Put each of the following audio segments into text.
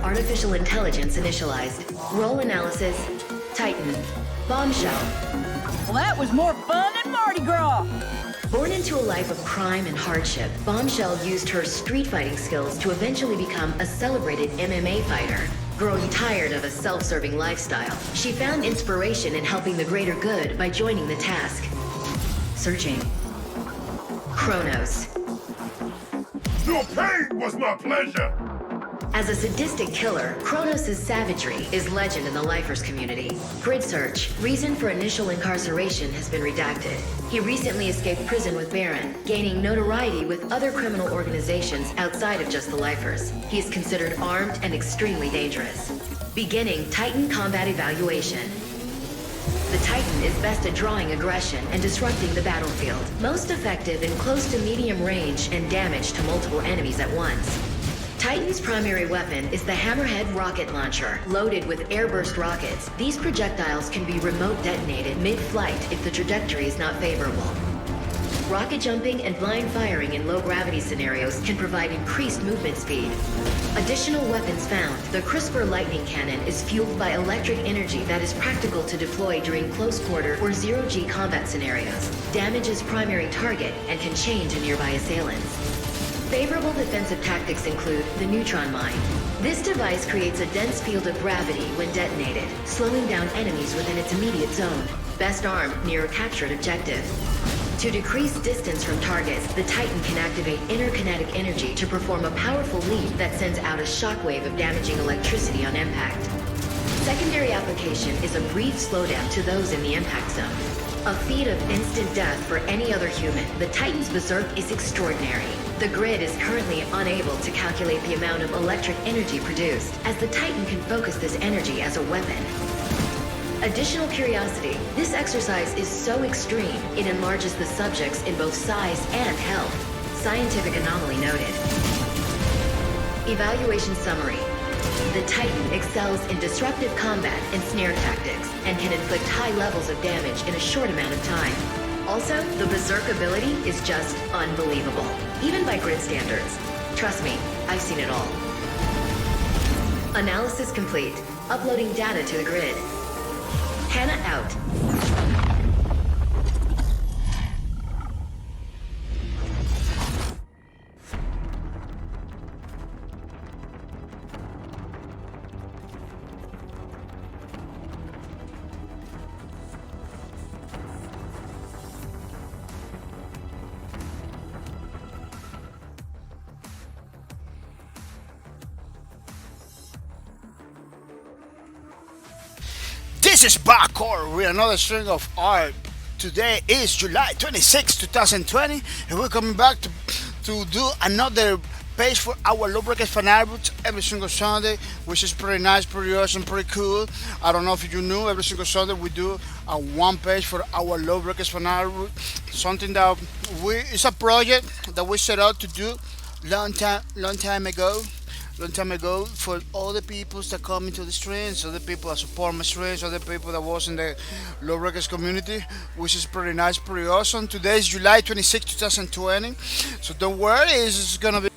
artificial intelligence initialized. Role analysis, Titan, Bombshell. Well, that was more fun than Mardi Gras. Born into a life of crime and hardship, Bombshell used her street fighting skills to eventually become a celebrated MMA fighter. Growing tired of a self-serving lifestyle, she found inspiration in helping the greater good by joining the task. Searching. Kronos. Your pain was my pleasure! As a sadistic killer, Kronos' savagery is legend in the lifers community. Grid search. Reason for initial incarceration has been redacted. He recently escaped prison with Baron, gaining notoriety with other criminal organizations outside of just the lifers. He is considered armed and extremely dangerous. Beginning Titan combat evaluation. The Titan is best at drawing aggression and disrupting the battlefield. Most effective in close to medium range and damage to multiple enemies at once. Titan's primary weapon is the Hammerhead rocket launcher, loaded with airburst rockets. These projectiles can be remote detonated mid-flight if the trajectory is not favorable. Rocket jumping and blind firing in low-gravity scenarios can provide increased movement speed. Additional weapons found. The CRISPR lightning cannon is fueled by electric energy that is practical to deploy during close-quarter or zero-G combat scenarios. Damages primary target and can change in nearby assailants. Favorable defensive tactics include the neutron mine. This device creates a dense field of gravity when detonated, slowing down enemies within its immediate zone. Best armed near a captured objective. To decrease distance from targets, the Titan can activate interkinetic energy to perform a powerful leap that sends out a shockwave of damaging electricity on impact. Secondary application is a brief slowdown to those in the impact zone. A feat of instant death for any other human, the Titan's berserk is extraordinary. The grid is currently unable to calculate the amount of electric energy produced, as the Titan can focus this energy as a weapon. Additional curiosity, this exercise is so extreme, it enlarges the subjects in both size and health. Scientific anomaly noted. Evaluation summary. The Titan excels in disruptive combat and snare tactics, and can inflict high levels of damage in a short amount of time. Also, the Berserk ability is just unbelievable, even by grid standards. Trust me, I've seen it all. Analysis complete. Uploading data to the grid. Hannah out. This is bahcorp with another string of art. Today is July 26, 2020, and we're coming back to do another page for our lubricant fanatics every single Sunday, which is pretty nice, pretty awesome, pretty cool. I don't know if you knew, every single Sunday we do a one page for our lubricants fanatics, something that it's a project that we set out to do long time ago for all the people that come into the streams, all the people that support my streams, all the people that was in the lubricants community, which is pretty nice, pretty awesome. Today is July 26, 2020, so don't worry, it's gonna be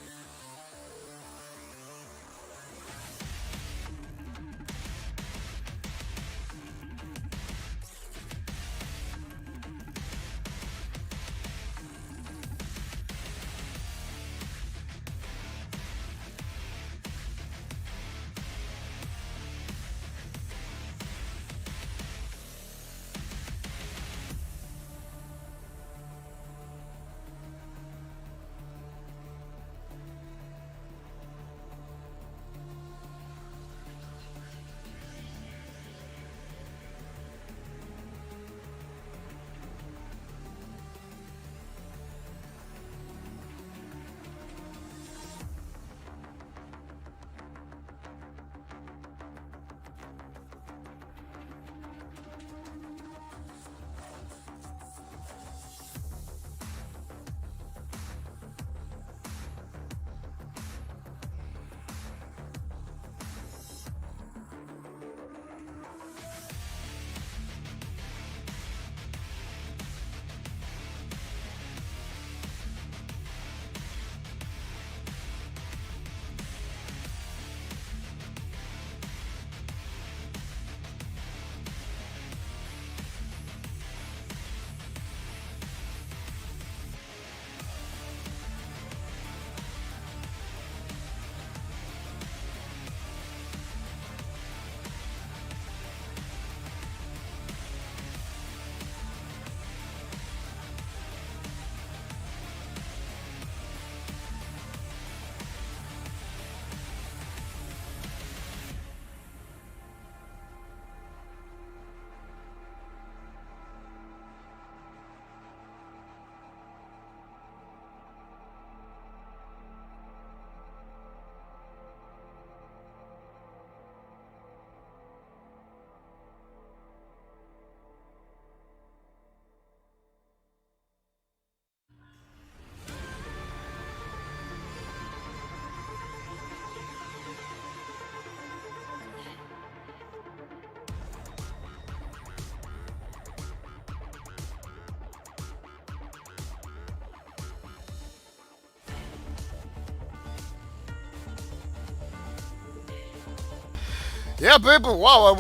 Yeah, people. Wow,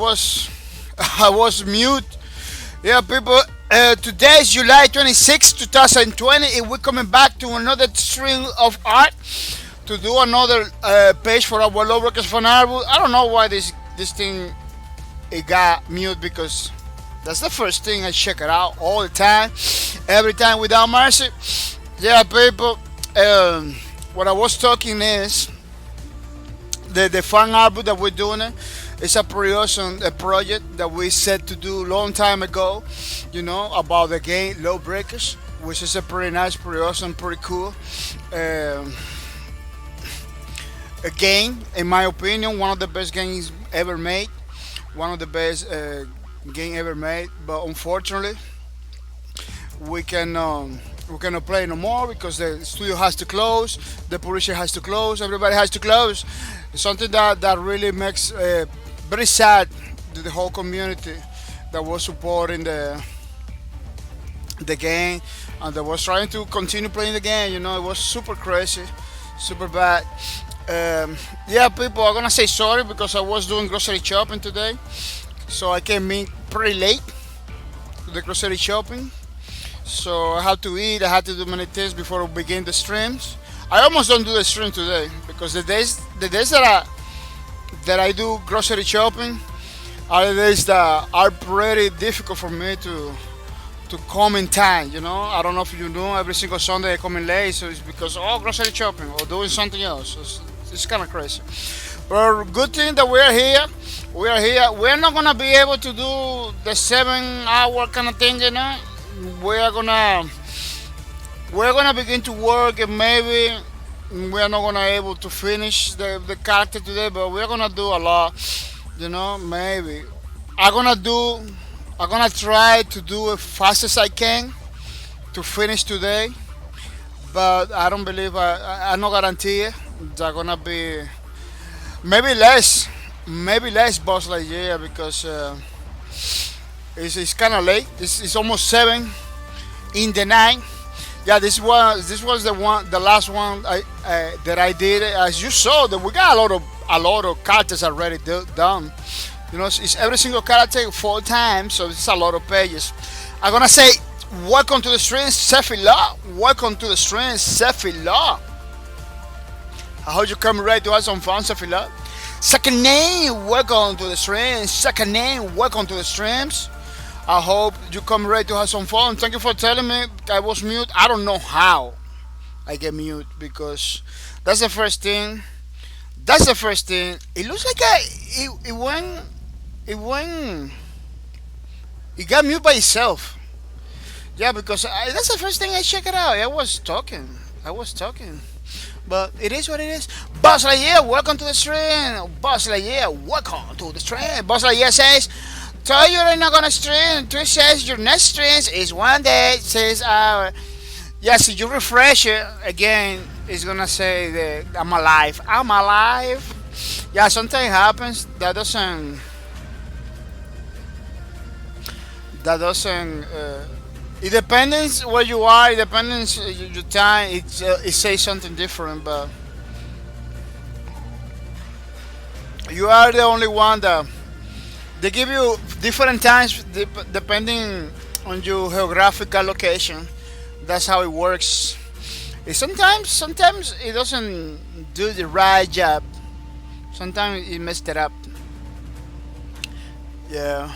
I was mute. Yeah, people. Today is July 26, 2020, and we're coming back to another string of art to do another page for our Lowbreakers fan album. I don't know why this thing it got mute because that's the first thing I check it out all the time, every time without mercy. Yeah, people. What I was talking is the fan album that we're doing. It's a pretty awesome project that we set to do long time ago. You know about the game Lowbreakers, which is a pretty nice, pretty awesome, pretty cool. Um, a game, in my opinion, one of the best games ever made. One of the best game ever made. But unfortunately, we can we cannot play no more because the studio has to close, the publisher has to close, everybody has to close. It's something that really makes very sad to the whole community that was supporting the game and that was trying to continue playing the game. You know, it was super crazy, super bad. Yeah, people are gonna say sorry because I was doing grocery shopping today, so I came in pretty late to the grocery shopping. So I had to eat. I had to do many things before we begin the streams. I almost don't do the stream today because the days that I do grocery shopping are the days that are pretty difficult for me to come in time. You know, I don't know if you know. Every single Sunday I come in late, so it's because grocery shopping or doing something else. It's kind of crazy. But good thing that we're here. We are here. We're not gonna be able to do the 7 hour kind of thing, you know. We're gonna we're gonna begin to work and maybe we're not gonna able to finish the character today, but we're gonna do a lot. You know, maybe I'm gonna do. I'm gonna try to do as fast as I can to finish today, but I don't believe I no guarantee it. They're gonna be maybe less boss like yeah because it's kind of late. It's almost 7 in the night. Yeah, this was the last one that I did. As you saw, that we got a lot of characters already done. You know, it's every single character 4 times, so it's a lot of pages. I'm gonna say welcome to the stream, Sephila. Welcome to the stream, Sephila. I hope you come ready to have some fun, Sephila. Second name, welcome to the stream. Second name, welcome to the streams. I hope you come ready to have some fun. Thank you for telling me I was mute. I don't know how I get mute because that's the first thing. That's the first thing. It looks like it went it got mute by itself. Yeah, because that's the first thing I check it out. I was talking. But it is what it is. Boss Lightyear, welcome to the stream. Boss Lightyear, welcome to the stream. Boss Lightyear says, tell you they're not gonna stream. Twitch says your next stream is one day. It says yes, if you refresh it again, it's gonna say that I'm alive. I'm alive. Yeah, something happens that doesn't it depends where you are, it depends your time, it says something different, but you are the only one that they give you different times depending on your geographical location. That's how it works. Sometimes it doesn't do the right job. Sometimes it messed it up. Yeah.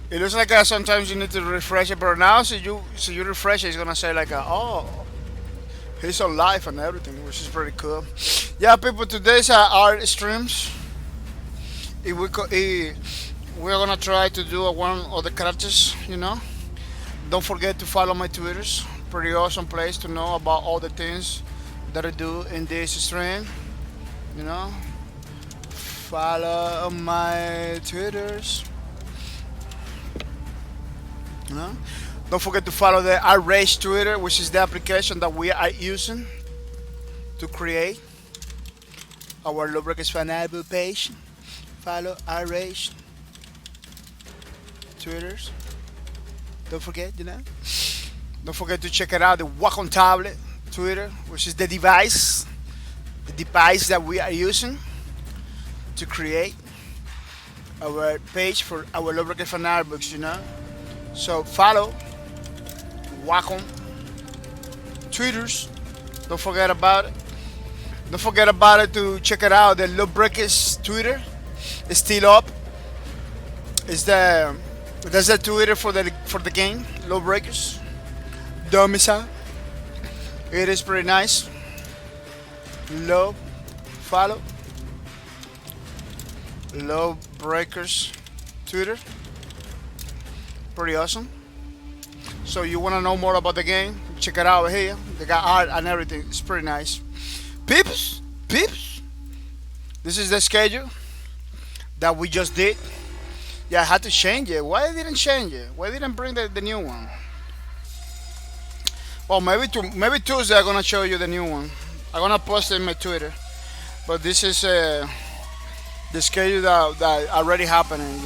It looks like sometimes you need to refresh it, but now so you refresh it, it's gonna say like oh he's alive and everything, which is pretty cool. Yeah, people, today's art streams. We're gonna try to do one of the characters, you know. Don't forget to follow my Twitters. Pretty awesome place to know about all the things that I do in this stream. You know, follow my Twitters. You know, don't forget to follow the Outrage Twitter, which is the application that we are using to create our Lowbreakers fan album page. Follow Outrage Twitters. Don't forget, you know. Don't forget to check it out, the Wacom tablet Twitter, which is the device that we are using. to create our page for our lubricant fan books, So follow, Wacom, Twitters. Don't forget about it. Don't forget about it to check it out. The lubricants Twitter is still up. That's the Twitter for the game, Lawbreakers. Domicile. It is pretty nice. Love, follow. Lawbreakers Twitter. Pretty awesome. So you want to know more about the game? Check it out here. They got art and everything. It's pretty nice. Peeps. This is the schedule that we just did. Yeah, I had to change it. Why didn't change it? Why didn't bring the new one? Well, maybe Tuesday I'm gonna show you the new one. I'm gonna post it in my Twitter. But this is the schedule that already happening.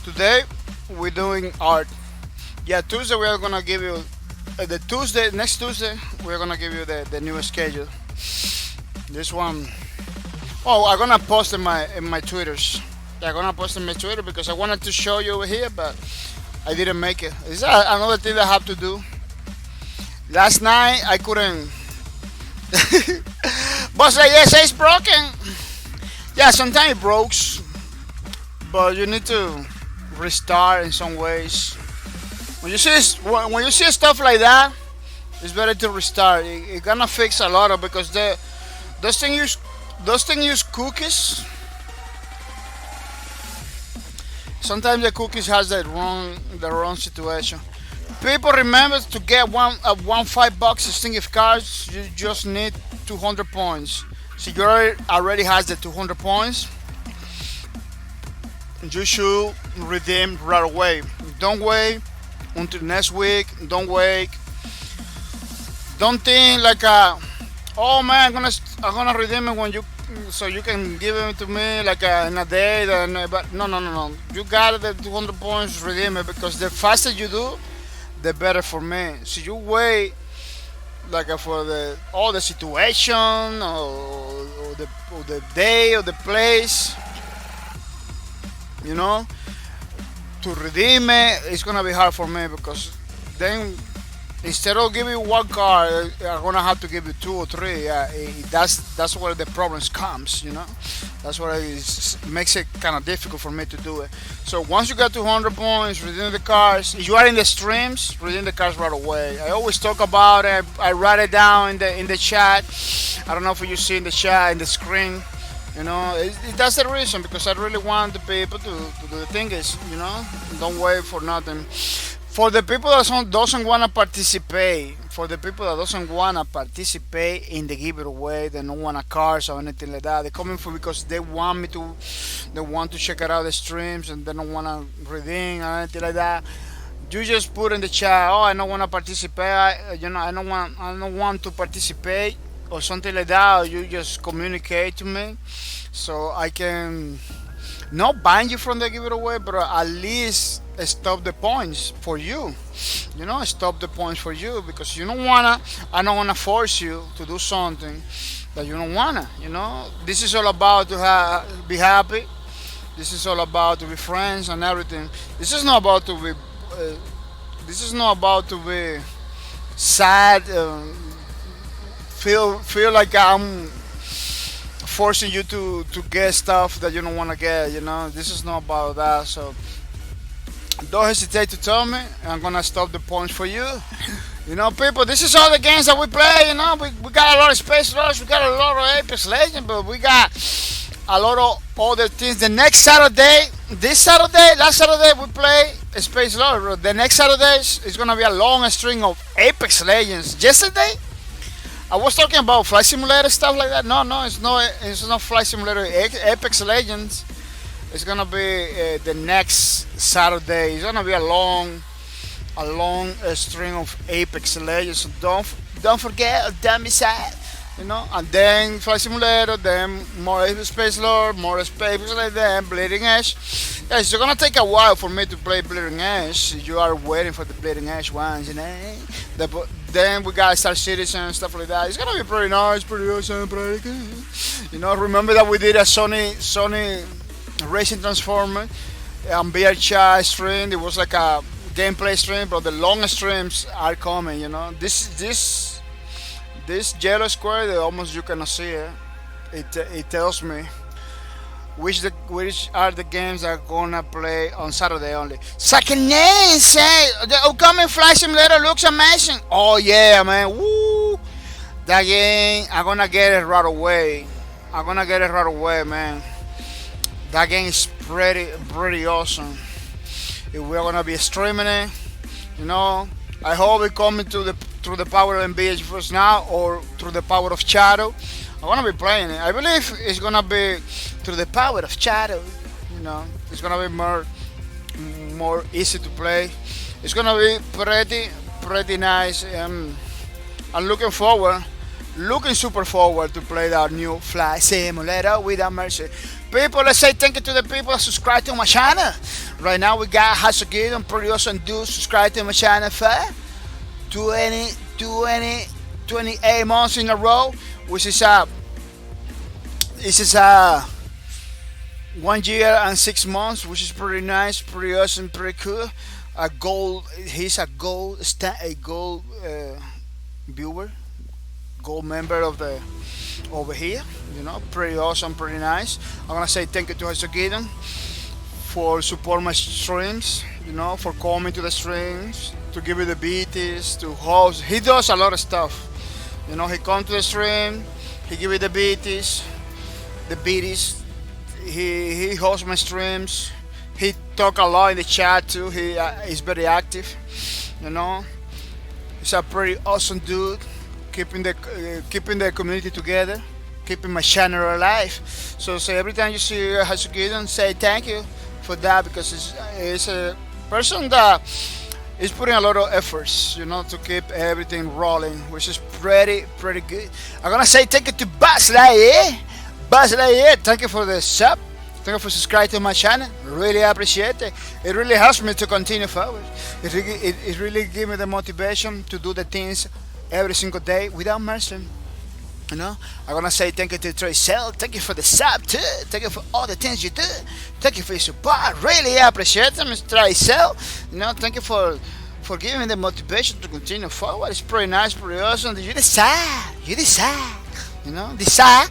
Today we're doing art. Yeah, Tuesday we are gonna give you next Tuesday we're gonna give you the new schedule. This one, I'm gonna post in my Twitters. I'm gonna post in my Twitter because I wanted to show you over here, but I didn't make it. It's another thing that I have to do. Last night I couldn't. Boss like, yes, it's broken. Yeah, sometimes it breaks, but you need to restart in some ways. When you see stuff like that, it's better to restart. It gonna fix a lot of because those things use cookies. Sometimes the cookies has the wrong situation. People remember to get one $5 string of cards. You just need 200 points. So you already has the 200 points. You should redeem right away. Don't wait until next week. Don't wait. Don't think like oh man, I'm gonna redeem it when so you can give it to me like in a day. But no. You got the 200 points, redeem it because the faster you do, the better for me. So you wait like for the situation or the day or the place, to redeem it. It's gonna be hard for me because then instead of giving you one card, I'm gonna have to give you 2 or 3. Yeah, that's where the problems comes. That's what it makes it kind of difficult for me to do it. So once you got 200 points, redeem the cards. If you are in the streams, redeem the cards right away. I always talk about it. I write it down in the chat. I don't know if you see in the chat in the screen. That's the reason because I really want the people to do the thing is, don't wait for nothing. For the people that doesn't want to participate, in the giveaway, they don't want a cars or anything like that. They're coming for because they want to check out the streams and they don't want to redeem or anything like that. You just put in the chat, I don't want to participate. I don't want to participate or something like that. Or you just communicate to me so I can not ban you from the giveaway, but at least stop the points for you. Stop the points for you because I don't wanna force you to do something that you don't wanna. This is all about to be happy. This is all about to be friends and everything. This is not about to be. This is not about to be sad. Feel like I'm forcing you to get stuff that you don't want to get. This is not about that. So don't hesitate to tell me. I'm gonna stop the points for you. People, this is all the games that we play. We got a lot of Space Rush, we got a lot of Apex Legends, but we got a lot of other things. The next Saturday, last Saturday we play Space Rush. The next Saturday is gonna be a long string of Apex Legends. Yesterday, I was talking about Flight Simulator stuff like that. No, it's not Flight Simulator. Apex Legends. It's gonna be the next Saturday. It's gonna be a long string of Apex Legends. So don't forget, don't miss out. And then Flight Simulator, then more Space Lord, more Space like that, Bleeding Edge. Yeah, it's gonna take a while for me to play Bleeding Edge. You are waiting for the Bleeding Edge ones, The then we got Star Citizen and stuff like that. It's gonna be pretty nice, pretty awesome, pretty good. You know, remember that we did a Sony Racing Transformer on VRChat stream. It was like a gameplay stream, but the longest streams are coming. You know, this yellow square that almost you cannot see it. It tells me which are the games that are gonna play on Saturday only. Second name say the upcoming Flight Simulator looks amazing. Oh yeah, man! Woo! That game, I'm gonna get it right away. Man. That game is pretty awesome. If we're gonna be streaming it, you know, I hope it coming through the power of NVIDIA GeForce Now or through the power of Shadow. I wanna be playing it. I believe it's gonna be through the power of Shadow. You know, it's gonna be more easy to play. It's gonna be pretty nice. I'm looking super forward to play that new Flight Simulator without mercy. People, let's say thank you to the people that subscribe to my channel. Right now we got Hasogid and pretty awesome dudes subscribe to my channel for 28 months in a row, which is this is 1 year and 6 months, which is pretty nice, pretty awesome, pretty cool. He's a gold viewer, gold member of the over here. You know, pretty awesome, pretty nice. I want to say thank you to Hasogid for support my streams. You know, for coming to the streams, to give you the BTs, to host. He does a lot of stuff. You know, he comes to the stream, he give you the BTs, he hosts my streams. He talk a lot in the chat too. He is very active. You know, he's a pretty awesome dude, keeping the community together, keeping my channel alive. So every time you see Hasogid, say thank you for that, because it's a person that is putting a lot of efforts, you know, to keep everything rolling, which is pretty good. I'm gonna say thank you to Buzz Lightyear. Thank you for the sub. Thank you for subscribing to my channel. Really appreciate it. It really helps me to continue forward. It really gives me the motivation to do the things every single day without mercy. You know, I'm gonna say thank you to Trey Cell. Thank you for the sub too. Thank you for all the things you do. Thank you for your support. Really appreciate it, Mr. Trey Cell. You know, thank you for giving me the motivation to continue forward. It's pretty nice, pretty awesome. You decide. You know, decide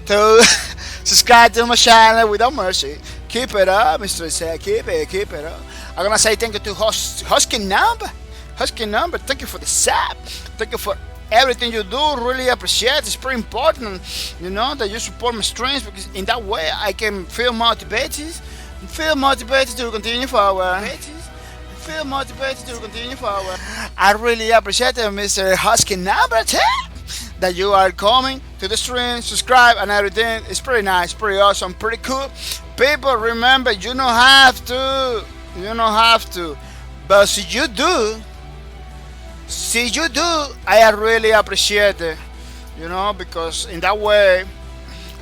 to subscribe to my channel without mercy. Keep it up, Mr. Cell. Keep it up. I'm gonna say thank you to Husky Number. Thank you for the sub. Thank you for everything you do. Really appreciate it. It's pretty important, you know, that you support my streams, because in that way I can feel motivated to continue forward. I really appreciate it, Mr. Husky Number 10, that you are coming to the stream, subscribe and everything. It's pretty nice, pretty awesome, pretty cool. People, remember, you don't have to, but see you do, I really appreciate it, you know, because in that way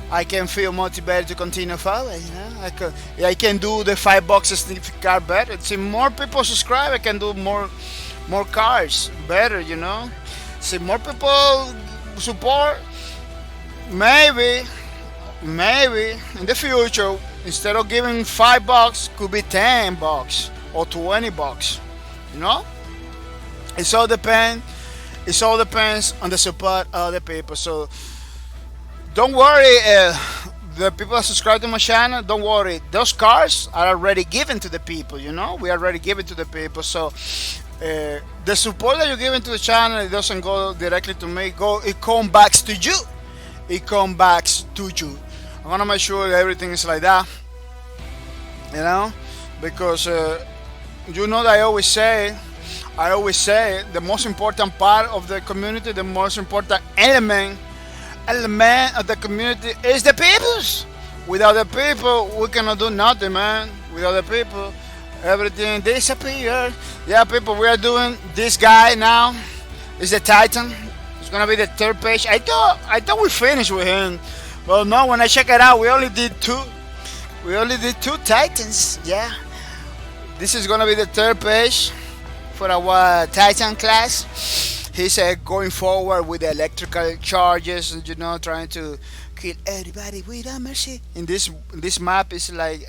I can feel motivated to continue forward. You know, I can do the $5 sniff card better. See, more people subscribe, I can do more cards better. You know, see, more people support. Maybe in the future, instead of giving $5, could be $10 or $20. You know, it all depends on the support of the people. So don't worry, the people that subscribe to my channel, don't worry. Those cards are already given to the people, you know? We already give it to the people. So the support that you're giving to the channel, it doesn't go directly to me. It comes back to you. I want to make sure that everything is like that, you know? Because you know that I always say the most important part of the community, the most important element of the community is the peoples. Without the people, we cannot do nothing, man. Without the people, everything disappears. Yeah, people, we are doing this guy now. Is the Titan. It's gonna be the third page. I thought we finished with him. Well, no, when I check it out, we only did two Titans. Yeah, this is gonna be the third page for our Titan class. he's going forward with the electrical charges, you know, trying to kill everybody without mercy. In this map is like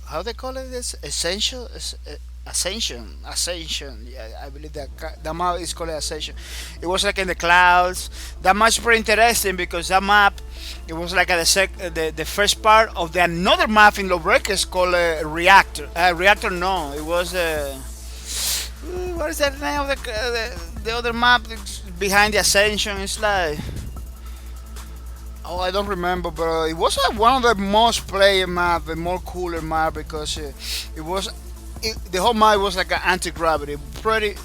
how they call it, this essential ascension. Yeah, I believe that map is called ascension. It was like in the clouds. That map's pretty interesting because that map, it was like at the first part of the another map in Lobrequez called reactor. Reactor, no, it was what is that name of the other map behind the ascension? It's like, oh, I don't remember, but it was like one of the most played map, the more cooler map, because it was the whole map was like an anti-gravity, pretty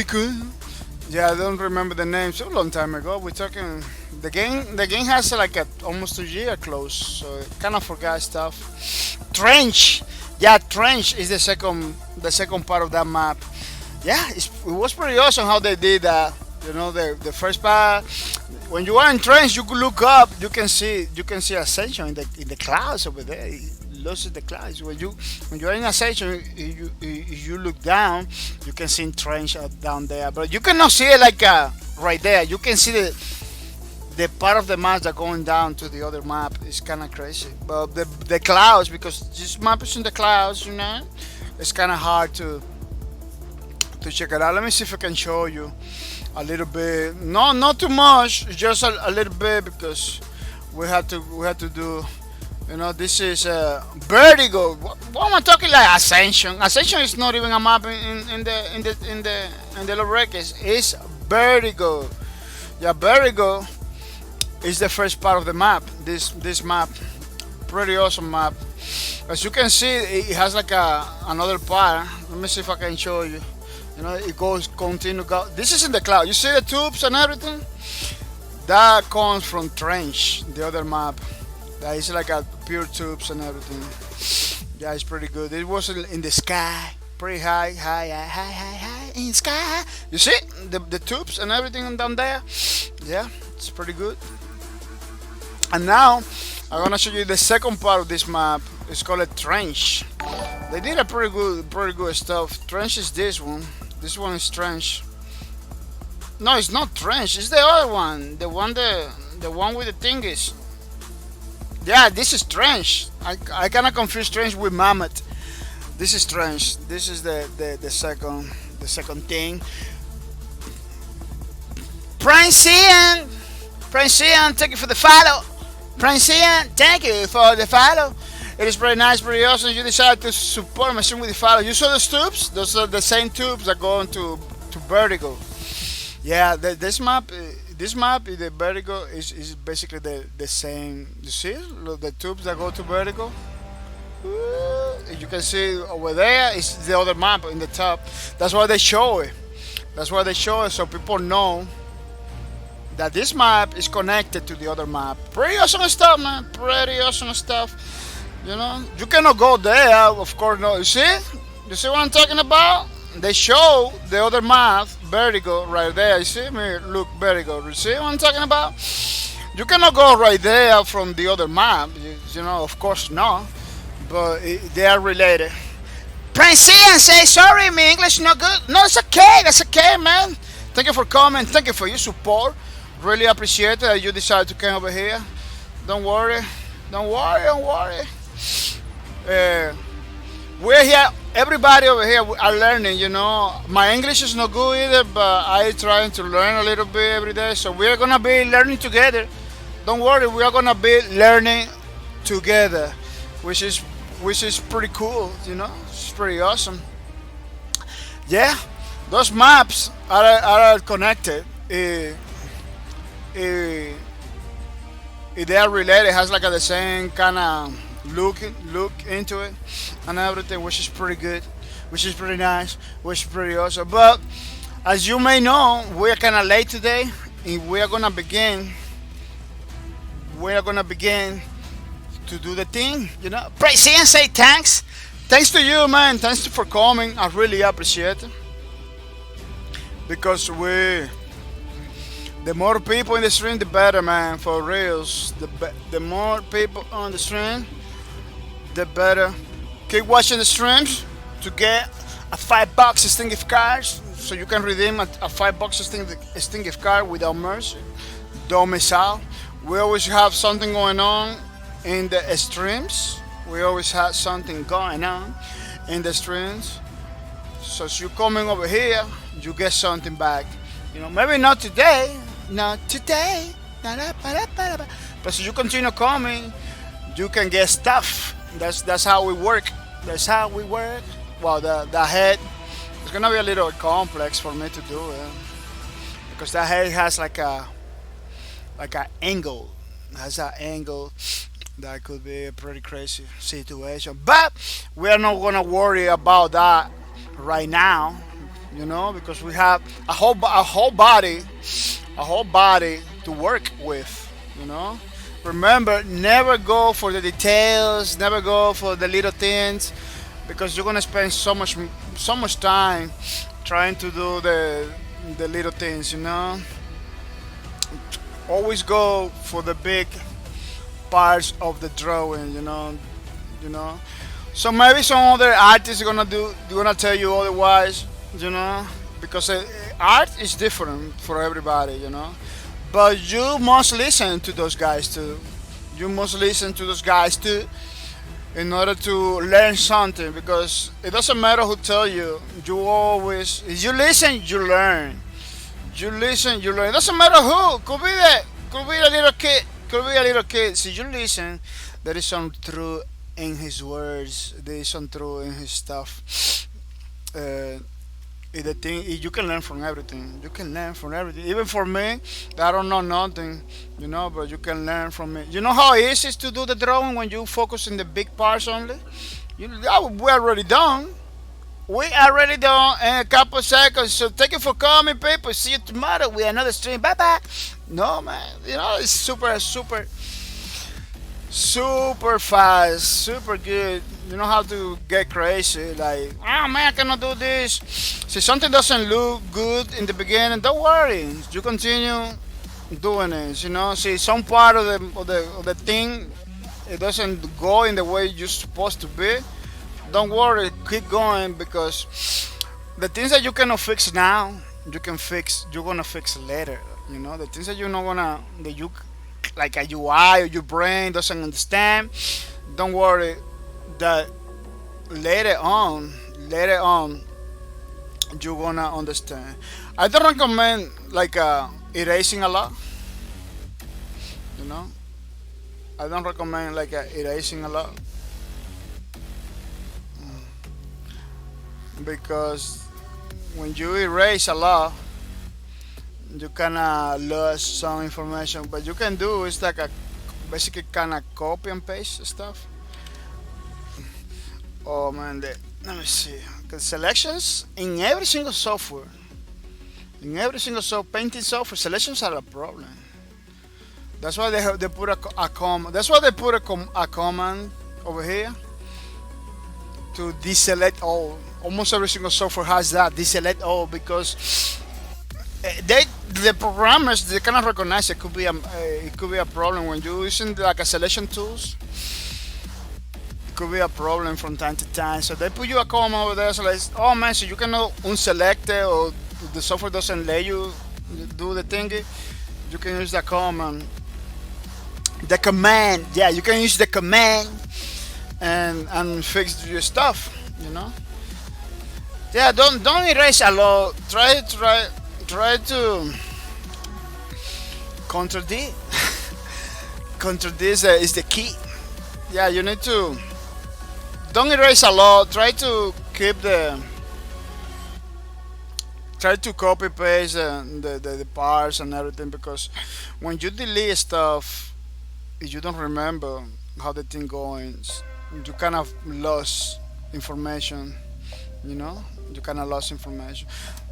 cool. Yeah, I don't remember the name. So a long time ago. We're talking the game. The game has like almost 2 years close, so I kind of forgot stuff. Trench, yeah, Trench is the second part of that map. Yeah, it was pretty awesome how they did that. You know, the first part. When you are in Trench, you could look up. You can see ascension in the clouds over there. It loses the clouds. When you are in ascension, you look down. You can see Trench down there, but you cannot see it like right there. You can see the part of the map that going down to the other map. Is kind of crazy. But the clouds, because this map is in the clouds, you know, it's kind of hard to check it out. Let me see if I can show you a little bit. No, not too much. Just a little bit, because we had to do. You know, this is Vertigo. What am I talking like? Ascension. Ascension is not even a map in the Lobrequez. It's Vertigo. Yeah, Vertigo is the first part of the map. This map, pretty awesome map. As you can see, it has like another part. Let me see if I can show you. You know, it goes continue. This is in the cloud. You see the tubes and everything? That comes from Trench, the other map. That is like a pure tubes and everything. Yeah, it's pretty good. It was in the sky, pretty high in the sky. You see the tubes and everything down there? Yeah, it's pretty good. And now I'm gonna show you the second part of this map. It's called a Trench. They did a pretty good stuff. Trench is this one. This one is Trench. No, it's not Trench. It's the other one. The one with the thingies. Yeah, this is Trench. I kinda confuse Trench with Mammoth. This is Trench. This is the second thing. Prancian, thank you for the follow. Prancian, thank you for the follow. It is very nice, very awesome. You decided to support my stream with the follow. You saw the tubes? Those are the same tubes that go into Vertigo. Yeah, this map, the Vertigo is basically the same. You see the tubes that go to Vertigo? You can see over there is the other map in the top. That's why they show it. So people know that this map is connected to the other map. Pretty awesome stuff, man. Pretty awesome stuff. You know, you cannot go there, of course. No, you see what I'm talking about? They show the other map, Vertigo, right there. You see me? Look, Vertigo. You see what I'm talking about? You cannot go right there from the other map. You know, of course not. But they are related. Prancian say sorry, my English not good. No, it's okay. That's okay, man. Thank you for coming. Thank you for your support. Really appreciate it that you decided to come over here. Don't worry. We're here. Everybody over here are learning. You know, my English is not good either, but I trying to learn a little bit every day. So we're gonna be learning together. Don't worry, we are gonna be learning together, which is pretty cool. You know, it's pretty awesome. Yeah, those maps are connected. They are related. It has like the same kind of look into it and everything, which is pretty good, which is pretty nice, which is pretty awesome. But as you may know, we are kind of late today, and we are gonna begin to do the thing. You know, praise and say thanks to you, man. Thanks for coming. I really appreciate it, because the more people in the stream, the better, man. For reals, the more people on the stream, the better. Keep watching the streams to get a $5 gift cards so you can redeem a $5 Steam gift card without mercy. Don't miss out. We always have something going on in the streams. We always have something going on in the streams. So as you coming over here, you get something back. Maybe not today, but as you continue coming, you can get stuff. That's how we work. That's how we work. Well, the head, it's gonna be a little complex for me to do it because the head has like an angle. It has an angle that could be a pretty crazy situation. But we are not gonna worry about that right now, because we have a whole body to work with. Remember, never go for the details, never go for the little things, because you're gonna spend so much time trying to do the little things. Always go for the big parts of the drawing. So maybe some other artists are gonna tell you otherwise. Because art is different for everybody. But you must listen to those guys too. You must listen to those guys too in order to learn something, because it doesn't matter who tell you. If you listen, you learn. You listen, you learn. It doesn't matter who. Could be a little kid. Could be a little kid. So you listen. There is some truth in his words. There is some truth in his stuff. The thing you can learn from everything. You can learn from everything. Even for me, I don't know nothing, but you can learn from me. You know how easy it is to do the drawing when you focus in the big parts only? We're already done. We already done in a couple of seconds. So thank you for coming, people. See you tomorrow with another stream. Bye bye. No, man. It's super fast, super good. You know how to get crazy. Like, oh man, I cannot do this. See, something doesn't look good in the beginning. Don't worry. You continue doing it. See, some part of the thing, it doesn't go in the way you're supposed to be. Don't worry. Keep going, because the things that you cannot fix now, you're gonna fix later. The things that you're not gonna, like a UI or your brain doesn't understand, don't worry, that later on you're gonna understand. I don't recommend like erasing a lot. I don't recommend like erasing a lot, because when you erase a lot, you kinda lose some information. But you can do is like basically kinda copy and paste stuff. Oh man, let me see. Cause selections in every single software, painting software, selections are a problem. That's why they put a command. That's why they put a command over here to deselect all. Almost every single software has that, deselect all, because the programmers, they cannot recognize it. Could be a problem when you're using like a selection tools. It could be a problem from time to time. So they put you a command over there. So like, oh man, so you cannot unselect it, or the software doesn't let you do the thingy. You can use the command, the command. Yeah, you can use the command and fix your stuff. Yeah, don't erase a lot. Try to Ctrl D. Ctrl D is the key. Yeah, you need to don't erase a lot. Try to copy paste the parts and everything, because when you delete stuff, if you don't remember how the thing goes, you kind of lost information. You kind of lost information.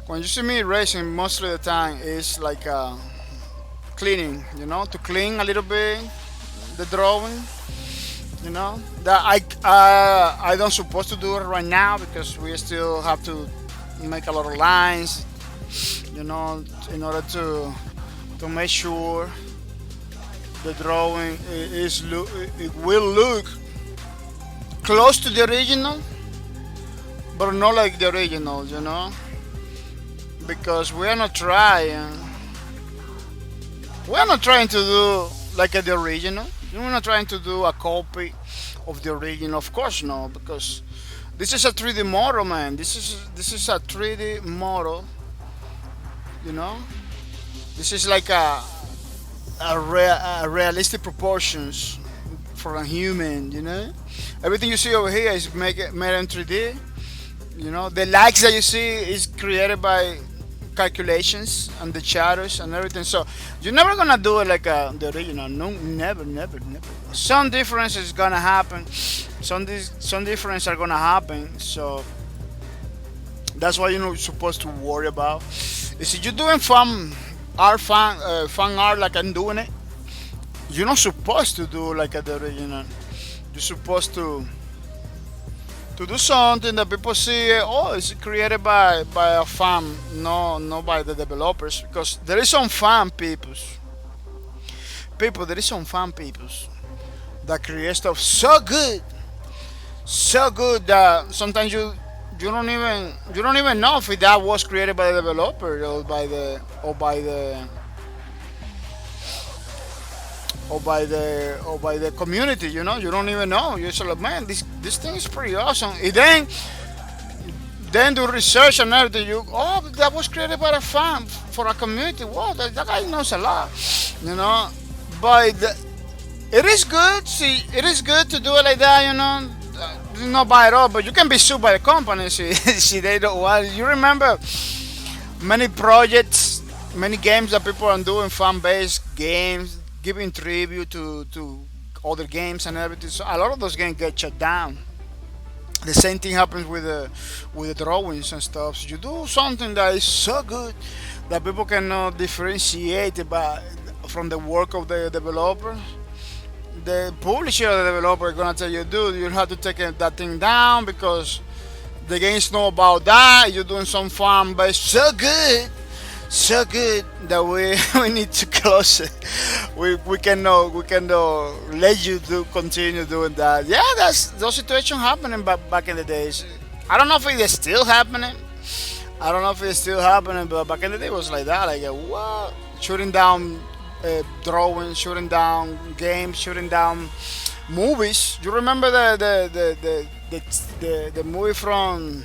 When you see me erasing, most of the time it's like cleaning, to clean a little bit the drawing, that I don't supposed to do it right now, because we still have to make a lot of lines, in order to make sure the drawing it will look close to the original, but not like the original, because we are not trying to do like the original. We're not trying to do a copy of the original. Of course, no, because this is a 3D model, man. This is a 3D model. You know, this is like a realistic proportions for a human. You know, everything you see over here is made in 3D. You know, the lights that you see is created by calculations and the shadows and everything. So you're never gonna do it like the original. No, never, never, never. Some difference is gonna happen. Some difference are gonna happen. So that's why you're not supposed to worry about. Is if you're doing fun art like I'm doing it, you're not supposed to do like the original. You're supposed to do something that people see. Oh, it's created by a fan, no by the developers, because there is some fan people, there is some fan peoples that create stuff so good that sometimes you don't even know if that was created by the developer or by the community. You know, you don't even know. You're just like, man, this thing is pretty awesome. And then do research and everything. That was created by a fan for a community. Wow, that guy knows a lot. You know, but it is good. See, it is good to do it like that. You know, not by it all, but you can be sued by the company. See, they don't want. You remember many projects, many games that people are doing, fan-based games, giving tribute to other games and everything. So a lot of those games get shut down. The same thing happens with the drawings and stuff. So you do something that is so good that people cannot differentiate it from the work of the developer. The publisher or the developer is gonna tell you, dude, you have to take that thing down because the games know about that. You're doing some fun, but it's so good that we need to close it. We cannot let you continue doing that. Yeah, those situations happening back in the days. I don't know if it's still happening. But back in the day it was like that. Like what? Shooting down drawings, shooting down games, shooting down movies. You remember the movie from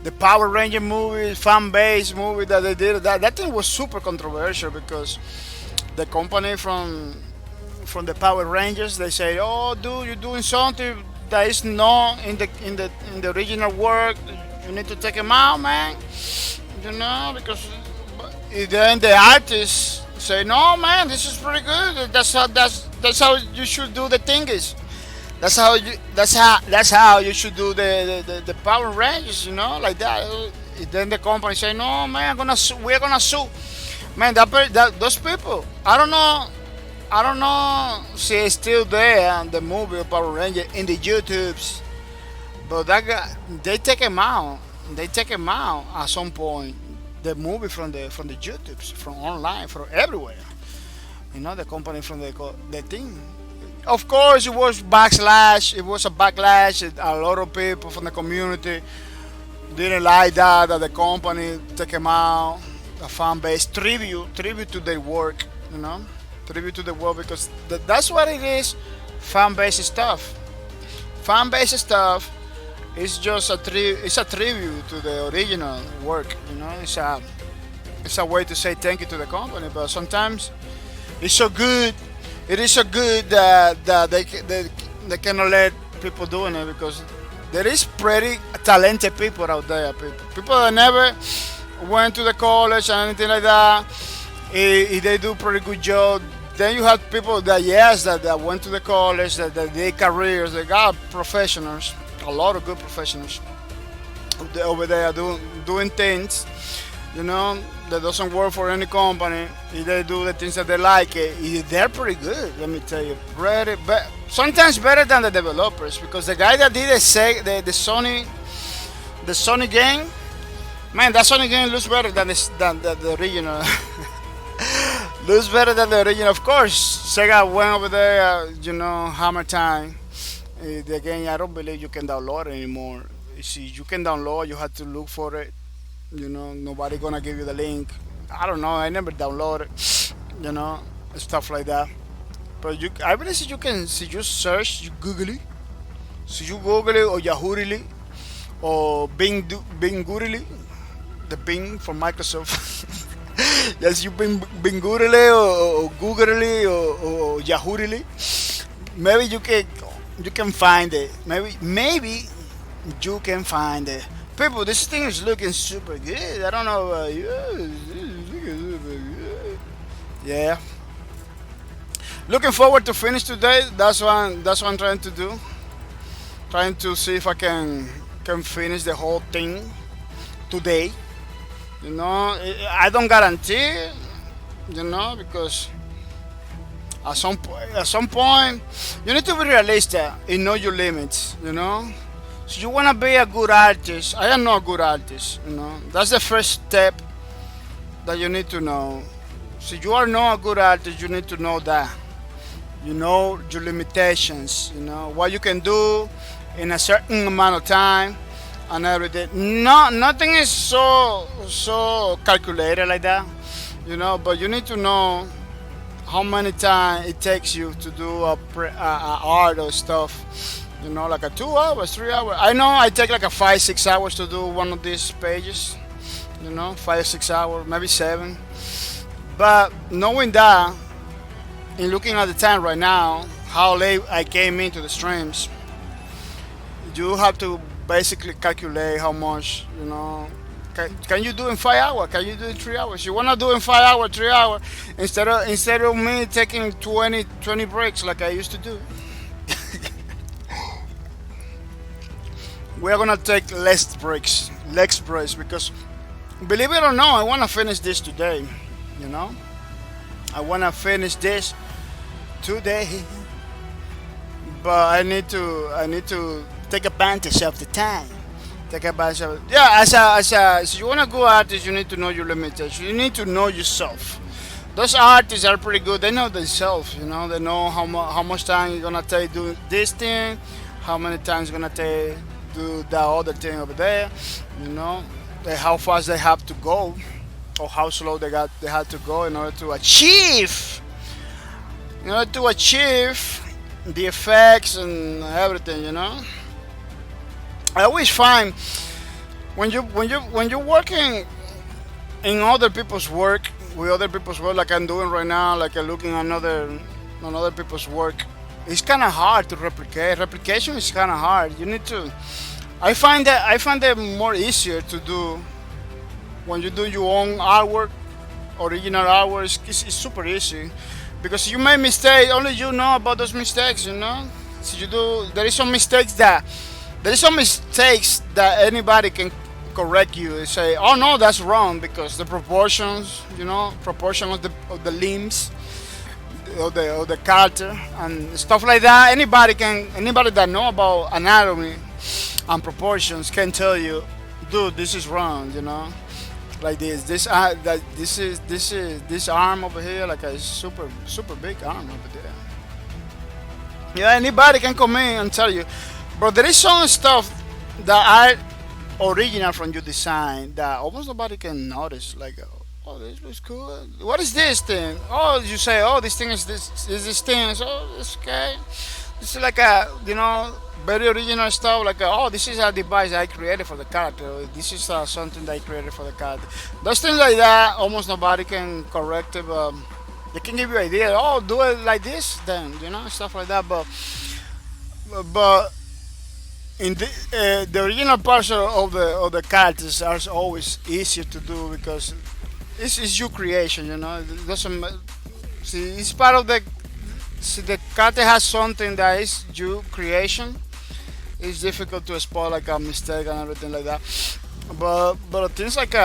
the Power Ranger movie, fan base movie that they did? That thing was super controversial because the company from the Power Rangers, they say, "Oh, dude, you're doing something that is not in the original work. You need to take him out, man." You know, because then the artists say, "No, man, this is pretty good. That's how you should do the things. That's how you should do the Power Rangers, you know, like that." Then the company say, "No, man, we're gonna sue." Man, those people, I don't know, see, it's still there, the movie of Power Ranger in the YouTubes, but that guy, they take him out. They take him out at some point. The movie from the YouTubes, from online, from everywhere. You know, the company from the thing. Of course, it was backslash. It was a backlash. A lot of people from the community didn't like that the company take them out. A fan base tribute to their work. You know, tribute to the work, because that's what it is. Fan base stuff. Fan base stuff is just it's a tribute to the original work. You know, it's a way to say thank you to the company. But sometimes it's so good. It is so good that they cannot let people doing it, because there is pretty talented people out there. People that never went to the college and anything like that. If they do pretty good job, then you have people that went to the college, that did careers, they got professionals, a lot of good professionals over there doing things, you know, that doesn't work for any company. If they do the things that they like, they're pretty good. Let me tell you, sometimes better than the developers, because the guy that did the Sony game, man, that Sony game looks better than the original. Looks better than the original. Of course, Sega went over there, you know, hammer time. The game, I don't believe you can download it anymore. You see, you can download, you have to look for it You know, nobody gonna give you the link. I don't know. I never download it. You know, stuff like that. But I believe you can, si you search, you Google it. So you Google it or Yahoo it or Bing the Bing from Microsoft. Yes, you Bing Google it or Google it or Yahoo it. Maybe you can find it. Maybe you can find it. People, this thing is looking super good. I don't know about you. It's looking super good. Yeah. Looking forward to finish today. That's what I'm trying to do. Trying to see if I can finish the whole thing today. You know, I don't guarantee. You know, because at some point you need to be realistic and know your limits. You know, so you wanna be a good artist. I am not a good artist. You know, that's the first step that you need to know. So you are not a good artist. You need to know that. You know your limitations. You know what you can do in a certain amount of time and everything. No, nothing is so calculated like that. You know, but you need to know how many time it takes you to do a art or stuff. You know, like a 2 hours, 3 hours. I know I take like a 5-6 hours to do one of these pages. You know, 5-6 hours, maybe 7. But knowing that, and looking at the time right now, how late I came into the streams, you have to basically calculate how much, you know, can you do in 5 hours? Can you do in 3 hours? You wanna do in 5 hours, 3 hours, instead of me taking 20 breaks like I used to do. We're gonna take less breaks, because believe it or not, I wanna finish this today. You know, I wanna finish this today, but I need to take advantage of the time. Take advantage of it. Yeah, so you wanna go artist, you need to know your limitations. You need to know yourself. Those artists are pretty good. They know themselves. You know, they know how much time you're gonna take doing this thing, how many times it's gonna take do that other thing over there. You know, how fast they have to go, or how slow they have to go in order to achieve the effects and everything. You know, I always find when you're working in other people's work, with other people's work, like I'm doing right now, like I'm looking at other people's work, it's kind of hard to replicate. Replication is kind of hard. You need to. I find that more easier to do when you do your own artwork, original artwork. It's super easy because you make mistakes. Only you know about those mistakes. You know, so you do. There is some mistakes that anybody can correct you and say, "Oh no, that's wrong," because the proportions, proportion of the limbs, or the character and stuff like that. Anybody that know about anatomy and proportions can tell you, dude, this is wrong. Like this arm over here, like a super big arm over there. Yeah, anybody can come in and tell you, but there is some stuff that are original from your design that almost nobody can notice. Like, oh, this looks cool. What is this thing? Oh, you say, oh, this thing is this thing. So it's okay. This is like a very original stuff. Like, oh, this is a device I created for the character. This is something that I created for the character. Those things like that, almost nobody can correct it. But they can give you idea. Oh, do it like this, then stuff like that. But in the original parts of the characters are always easier to do because it's your creation. It doesn't. See, it's part of the. See, the character has something that is your creation. It's difficult to spot like a mistake and everything like that. But things like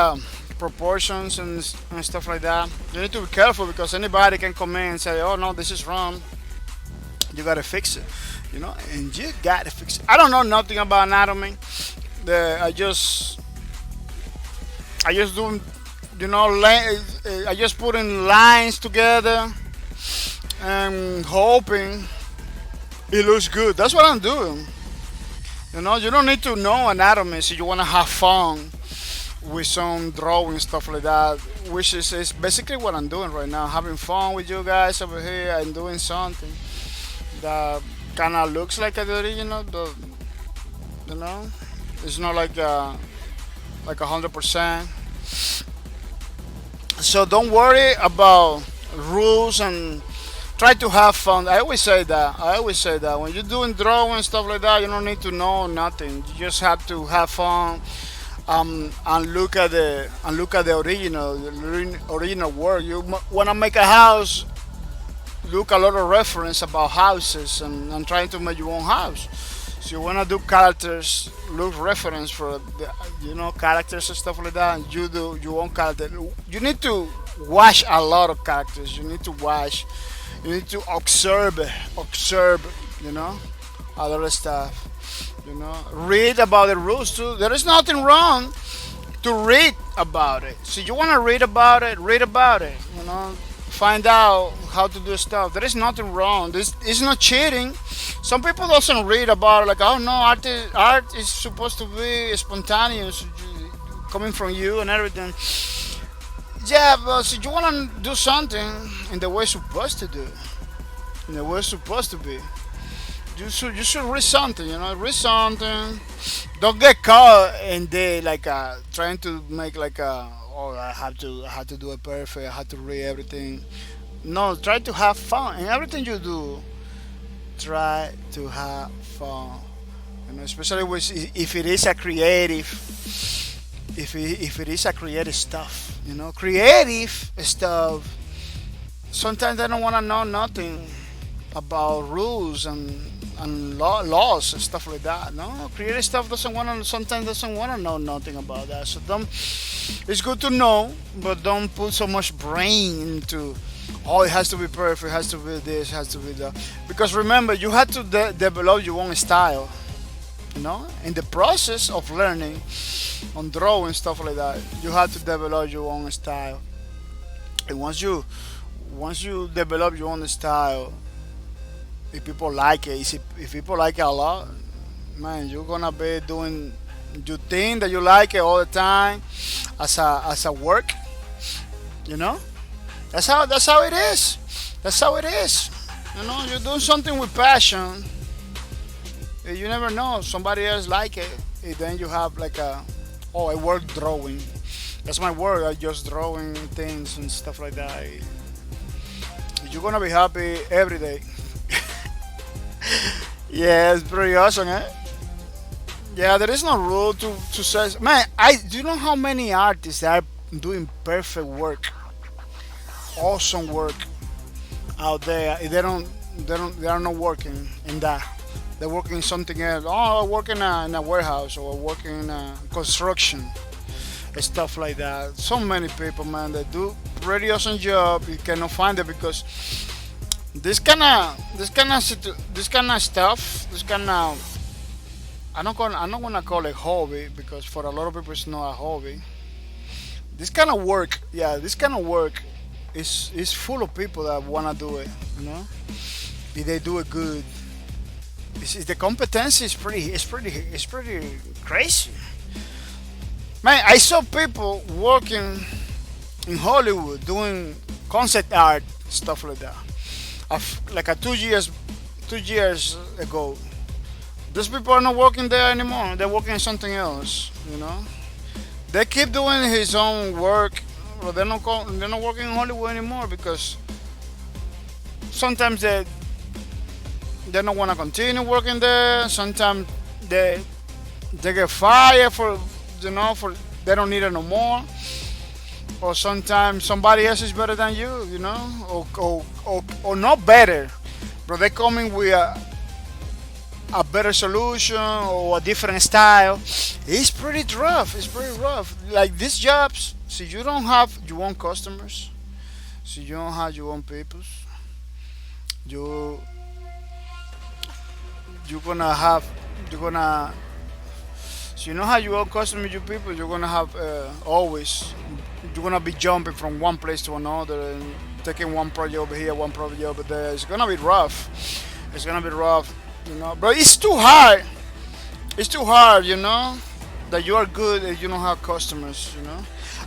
proportions and stuff like that, you need to be careful because anybody can come in and say, "Oh no, this is wrong." You gotta fix it, and you gotta fix it. I don't know nothing about anatomy. I just do, I just putting lines together and hoping it looks good. That's what I'm doing. You don't need to know anatomy if you want to have fun with some drawing stuff like that, which is basically what I'm doing right now, having fun with you guys over here. I'm doing something that kind of looks like the original, but you know, it's not like 100%. So don't worry about rules and try to have fun. I always say that. I always say that when you're doing drawing stuff like that, you don't need to know nothing. You just have to have fun, and look at the original work. You want to make a house, look a lot of reference about houses and trying to make your own house. So you want to do characters, look reference for the, characters and stuff like that. And you do your own character. You need to watch a lot of characters. You need to watch. You need to observe. A lot of stuff. Read about the rules too. There is nothing wrong to read about it. So you want to read about it. Read about it. Find out how to do stuff. There is nothing wrong. This is not cheating. Some people doesn't read about it, like, oh no, art is supposed to be spontaneous, coming from you and everything. Yeah, but so you want to do something in the way it's supposed to do, in the way it's supposed to be. You should read something, read something. Don't get caught in the trying to make oh, I have to do it perfect. I have to read everything. No, try to have fun in everything you do. Try to have fun, especially if it is a creative, if it is a creative stuff, creative stuff. Sometimes they don't want to know nothing about rules and laws and stuff like that. No, creative stuff sometimes doesn't want to know nothing about that. So don't. It's good to know, but don't put so much brain into. Oh, it has to be perfect. It has to be this. It has to be that. Because remember, you have to develop your own style. In the process of learning on drawing stuff like that, you have to develop your own style. And once you develop your own style, if people like it, if people like it a lot, man, you're gonna be doing your thing that you like it all the time as a work. That's how it is. That's how it is. You're doing something with passion. You never know. Somebody else like it. And then you have I work drawing. That's my work. I just drawing things and stuff like that. You're gonna be happy every day. Yeah, it's pretty awesome, eh? Yeah, there is no rule to say. Man, do you know how many artists are doing perfect work, awesome work out there? They are not working in that. They're working in something else. Oh, I work in a warehouse, or working in a construction, stuff like that. So many people, man, that do pretty awesome job. You cannot find it because this kind of stuff, I'm not gonna call it hobby, because for a lot of people it's not a hobby. This kind of work, is full of people that wanna do it. If they do it good, the competency is pretty crazy. Man, I saw people working in Hollywood doing concept art stuff like that. Like 2 years ago. These people are not working there anymore. They're working on something else. They keep doing his own work, but they're not working in Hollywood anymore because sometimes they don't want to continue working there. Sometimes they get fired for they don't need it no more. Or sometimes somebody else is better than you, or not better, but they coming with a better solution or a different style. It's pretty rough. It's pretty rough. Like these jobs, see, you don't have your own customers, so you don't have your own people. You're gonna so you know how you own customers, your people. You're gonna have always. You're gonna be jumping from one place to another and taking one project over here, one project over there. It's gonna be rough. It's gonna be rough, But it's too hard. It's too hard, that you are good if you don't have customers. You know,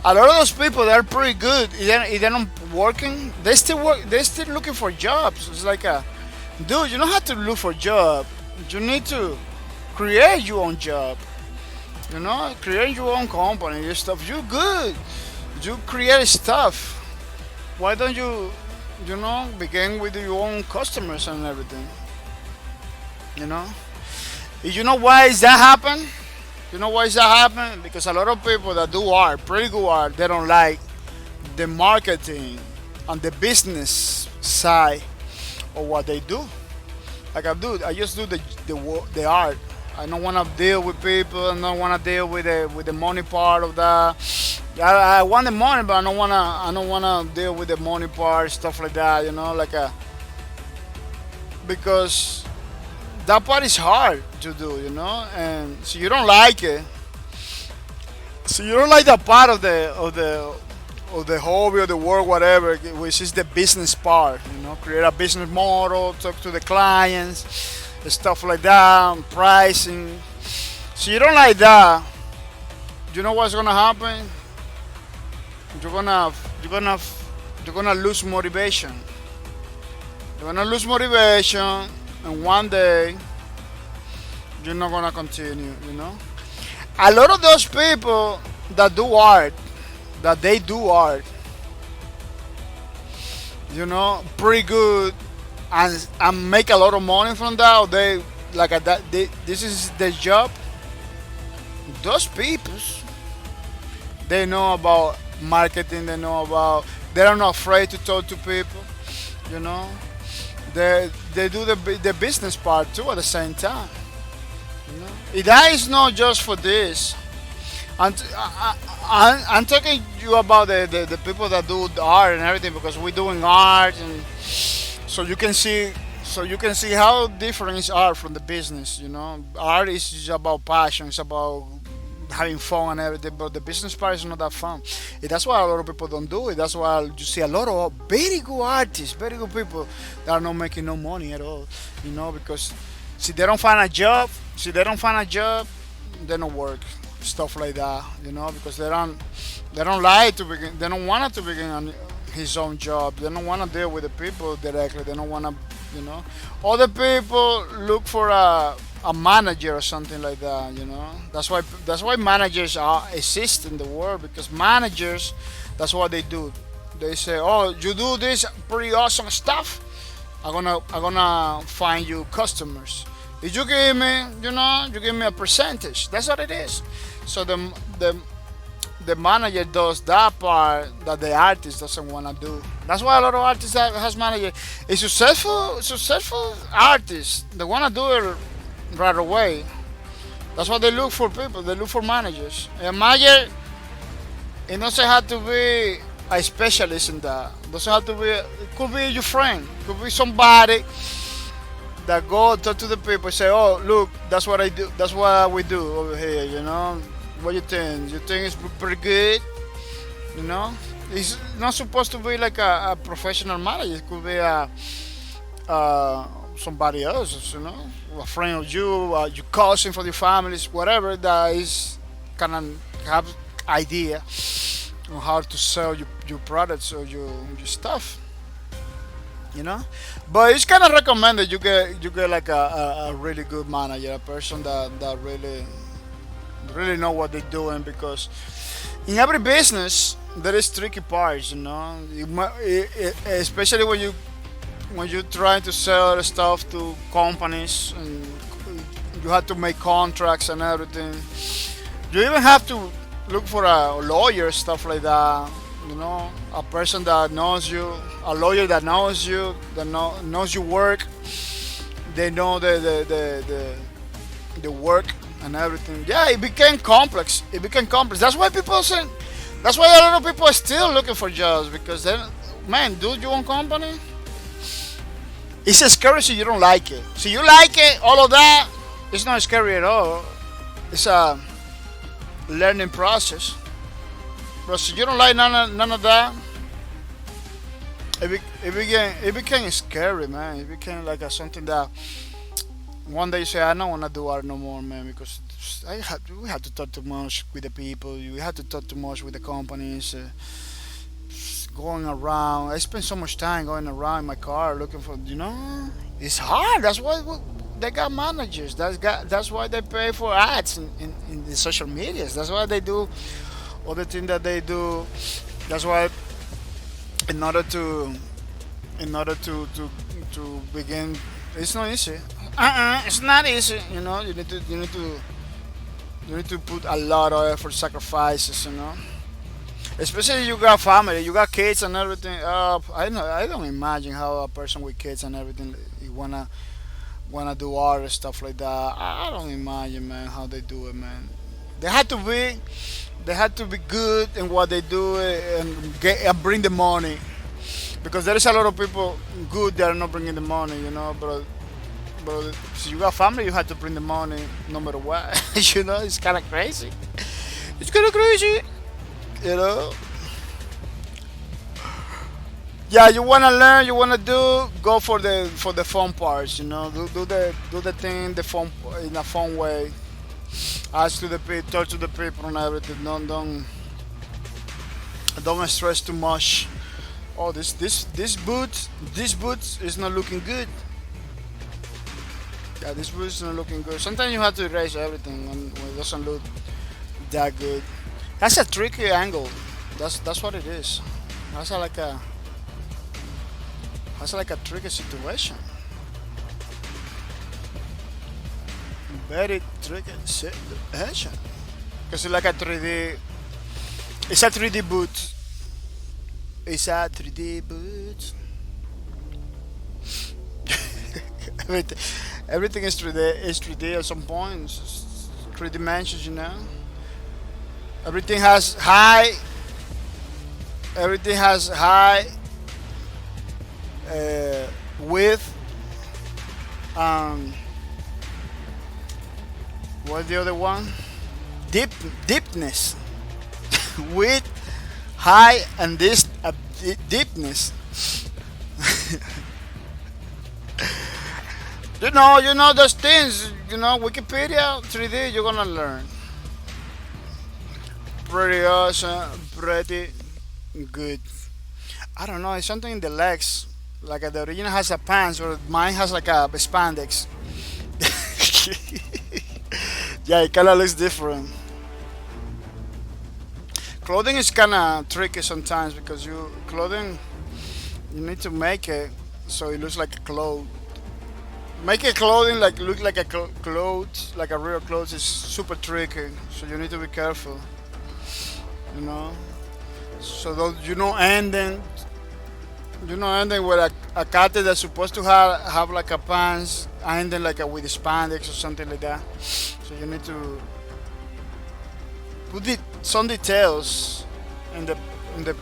a lot of those people that are pretty good, if they're not working, they still work. They're still looking for jobs. It's like a, dude, you don't have to look for a job. You need to create your own job. You know, create your own company, your stuff. You good. You create stuff. Why don't you, begin with your own customers and everything? You know. You know why is that happen? You know why is that happen? Because a lot of people that do art, pretty good art, they don't like the marketing and the business side of what they do. Like I just do the art. I don't want to deal with people. I don't want to deal with the money part of that. I want the money, but I don't wanna deal with the money part, stuff like that. You know, because that part is hard to do. You know, and so you don't like it. So you don't like that part of the hobby or the work, whatever, which is the business part. You know, create a business model, talk to the clients, stuff like that, pricing. So you don't like that. You know what's gonna happen? You're gonna lose motivation. You're gonna lose motivation, and one day you're not gonna continue. You know, a lot of those people that do art, they do art, you know, pretty good, and make a lot of money from that. Or they like that. This is their job. Those people, they know about marketing. They're not afraid to talk to people. You know, they do the business part too at the same time. You know, that is not just for this. I'm talking to you about the people that do the art and everything, because we're doing art, and so you can see how different is art from the business. You know, art is just about passion. It's about having fun and everything, but the business part is not that fun. That's why a lot of people don't do it. That's why you see a lot of very good artists, very good people that are not making no money at all. You know, because they don't find a job, they don't work, stuff like that. You know, because they don't like to begin. They don't want to begin on his own job. They don't want to deal with the people directly. They don't want to, you know. Other people look for a manager or something like that. You know, that's why managers exist in the world, because managers, that's what they do. They say, oh, you do this pretty awesome stuff, I'm gonna find you customers. If you give me, you give me a percentage. That's what it is. So the manager does that part that the artist doesn't want to do. That's why a lot of artists has manager. A successful artists, they want to do it right away. That's why they look for people. They look for managers. A manager, it doesn't have to be a specialist in that. It doesn't have to be. It could be your friend. It could be somebody that go talk to the people. Say, oh, look, that's what I do. That's what we do over here. You know, what you think? You think it's pretty good? You know, it's not supposed to be like a professional manager. It could be somebody else. You know, a friend of you, your cousin for your families, whatever that is, kind of have idea on how to sell your products or your stuff. You know, but it's kind of recommended you get like a really good manager, a person that really know what they're doing, because in every business there is tricky parts. You know, especially when you're trying to sell stuff to companies, and you have to make contracts and everything. You even have to look for a lawyer, stuff like that. You know, a person that knows you, a lawyer that knows you, that knows your work. They know the work and everything. Yeah, it became complex. That's why people say. That's why a lot of people are still looking for jobs, because then, man, do your own company. It's scary so you don't like it. So you like it, all of that. It's not scary at all. It's a learning process. But so you don't like none of that. It became scary, man. It became like something that one day you say, I don't want to do art no more, man, because we had to talk too much with the people. We had to talk too much with the companies. Going around. I spend so much time going around in my car looking for. It's hard. That's why they got managers. That's why they pay for ads in the social medias. That's why they do all the things that they do. That's why in order to begin, it's not easy. It's not easy. You need to put a lot of effort, sacrifices. Especially you got family, you got kids and everything. I don't imagine how a person with kids and everything you wanna do art and stuff like that. I don't imagine, man, how they do it, man. They had to be they had to be good in what they do and bring the money, because there is a lot of people good that are not bringing the money, But if you got family, you have to bring the money no matter what. It's kind of crazy. It's kind of crazy. you know yeah, you want to learn, you want to go for the fun parts, do the thing the fun in a fun way. Ask to the people, talk to the people and everything. Don't stress too much. Oh, this boots is not looking good. Yeah, this boots is not looking good. Sometimes you have to erase everything when it doesn't look that good. That's a tricky angle. That's what it is. That's like a tricky situation. Very tricky situation. Because it's like a 3D. It's a 3D boot. It's a 3D boot. Everything is 3D. Is 3D at some point. It's 3 dimensions, Everything has high. Everything has high width. What's the other one? Deepness. Width, high, and this deepness. You know those things. Wikipedia 3D. You're gonna learn. Pretty awesome. Pretty good. I don't know. It's something in the legs. Like the original has a pants, or mine has like a spandex. Yeah, it kind of looks different. Clothing is kind of tricky sometimes because clothing you need to make it so it looks like a cloth. Make a clothing like look like a clothes, like a real clothes is super tricky. So you need to be careful. So those ending with a cat that's supposed to have like a pants ending like a with spandex or something like that. So you need to put some details in the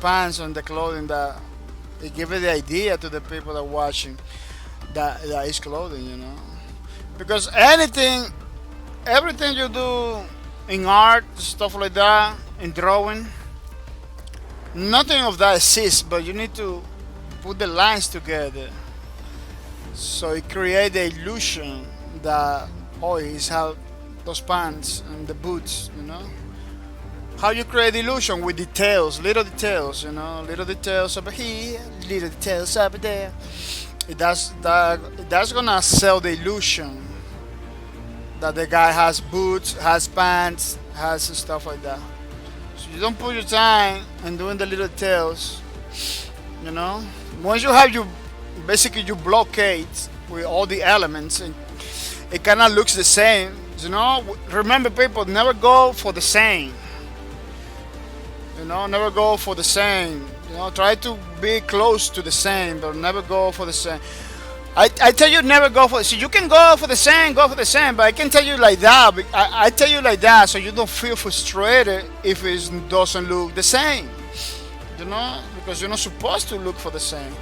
pants and the clothing that it give it the idea to the people that are watching that is clothing, Because everything you do in art, stuff like that, in drawing, nothing of that exists, but you need to put the lines together so it creates the illusion that he's have those pants and the boots. How you create illusion with details, little details, little details over here, little details over there. That's gonna sell the illusion that the guy has boots, has pants, has stuff like that. So you don't put your time in doing the little details, Once you have basically you blockade with all the elements, and it kind of looks the same, Remember, people, never go for the same. Never go for the same. Try to be close to the same, but never go for the same. I tell you, never go for. So you can go for the same, but I can tell you like that. I tell you like that so you don't feel frustrated if it doesn't look the same. Because you're not supposed to look for the same.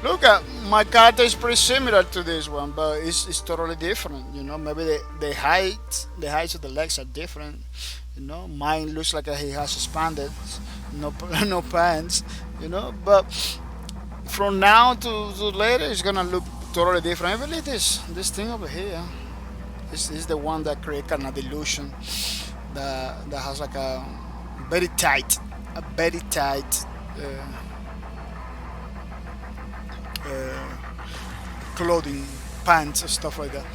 Look at my character is pretty similar to this one, but it's totally different. Maybe the heights of the legs are different. Mine looks like he has expanded, no pants. But from now to later, it's gonna look totally different. I believe this thing over here. It's the one that create kind of illusion that has like very tight, a very tight clothing, pants, and stuff like that.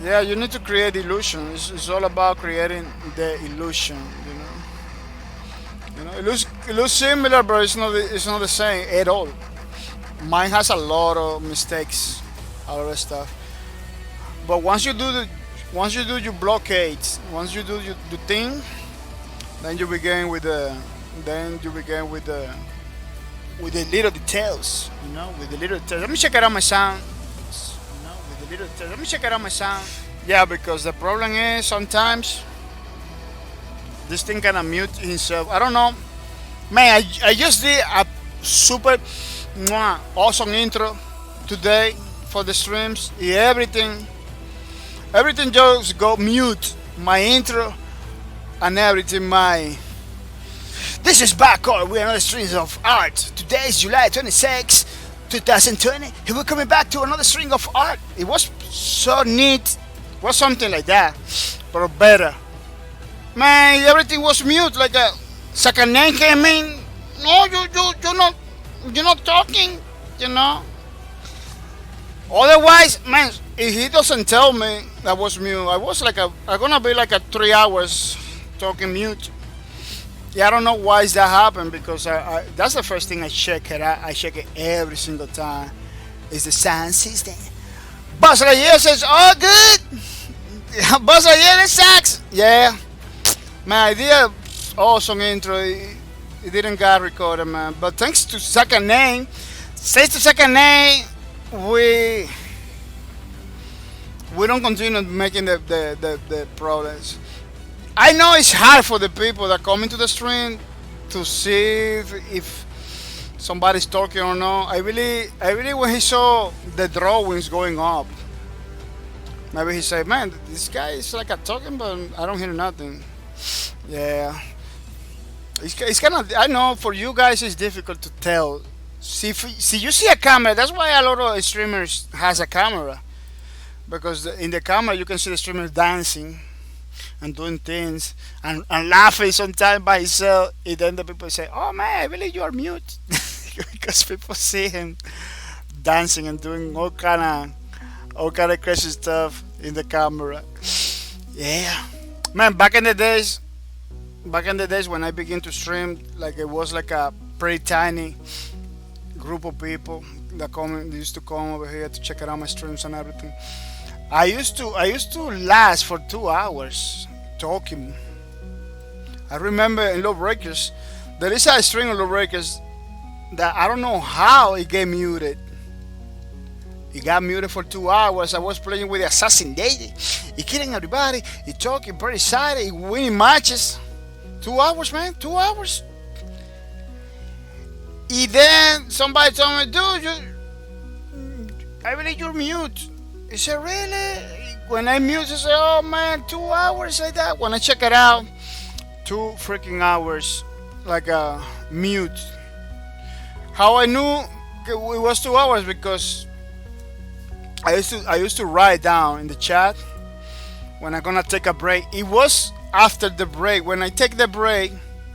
Yeah, you need to create illusion. It's all about creating the illusion. It looks similar, but it's not the same at all. Mine has a lot of mistakes, a lot of stuff. But once you do your blockades, once you do the thing, then you begin with the with the little details, with the little details. Let me check it out my sound. With the little details. Let me check it out my sound. Yeah, because the problem is sometimes this thing kind of mute himself. I don't know, man. I just did a super awesome intro today for the streams. Everything just go mute. My intro and everything. This is bahcorp. We're on the streams of art. Today is July 26, 2020. And we're coming back to another string of art. It was so neat. It was something like that, but better. Man, everything was mute. Like a second name came in. No, you're not talking. Otherwise, man, if he doesn't tell me that was mute, I'm gonna be like a 3 hours talking mute. Yeah, I don't know why that happened because that's the first thing I check it out. I check it every single time. Is the sound system. Buzz Lightyear says, "Oh, good." Buzz Lightyear sucks. Yeah, man, I did a awesome intro. It didn't get recorded, man. But thanks to second name, we don't continue making the problems. I know it's hard for the people that come into the stream to see if somebody's talking or not. I really when he saw the drawings going up, maybe he said, "Man, this guy is like a talking, but I don't hear nothing." Yeah, it's kind of. I know for you guys it's difficult to tell. See, you see a camera. That's why a lot of streamers has a camera, because in the camera you can see the streamer dancing and doing things and laughing sometimes by himself. And then the people say, "Oh man, I believe you are mute," because people see him dancing and doing all kind of crazy stuff in the camera. Yeah, man. Back in the days when I began to stream, like it was like a pretty tiny group of people that used to come over here to check out my streams and everything. I used to last for 2 hours talking. I remember in Lawbreakers, there is a string of Lawbreakers that I don't know how it got muted. It got muted for 2 hours. I was playing with the Assassin Lady. He killing everybody. He talking pretty excited. He winning matches. 2 hours, man. 2 hours. And then somebody told me, "Dude, I believe you're mute." He said, "Really?" When I mute, I said, "Oh man, 2 hours like that." When I check it out, 2 freaking hours like a mute. How I knew it was 2 hours because I used to write down in the chat when I'm gonna take a break. It was after the break. When I take the break,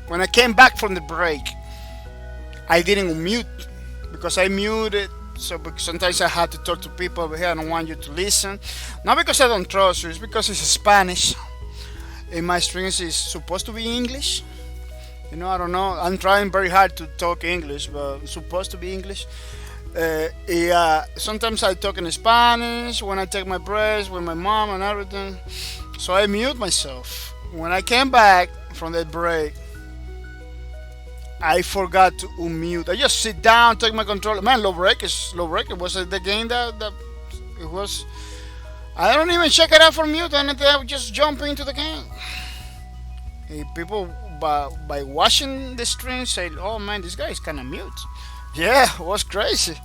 when I came back from the break, I didn't mute because I muted. So sometimes I had to talk to people over here. I don't want you to listen. Not because I don't trust you. It's because it's Spanish. In my streams, it's supposed to be English. I don't know. I'm trying very hard to talk English, but it's supposed to be English. Sometimes I talk in Spanish when I take my breaks with my mom and everything. So I mute myself. When I came back from that break, I forgot to unmute. I just sit down, take my controller. Man, Lawbreaker was the game that it was. I don't even check it out for mute, and I would just jump into the game. People by watching the stream say, "Oh man, this guy is kind of mute." Yeah, it was crazy.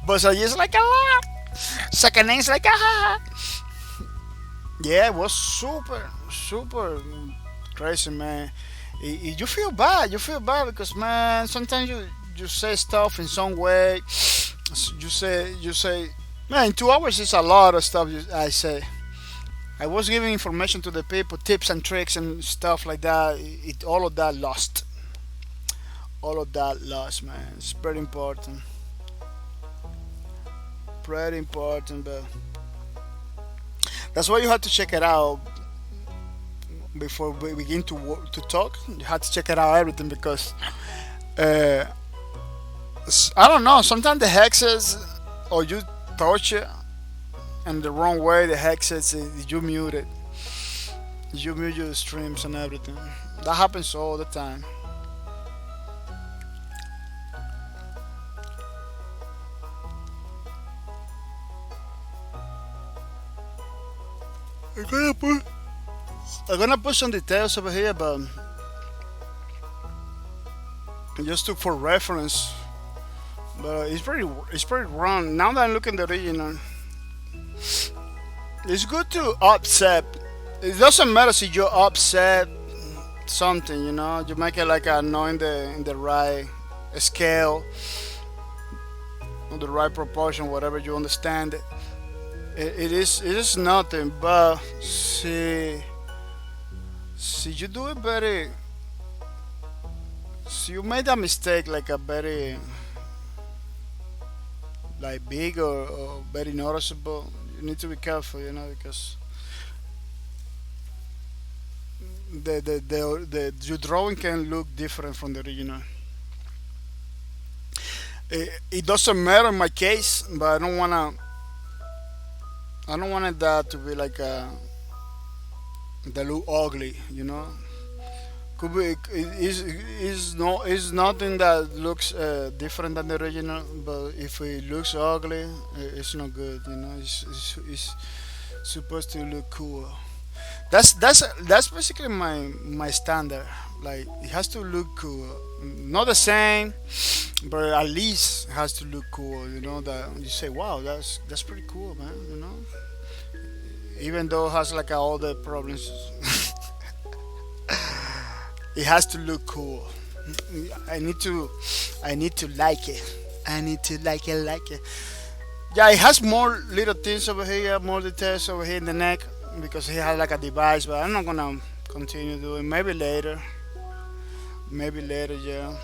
But I just like a lot. Second name's like a. Yeah, it was super crazy, man. You feel bad because, man, sometimes you say stuff in some way. You say, man, 2 hours is a lot of stuff I say. I was giving information to the people, tips and tricks and stuff like that. All of that lost. All of that lost, man. It's pretty important. Pretty important, but that's why you have to check it out before we begin to talk. You have to check it out everything because uh, I don't know. Sometimes the hexes or you touch it and the wrong way, the hexes you mute it. You mute your streams and everything. That happens all the time. I'm gonna put I'm gonna put some details over here, but just for reference. But it's pretty wrong. Now that I'm looking at the original, it's good to offset. It doesn't matter if you offset something, you make it like a know in the right scale, or the right proportion, whatever you understand it. It is nothing, but see you do it very. See, you made a mistake like a very like big or very noticeable. You need to be careful, because your drawing can look different from the original. It doesn't matter in my case, but I don't want that to be like that look ugly. Could be is no is nothing that looks different than the original, but if it looks ugly, it's not good. It's supposed to look cool. That's basically my standard. Like it has to look cool, not the same, but at least it has to look cool. That you say, wow, that's pretty cool, man. Even though it has like all the problems. It has to look cool. I need to like it. I need to like it. Yeah, it has more little things over here, more details over here in the neck because it has like a device, but I'm not gonna continue doing. Maybe later, yeah,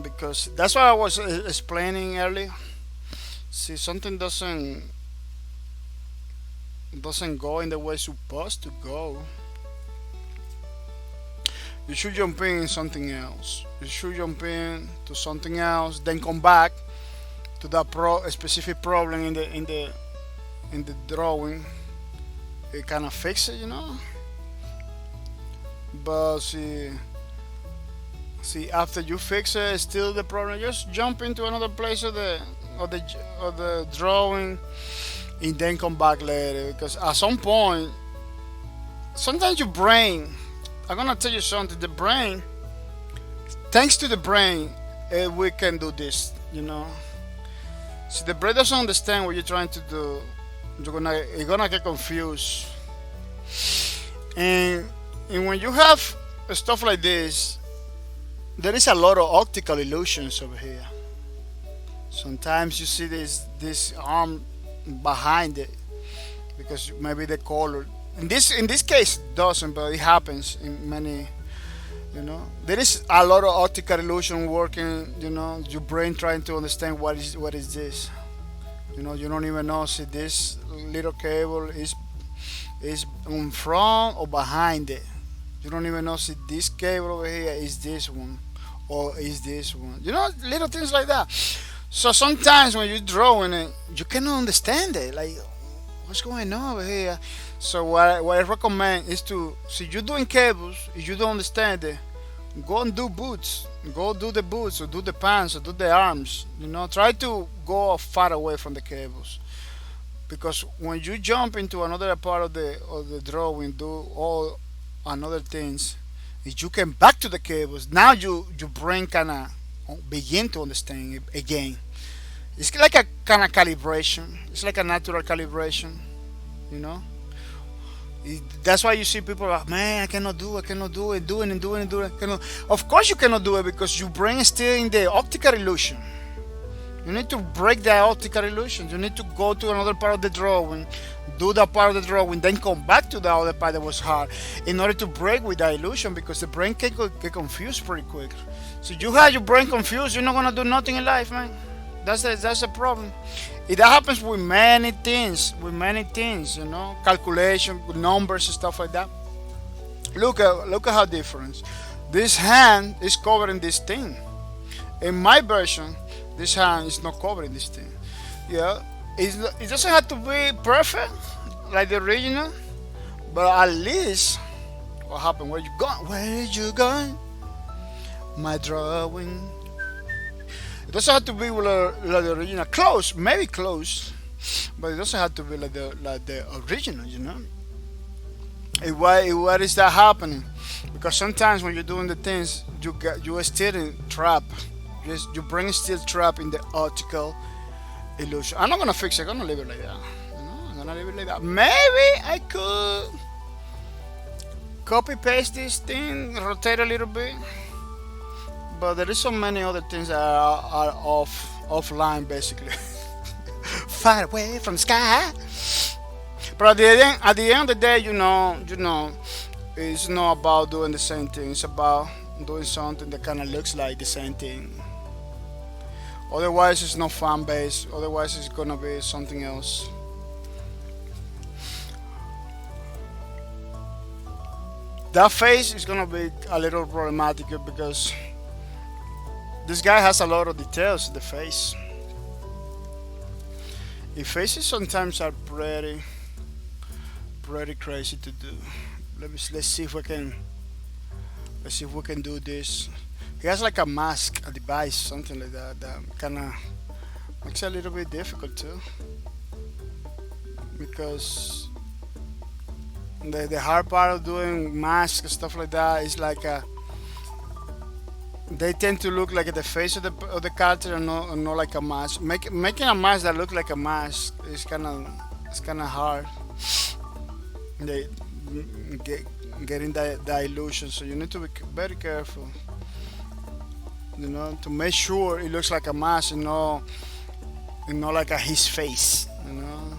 because that's what I was explaining earlier. See, something doesn't go in the way it's supposed to go. You should jump in something else. You should jump in to something else, then come back to that a specific problem in the drawing. It kind of fix it. But see, after you fix it, it's still the problem. Just jump into another place of the drawing, and then come back later. Because at some point, sometimes your brain. I'm gonna tell you something. The brain, thanks to the brain, we can do this. See, the brain doesn't understand what you're trying to do. You're gonna get confused. And when you have stuff like this, there is a lot of optical illusions over here. Sometimes you see this arm behind it because maybe the color. In this case, it doesn't, but it happens in many. There is a lot of optical illusion working. Your brain trying to understand what is this. You don't even know if this little cable is in front or behind it. You don't even know if this cable over here is this one or is this one. Little things like that. So sometimes when you're drawing it, you cannot understand it. Like, what's going on over here? So what I recommend is to, see you're doing cables, if you don't understand it, go and do boots. Go do the boots or do the pants or do the arms. Try to go far away from the cables. Because when you jump into another part of the drawing, do all another things, if you come back to the cables, now your brain kinda begin to understand it again. It's like a kind of calibration. It's like a natural calibration, That's why you see people like, man, I cannot do it, doing it. Of course you cannot do it because your brain is still in the optical illusion. You need to break the optical illusion. You need to go to another part of the drawing, do that part of the drawing, then come back to the other part that was hard in order to break with the illusion, because the brain can get confused pretty quick. So you have your brain confused, you're not gonna do nothing in life, man. That's the problem. That happens with many things, you know, calculation, with numbers and stuff like that. Look at how different. This hand is covering this thing. In my version, this hand is not covering this thing. Yeah, it doesn't have to be perfect like the original, but at least what happened? Where you going? Where you going? My drawing. It doesn't have to be like the original. Close, maybe close, but it doesn't have to be like the original. You know. Why is that happening? Because sometimes when you're doing the things, you are still in trap. Your brain is still trapped in the optical illusion. I'm not gonna fix it. I'm gonna leave it like that. You know, I'm gonna leave it like that. Maybe I could copy paste this thing, rotate a little bit, but there is so many other things that are offline basically, far away from the sky. But at the end of the day, you know, it's not about doing the same thing. It's about doing something that kind of looks like the same thing. Otherwise, it's not fan base. Otherwise, it's gonna be something else. That face is gonna be a little problematic because this guy has a lot of details in the face. The faces sometimes are pretty crazy to do. Let's see if we can do this. He has like a mask, a device, something like that, that kind of makes it a little bit difficult too, because the hard part of doing masks and stuff like that is like they tend to look like the face of the character and not like a mask. Making a mask that look like a mask is kind of hard. They getting the illusion, so you need to be very careful, you know, to make sure it looks like a mask and not like his face, you know.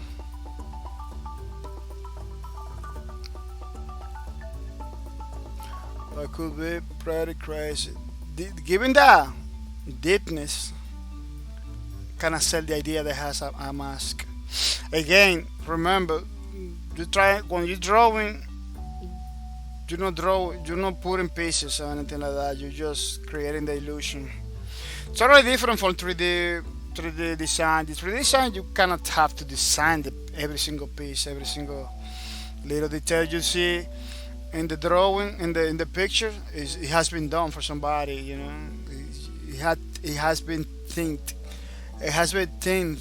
That could be pretty crazy. Given the deepness, kind of sell the idea that has a mask. Again, remember, when you're drawing, you're not putting pieces or anything like that. You're just creating the illusion. It's totally different from 3D design. The 3D design, you cannot have to design every single piece, every single little detail you see in the drawing, in the picture. It has been done for somebody, you know. It has been think. It has been think.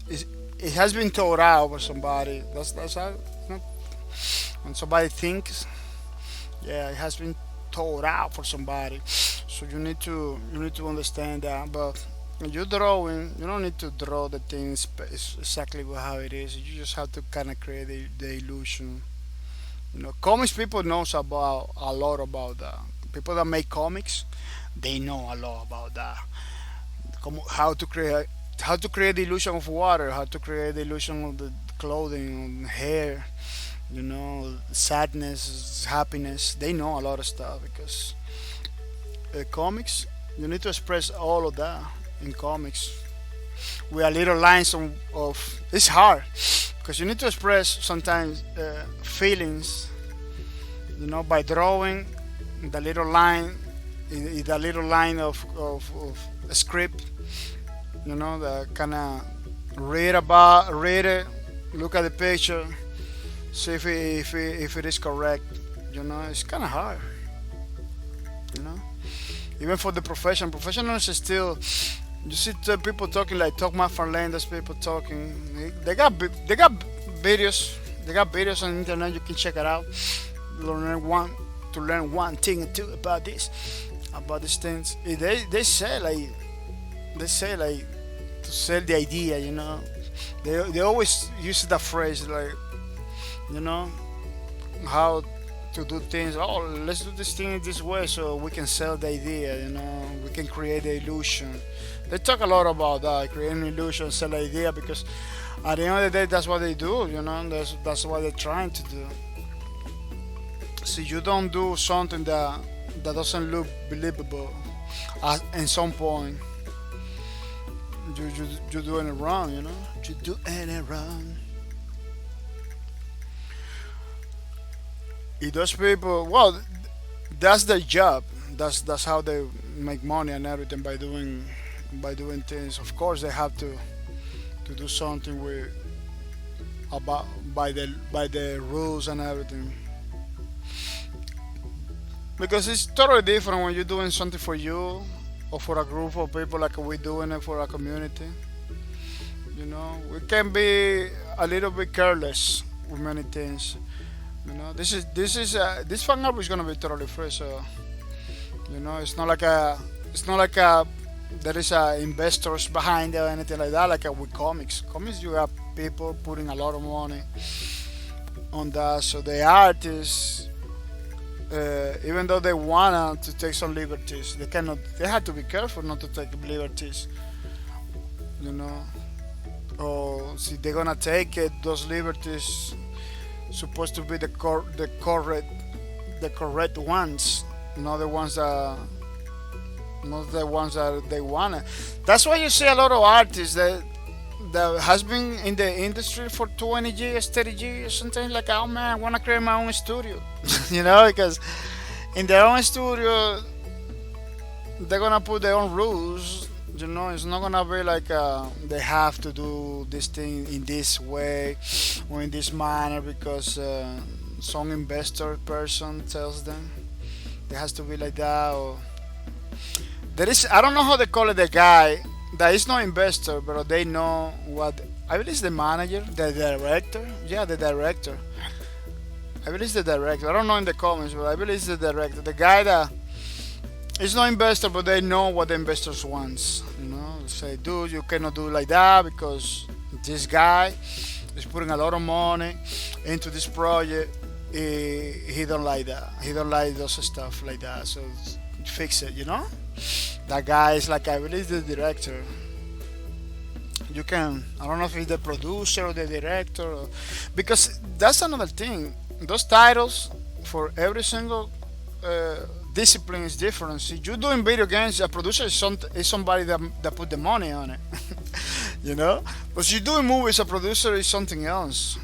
It has been thought out for somebody. That's how. You know, when somebody thinks, yeah, it has been thought out for somebody. So you need to understand that. But when you're drawing, you don't need to draw the things exactly how it is. You just have to kind of create the illusion. You know, comics people knows about a lot about that. People that make comics, they know a lot about that. How to create the illusion of water, how to create the illusion of the clothing, hair, you know, sadness, happiness. They know a lot of stuff because comics, you need to express all of that in comics with a little lines of it's hard because you need to express sometimes feelings, you know, by drawing the little line, the little line of a script, you know, that kind of read it, look at the picture, see if it is correct. You know, it's kind of hard. You know, even for the professionals is still. You see people talking like Talk McFarlane. There's people talking. They got videos. They got videos on the internet. You can check it out. To learn one thing or two about these things. They say to sell the idea. You know, they always use the phrase like, you know, how to do things. Oh, let's do this thing this way so we can sell the idea. We can create the illusion. They talk a lot about that, creating illusion, sell the idea, because at the end of the day, that's what they do. That's what they're trying to do. So you don't do something that doesn't look believable at some point. You're doing it wrong. You're doing it wrong. Those people, well, that's their job. That's how they make money and everything, by doing things. Of course, they have to do something with about by the rules and everything. Because it's totally different when you're doing something for you or for a group of people, like we're doing it for a community. We can be a little bit careless with many things. This fan app is gonna be totally free, so it's not like there is investors behind it or anything like that. Like with comics, you have people putting a lot of money on that. So the artists, even though they wanna to take some liberties, they cannot. They have to be careful not to take liberties. You know, or see, they're gonna take it. Those liberties supposed to be the correct ones, not the ones that they wanna. That's why you see a lot of artists that has been in the industry for 20 years, 30 years, something like, oh man, I wanna create my own studio, because in their own studio they're gonna put their own rules. It's not gonna be like they have to do this thing in this way or in this manner because some investor person tells them it has to be like that. Or there is, I don't know how they call it, the guy that is not investor, but they know what. I believe it's the manager, the director. Yeah, the director. I believe it's the director. I don't know in the comments, but I believe it's the director. The guy that is not investor, but they know what the investors wants. Say, dude, you cannot do it like that because this guy is putting a lot of money into this project. He don't like that. He don't like those stuff like that. So fix it. That guy is like, I believe the director. You can. I don't know if he's the producer or the director, because that's another thing. Those titles for every single discipline is different. See, you're doing video games, a producer is somebody that put the money on it. But you're doing movies, a producer is something else.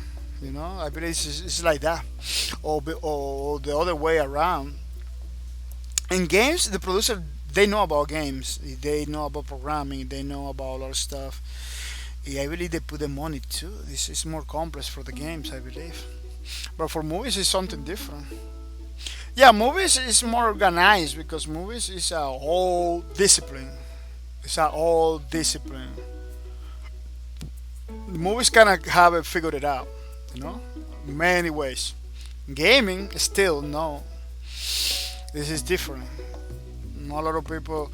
I believe it's like that, or the other way around. In games, the producer, they know about games, they know about programming, they know about a lot of stuff. I believe they put the money too. It's more complex for the games, I believe. But for movies, it's something different. Yeah, movies is more organized because movies is a whole discipline. It's a whole discipline. Movies kind of have it figured it out, many ways. Gaming, still no. This is different. Not a lot of people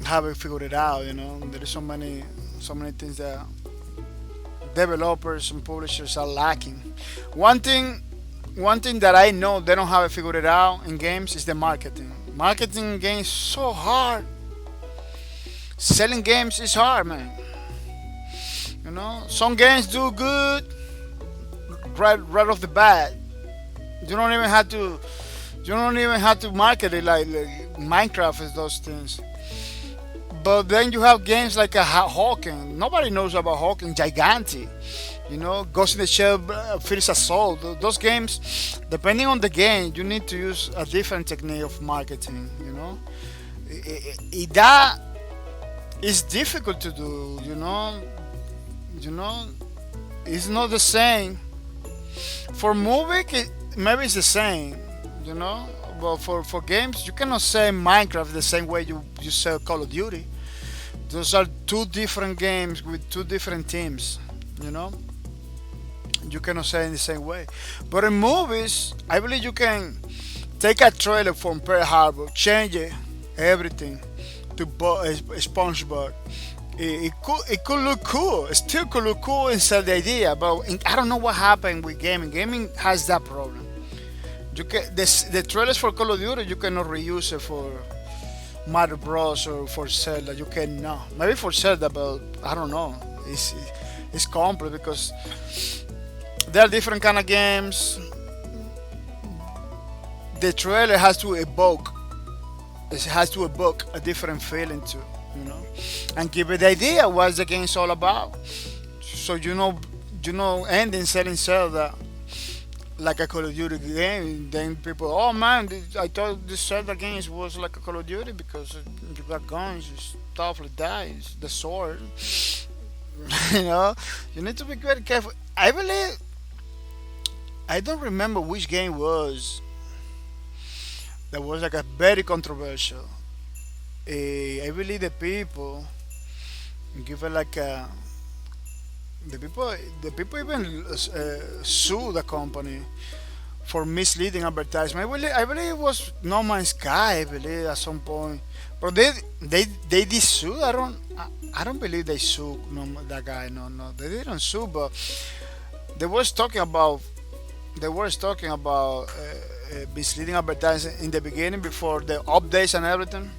have it figured it out. There is so many things that developers and publishers are lacking. One thing that I know they don't have it figured it out in games is the marketing. Marketing in games is so hard. Selling games is hard, man. Some games do good right off the bat. You don't even have to market it like Minecraft is those things. But then you have games like Hawking. Nobody knows about Hawking. Gigantic. Ghost in the Shell, Fierce Assault. Those games, depending on the game, you need to use a different technique of marketing. That is difficult to do. It's not the same. For movie, maybe it's the same. But for games, you cannot say Minecraft the same way you sell Call of Duty. Those are two different games with two different teams. You cannot say in the same way. But in movies, I believe you can take a trailer from Pearl Harbor, change it, everything to SpongeBob. It could look cool. It still could look cool and sell the idea. But I don't know what happened with gaming. Gaming has that problem. You can the trailers for Call of Duty you cannot reuse it for Mario Bros or for Zelda. You cannot. Maybe for Zelda, but I don't know. It's complex because there are different kind of games. The trailer has to evoke. It has to evoke a different feeling too, and give it the idea what the game's all about. So ending selling Zelda like a Call of Duty game, then people, oh man, I thought this Zelda game was like a Call of Duty because you got guns and stuff like that, it's the sword. you know, you need to be very careful. I believe I don't remember which game was that was like a very controversial. I believe the people give it like a the people even sue the company for misleading advertisement. I believe it was No Man's Sky. I believe at some point, but they did sue. I don't believe they sued that guy. No, they didn't sue, but they was talking about misleading advertising in the beginning before the updates and everything.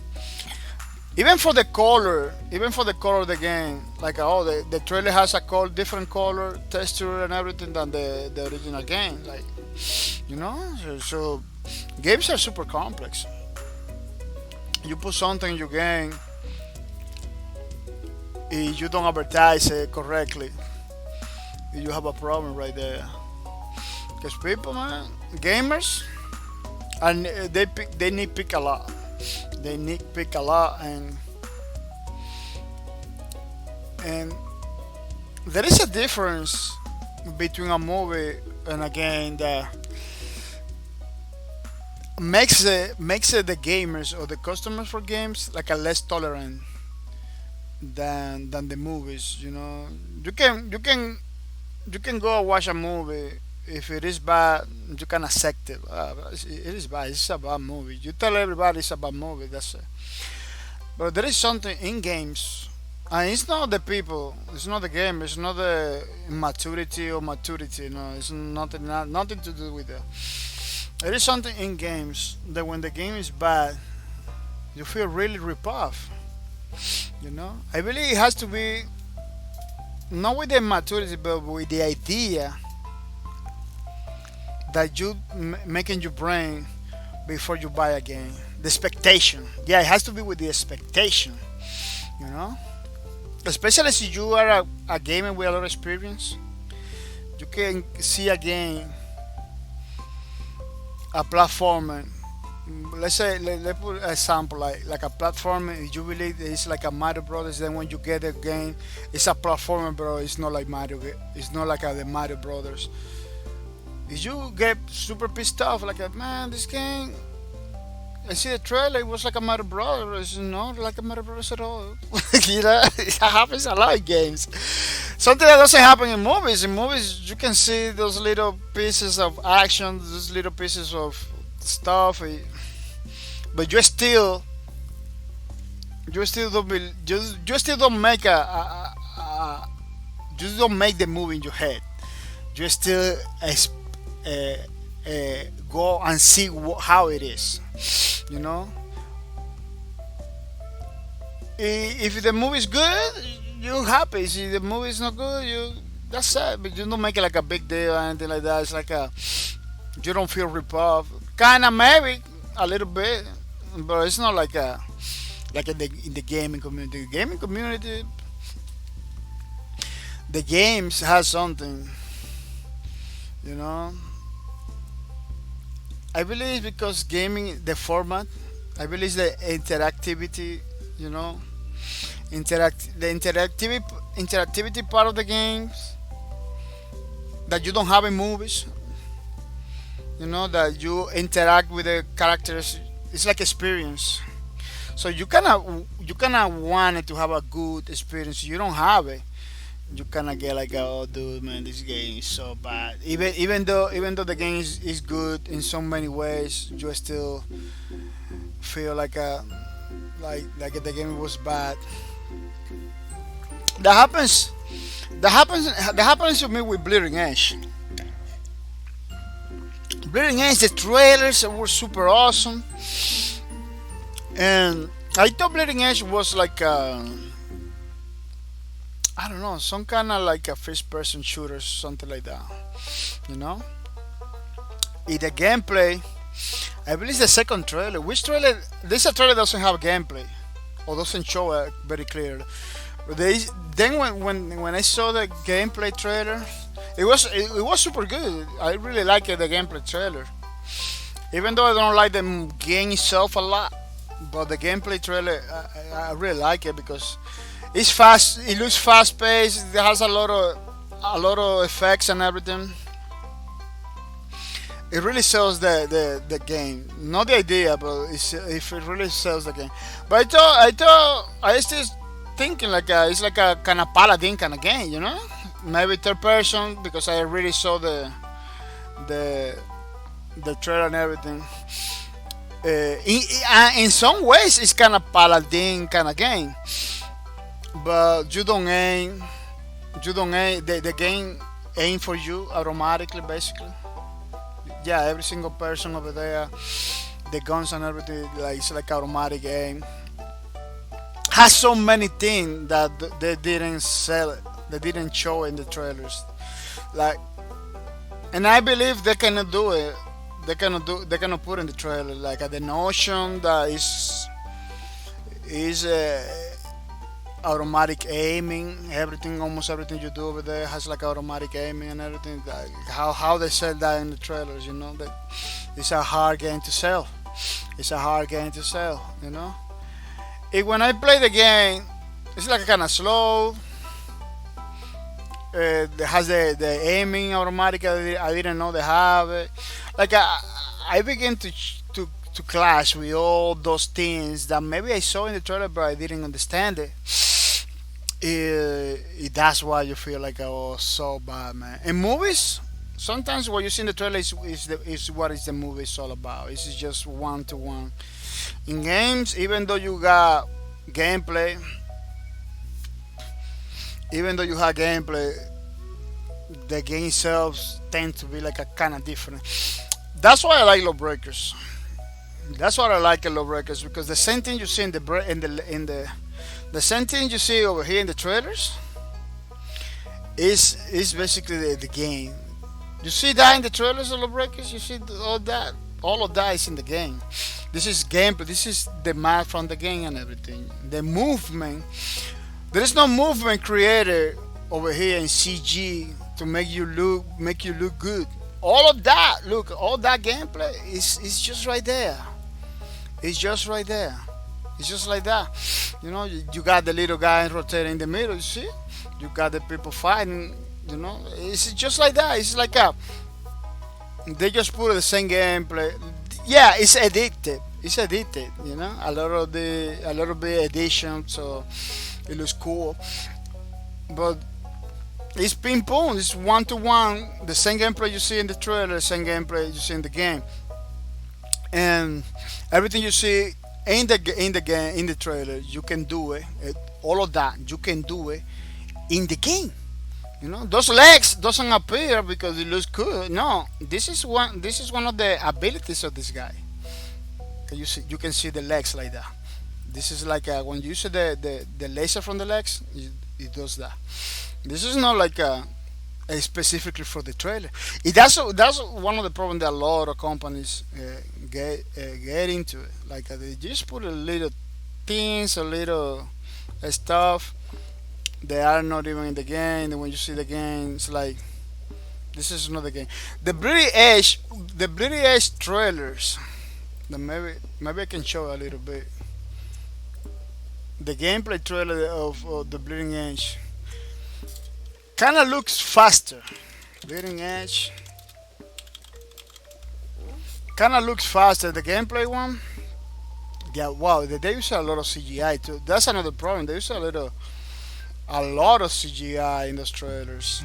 Even for the color of the game, like the trailer has a different color, texture, and everything than the original game. Like, so games are super complex. You put something in your game, if you don't advertise it correctly, you have a problem right there. Because people, man, gamers, and they nitpick a lot. They nitpick a lot, and there is a difference between a movie and a game that makes it the gamers or the customers for games like a less tolerant than the movies. You can go watch a movie. If it is bad, you can accept it. It is bad. It's a bad movie. You tell everybody it's a bad movie. That's it. But there is something in games, and it's not the people. It's not the game. It's not the immaturity or maturity. No, it's nothing to do with that. There is something in games that when the game is bad, you feel really ripped off. I believe it has to be not with the maturity, but with the idea that you making your brain before you buy a game. The expectation. Yeah, it has to be with the expectation. You know, especially if you are a gamer with a lot of experience, you can see a game, a platformer. Let's say let's put an example like a platformer. You believe it's like a Mario Brothers. Then when you get a game, it's a platformer, bro. It's not like Mario. It's not like the Mario Brothers. If you get super pissed off, like man, this game. I see the trailer. It was like a Mario Brothers. It's not like a Mario Brothers at all. It happens a lot in games. Something that doesn't happen in movies. In movies, you can see those little pieces of action, those little pieces of stuff, but you still don't make you don't make the movie in your head. You still go and see how it is. You know, if the movie is good, you're happy. If the movie is not good, that's it. But you don't make it like a big deal or anything like that. It's like you don't feel ripped off. Kinda maybe a little bit, but it's not like in the gaming community. The gaming community, the games has something. You know, I believe because gaming, the format, I believe the interactivity. You know, the interactivity part of the games that you don't have in movies. You know, that you interact with the characters. It's like experience. So you kinda want it to have a good experience. You don't have it. You kinda get like, oh dude, man, this game is so bad. Even though the game is good in so many ways, you still feel like the game was bad. That happens to me with Bleeding Edge. Bleeding Edge, the trailers were super awesome, and I thought Bleeding Edge was like I don't know, some kind of like a first-person shooter, something like that. You know, in the gameplay, I believe it's the second trailer. Which trailer? This trailer doesn't have gameplay or doesn't show it very clearly. They, then when I saw the gameplay trailer, it was super good. I really liked the gameplay trailer, even though I don't like the game itself a lot. But the gameplay trailer, I really like it because it's fast. It looks fast paced. It has a lot of effects and everything. It really sells the game. Not the idea, but if it really sells the game. But I still thinking like it's like a kind of paladin kind of game, you know? Maybe third person because I really saw the the trailer and everything. In some ways, it's kind of paladin kind of game, but you don't aim. The game aim for you automatically, basically. Yeah, every single person over there, the guns and everything, like it's like automatic aim. Has so many things that they didn't sell, they didn't show in the trailers, like, and I believe they cannot do it. They cannot put in the trailer like the notion that is automatic aiming. Everything, almost everything you do over there has like automatic aiming and everything. Like how they sell that in the trailers, you know, that it's a hard game to sell. It's a hard game to sell, you know. When I play the game, it's like kind of slow. It has the aiming automatic. I didn't know they have it. Like I begin to clash with all those things that maybe I saw in the trailer, but I didn't understand it. That's why you feel like, oh, so bad, man. In movies, sometimes what you see in the trailer is what is the movie is all about. It's just one to one. In games, even though you got gameplay, even though you have gameplay, the game itself tend to be like a kind of different. That's why I like Lawbreakers. That's what I like in Lawbreakers because the same thing you see the same thing you see over here in the trailers is basically the game. You see that in the trailers of Lawbreakers. You see all that. All of that is in the game. This is gameplay. This is the map from the game and everything. The movement. There is no movement created over here in CG to make you look good. All of that, look, all that gameplay is just right there. It's just right there. It's just like that. You know, you got the little guy rotating in the middle. You see, you got the people fighting. You know, it's just like that. It's like they just put the same gameplay. Yeah, it's addictive. It's addictive. You know, a little bit addition, so it looks cool. But it's ping pong. It's one to one. The same gameplay you see in the trailer, the same gameplay you see in the game, and everything you see in the game in the trailer, you can do it. All of that you can do it in the game. You know, those legs doesn't appear because it looks good. No, this is one of the abilities of this guy. You can see the legs like that. This is like when you see the laser from the legs, it does that. This is not like specifically for the trailer. That's one of the problems that a lot of companies get into it. Like they just put a little things, a little stuff. They are not even in the game. And when you see the game, it's like this is not the game. The Bleeding Edge trailers. Maybe I can show a little bit. The gameplay trailer of the Bleeding Edge kind of looks faster. Bleeding Edge kind of looks faster. The gameplay one, yeah, wow, they use a lot of CGI too. That's another problem. They use a lot of CGI in those trailers.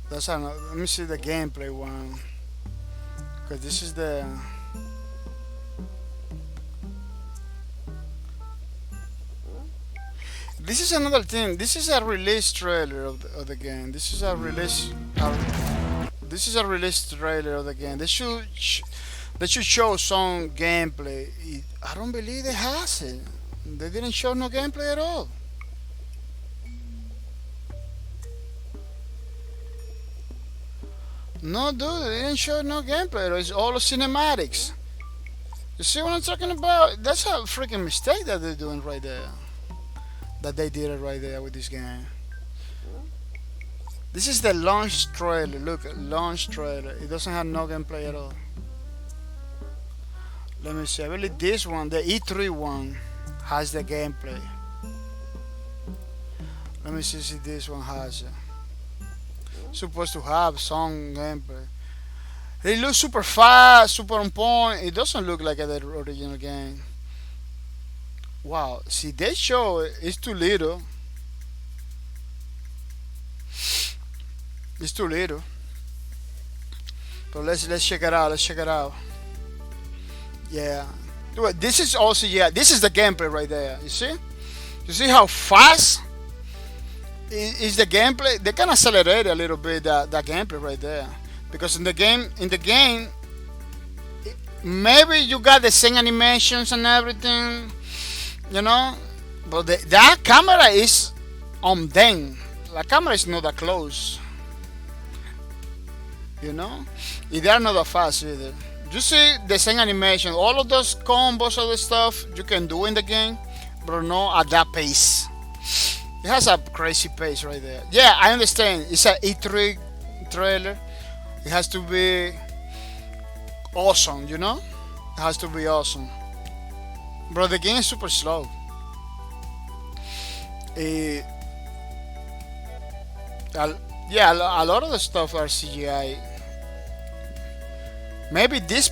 Let me see the gameplay one, because this is the. This is another thing. This is a release trailer of the game. This is a release trailer of the game. They should show some gameplay. I don't believe they has it. They didn't show no gameplay at all. No, dude, they didn't show no gameplay. It's all cinematics. You see what I'm talking about? That's a freaking mistake that they're doing right there. That they did it right there with this game. This is the launch trailer. Look, launch trailer. It doesn't have no gameplay at all. Let me see. I believe this one, the E3 one, has the gameplay. Let me see if this one has it. Supposed to have some gameplay. It looks super fast, super on point. It doesn't look like the original game. Wow, see, they show it's too little. It's too little. But let's check it out. Let's check it out. Yeah. This is also, yeah, this is the gameplay right there. You see? You see how fast is the gameplay? They can accelerate a little bit that gameplay right there. Because in the game, maybe you got the same animations and everything, you know, but that camera is on them. The camera is not that close, you know. They are not that fast either. You see the same animation, all of those combos, all the stuff you can do in the game, but not at that pace. It has a crazy pace right there. Yeah, I understand. It's an E3 trailer. It has to be awesome, you know? It has to be awesome. Bro, the game is super slow. Yeah, a lot of the stuff are CGI. Maybe this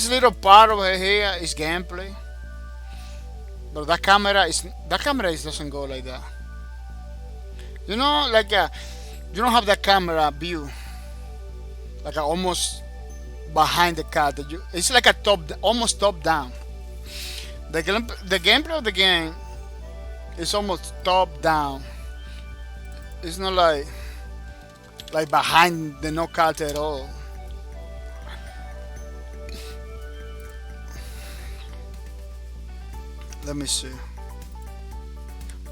little part over here is gameplay. But that camera doesn't go like that. You know, like you don't have that camera view. Like almost behind the car. It's like a almost top down. The gameplay of the game is almost top down. It's not like behind the knockout at all. Let me see.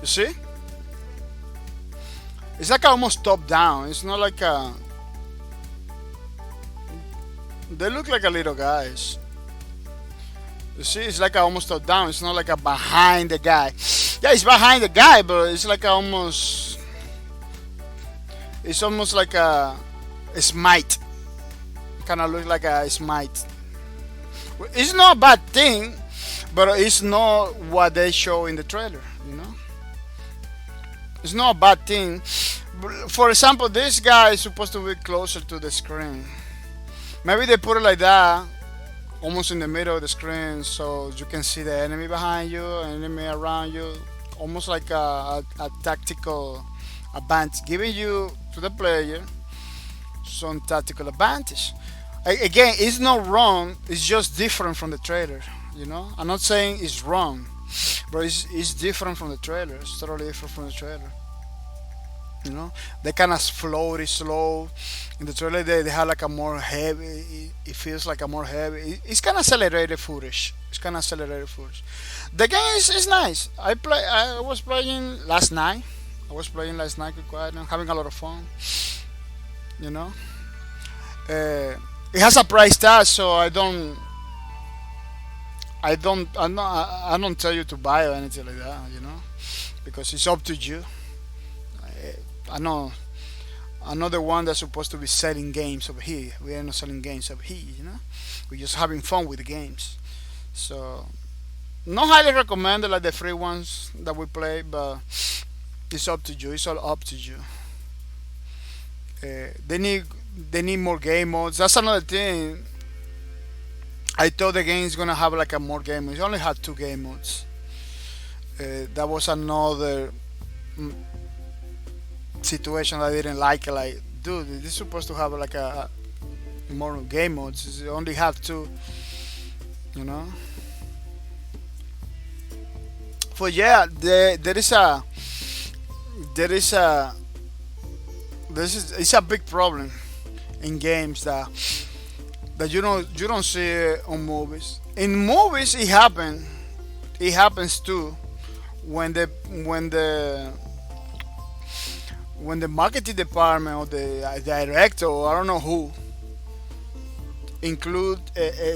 You see? It's like almost top down. It's not like a. They look like a little guys. You see, it's like almost top down. It's not like a behind the guy. Yeah, it's behind the guy, but it's like almost. It's almost like a smite. Kind of look like a smite. It's not a bad thing, but it's not what they show in the trailer. You know, it's not a bad thing. For example, this guy is supposed to be closer to the screen. Maybe they put it like that, almost in the middle of the screen, so you can see the enemy behind you, enemy around you, almost like a tactical advantage, giving you to the player some tactical advantage. Again, it's not wrong. It's just different from the trailer. You know, I'm not saying it's wrong, but it's different from the trailer. It's totally different from the trailer. You know, they kind of floaty slow. In the trailer, they have like a more heavy. It feels like a more heavy. It's kind of accelerated footage. The game is nice. I was playing last night. Quiet, having a lot of fun. You know, it has a price tag, so I don't tell you to buy or anything like that. You know, because it's up to you. I'm not the one that's supposed to be selling games over here. We are not selling games over here, you know. We're just having fun with the games. So, not highly recommended like the free ones that we play, but it's up to you. It's all up to you. They need more game modes. That's another thing. I thought the game is gonna have like a more game modes. It only had 2 game modes. That was another situation I didn't like. Like, dude, this is supposed to have like a more game modes. You only have 2, you know. But yeah, there is there is a this is it's a big problem in games that you don't see it on movies. In movies, it happens too when the when the when the marketing department or the director or I don't know who include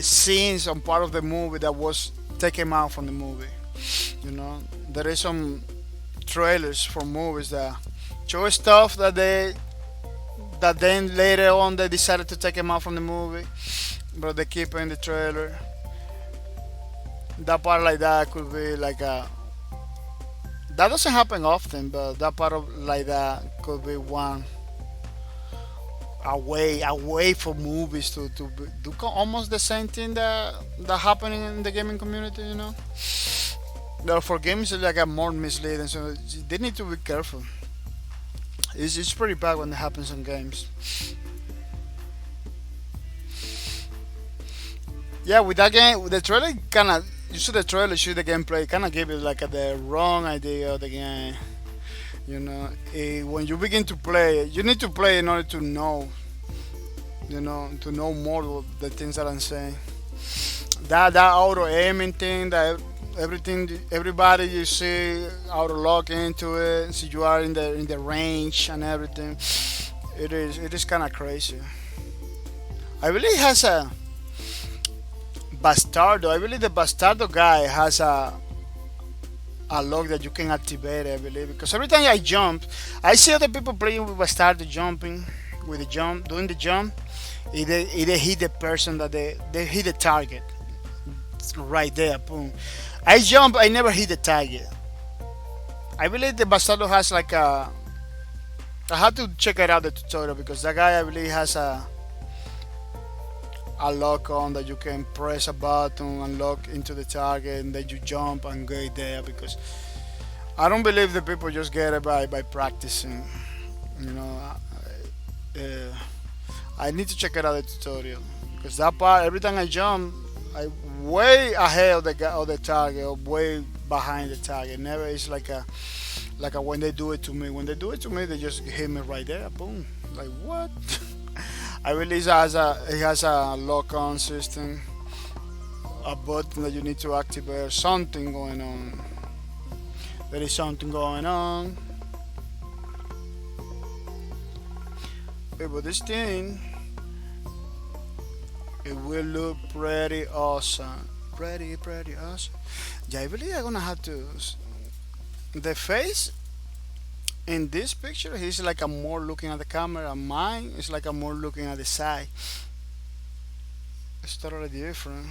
scenes on part of the movie that was taken out from the movie. You know, there is some trailers for movies that show stuff that then later on they decided to take them out from the movie, but they keep it in the trailer. That part like that could be like a that doesn't happen often, but that part of like that could be one a way for movies to do almost the same thing that happening in the gaming community. You know, though for games it's like a more misleading, so they need to be careful. It's pretty bad when it happens in games. Yeah, with that game, with the trailer kind of you see the trailer, see the gameplay, kind of give you like the wrong idea of the game. You know, when you begin to play, you need to play in order to know. You know, to know more of the things that I'm saying. That auto aiming thing, that everybody you see auto lock into it, so you are in the range and everything. It is kind of crazy. I believe it has a Bastardo. I believe the Bastardo guy has a lock that you can activate. I believe because every time I jump, I see other people playing with Bastardo jumping with the jump, doing the jump. They hit the person that they hit the target right there. Boom. I jump. I never hit the target. I believe the Bastardo has like a. I had to check it out the tutorial because that guy I believe has a lock on that you can press a button and lock into the target and then you jump and go there because I don't believe the people just get it by practicing. You know, I need to check it out the tutorial because that part every time I jump, I way ahead of the target or way behind the target. Never is like a when they do it to me. When they do it to me, they just hit me right there. Boom. Like what? I believe it has a lock on system, a button that you need to activate. Something going on. There is something going on. Okay, but this thing, it will look pretty awesome. Pretty awesome. Yeah, I believe I'm gonna have to. The face in this picture, he's like a more looking at the camera. Mine is like a more looking at the side. It's totally different.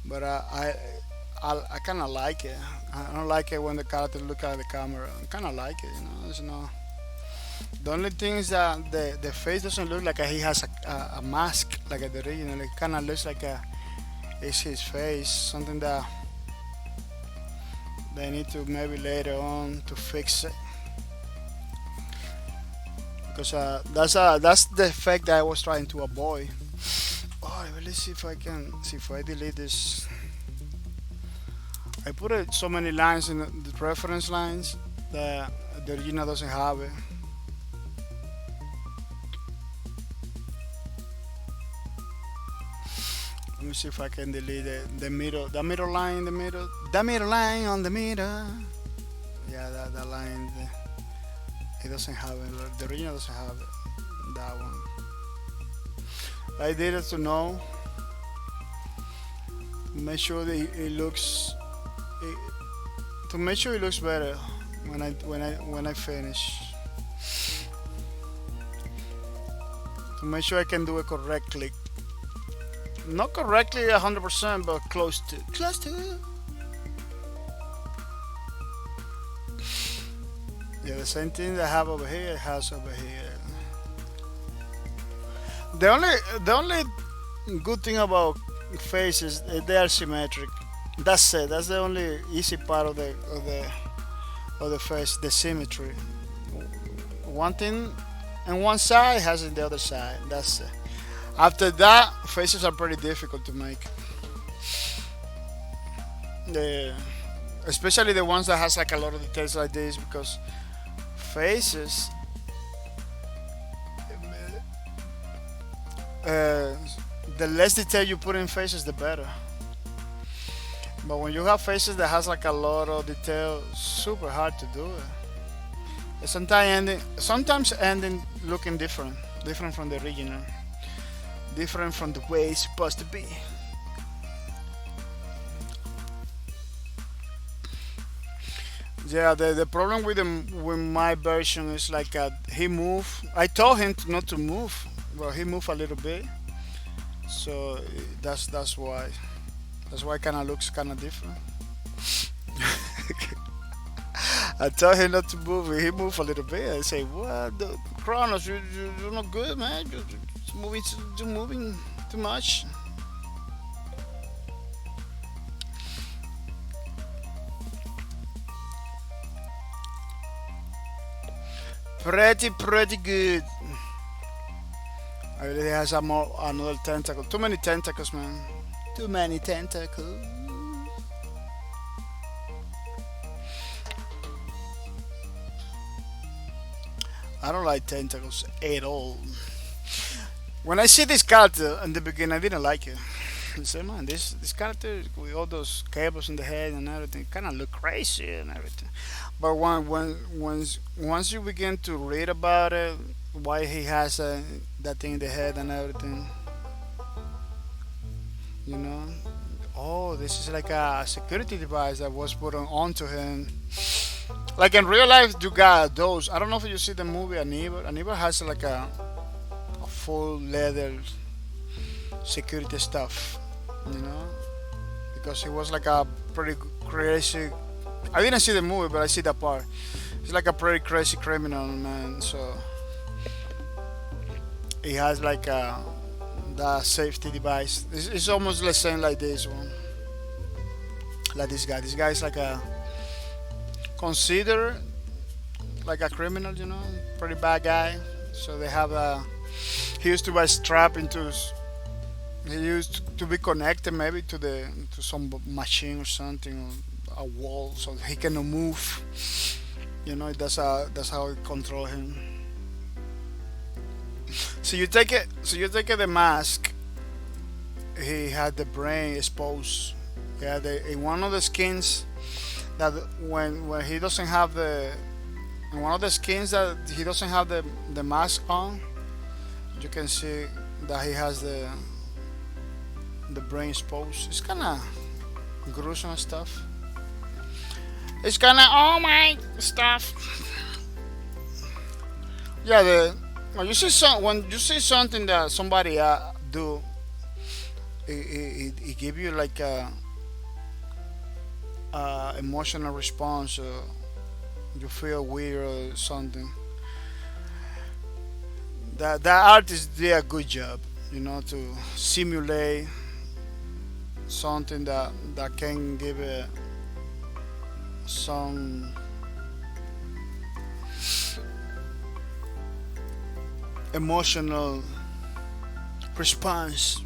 But I kind of like it. I don't like it when the character look at the camera. I kind of like it, you know. It's no. The only thing is that the face doesn't look like he has a mask like the original. It kind of looks like it's his face. Something that they need to maybe later on to fix it. Because that's the effect that I was trying to avoid. Oh, let's see if I can see if I delete this. I put so many lines in the reference lines that the original doesn't have it. Let me see if I can delete the middle line in the middle, the middle line on the middle. Yeah, that line. It doesn't have it. The original doesn't have it. That one. I did it to know. Make sure that it looks. To make sure it looks better when I finish. To make sure I can do it correctly. Not correctly 100%, but close to. Close to. Yeah, the same thing that I have over here, it has over here. The only good thing about faces is they are symmetric. That's it. That's the only easy part of the face, the symmetry. One thing on one side has it the other side. That's it. After that, faces are pretty difficult to make. Especially the ones that has like a lot of details like this because faces, uh, the less detail you put in faces, the better. But when you have faces that has like a lot of detail, super hard to do it. Sometimes ending looking different from the original, different from the way it's supposed to be. Yeah, the problem with my version is like he moved. I told him not to move, but he moved a little bit. So that's why. That's why it kind of looks kind of different. I told him not to move. He moved a little bit. I say, "What, the Kronos? You're not good, man. You're moving too much." Pretty good. I really has another tentacle. Too many tentacles, man. Too many tentacles. I don't like tentacles at all. When I see this character in the beginning, I didn't like it. I said, man, this character with all those cables in the head and everything kind of look crazy and everything. But once you begin to read about it, why he has that thing in the head and everything, you know, oh, this is like a security device that was put onto him. Like in real life, you got those. I don't know if you see the movie Aníbal. Aníbal has like a full leather security stuff, you know, because he was like a pretty crazy. I didn't see the movie, but I see that part. He's like a pretty crazy criminal, man. So he has like that safety device. It's almost the same like this one, like this guy. This guy is like a considered like a criminal, you know, pretty bad guy. So they have a. He used to be strapped into. He used to be connected maybe to some machine or something, or a wall, so he cannot move. You know, that's how it control him. So you take it. So you take the mask. He had the brain exposed. Yeah, in one of the skins that when he doesn't have the in one of the skins that he doesn't have the mask on, you can see that he has the brain exposed. It's kind of gruesome stuff. It's kind of oh my stuff. Yeah, when you see something that somebody do, it give you like a emotional response. You feel weird or something. That artist did a good job, you know, to simulate something that can give it some emotional response,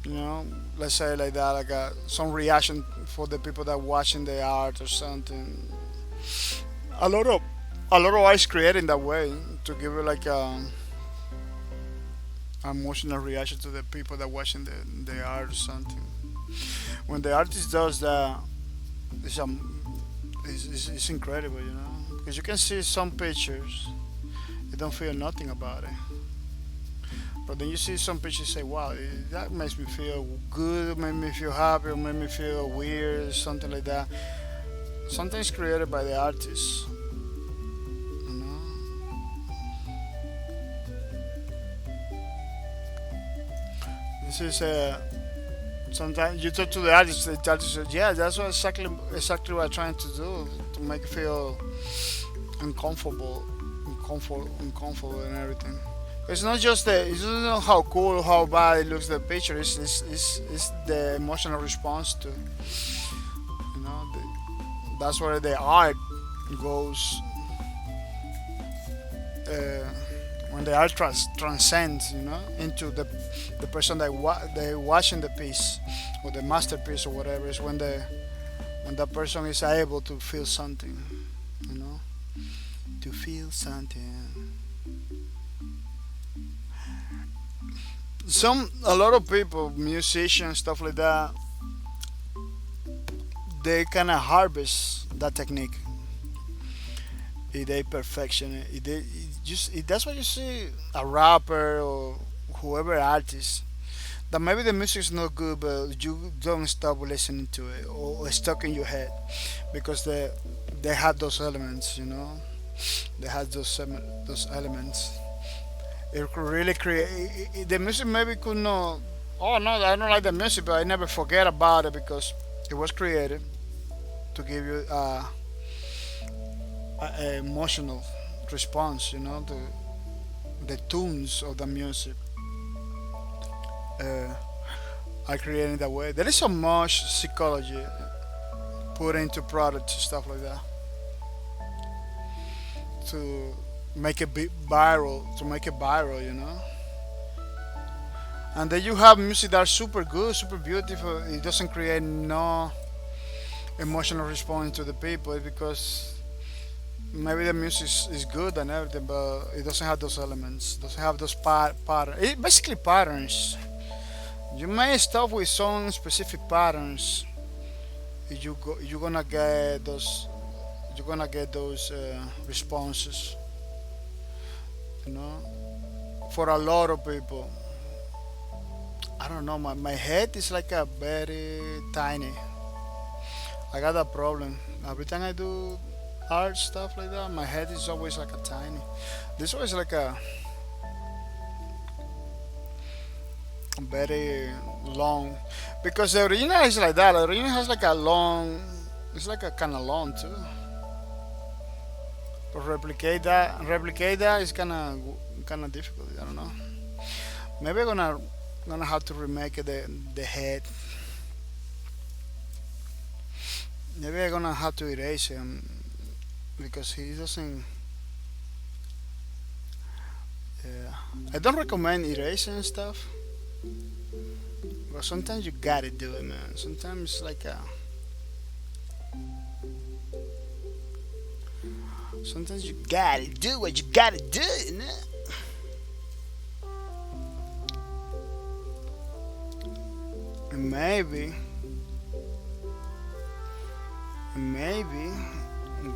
you know, let's say like that, like some reaction for the people that watching the art or something. a lot of a lot of arts created in that way to give it like emotional reaction to the people that watching the art or something. When the artist does that, it's, it's incredible, you know, because you can see some pictures, you don't feel nothing about it. But then you see some pictures, say, "Wow, that makes me feel good, made me feel happy, or made me feel weird, something like that." Something is created by the artist, you know. This is sometimes you talk to the artist, the artist says, "Yeah, that's what exactly what I'm trying to do to make you feel uncomfortable, and everything." It's not just it's not how cool, how bad it looks the picture. It's the emotional response to, you know. That's where the art goes. When the art transcends, you know, into the person they watching the piece or the masterpiece or whatever, is when that person is able to feel something, you know. to feel something. A lot of people, musicians, stuff like that, they kind of harvest that technique. They perfection it. That's why you see a rapper or whoever artist that maybe the music is not good, but you don't stop listening to it or stuck in your head because they have those elements, you know. They have those elements. It could really create the music. Maybe could not. Oh no, I don't like the music, but I never forget about it because it was created to give you a emotional response. You know, the tunes of the music are created that way. There is so much psychology put into products and stuff like that to make it viral, you know. And then you have music that's super good, super beautiful. It doesn't create no emotional response to the people because maybe the music is good and everything, but it doesn't have those elements. Doesn't have those patterns. It basically patterns. You may start with some specific patterns. You're gonna get those. You're gonna get those responses. You know, for a lot of people. I don't know. My head is like a very tiny. I got that problem. Every time I do art stuff like that, my head is always like a tiny. This one is like a very long because the original is like that. The original has like a long. It's like a kind of long too. But replicate that is kind of difficult. I don't know. Maybe I'm gonna have to remake the head. Maybe I'm gonna have to erase him because he doesn't. Yeah, I don't recommend erasing stuff, but sometimes you gotta do it, man. Sometimes it's like a. Sometimes you gotta do what you gotta do, you know? And maybe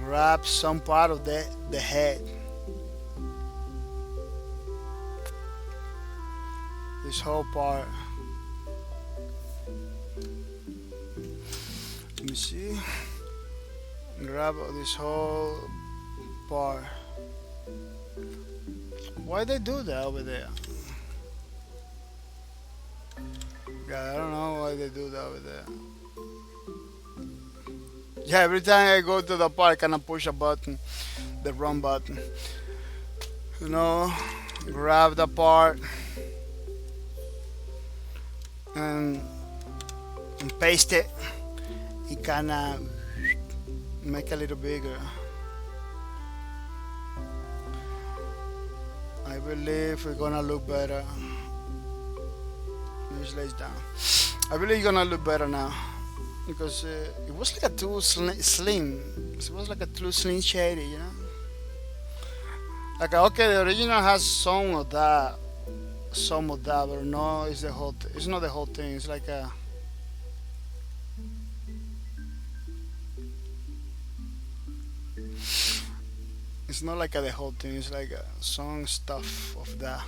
grab some part of the head. This whole part. Let me see. Grab this whole part. Why they do that over there? Yeah, I don't know why they do that over there. Yeah, every time I go to the part, I cannot push a button, the wrong button. You know, grab the part and paste it. It kinda make a little bigger. I believe it's gonna look better. Just lays down. I believe it's gonna look better now because it was like a too slim. It was like a too slim shady, you know. Like okay, the original has some of that, but no, it's the whole. It's not the whole thing. It's like a. It's not like the whole thing. It's like some stuff of that.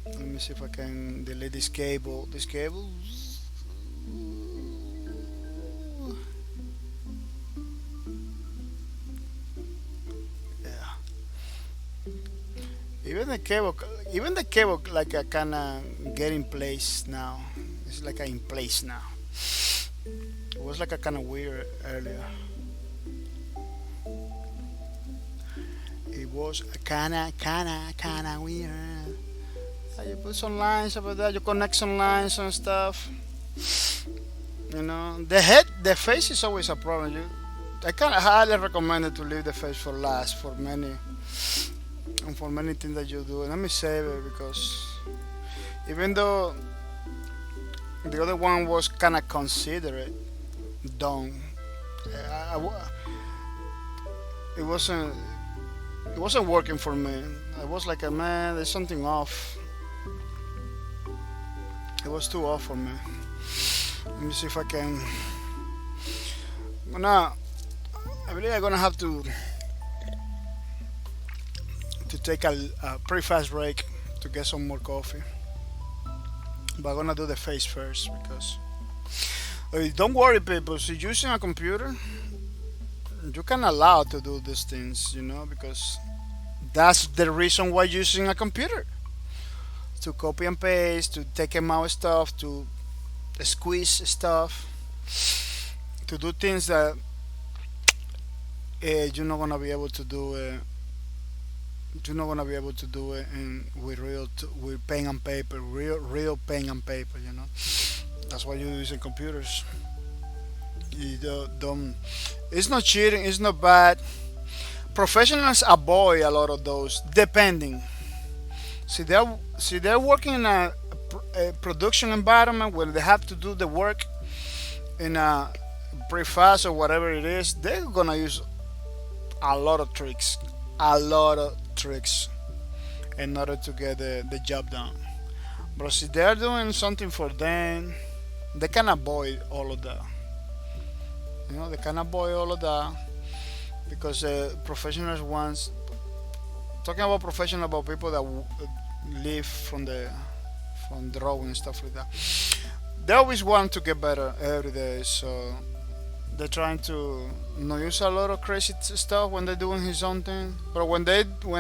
Let me see if I can delete this cable. This cable. Yeah. Even the cable, like kind of get in place now. It's like in place now. It was like a kind of weird earlier. It was kinda weird. You put some lines over there, you connect some lines and stuff. You know, the face is always a problem. I kind of highly recommend it to leave the face for last for many things that you do. Let me save it because even though the other one was kind of considerate, done. it wasn't it wasn't working for me. I was like, man, there's something off. It was too off for me. Let me see if I can. Gonna, I believe I'm gonna have to take a pretty fast break to get some more coffee. But I'm gonna do the face first because don't worry, people. So using a computer, you can allow to do these things, because that's the reason why using a computer to copy and paste, to take out stuff, to squeeze stuff, to do things that you're not gonna be able to do. You're not gonna be able to do it with with pen and paper, real pen and paper. That's why you're using computers. You don't. It's not cheating. It's not bad. Professionals avoid a lot of those, depending. See, they're working in a production environment where they have to do the work in a pretty fast or whatever it is. They're gonna use a lot of tricks, in order to get the job done. But if they're doing something for them, they can avoid all of that. They can avoid all of that because professionals wants talking about professional about people that live from drawing and stuff like that. They always want to get better every day, so they're trying to not use a lot of crazy stuff when they're doing his own thing. But when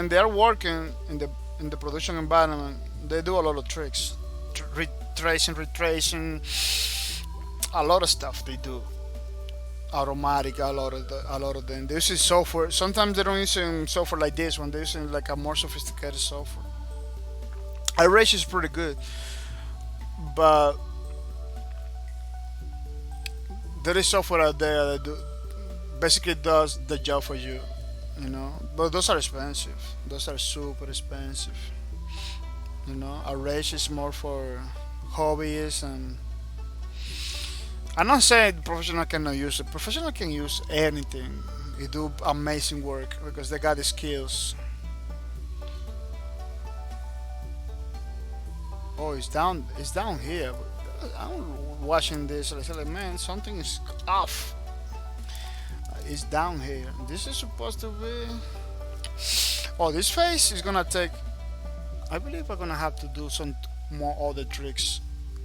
they're working in the production environment, they do a lot of tricks, retracing, a lot of stuff they do. Automatic, a lot of them. They use software. Sometimes they don't use software like this one. They're using like a more sophisticated software. Erase is pretty good, but there is software out there that basically does the job for you. But those are expensive. Those are super expensive. Erase is more for hobbyists, and I'm not saying the professional cannot use it. Professional can use anything. They do amazing work because they got the skills. Oh, it's down. It's down here. I'm watching this and I say, like, man, something is off. It's down here. This is supposed to be. Oh, this face is gonna take. I believe I'm gonna have to do some more other tricks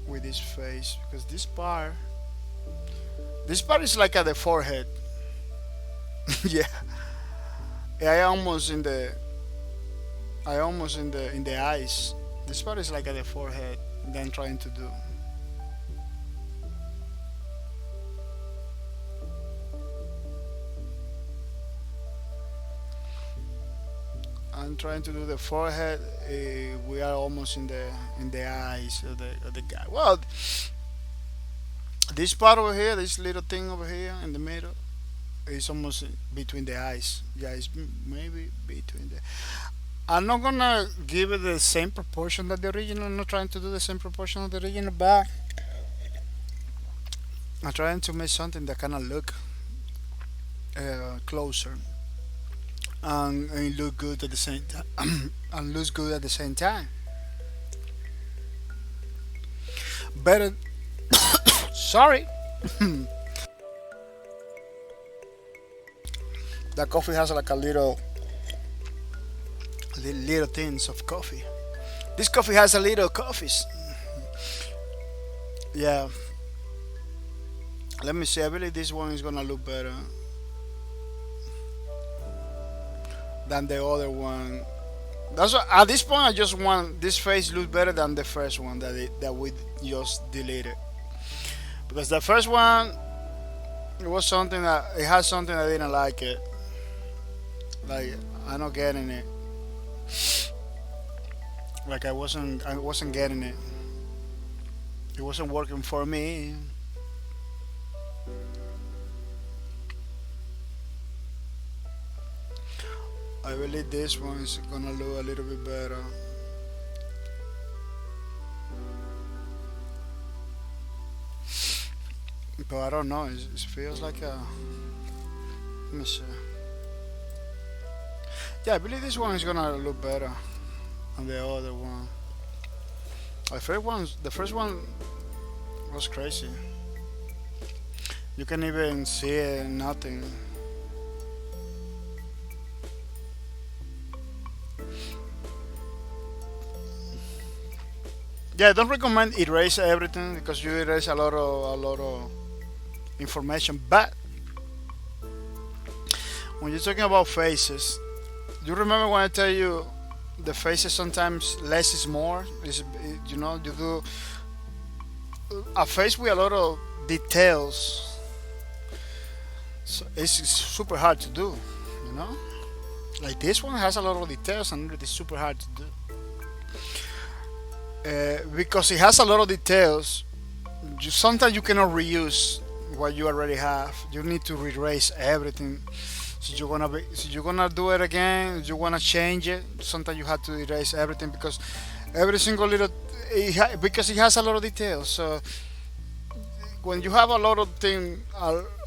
with this face because this part is like at the forehead. Yeah. I almost in the eyes. This part is like at the forehead that I'm trying to do. I'm trying to do the forehead. We are almost in the eyes of the guy. Well, this part over here, this little thing over here in the middle, is almost between the eyes. Yeah, it's maybe between the. I'm not gonna give it the same proportion that the original. I'm not trying to do the same proportion of the original, but I'm trying to make something that kind of look closer and look good at the same time. And looks good at the same time. Better. Sorry. That coffee has like a little things of coffee. This coffee has a little coffees. Yeah. Let me see. I believe this one is gonna look better than the other one. That's what, at this point I just want this face look better than the first one that we just deleted. Because the first one, it was something that it had something I didn't like it. Like I'm not getting it. Like I wasn't getting it. It wasn't working for me. I believe this one is gonna look a little bit better. But I don't know. It feels like a. Let me see. Yeah, I believe this one is gonna look better than the other one. The first one was crazy. You can even see it, nothing. Yeah, I don't recommend erase everything because you erase a lot of information. But when you're talking about faces, you remember when I tell you the faces sometimes less is more. You do a face with a lot of details. So it's super hard to do. You know, like this one has a lot of details and it is super hard to do. Because it has a lot of details. Sometimes you cannot reuse what you already have. You need to erase everything. So you're gonna do it again. You wanna change it. Sometimes you have to erase everything because every single little because it has a lot of details. So when you have a lot of things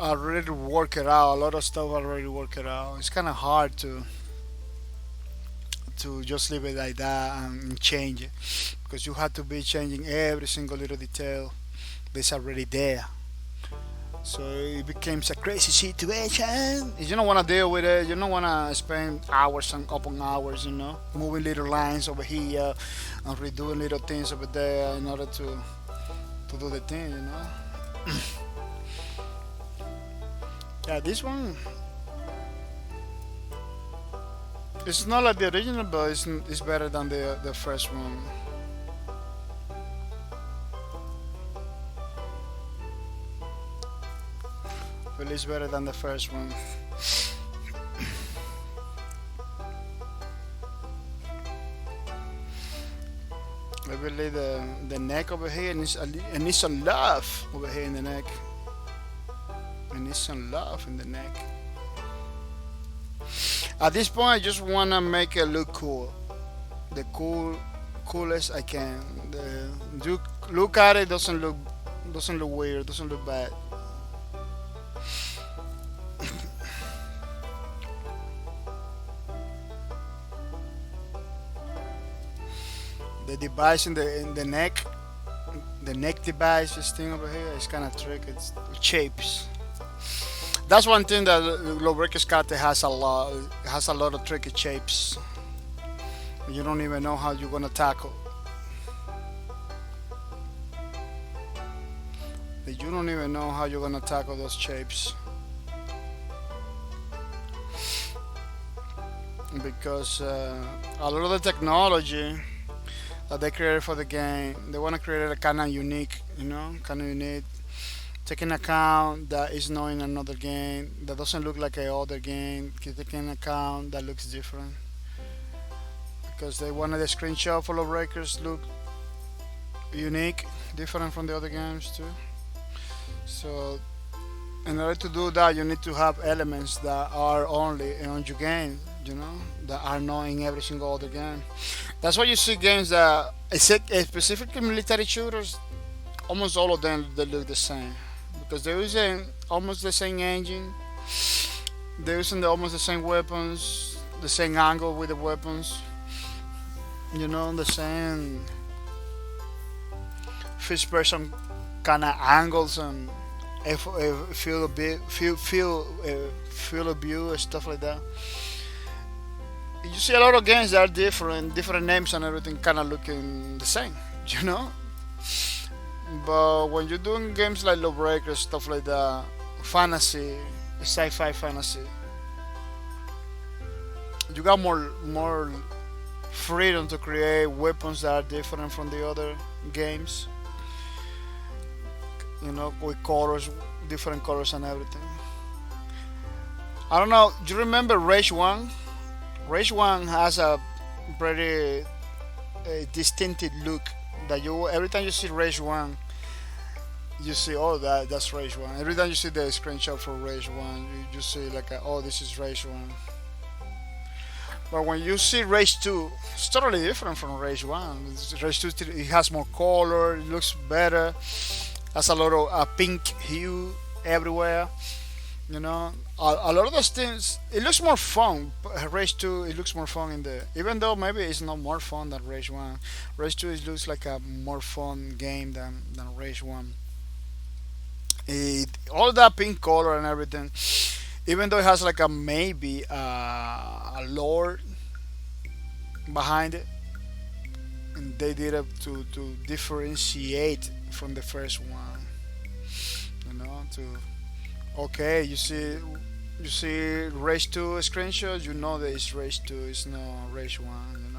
already worked out, a lot of stuff already worked out, it's kind of hard to just leave it like that and change it because you have to be changing every single little detail that's already there. So it becomes a crazy situation. You don't want to deal with it. You don't want to spend hours and upon hours, moving little lines over here and redoing little things over there in order to do the thing. Yeah, this one, it's not like the original, but it's better than the first one. Well, it's better than the first one. I believe the neck over here needs some love over here in the neck. It needs some love in the neck. At this point, I just wanna make it look cool, the coolest I can. You look at it, doesn't look weird, doesn't look bad. The device in the neck, the neck device, this thing over here, is kind of tricky. It's shapes. That's one thing that Lawbreaker's Karate has a lot. It has a lot of tricky shapes. You don't even know how you're gonna tackle. You don't even know how you're gonna tackle those shapes because a lot of the technology that they created for the game, they want to create it kind of unique, kind of unique. Taking account that is not in another game, that doesn't look like a other game, taking account that looks different. Because they wanted the screenshot for Lawbreakers look unique, different from the other games too. So in order to do that, you need to have elements that are only on your game, that are not in every single other game. That's why you see games that, specifically military shooters, almost all of them they look the same because they're using almost the same engine, they're using almost the same weapons, the same angle with the weapons, the same first person kind of angles and field of view and stuff like that. You see a lot of games that are different names and everything kind of looking the same, But when you're doing games like Lawbreakers, stuff like that, fantasy, sci-fi fantasy, you got more freedom to create weapons that are different from the other games. With colors, different colors and everything. I don't know. Do you remember Rage 1? Rage 1 has a pretty distinctive look that every time you see Rage 1, you see, oh, that's Rage 1. Every time you see the screenshot for Rage 1, you see like, oh, this is Rage 1. But when you see Rage 2, it's totally different from Rage 1. Rage 2, it has more color, it looks better, has a lot of pink hue everywhere, A lot of those things, it looks more fun. Rage 2, it looks more fun in the, even though maybe it's not more fun than Rage 1. Rage 2, it looks like a more fun game than Rage 1. All that pink color and everything, even though it has like a maybe a lore behind it, and they did it to differentiate from the first one, to okay, you see Rage 2 screenshots, you know that it's Rage 2, it's not Rage 1,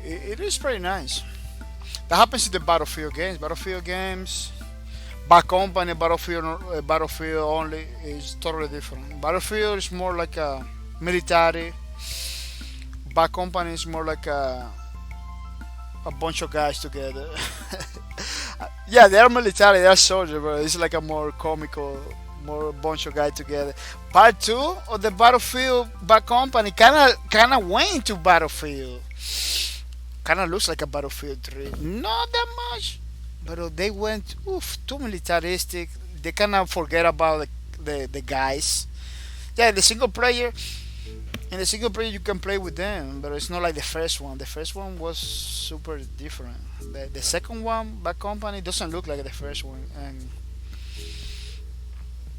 it is pretty nice. That happens in the Battlefield games, Bad Company, Battlefield only is totally different. Battlefield is more like a military. Bad Company is more like a bunch of guys together. Yeah, they are military, they are soldiers, but it's like a more comical, more bunch of guys together. Part 2 of the Battlefield Bad Company kinda went into Battlefield. Kinda looks like a Battlefield 3. Not that much. But they went too militaristic. They kinda forget about the guys. Yeah, the single player. In the single player, you can play with them, but it's not like the first one. The first one was super different. The second one, Bad Company, doesn't look like the first one, and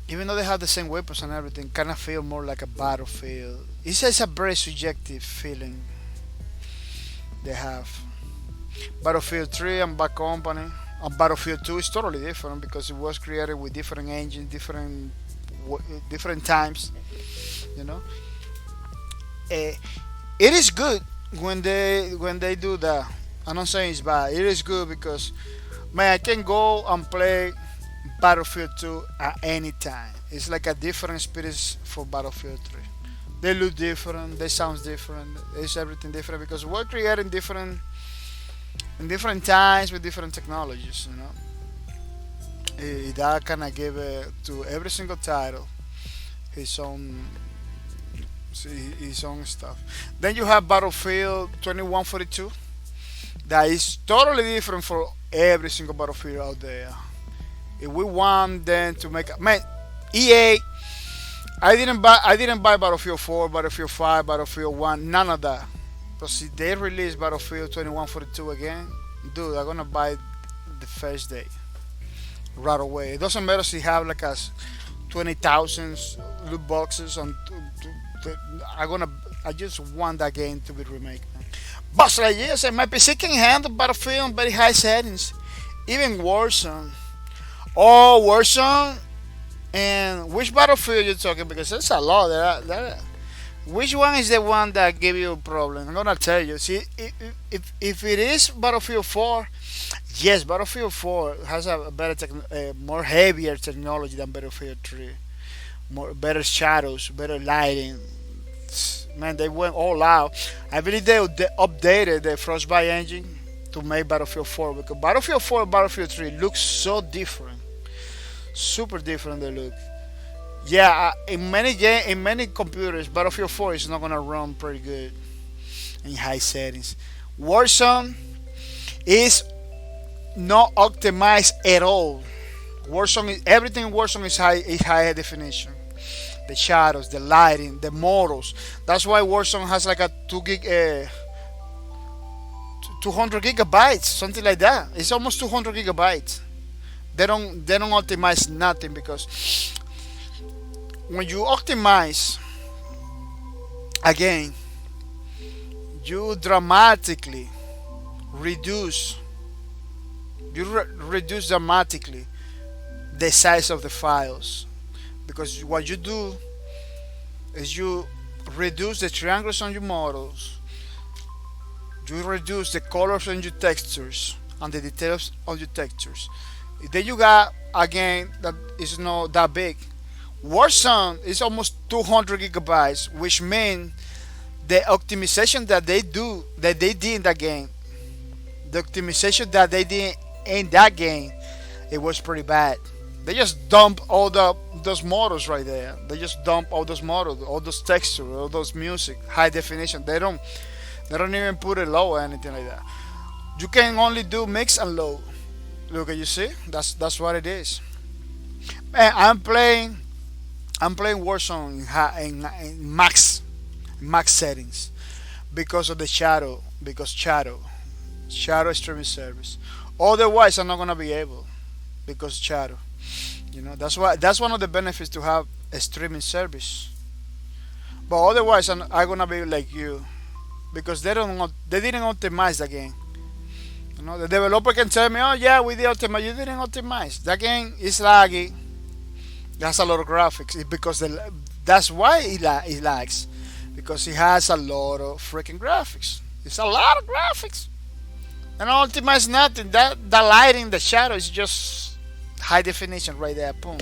even though they have the same weapons and everything, kind of feel more like a Battlefield. It's a very subjective feeling they have. Battlefield 3 and Bad Company. And Battlefield 2 is totally different because it was created with different engines, different times, you know. It is good when they do that. I'm not saying it's bad. It is good because man, I can go and play Battlefield 2 at any time. It's like a different experience for Battlefield 3. They look different. They sound different. It's everything different because we're creating different in different times with different technologies. That kind of give to every single title his own stuff. Then you have Battlefield 2142 that is totally different for every single Battlefield out there. If we want them to make EA, I didn't buy Battlefield 4, Battlefield 5, Battlefield 1, none of that. Because if they release Battlefield 2142 again, dude, I'm gonna buy the first day right away. It doesn't matter if you have like a 20,000 loot boxes and I just want that game to be remade. But like yes, my PC can handle Battlefield on very high settings, even Warzone. Oh, Warzone, and which Battlefield you talking? Because there's a lot there. Which one is the one that gave you a problem? I'm gonna tell you. See, if it is Battlefield 4, yes, Battlefield 4 has a better, more heavier technology than Battlefield 3. Better shadows, better lighting. Man, they went all out. I believe they updated the Frostbite engine to make Battlefield 4 because Battlefield 4 and Battlefield 3 look so different, super different. They look. Yeah, in many computers, Battlefield 4 is not gonna run pretty good in high settings. Warzone is not optimized at all. Everything in Warzone is high definition. The shadows, the lighting, the models. That's why Warzone has like a 200 gigabytes, something like that. It's almost 200 gigabytes. They don't optimize nothing because when you optimize again, you dramatically reduce dramatically the size of the files, because what you do is you reduce the triangles on your models, you reduce the colors on your textures and the details on your textures. Then you got again that is not that big. Warzone is almost 200 gigabytes, which means the optimization that they did in that game, the optimization that they did in that game, it was pretty bad. They just dump all those models right there. They just dump all those models, all those textures, all those music, high definition. They don't even put it low or anything like that. You can only do mix and low. Look at you see, that's what it is. Man, I'm playing I'm playing Warzone in max settings because of the shadow. Because shadow streaming service. Otherwise, I'm not gonna be able because shadow. That's why that's one of the benefits to have a streaming service. But otherwise, I'm gonna be like you because they didn't optimize the game. The developer can tell me, oh yeah, we did optimize. You didn't optimize. That game is laggy. It has a lot of graphics. That's why it lags because it has a lot of freaking graphics. It's a lot of graphics. And optimize nothing. That the lighting, the shadow is just high definition right there. Boom.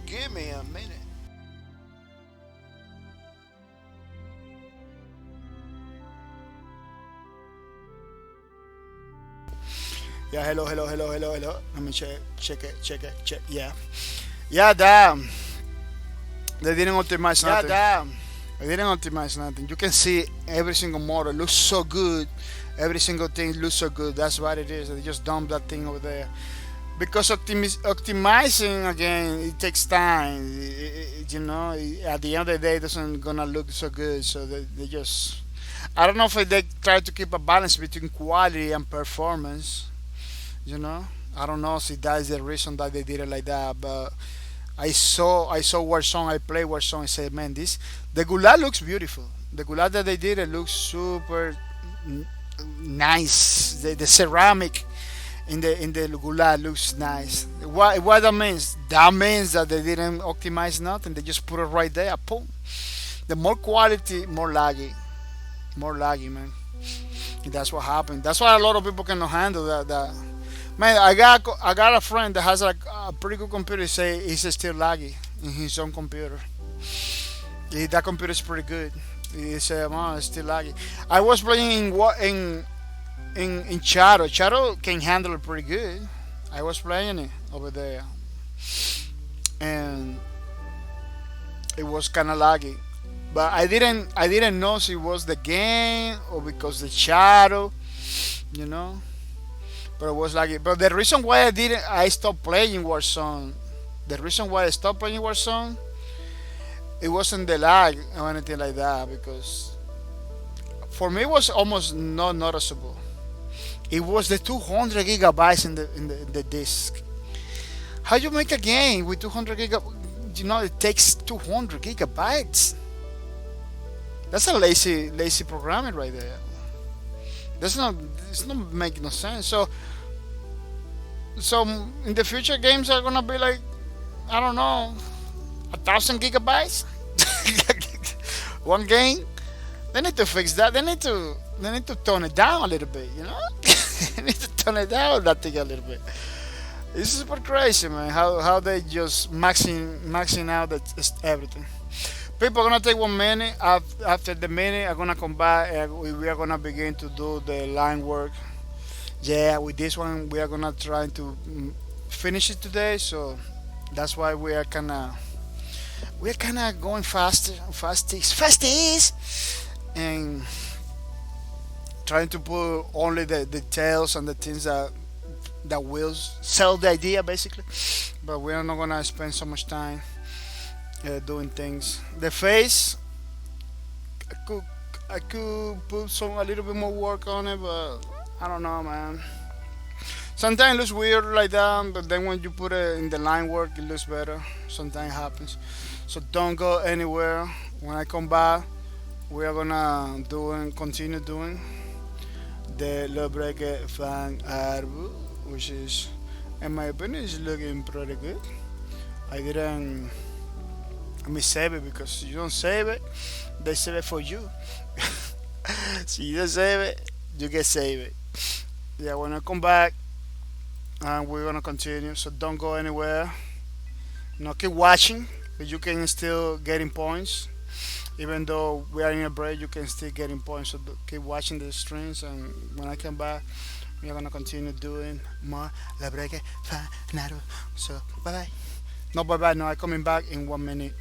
Give me a minute. Yeah, hello. Let me check it. Yeah, damn. They didn't optimize nothing. Yeah, damn. They didn't optimize nothing. You can see every single model looks so good. Every single thing looks so good. That's what it is. They just dump that thing over there. Because optimizing again, it takes time. At the end of the day, it doesn't gonna look so good. So they just, I don't know if they try to keep a balance between quality and performance. I don't know if that is the reason that they did it like that. But I saw Warzone. I played Warzone. I said, man, the gulag looks beautiful. The gulag that they did, it looks super n- nice. The ceramic in the gulag looks nice. What that means? That means that they didn't optimize nothing. They just put it right there. Boom. The more quality, more laggy, man. And that's what happened. That's why a lot of people cannot handle that. Man, I got a friend that has a pretty good computer. He say he's still laggy in his own computer. That computer is pretty good. He said, "Man, it's still laggy." I was playing in Shadow. Shadow can handle it pretty good. I was playing it over there, and it was kind of laggy. But I didn't know if it was the game or because the shadow, you know. But it was like, but the reason why I stopped playing Warzone, the reason why I stopped playing Warzone, it wasn't the lag or anything like that because for me it was almost not noticeable. It was the 200 gigabytes in the disk. How you make a game with 200 gigabytes? It takes 200 gigabytes. That's a lazy programming right there. It's not making no sense. So in the future games are gonna be like, I don't know, 1,000 gigabytes. One game. They need to fix that. They need to tone it down a little bit. They need to tone it down that thing a little bit. It's super crazy, man. How they just maxing out everything. People are gonna take 1 minute. After the minute, I'm gonna come back and we are gonna begin to do the line work. Yeah, with this one, we are gonna try to finish it today. So that's why we're kinda going fasties, and trying to put only the details and the things that will sell the idea basically. But we are not gonna spend so much time doing things. The face, I could I could put a little bit more work on it, but I don't know, man. Sometimes it looks weird like that, but then when you put it in the line work, it looks better. Sometimes it happens. So don't go anywhere. When I come back, we are gonna continue doing the Lowbreaker fan art, which is, in my opinion, is looking pretty good. I didn't. Let me save it because you don't save it, they save it for you. So you don't save it, you get save it. Yeah, when I come back, we're gonna continue. So don't go anywhere. Keep watching, but you can still getting points. Even though we are in a break, you can still getting points. So keep watching the streams, and when I come back, we're gonna continue doing more La Break Fanaro. So bye bye. No, bye bye. No, I'm coming back in 1 minute.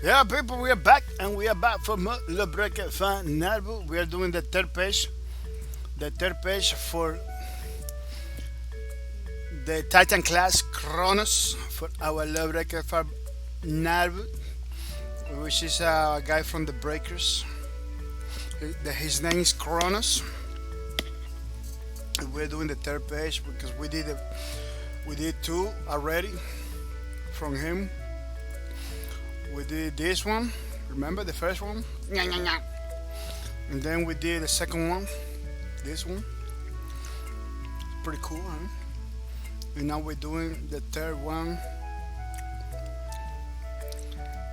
Yeah, people, we are back, and we are back for more Lubricant Fan Narbu. We are doing the third page for the Titan class Kronos for our Lubricant Fan Narbu, which is a guy from the Breakers. His name is Kronos. We're doing the third page because we did two already from him. We did this one, remember the first one? And then we did the second one, this one. Pretty cool, huh? And now we're doing the third one,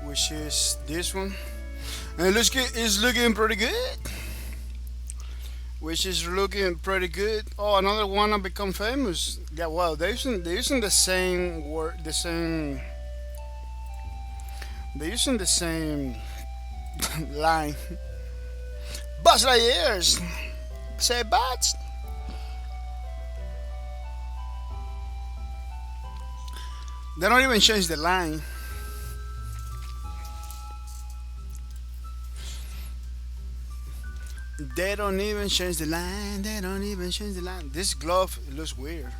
which is this one. And it's looking pretty good. Which is looking pretty good. Oh, another one I become famous. Yeah, well, they're using the same word, they're using the same line. Buzz Lightyears. Say butts. They don't even change the line. They don't even change the line. They don't even change the line. This glove, it looks weird.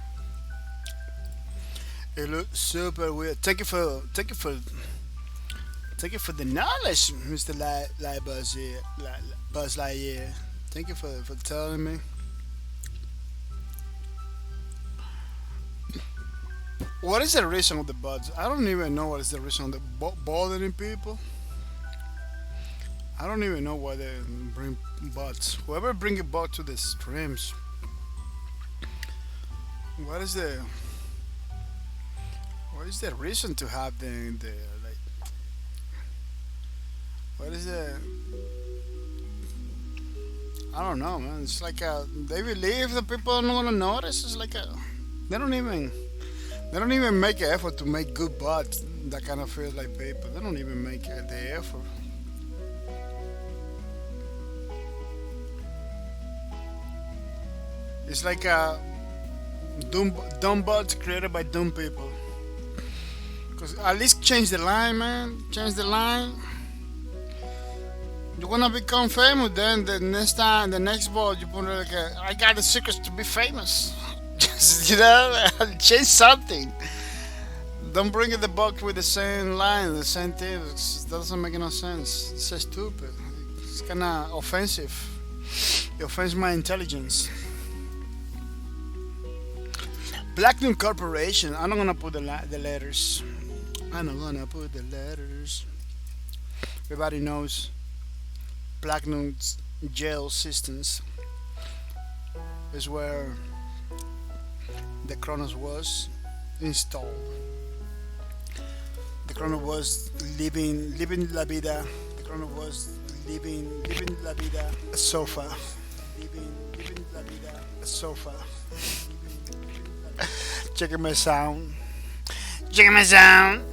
It looks super weird. Thank you for the knowledge, Mr. Buzz Lightyear. Thank you for telling me. What is the reason of the buds? I don't even know what is the reason of the bothering people. I don't even know why they bring bots. Whoever bring a bot to the streams, what is the reason to have the like? What is the? I don't know, man. It's like they believe the people are not gonna notice. It's like they don't even make an effort to make good bots that kind of feel like people. They don't even make the effort. It's like dumb bots created by dumb people. Cause at least change the line, man. Change the line. You're gonna become famous. Then the next bot, you put like I got the secrets to be famous. Just change something. Don't bring the box with the same line, the same thing. It doesn't make no sense. It's so stupid. It's kind of offensive. It offends my intelligence. Platinum Corporation. I'm not gonna put the letters. I'm not gonna put the letters. Everybody knows Platinum Jail Systems is where the Kronos was installed. The Kronos was living la vida. The Kronos was living la vida. A sofa. Living la vida. A sofa. Checking my sound. Checking my sound.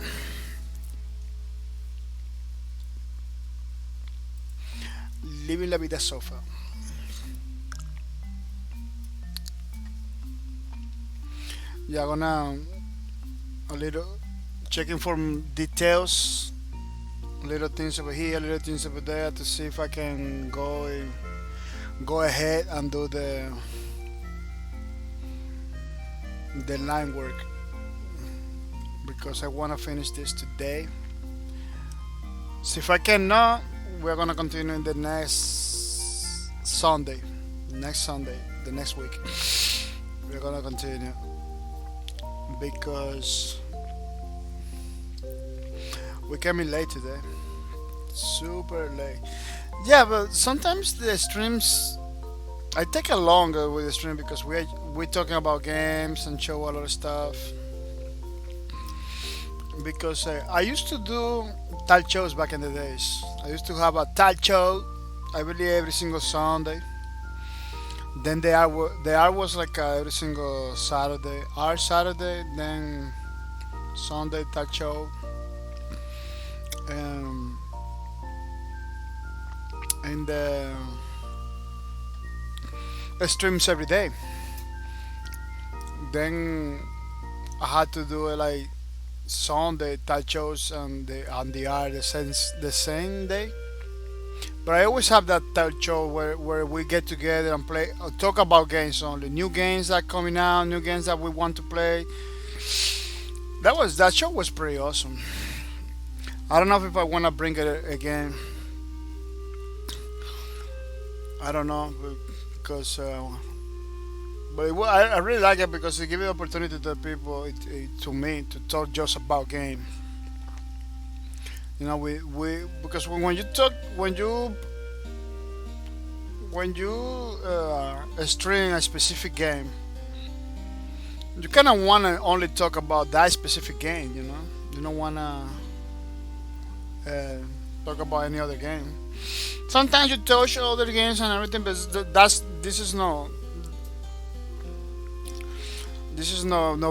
Living la vida sofa. Yeah, gonna a little checking for details, little things over here, little things over there to see if I can go ahead and do the line work because I want to finish this today. So if I cannot, we're gonna continue in the next Sunday, the next week. We're gonna continue because we came in late today, super late. Yeah, but sometimes the streams I take a longer with the stream because we're talking about games and show a lot of stuff. Because I used to do talk shows back in the days. I used to have a talk show, I believe every single Sunday. Then the art was like every single Saturday. Art Saturday, then Sunday talk show. And streams every day. Then I had to do it like song the that shows and the art the same day. But I always have that type show where we get together and play, talk about games only, new games that coming out, new games that we want to play. That show was pretty awesome. I don't know if I want to bring it again. I don't know because, but I really like it because it gives the opportunity to people, to me, to talk just about game. We because when you talk when you stream a specific game, you kind of want to only talk about that specific game. You don't want to talk about any other game. Sometimes you touch other games and everything, but this is no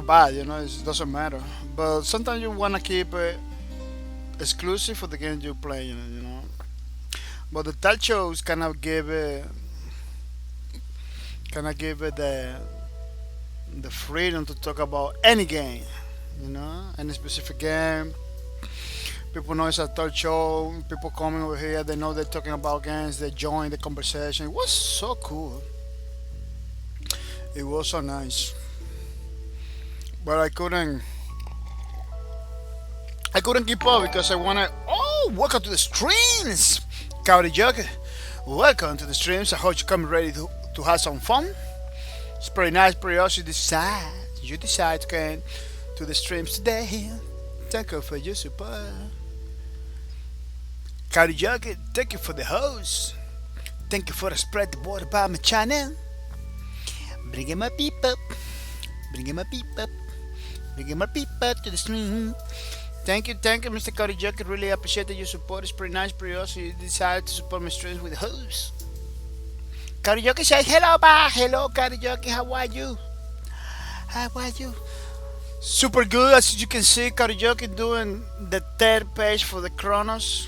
bad. It doesn't matter. But sometimes you want to keep it exclusive for the games you play. But the touch shows kind of give it the freedom to talk about any game. Any specific game. People know it's a third show. People coming over here, they know they're talking about games. They join the conversation. It was so cool. It was so nice. But I couldn't keep up because I wanna. Oh, welcome to the streams, Cowdy Jug. Welcome to the streams. I hope you're coming ready to have some fun. It's pretty nice, pretty awesome. You decide to come to the streams today. Thank you for your support. Cowdy Jug, thank you for the host. Thank you for the spread the word about my channel. Bringing my people. Bringing my people. Bringing my people to the stream. Thank you, Mr. Cody Joker. Really appreciate that your support. It's pretty nice, pretty awesome. You decided to support my streams with the host. Cody Joker says, hello, hello, Cody Joker. How are you? How are you? Super good. As you can see, Cody Joker doing the third page for the Chronos.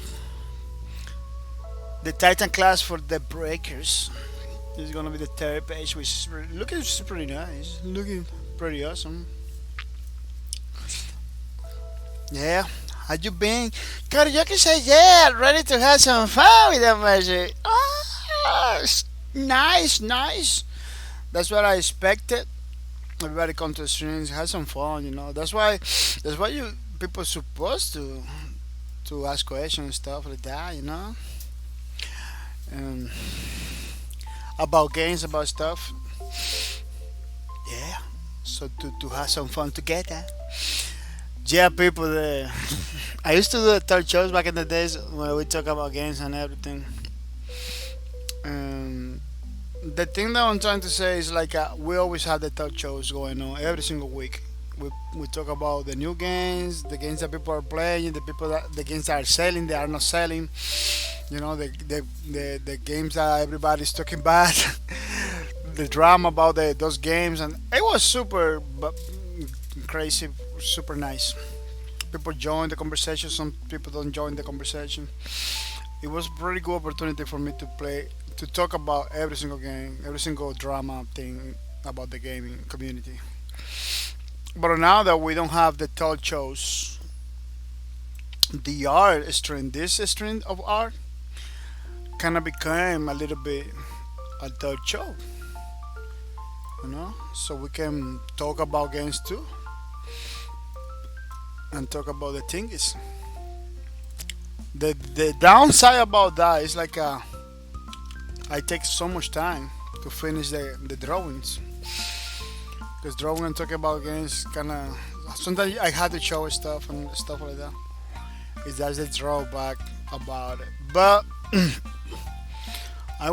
The Titan class for the Breakers. This is gonna be the third page, which is looking pretty nice. Looking pretty awesome. Yeah, how you been? Karaoke says, yeah, ready to have some fun with that magic. Oh, nice. That's what I expected. Everybody come to the streams, have some fun. That's why you people supposed to ask questions and stuff like that. Um, about games, about stuff. Yeah, so to have some fun together. Yeah, people. I used to do the third shows back in the days when we talk about games and everything. The thing that I'm trying to say is like we always have the third shows going on every single week. We talk about the new games, the games that people are playing, the games that are selling, they are not selling. The games that everybody's talking about, the drama about those games, and it was super crazy, super nice. People join the conversation, some people don't join the conversation. It was a pretty good opportunity for me to talk about every single game, every single drama thing about the gaming community. But now that we don't have the talk shows, the art stream, this stream of art, kind of became a little bit a third show, so we can talk about games too and talk about the things. The downside about that is like I take so much time to finish the drawings, because drawing and talking about games kind of sometimes I had to show stuff and stuff like that. It's just the drawback about it, but I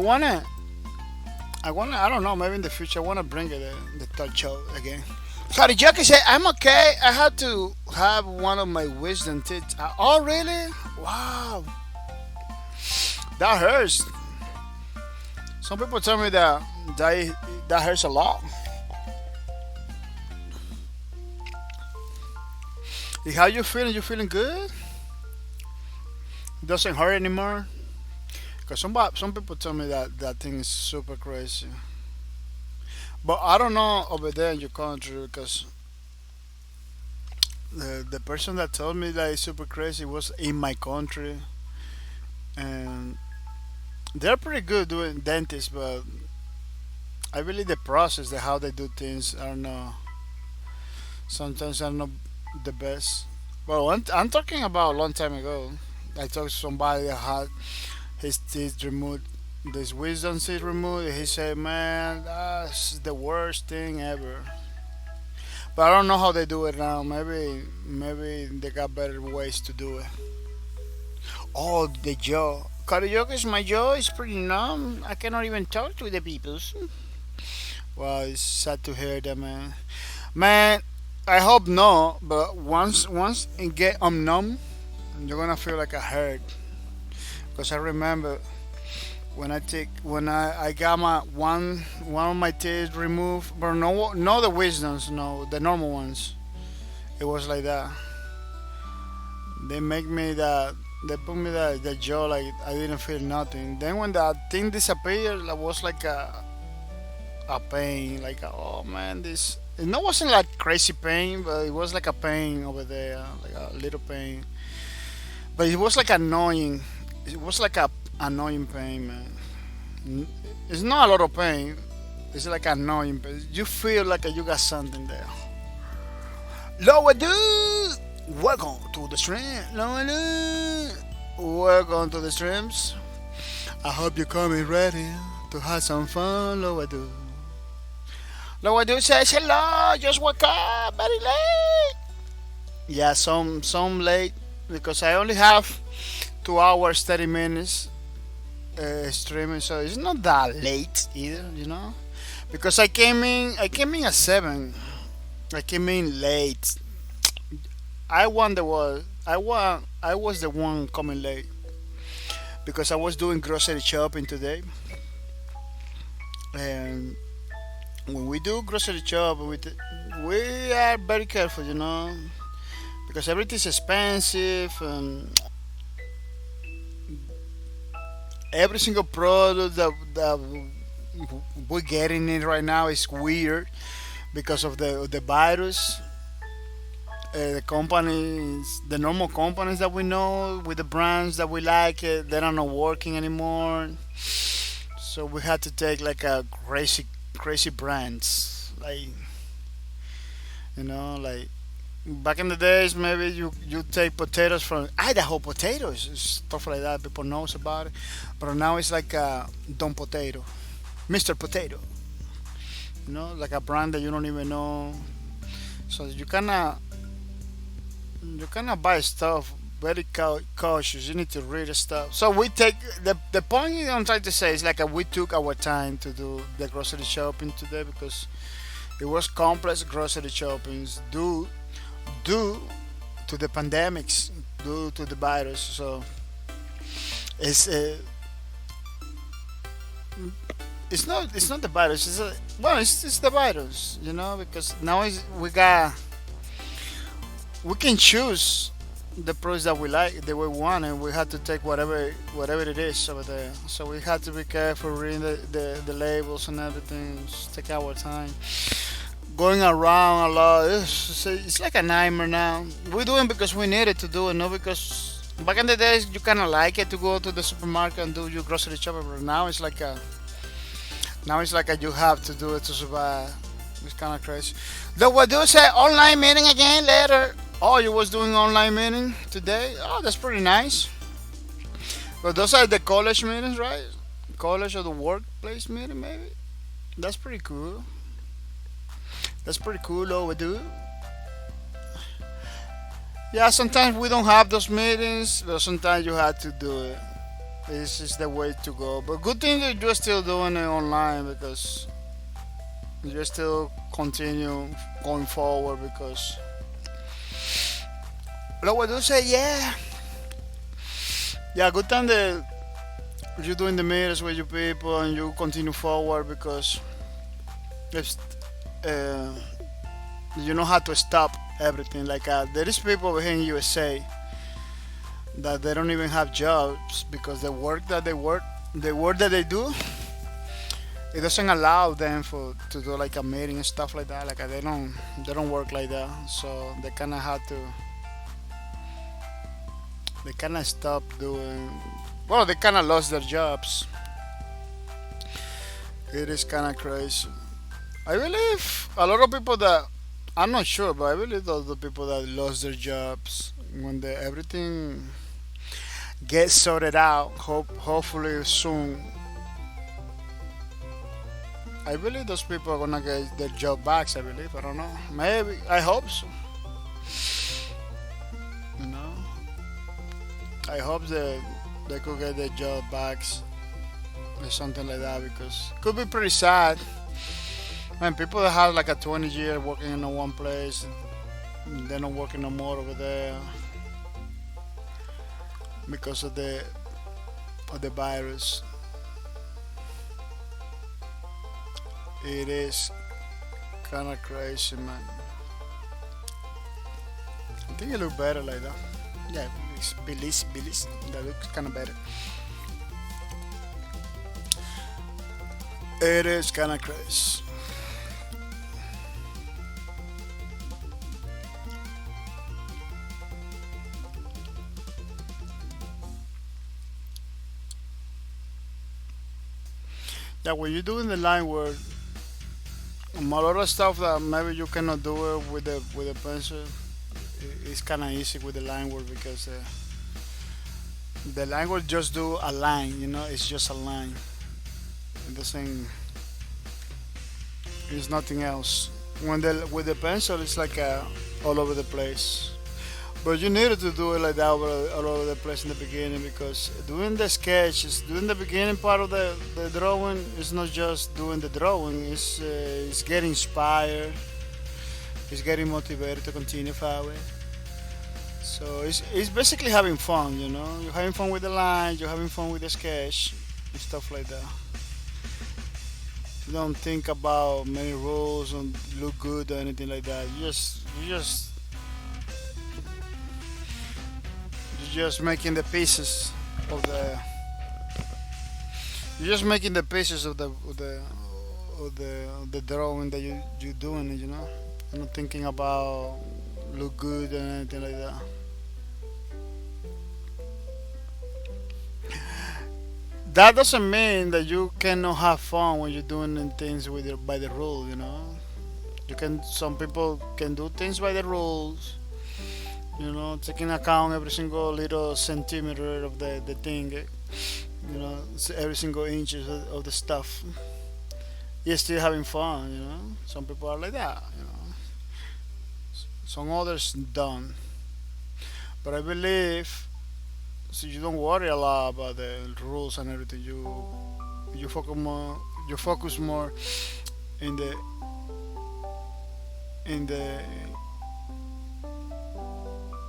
don't know, maybe in the future I wanna bring it the third show again. Sorry, Jackie said I'm okay. I had to have one of my wisdom teeth. Oh really? Wow. That hurts. Some people tell me that hurts a lot. How you feeling? You feeling good? It doesn't hurt anymore? Because some people tell me that thing is super crazy. But I don't know over there in your country because The person that told me that it's super crazy was in my country, and they're pretty good doing dentists, but I believe the process, the how they do things, are not sometimes are not the best. Well, I'm talking about a long time ago. I talked to somebody that had his teeth removed, this wisdom teeth removed. And he said, "Man, that's the worst thing ever." But I don't know how they do it now. Maybe they got better ways to do it. Oh, the jaw. Karaoke, my jaw is pretty numb. I cannot even talk to the peoples. Well, it's sad to hear that, man. Man, I hope no. But once it get numb, you're gonna feel like a hurt. Cause I remember when I got my one of my teeth removed, but no the wisdoms, no the normal ones. It was like that. They make me that they put me the jaw like I didn't feel nothing. Then when that thing disappeared, it was like a pain, like oh man, this. It no wasn't like crazy pain, but it was like a pain over there, like a little pain. But it was like annoying. It was like a annoying pain, man. It's not a lot of pain. It's like annoying, but you feel like you got something there. Lower dude, welcome to the stream. Lower dude, welcome to the streams. I hope you're coming ready to have some fun, Lower dude. Lower dude says hello. Just woke up, very late. Yeah, some late because I only have 2 hours 30 minutes streaming, so it's not that late either. Because I came in at 7. I came in late. I was the one coming late because I was doing grocery shopping today, and when we do grocery shop, we are very careful, because everything's expensive and every single product that we're getting in right now is weird because of the virus. The companies, the normal companies that we know with the brands that we like, they are not working anymore. So we had to take like a crazy brands, like back in the days, maybe you take potatoes from Idaho potatoes, stuff like that. People knows about it, but now it's like Don Potato, Mr. Potato. Like a brand that you don't even know. So you kinda buy stuff very cautious. You need to read the stuff. So we take the point I'm trying to say is like we took our time to do the grocery shopping today because it was complex grocery shoppings due to the pandemics, due to the virus. So it's it's not the virus. It's the virus, because now we can choose the products that we like, that we want, and we have to take whatever it is over there. So we have to be careful reading the labels and everything. Just take our time. Going around a lot, it's like a nightmare now. We're doing because we needed to do it, not because back in the days you kind of like it to go to the supermarket and do your grocery shopping, but now it's like you have to do it to survive. It's kind of crazy. Though what do you say? Online meeting again later. Oh, you was doing online meeting today? Oh, that's pretty nice. But those are the college meetings, right? College or the workplace meeting, maybe. That's pretty cool. That's pretty cool, though, dude. Yeah, sometimes we don't have those meetings, but sometimes you have to do it. This is the way to go. But good thing that you're still doing it online because you still continue going forward because. But what do you say? Yeah, good time that you're doing the meetings with your people and you continue forward because if uh, you know how to stop everything. Like there is people over here in USA that they don't even have jobs because the work that they do it doesn't allow them for to do like a meeting and stuff like that. Like they don't work like that. So they kind of have to they kind of stop doing. Well, they kind of lost their jobs. It is kind of crazy. I believe a lot of people that I'm not sure, but I believe those the people that lost their jobs when everything gets sorted out. Hopefully soon. I believe those people are gonna get their job back. I believe. I don't know. Maybe. I hope so. You know. I hope that they could get their job back or something like that because it could be pretty sad. Man, people that have like a 20 year working in one place, they're not working no more over there because of the virus. It is kind of crazy, man. I think it look better like that. Yeah, it's Billy's. That looks kind of better. It is kind of crazy. Yeah, when you're doing the line work, a lot of stuff that maybe you cannot do it with the pencil, it's kind of easy with the line work because the line work just do a line, you know, it's just a line. It doesn't, it's nothing else. When with the pencil, it's like all over the place. But you needed to do it like that all over the place in the beginning because doing the sketch is doing the beginning part of the drawing. It's not just doing the drawing. It's getting inspired. It's getting motivated to continue forward. So it's basically having fun, you know. You're having fun with the lines. You're having fun with the sketch and stuff like that. You don't think about many rules and look good or anything like that. You're just making the pieces of the you're just making the pieces of the drawing that you're doing, you know. You're not thinking about look good and anything like that. That doesn't mean that you cannot have fun when you're doing things by the rule, you know. You can some people can do things by the rules, you know, taking account every single little centimeter of the thing, you know, every single inch of the stuff. You're still having fun, you know. Some people are like that, you know. Some others don't. But I believe so you don't worry a lot about the rules and everything. You focus more in the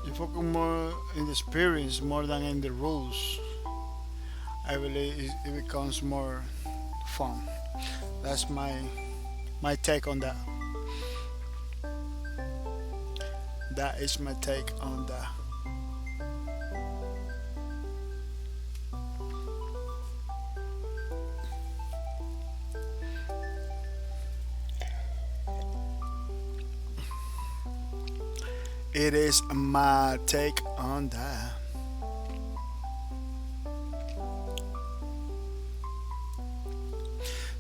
you focus more in the experience more than in the rules. I believe it becomes more fun. That's my take on that. That is my take on that. It is my take on that.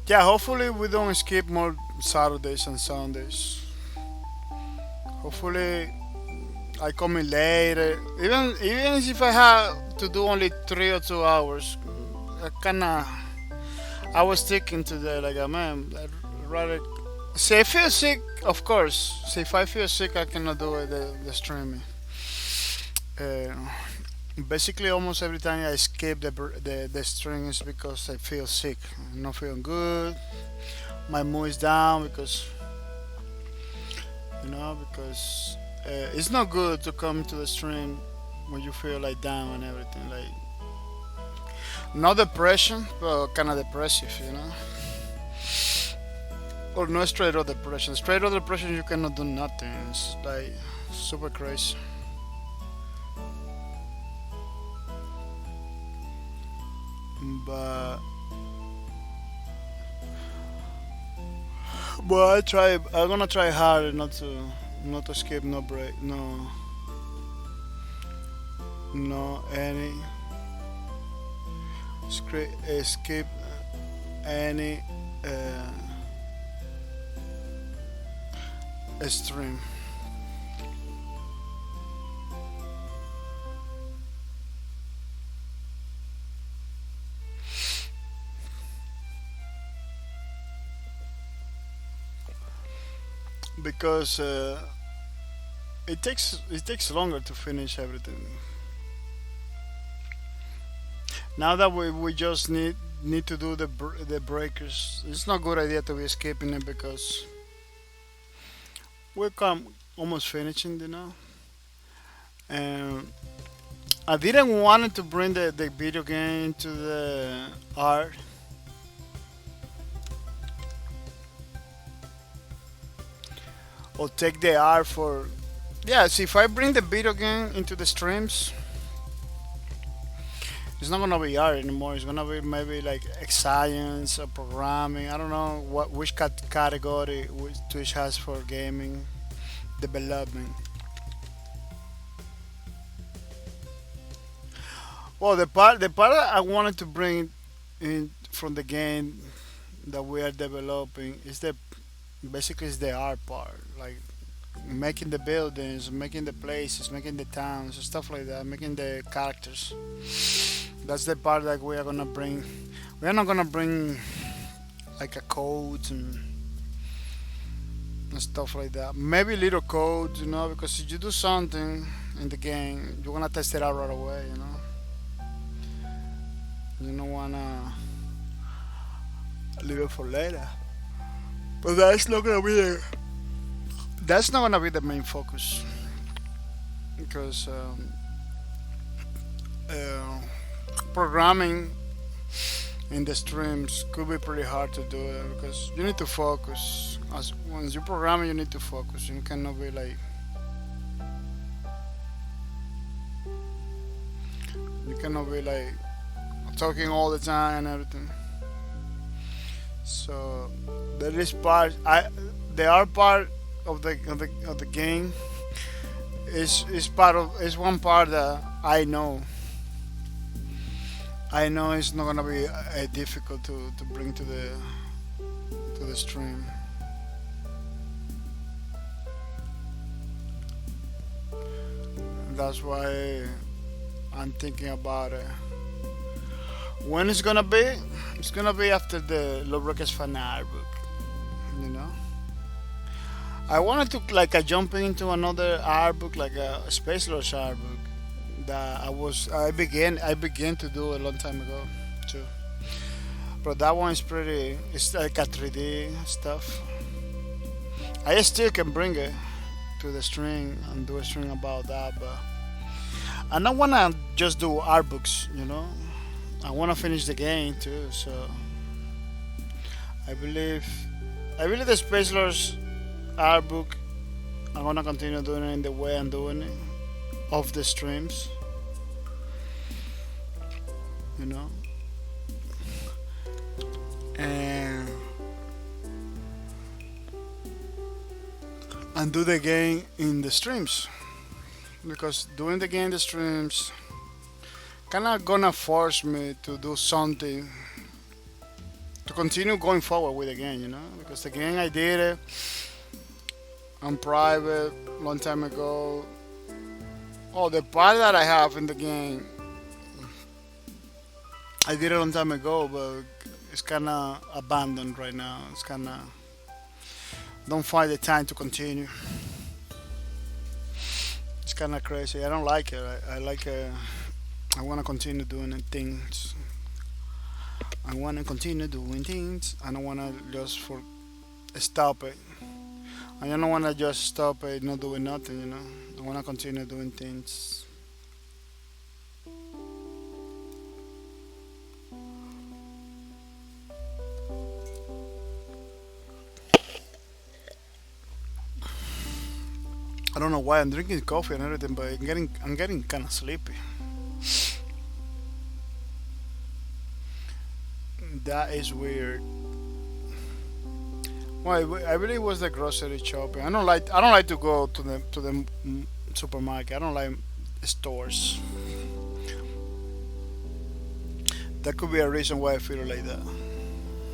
Yeah, hopefully we don't skip more Saturdays and Sundays. Hopefully I come in later. Even if I have to do only 3 or 2 hours, I was sticking to that. Like, man, I'd rather. Say I feel sick, of course. Say if I feel sick, I cannot do it, the streaming. Uh, Basically, almost every time I skip the stream is because I feel sick. I'm not feeling good. My mood is down because because it's not good to come to the stream when you feel like down and everything. Like not depression, but kind of depressive, you know. Or no straight up depression. Straight up depression, you cannot do nothing. It's like super crazy. But But I'm gonna try hard not to skip no break, no any skip any stream. Because it takes longer to finish everything. Now that we just need to do the breakers, it's not a good idea to be skipping it because we're almost finishing, And I didn't want to bring the video game to the art. Or take the art for, yeah, see, if I bring the video game into the streams, it's not gonna be art anymore. It's gonna be maybe like science or programming. I don't know which category which Twitch has for gaming development. Well, the part I wanted to bring in from the game that we are developing is the basically is the art part, like making the buildings, making the places, making the towns, stuff like that, making the characters. That's the part that we are gonna bring. We are not gonna bring like a code and stuff like that. Maybe little codes, because if you do something in the game, you wanna test it out right away. You don't wanna leave it for later. But that's not gonna be the main focus because programming in the streams could be pretty hard to do it because you need to focus. As once you program, you need to focus. You cannot be like talking all the time and everything. So there is part. The art part of the game is one part that I know. I know it's not gonna be difficult to bring to the stream. That's why I'm thinking about it. When it's gonna be? It's gonna be after the Lubricants Fan Art book. I wanted to like jump into another art book, like a Space Lodge art book that I began to do a long time ago too. But that one is pretty. It's like a 3D stuff. I still can bring it to the string and do a string about that, but I don't wanna just do art books. I wanna finish the game too. So I believe the Space Lords art book, I'm gonna continue doing it in the way I'm doing it, off the streams. And do the game in the streams because doing the game in the streams kinda gonna force me to do something to continue going forward with the game, because the game I did it on private long time ago. Oh, the part that I have in the game, I did it a long time ago, but it's kinda abandoned right now. It's kinda don't find the time to continue. It's kinda crazy. I don't like it. I like it. I wanna continue doing things. I wanna continue doing things. I don't wanna just stop it. I don't wanna just stop it, not doing nothing. I wanna continue doing things. I don't know why I'm drinking coffee and everything, but I'm getting kind of sleepy. That is weird. Well, I believe it was the grocery shopping. I don't like to go to the supermarket. I don't like stores. That could be a reason why I feel like that.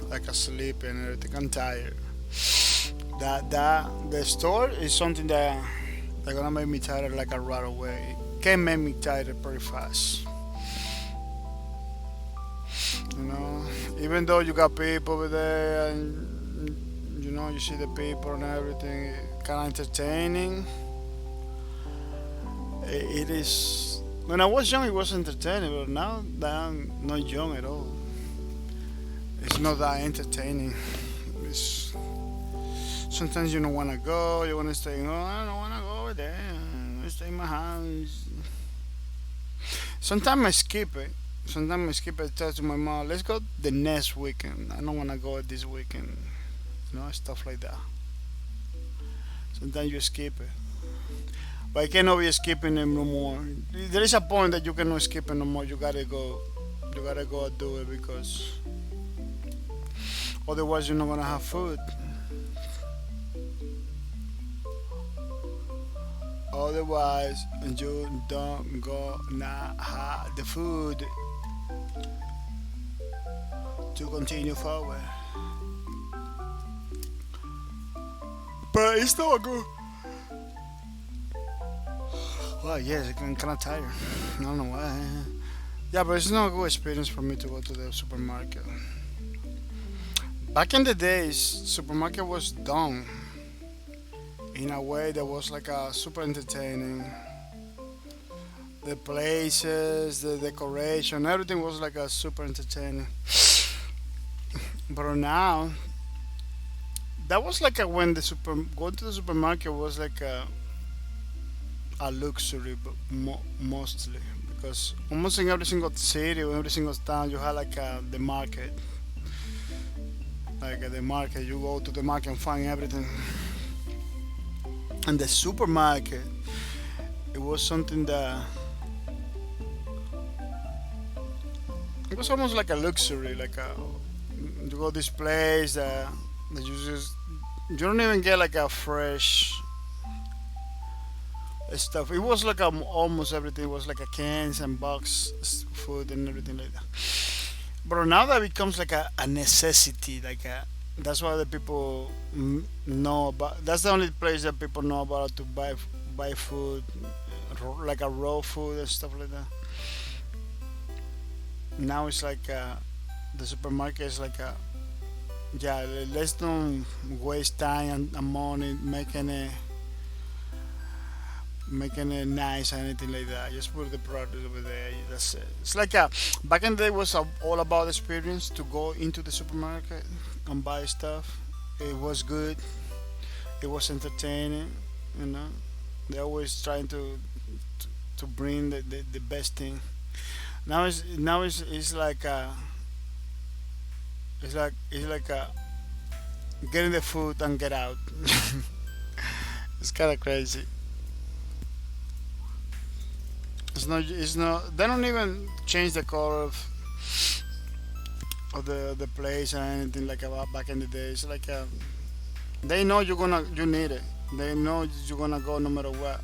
Like I sleep and everything. I'm tired. That the store is something that gonna make me tired like a right away. Can make me tired pretty fast. You know, even though you got people over there and you see the people and everything, kind of entertaining. It is. When I was young, it was entertaining, but now that I'm not young at all, it's not that entertaining. It's, sometimes you don't want to go, you want to stay. Oh, I don't want to go over there. I stay in my house. Sometimes I skip it. Sometimes I skip it. Tell to my mom, let's go the next weekend. I don't want to go this weekend. Stuff like that. Sometimes you skip it. But I cannot be skipping it no more. There is a point that you cannot skip it no more. You gotta go. You gotta go and do it because otherwise you're not gonna have food. Otherwise you don't gonna have the food to continue forward. But it's not good. Well, yes, I'm kind of tired. I don't know why. Yeah, but it's not a good experience for me to go to the supermarket. Back in the days, supermarket was done in a way that was like a super entertaining. The places, the decoration, everything was like a super entertaining. But now, that was like a, when the super going to the supermarket was like a luxury, but mostly because almost in every single city or every single town you had like the market. Like at the market, you go to the market and find everything. And the supermarket, it was something that it was almost like a luxury. Like you go this place that you don't even get like a fresh stuff. It was like almost everything was like a cans and box food and everything like that. But now that becomes like a necessity. That's why the people know about. That's the only place that people know about to buy food, like a raw food and stuff like that. Now it's like the supermarket is like yeah. Let's don't waste time and money making it nice or anything like that. Just put the product over there. That's it. It's like back in the day was all about experience to go into the supermarket and buy stuff. It was good. It was entertaining. You know, they always trying to bring the best thing. Now it's like getting the food and get out. It's kind of crazy. It's not. It's not. They don't even change the color of the place or anything like about back in the day. It's like they know you need it. They know you're gonna go no matter what.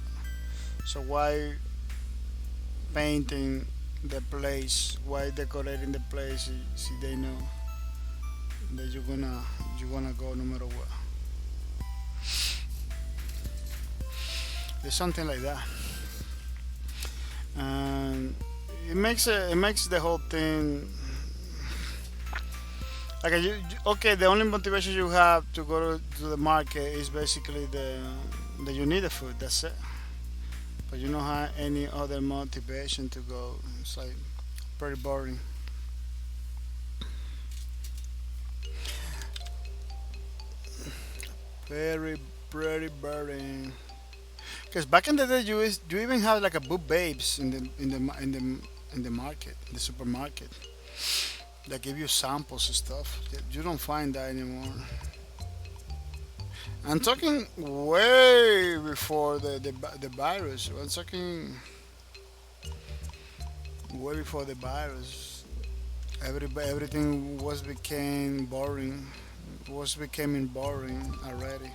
So why painting the place? Why decorating the place? See, they know that you're gonna go no matter what. It's something like that. And it makes the whole thing like okay, the only motivation you have to go to the market is basically that you need the food, that's it. But you don't have any other motivation to go. It's like pretty boring. Very pretty boring. Because back in the day, you even have like a boot babes in the market, in the supermarket, that give you samples and stuff. You don't find that anymore. I'm talking way before the virus. I'm talking way before the virus. Everything was became boring. It was becoming boring already.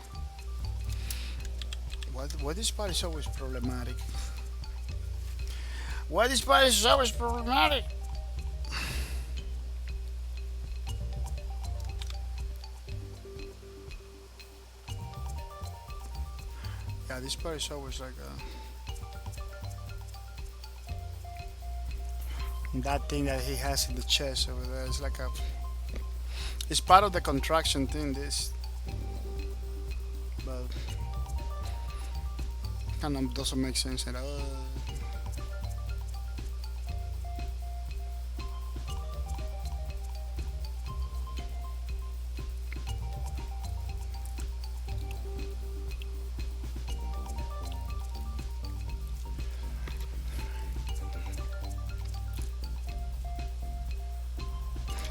Why this part is always problematic? Why this part is always problematic? Yeah, this part is always like that thing that he has in the chest over there. It's like a. It's part of the contraction thing. This, but kind of doesn't make sense at all.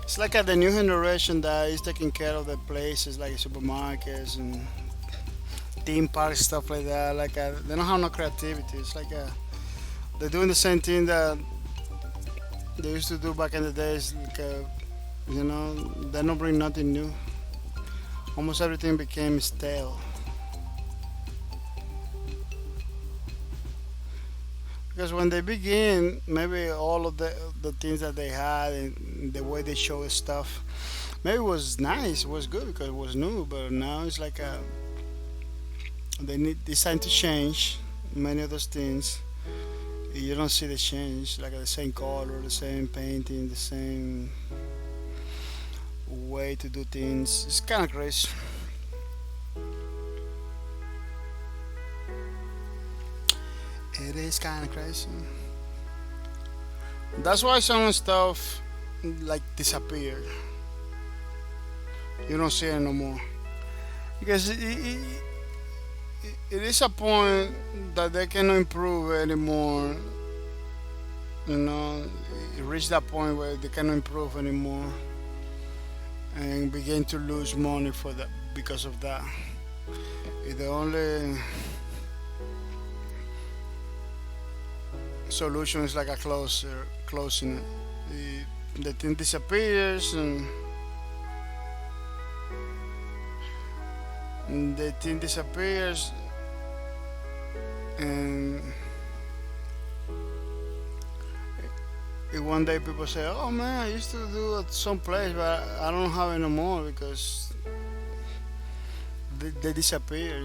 It's like the new generation that is taking care of the places like supermarkets and theme parks, stuff like that. Like they don't have no creativity. It's like they're doing the same thing that they used to do back in the days. Like they don't bring nothing new. Almost everything became stale. Because when they begin, maybe all of the things that they had and the way they show stuff, maybe it was nice, it was good because it was new. But now it's like it's time to change many of those things. You don't see the change, like the same color, the same painting, the same way to do things. It's kind of crazy. It is kind of crazy. That's why some stuff like disappear. You don't see it no more because it is a point that they cannot improve anymore. It reached that point where they cannot improve anymore and begin to lose money for that because of that. The only solution is like a closing it. The thing disappears and the thing disappears and one day people say, oh man, I used to do it someplace but I don't have it no more because they disappear.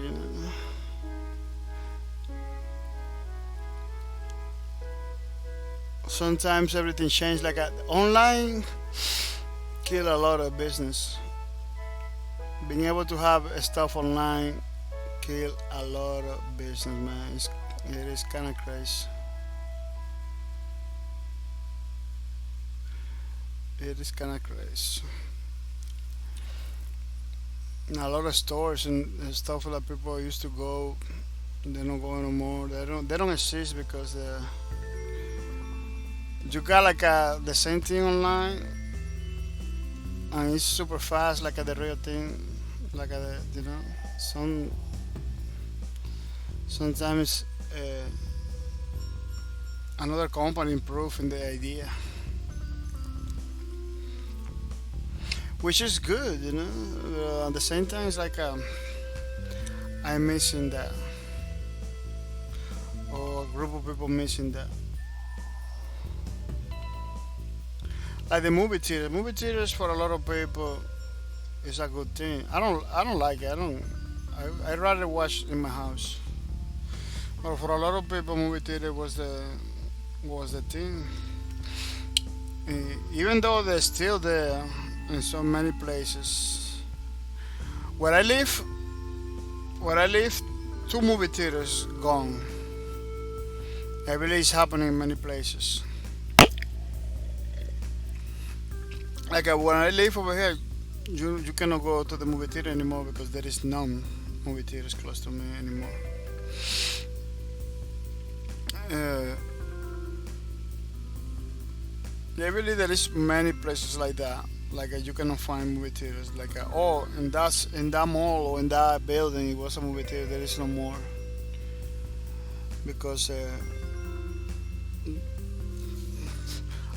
Sometimes everything changes. Like online, kill a lot of business. Being able to have stuff online, kill a lot of business, man. It is kind of crazy. It is kind of crazy. And a lot of stores and stuff that people used to go, they don't go anymore. They don't exist because you got like the same thing online and it's super fast like the real thing, like sometimes another company improving the idea, which is good. At the same time it's like I'm missing that, or a group of people missing that. Like the movie theater. Movie theaters for a lot of people is a good thing. I don't like it. I'd rather watch in my house. But for a lot of people, movie theater was the thing. Even though they're still there in so many places. Where I live, two movie theaters gone. I believe it's happening in many places. Like when I live over here, you cannot go to the movie theater anymore because there is no movie theaters close to me anymore. I believe there is many places like that. Like you cannot find movie theaters. Like in that mall or in that building it was a movie theater. There is no more because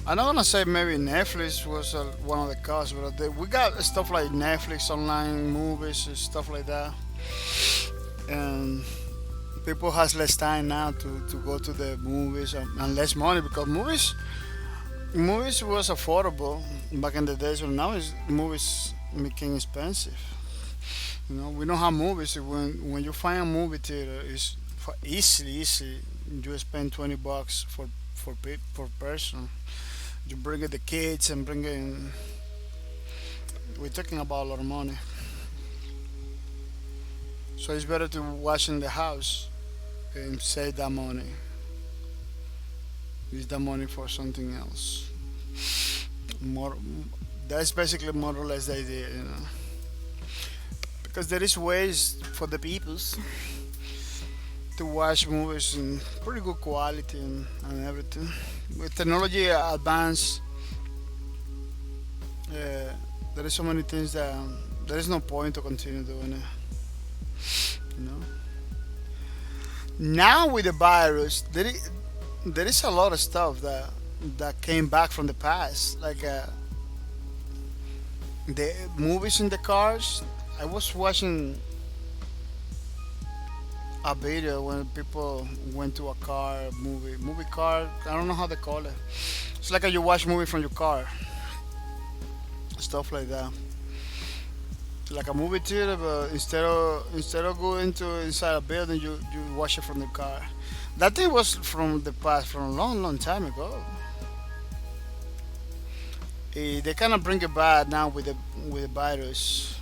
I'm not gonna say maybe Netflix was one of the causes, but we got stuff like Netflix, online movies, and stuff like that, and people has less time now to go to the movies and less money because movies was affordable back in the days, but now movies became expensive. You know, we don't have movies. When you find a movie theater, it's easily you spend $20 for person. You bring in the kids and bring in. We're talking about a lot of money, so it's better to watch in the house and save that money. Use that money for something else. More. That's basically more or less the idea, you know. Because there is ways for the peoples to watch movies in pretty good quality and everything. With technology advance, there is so many things that there is no point to continue doing it. You know. Now with the virus, there is a lot of stuff that came back from the past, like the movies in the cars. I was watching a video when people went to a movie car. I don't know how they call it. It's like you watch movie from your car, stuff like that. Like a movie theater, but instead of going to inside a building, you watch it from the car. That thing was from the past, from a long time ago. They kind of bring it back now with the virus.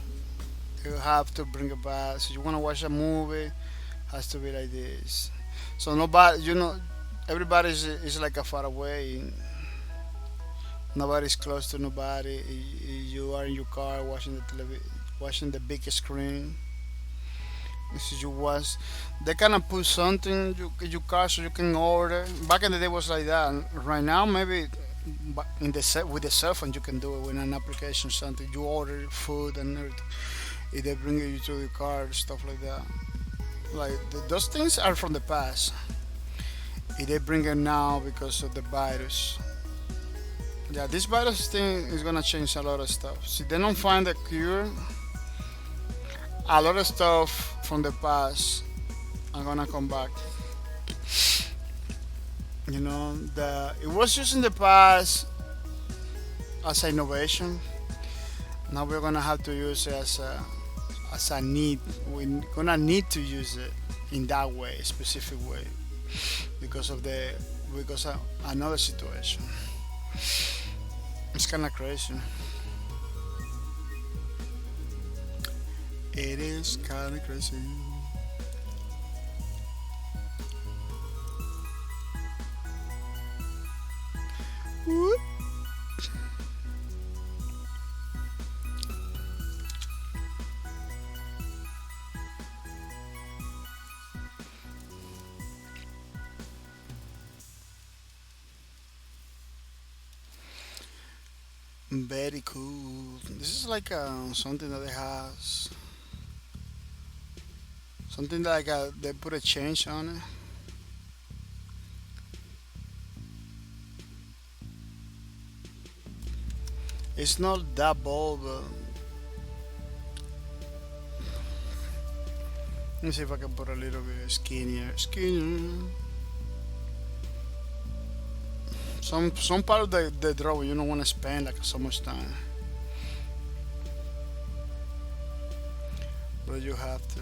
You have to bring it back. So you want to watch a movie, has to be like this. So nobody, everybody is like a far away. Nobody's close to nobody. You are in your car watching the television, watching the big screen. This is you watch. They kind of put something your car so you can order. Back in the day was like that. Right now maybe with the cell phone you can do it with an application or something. You order food and everything. If they bring you to the car, stuff like that. Like those things are from the past. If they bring it now because of the virus. Yeah, this virus thing is gonna change a lot of stuff. See, they don't find a cure. A lot of stuff from the past are gonna come back. You know, it was used in the past as innovation. Now we're gonna have to use it as a need. We're gonna need to use it in that way, specific way, because of another situation. It's kind of crazy. It is kind of crazy. Whoop. Very cool. This is like something that they has. Something like they put a change on it. It's not that bold, but let me see if I can put a little bit skinnier. Skinnier. Some part of the drawing you don't want to spend like so much time, but you have to.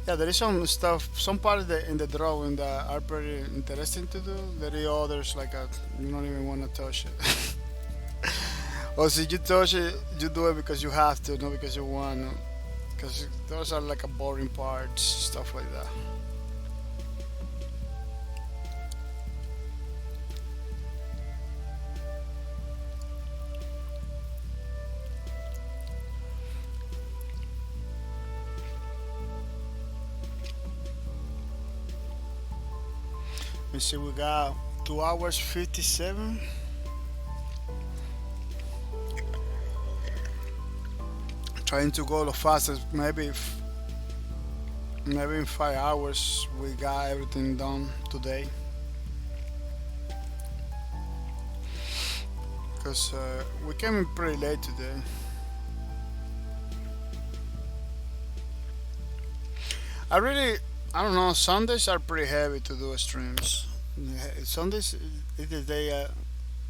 Yeah, there is some stuff, some part of in the drawing that are pretty interesting to do. There are others like you don't even want to touch it. Or if you touch it, you do it because you have to, not because you want to. Because those are like a boring parts, stuff like that. Let me see, we got 2 hours 57. Trying to go the fastest. Maybe in 5 hours we got everything done today. because we came in pretty late today. I don't know. Sundays are pretty heavy to do streams. Sundays is the day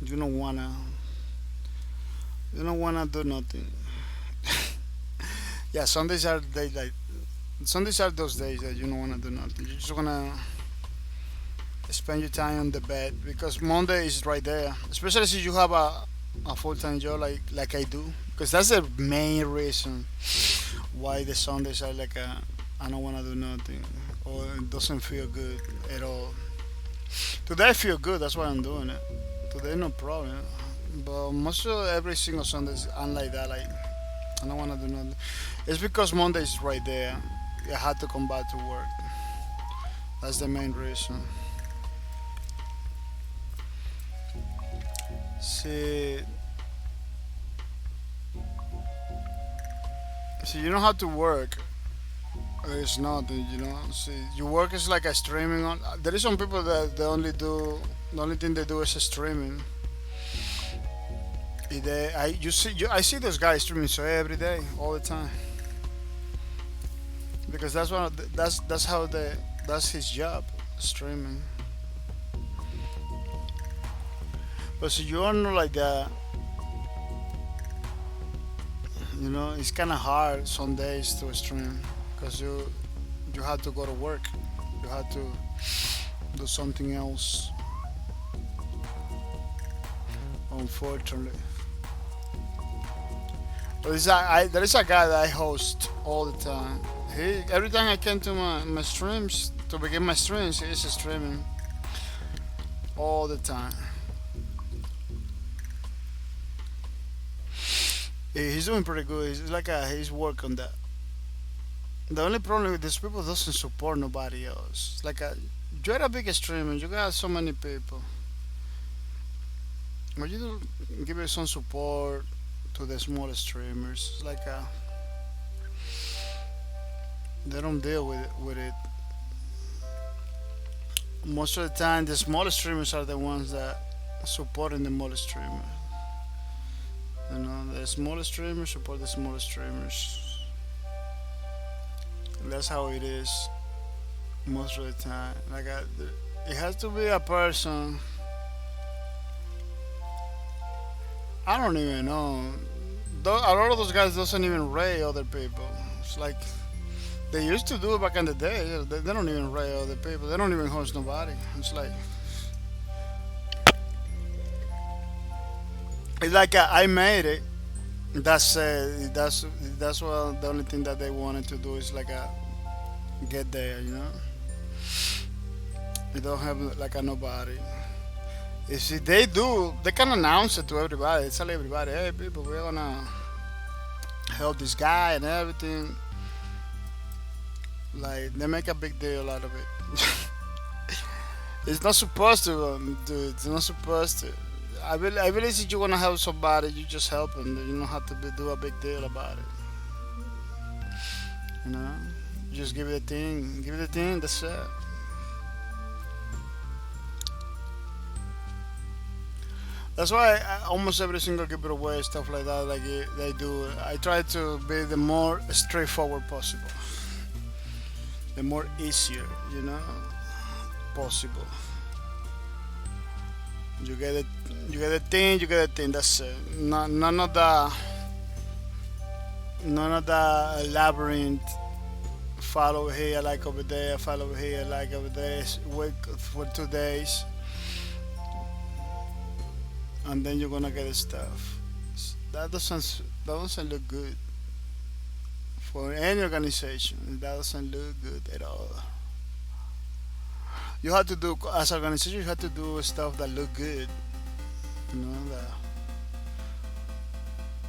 you don't wanna do nothing. Yeah, Sundays are those days that you don't wanna do nothing. You just wanna spend your time on the bed because Monday is right there. Especially if you have a full time job like I do, because that's the main reason why the Sundays are like I don't wanna do nothing or it doesn't feel good at all. Today I feel good. That's why I'm doing it. Today no problem. But most of every single Sunday I'm like that. Like I don't wanna do nothing. It's because Monday is right there. I had to come back to work. That's the main reason. See, you don't have to work. It's nothing, you know. See, your work is like a streaming. There is some people that the only thing they do is streaming. I see those guys streaming so every day, all the time, because that's his job, streaming. But so you are not like that. You know, it's kind of hard some days to stream because you have to go to work. You have to do something else. Unfortunately, but there is a guy that I host all the time. Every time I came to my streams to begin my streams, he's streaming all the time. He's doing pretty good. He's like he's work on that. The only problem with these people doesn't support nobody else. It's like you're a big streamer. You got so many people. But you do give it some support to the small streamers. It's like they don't deal with it. Most of the time, the small streamers are the ones that supporting the small streamer. You know, the smaller streamers support the smaller streamers. That's how it is most of the time. Like it has to be a person. I don't even know. A lot of those guys doesn't even rate other people. It's like they used to do it back in the day. They don't even rate other people. They don't even host nobody. It's like I made it. That's what the only thing that they wanted to do is like get there, you know. They don't have like a nobody. You see, they do. They can announce it to everybody. They tell everybody, "Hey, people, we're gonna help this guy and everything." Like they make a big deal out of it. It's not supposed to, dude. It's not supposed to. I believe if you wanna help somebody, you just help them. You don't have to do a big deal about it. You know, you just give it a thing. Give it a thing. That's it. That's why almost every single giveaway stuff like that, like they do. I try to be the more straightforward possible, the more easier, you know, possible. You get it. You get a thing. You get a thing. That's it. None of the labyrinth. Follow here, like over there. Follow here, like over there. Wait for 2 days, and then you're gonna get the stuff. That doesn't look good for any organization. That doesn't look good at all. You have to do as an organization. You have to do stuff that look good. You know, that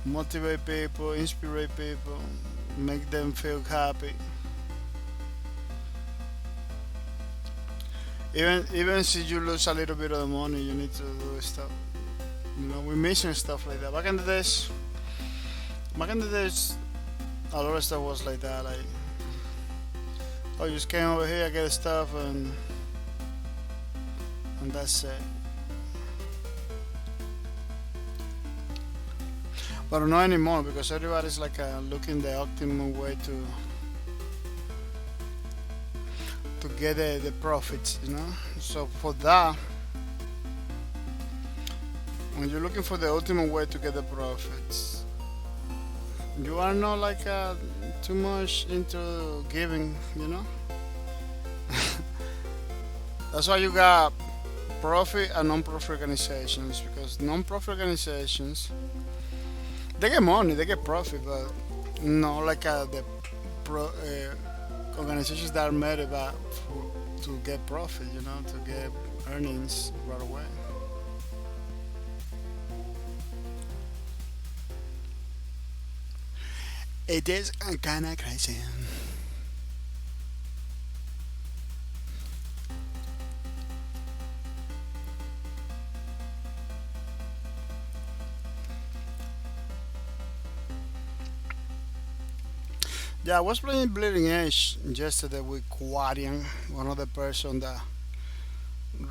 motivate people, inspire people, make them feel happy. Even if you lose a little bit of the money, you need to do stuff. You know, we're missing stuff like that. Back in the days, a lot of stuff was like that. Like, oh, you just came over here, get stuff, and that's it. but not anymore because everybody's like looking the optimum way to get the profits, you know. So for that, when you're looking for the ultimate way to get the profits, you are not like too much into giving, you know. That's why you got profit and non-profit organizations, because non-profit organizations, they get money, they get profit, but not like organizations that are made about to get profit, you know, to get earnings right away. It is kind of crazy. Yeah, I was playing Bleeding Edge yesterday with Quarian, one other person that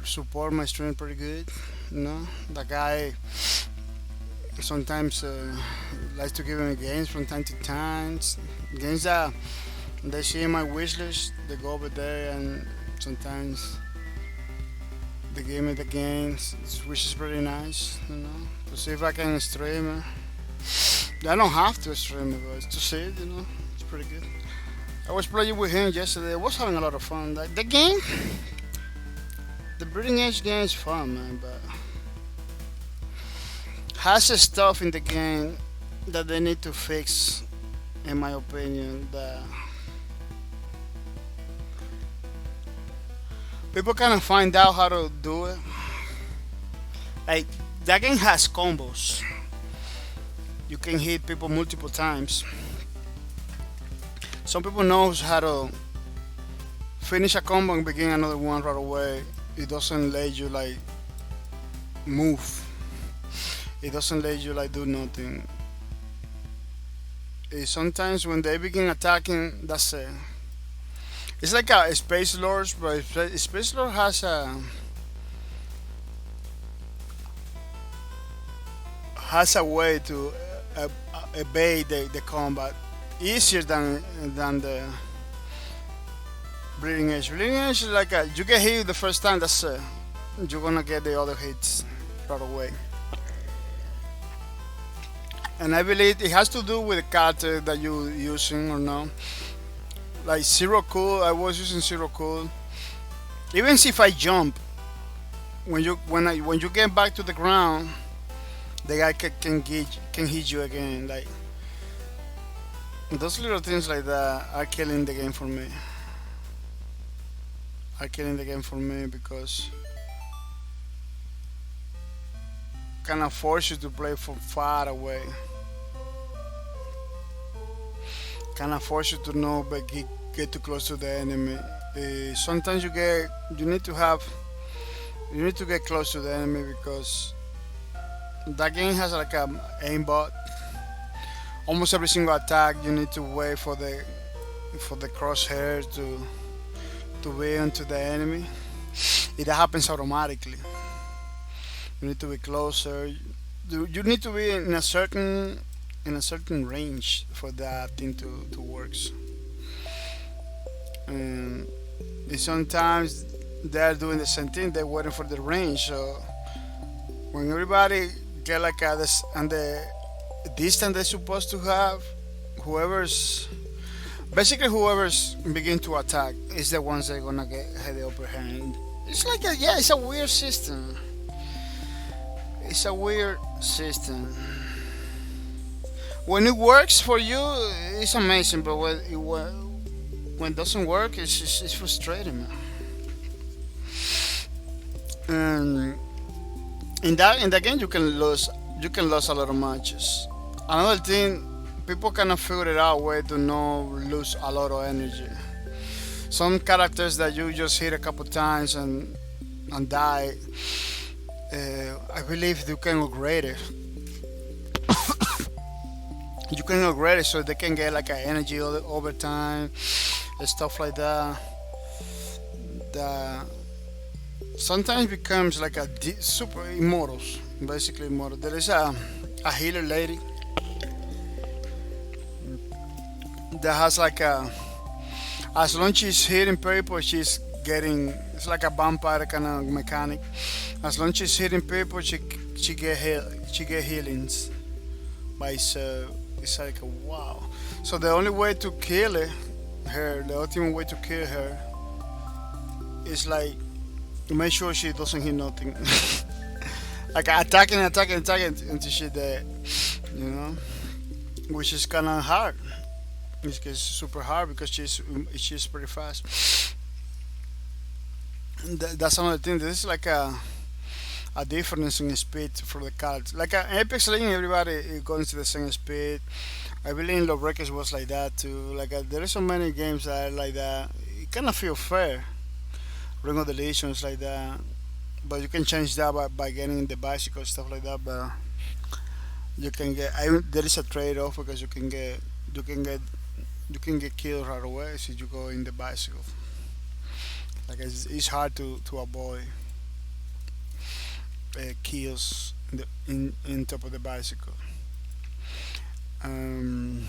support my stream pretty good. You know, the guy sometimes likes to give me games from time to time. Games that they see in my wish list, they go over there and sometimes they give me the games, which is pretty nice. You know, to see if I can stream it. I don't have to stream it, but to see it, you know, it's pretty good. I was playing with him yesterday. I was having a lot of fun. Like the game, the Bleeding Edge game is fun, man, but has stuff in the game that they need to fix, in my opinion. That people kind of find out how to do it. Like that game has combos. You can hit people multiple times. Some people knows how to finish a combo and begin another one right away. It doesn't let you like move. It doesn't let you like do nothing. Sometimes when they begin attacking, that's it. It's like a Space Lords, but Space Lord has a way to evade the combat easier than the Bleeding Edge. Bleeding Edge is like you get hit the first time, that's it. You're gonna get the other hits right away. And I believe it has to do with the character that you're using or not. Like Zero Cool, I was using Zero Cool. Even if I jump, when you get back to the ground, the guy can hit you again. Like those little things like that are killing the game for me. Are killing the game for me because kind of force you to play from far away. Kind of force you to know but get too close to the enemy. Sometimes you need to get close to the enemy because that game has like a aimbot. Almost every single attack you need to wait for the crosshair to be into the enemy. It happens automatically. You need to be closer. You need to be in a certain range for that thing to work. And sometimes they're doing the same thing. They're waiting for the range. So when everybody get like this and the distance they're supposed to have, whoever's begin to attack is the ones that are gonna have the upper hand. It's like it's a weird system. It's a weird system. When it works for you, it's amazing, but when it doesn't work, it's frustrating, man. And in that game, you can lose a lot of matches. Another thing, people cannot figure it out way to not lose a lot of energy. Some characters that you just hit a couple times and die. I believe you can upgrade it. You can upgrade it so they can get like an energy over time and stuff like that. That sometimes becomes like a super immortals, basically immortal. There is a healer lady that has like a, as long as she's hitting people, she's getting, it's like a vampire kind of mechanic. As long as she's hitting people, she get healings by, so it's like a wow. So the only way to kill her, the ultimate way to kill her is like to make sure she doesn't hit nothing. Like attacking until she dead, you know, which is kind of hard. It's super hard because she's pretty fast. That's another thing. This is like a difference in speed for the cards. Like Apex Legends, everybody is going to the same speed. I believe in Lawbreakers was like that too. Like there are so many games that are like that. It kind of feel fair. Ring of the Legions like that, but you can change that by getting the bicycle stuff like that. But you can get there is a trade-off because you can get you can get killed right away if you go in the bicycle. Like it's hard to avoid kills in top of the bicycle. Um,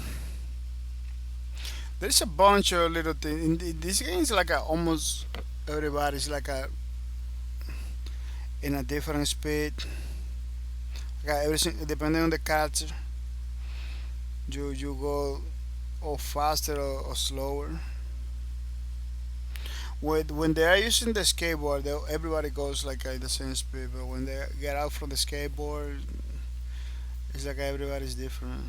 there's a bunch of little things in this game. Is like almost everybody's like in a different speed. Like everything depending on the character, you go or faster or slower. When they are using the skateboard, everybody goes like at the same speed. But when they get out from the skateboard, it's like everybody's different.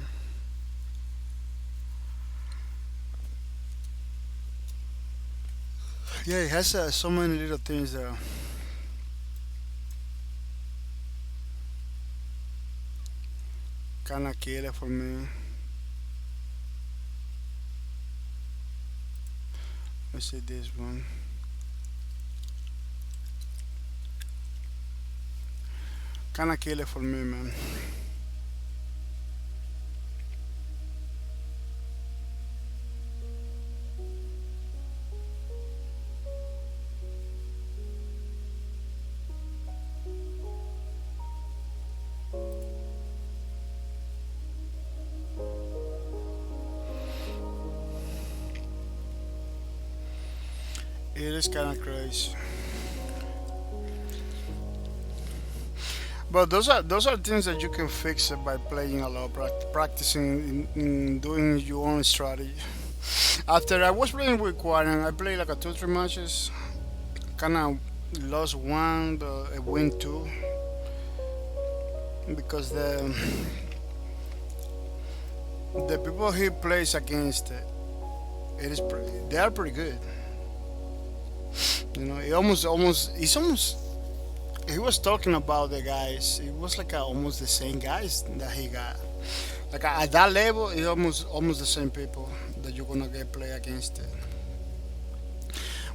Yeah, it has so many little things that kind of kill it for me. Let's see this one. Kind of kill it for me, man. It is kind of crazy. But those are things that you can fix it by playing a lot, practicing, in doing your own strategy. After I was playing with Quarian, I played like a 2 3 matches. Kind of lost one, but I win two because the people he plays against they are pretty good. You know, it's almost. He was talking about the guys. It was like almost the same guys that he got. Like at that level, it's almost the same people that you're gonna get play against it.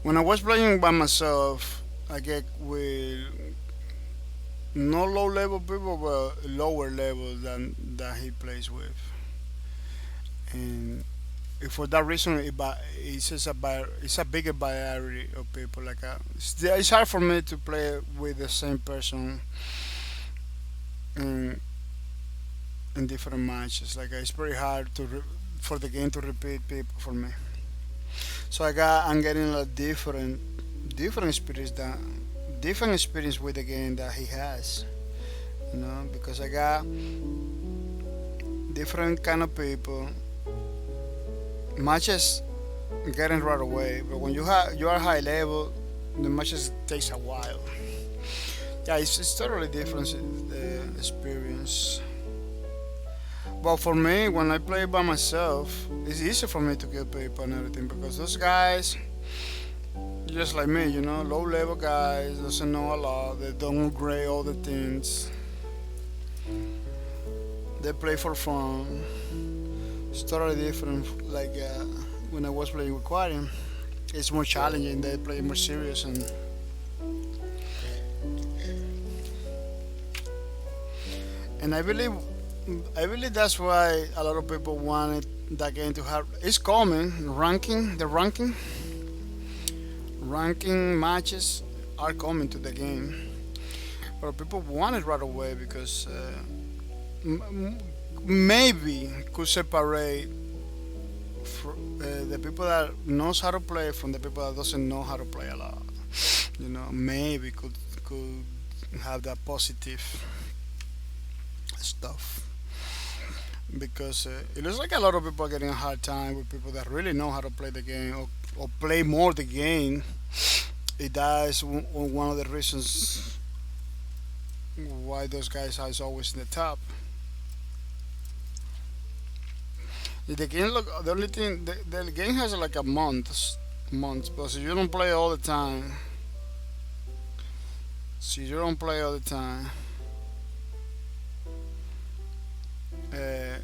When I was playing by myself, I get with no low level people, but lower level than that he plays with, and for that reason, it's just it's a bigger variety of people. Like it's hard for me to play with the same person in in different matches. Like it's pretty hard for the game to repeat people for me. So I'm getting a different experience with the game that he has. You know, because I got different kind of people. Matches getting right away, but when you are high level, the matches takes a while. Yeah, it's totally different the experience. But for me, when I play by myself, it's easy for me to kill people and everything because those guys, just like me, low level guys, doesn't know a lot. They don't upgrade all the things. They play for fun. It's totally different. Like when I was playing with Quarian, it's more challenging. They play more serious and I believe that's why a lot of people wanted that game to have. It's coming. Ranking matches are coming to the game, but people want it right away because maybe could separate the people that knows how to play from the people that doesn't know how to play a lot. Maybe could have that positive stuff because it looks like a lot of people are getting a hard time with people that really know how to play the game or play more the game. That is one of the reasons why those guys are always in the top. The game look the only thing the game has like a month, but if you don't play all the time, see you don't play all the time,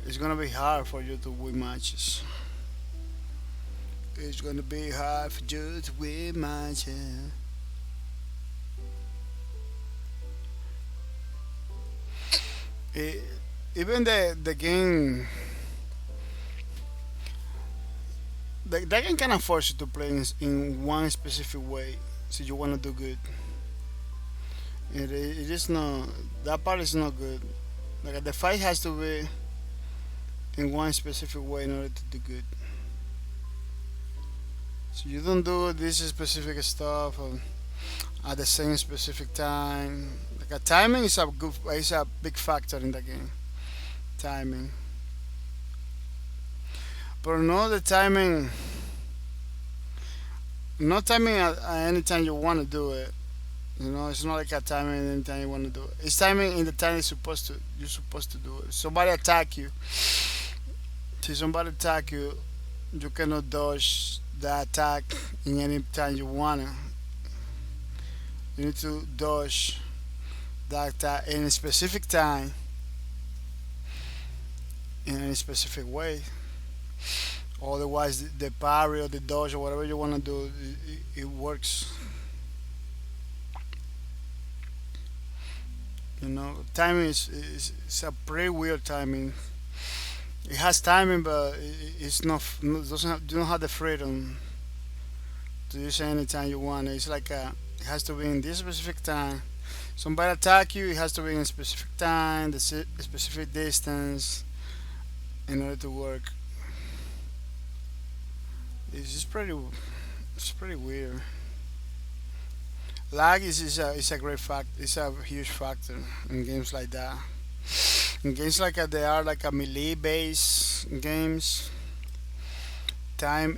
it's gonna be hard for you to win matches. It's gonna be hard for you to win matches. It, even the game, that game kind of force you to play in one specific way, so you wanna do good. It is not that part is not good. Like the fight has to be in one specific way in order to do good. So you don't do this specific stuff at the same specific time. Like timing is a big factor in the game. Timing, but no the timing, not timing at any time you want to do it. It's not like a timing anytime you want to do it. It's timing in the time you're supposed to do it. Somebody attack you. See somebody attack you, you cannot dodge the attack in any time you wanna. You need to dodge that attack in a specific time, in a specific way. Otherwise, the parry or the dodge or whatever you wanna do, it works. Timing is a pretty weird timing. It has timing, but it's not doesn't have, you don't have the freedom to use it anytime you want. It's like it has to be in this specific time. Somebody attack you, it has to be in a specific time, a specific distance, in order to work. It's pretty weird. Lag is a great fact. It's a huge factor in games like that. In games like they are like a melee base games, time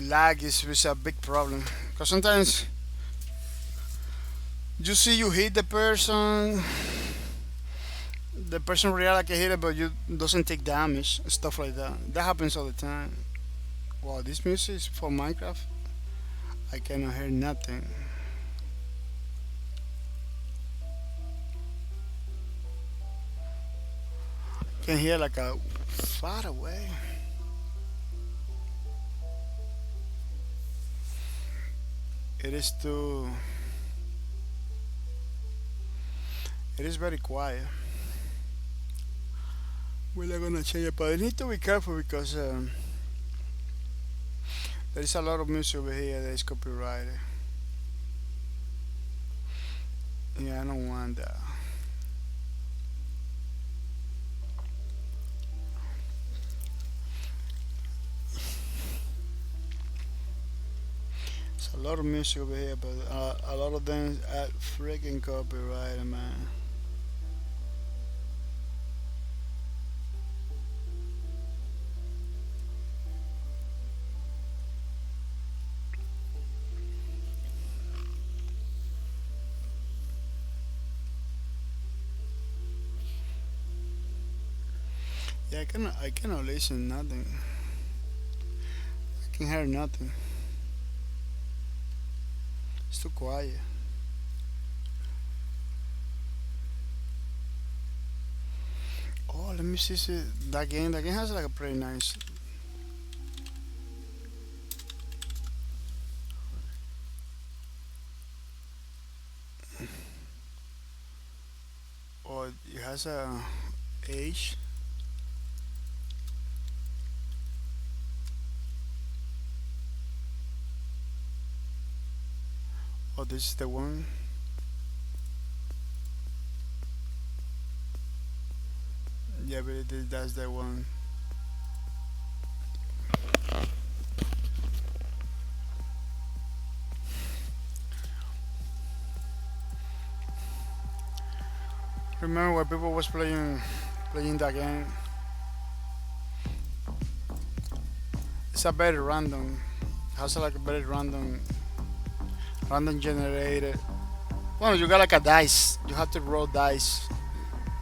lag is a big problem. Because sometimes you hit the person realize like I hit it, but you doesn't take damage, stuff like that. That happens all the time. Wow, this music is for Minecraft. I cannot hear nothing. Can hear like a far away. It is too. It is very quiet. We're not gonna change it, but I need to be careful because there is a lot of music over here that is copyrighted. Yeah, I don't want that. It's a lot of music over here, but a lot of them are freaking copyrighted, man. Yeah, I cannot listen nothing. I can hear nothing. It's too quiet. Oh, let me see that game. That game has like a pretty nice. Oh, it has a age. Oh, this is the one. Yeah, but that's the one. Remember when people was playing that game? It's a very random. Has like a very random generated. Well, you got like a dice. You have to roll dice.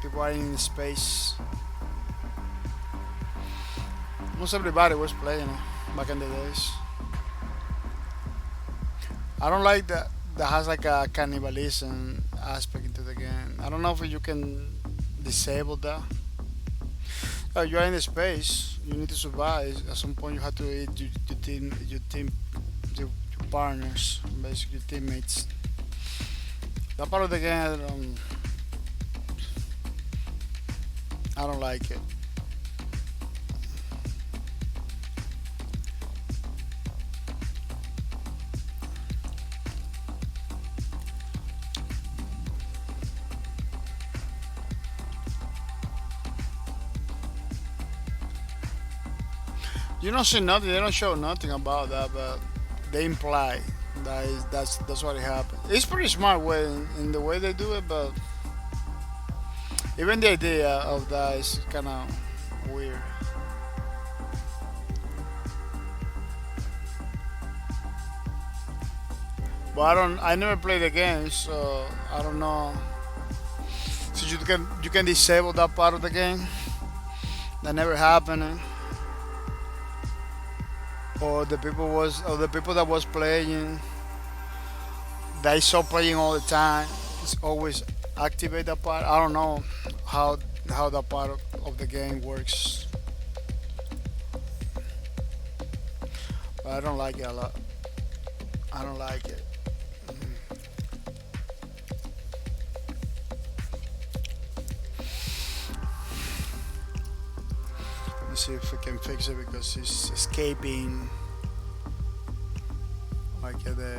People are in space. Almost everybody was playing it back in the days. I don't like that has like a cannibalism aspect into the game. I don't know if you can disable that. You are in the space. You need to survive. At some point, you have to eat your partners, basically your teammates. That part of the game, I don't like it. You don't see nothing. They don't show nothing about that, but they imply that's what it happened. It's pretty smart way in the way they do it, but even the idea of that is kind of weird. But I never played the game, so I don't know. So you can disable that part of the game. That never happened. Or the people that was playing, they saw playing all the time. It's always activate that part. I don't know how that part of the game works. But I don't like it a lot. I don't like it. Let's see if we can fix it because it's escaping. Like the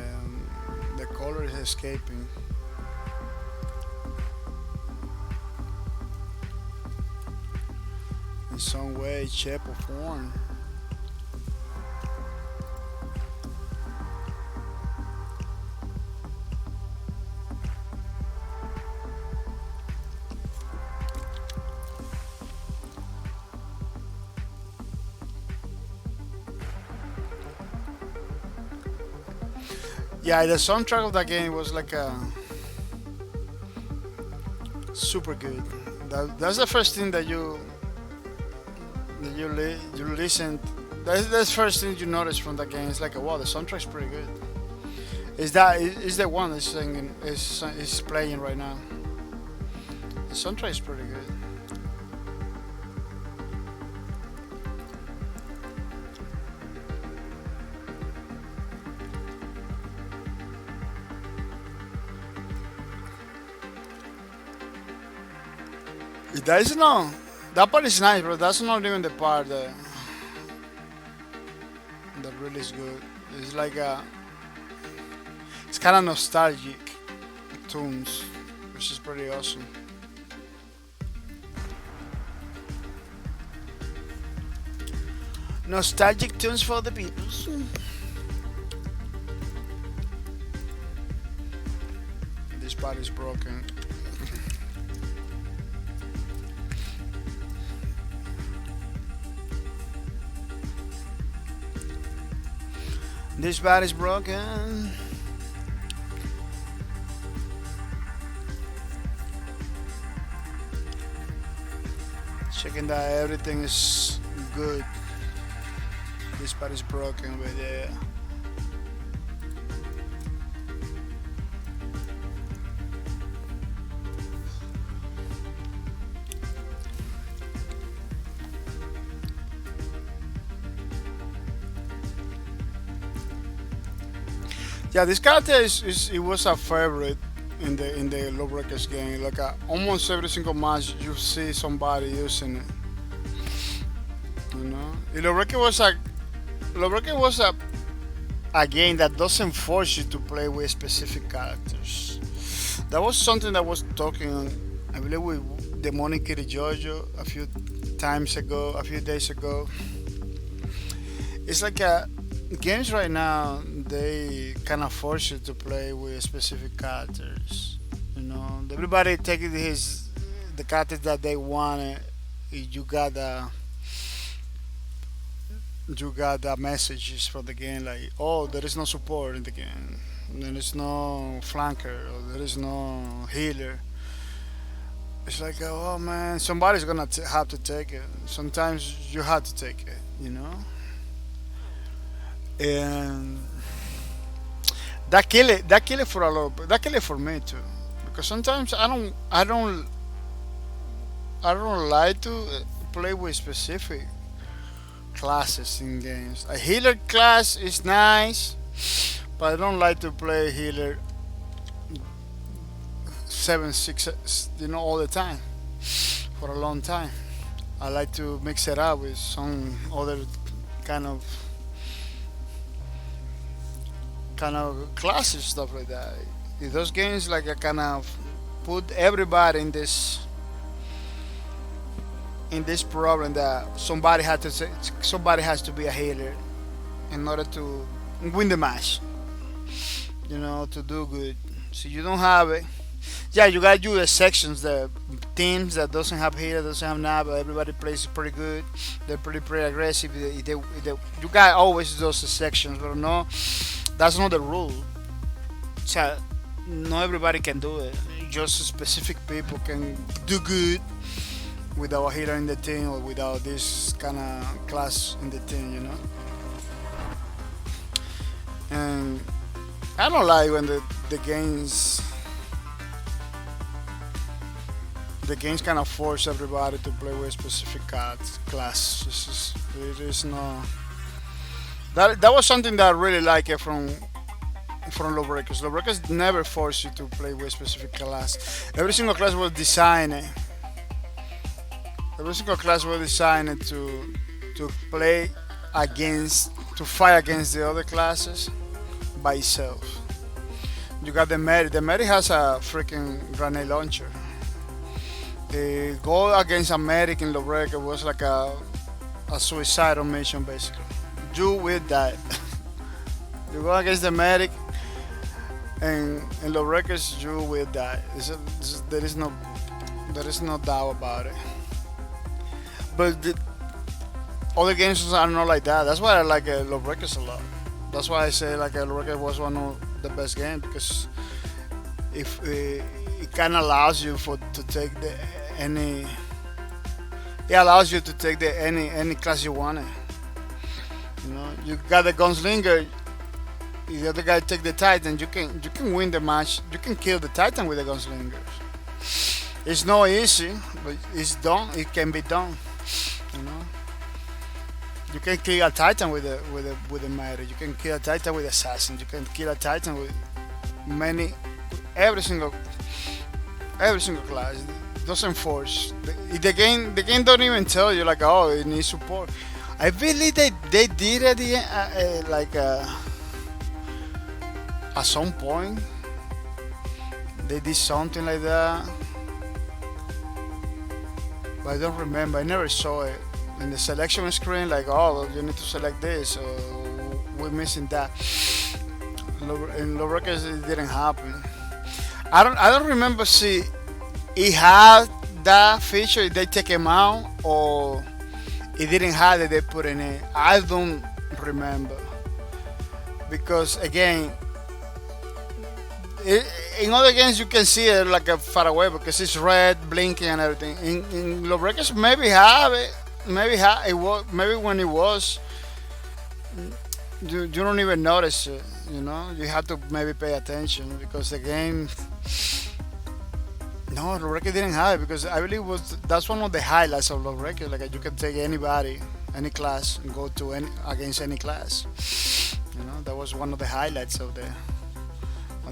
color is escaping. In some way, shape, or form. Yeah, the soundtrack of that game was like super good. That's the first thing you listen. That's the first thing you notice from that game. It's like, wow, the soundtrack's pretty good. Is the one that's singing is playing right now? The soundtrack is pretty good. That is not. That part is nice, but that's not even the part that really is good. It's like it's kind of nostalgic tunes, which is pretty awesome. Nostalgic tunes for the people. This part is broken. This bat is broken. Checking that everything is good. This bat is broken over there. Yeah, this character it was a favorite in the Lawbreakers game. Like almost every single match, you see somebody using it. You know, Lawbreaker was a game that doesn't force you to play with specific characters. That was something that was talking, I believe, with Demonic Kitty Jojo a few days ago. It's like games right now, they kind of force you to play with specific characters. You know, everybody taking the characters that they wanted, you got the messages from the game like, oh, there is no support in the game, there is no flanker, or there is no healer. It's like, oh man, somebody's gonna have to take it. Sometimes you have to take it, you know. And that kill it for a lot. That kill it for me too, because sometimes I don't like to play with specific classes in games. A healer class is nice, but I don't like to play healer 7 6, all the time for a long time. I like to mix it up with some other kind of classes, stuff like that. In those games, like, I kind of put everybody in this problem that somebody has to be a healer in order to win the match, to do good. So you don't have it. Yeah, you gotta do the sections, the teams that doesn't have healer, doesn't have nada, but everybody plays pretty good. They're pretty aggressive. You got always those sections, but no, that's not the rule. So not everybody can do it. Just specific people can do good without a healer in the team or without this kind of class in the team. And I don't like when the games kind of force everybody to play with specific class. It is no. That was something that I really like it from Lawbreakers. Lawbreakers never force you to play with specific class. Every single class was designed. Every single class was designed to play to fight against the other classes by itself. You got the medic. The medic has a freaking grenade launcher. Go against a medic in Lawbreaker was like a suicidal mission, basically. You will die. You go against the medic, and in Lawbreakers you will die. There is no doubt about it. But the other games are not like that. That's why I like Lawbreakers a lot. That's why I say like Lawbreakers was one of the best games, because if it kind of allows you to take any class you want. You got the gunslinger. If the other guy take the Titan, you can win the match. You can kill the Titan with the gunslingers. It's not easy, but it's done. It can be done. You can kill a Titan with a Mighty. You can kill a Titan with Assassin. You can kill a Titan with every single class. It doesn't force. The game don't even tell you like, oh, it needs support. I believe they did at the end, at some point they did something like that, but I don't remember. I never saw it in the selection screen. Like, oh, you need to select this, or we're missing that. In Lawbreakers, it didn't happen. I don't remember. See, it had that feature. They take him out, or it didn't have it. They put in it. I don't remember, because again, in other games you can see it like a far away because it's red, blinking and everything. In Lawbreakers, maybe have it. Maybe when it was, you don't even notice it. You have to maybe pay attention, because the game. No, Lawbreakers didn't have it, because I believe that's one of the highlights of Lawbreakers. Like, you can take anybody, any class, and go against any class. That was one of the highlights of the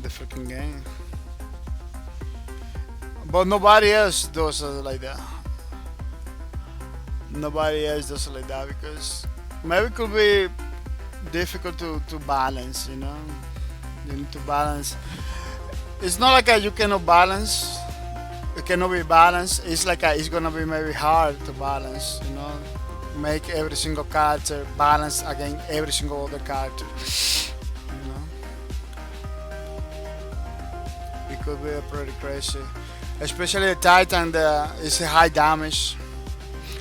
freaking game. But nobody else does it like that. Nobody else does it like that, because maybe it could be difficult to balance. You need to balance. It's not like you cannot balance. It cannot be balanced. It's like it's gonna be maybe hard to balance. Make every single character balance against every single other character. It could be pretty crazy. Especially the Titan, is a high damage,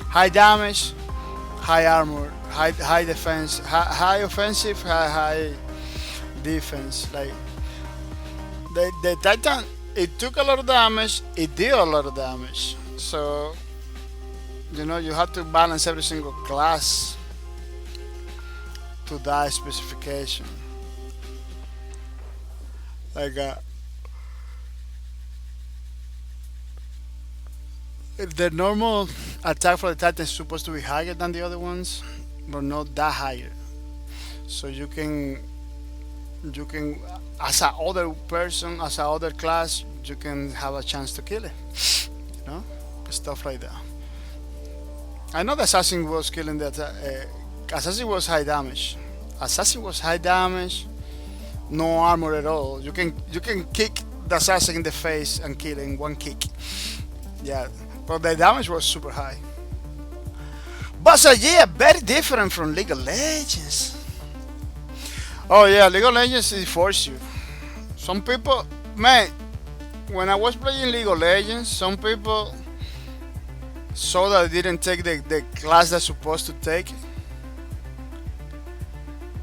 high armor, high defense, high offensive, high defense. Like the Titan, it took a lot of damage, it did a lot of damage. So you have to balance every single class to that specification. Like if the normal attack for the Titan is supposed to be higher than the other ones, but not that higher. So you can as a other person, as a other class, you can have a chance to kill it. You know, stuff like that. I know the assassin was killing that. Assassin was high damage. Assassin was high damage, no armor at all. You can kick the assassin in the face and kill in one kick. Yeah, but the damage was super high. But so yeah, very different from League of Legends. Oh yeah, League of Legends it force you. Some people, man, when I was playing League of Legends, some people saw that I didn't take the class they're supposed to take.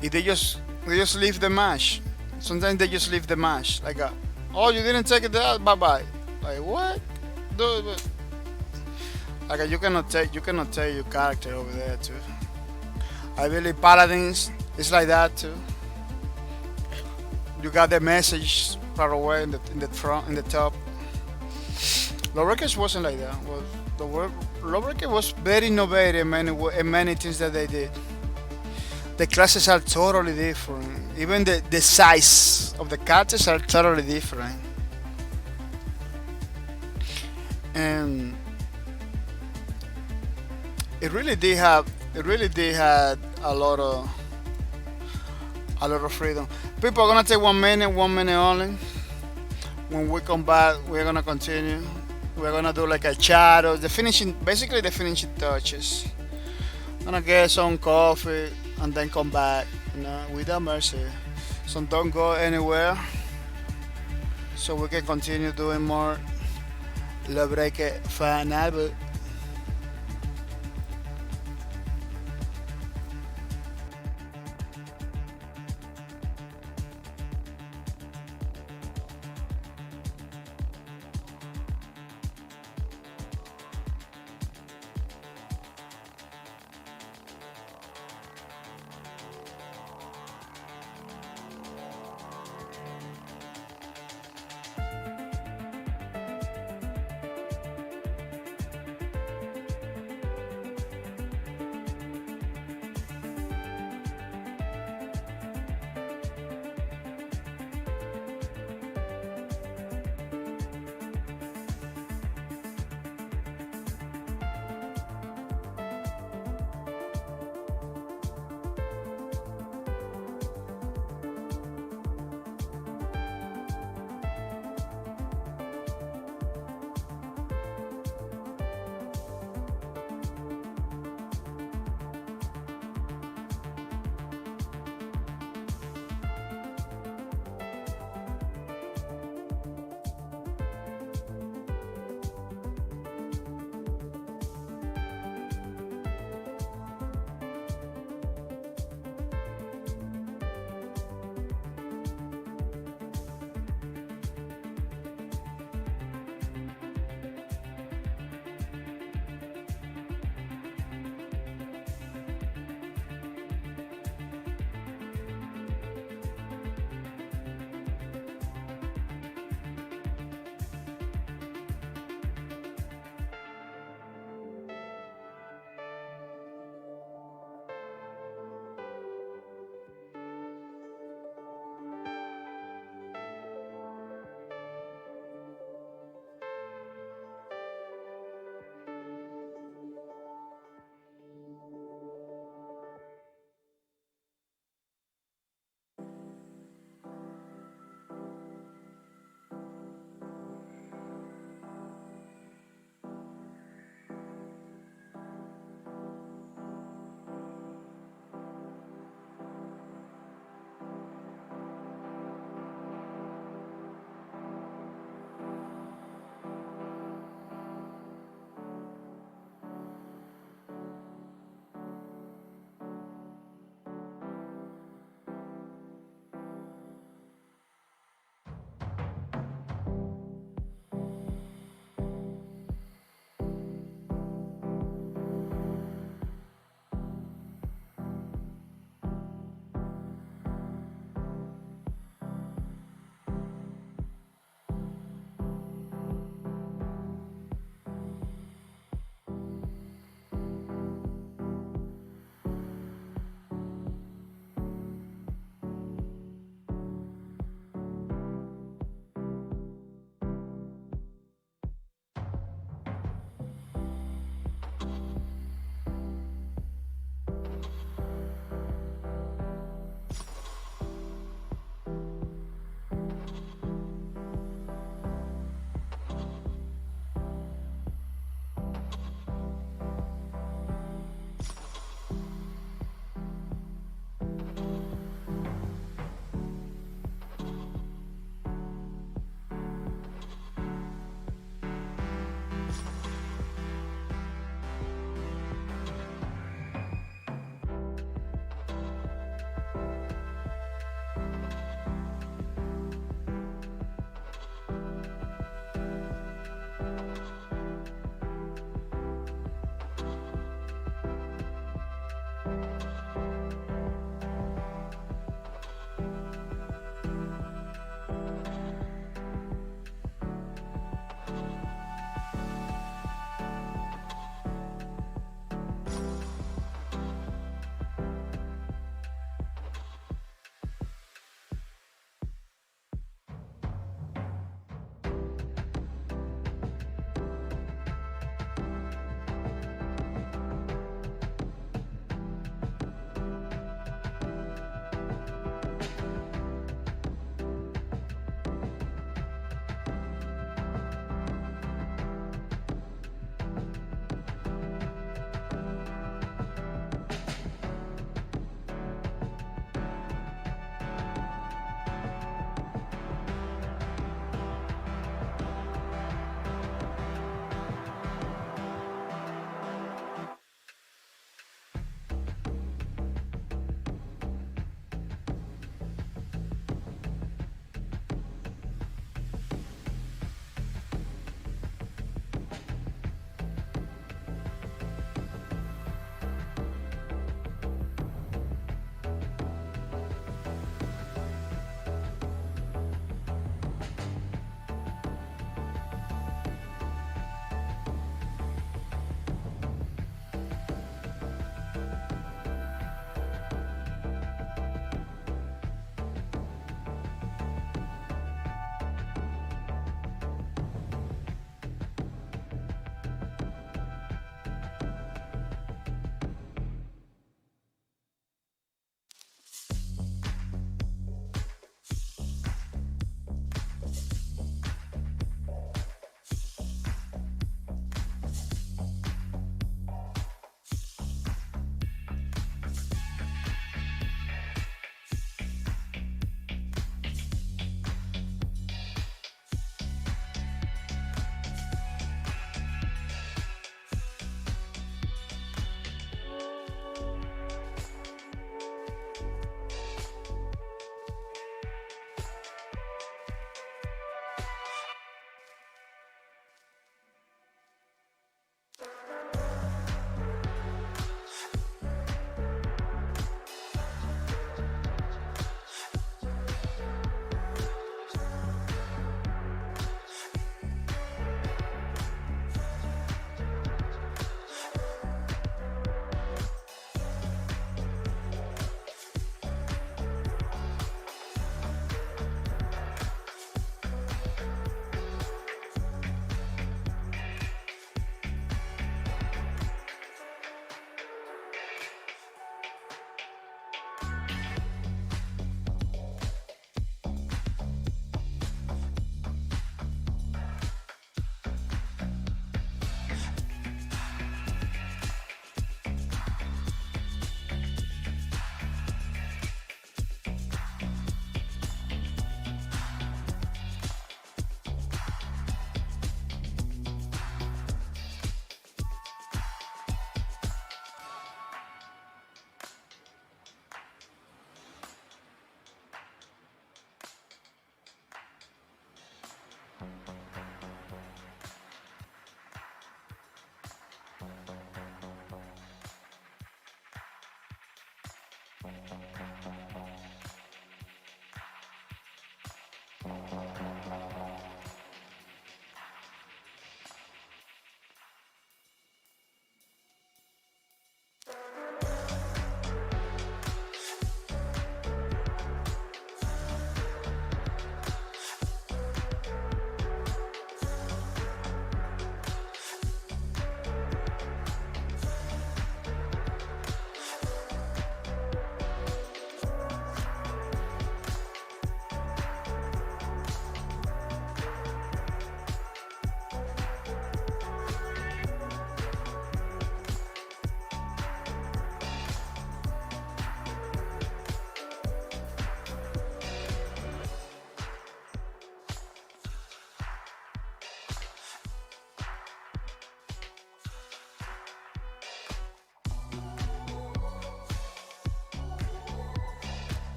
They just leave the match. Sometimes they just leave the match. Like, oh, you didn't take it there, bye bye. Like what? Dude, like you cannot take your character over there too. I believe Paladins is like that too. You got the message far away in the front, in the top. Lawbreakers wasn't like that. Lawbreaker was very innovative in many things that they did. The classes are totally different. Even the size of the characters are totally different. And it really did have a lot of freedom. People are gonna take 1 minute only. When we come back, we're gonna continue. We're gonna do like a chat or basically the finishing touches. Gonna get some coffee and then come back, without mercy. So don't go anywhere. So we can continue doing more Lawbreaker fan album.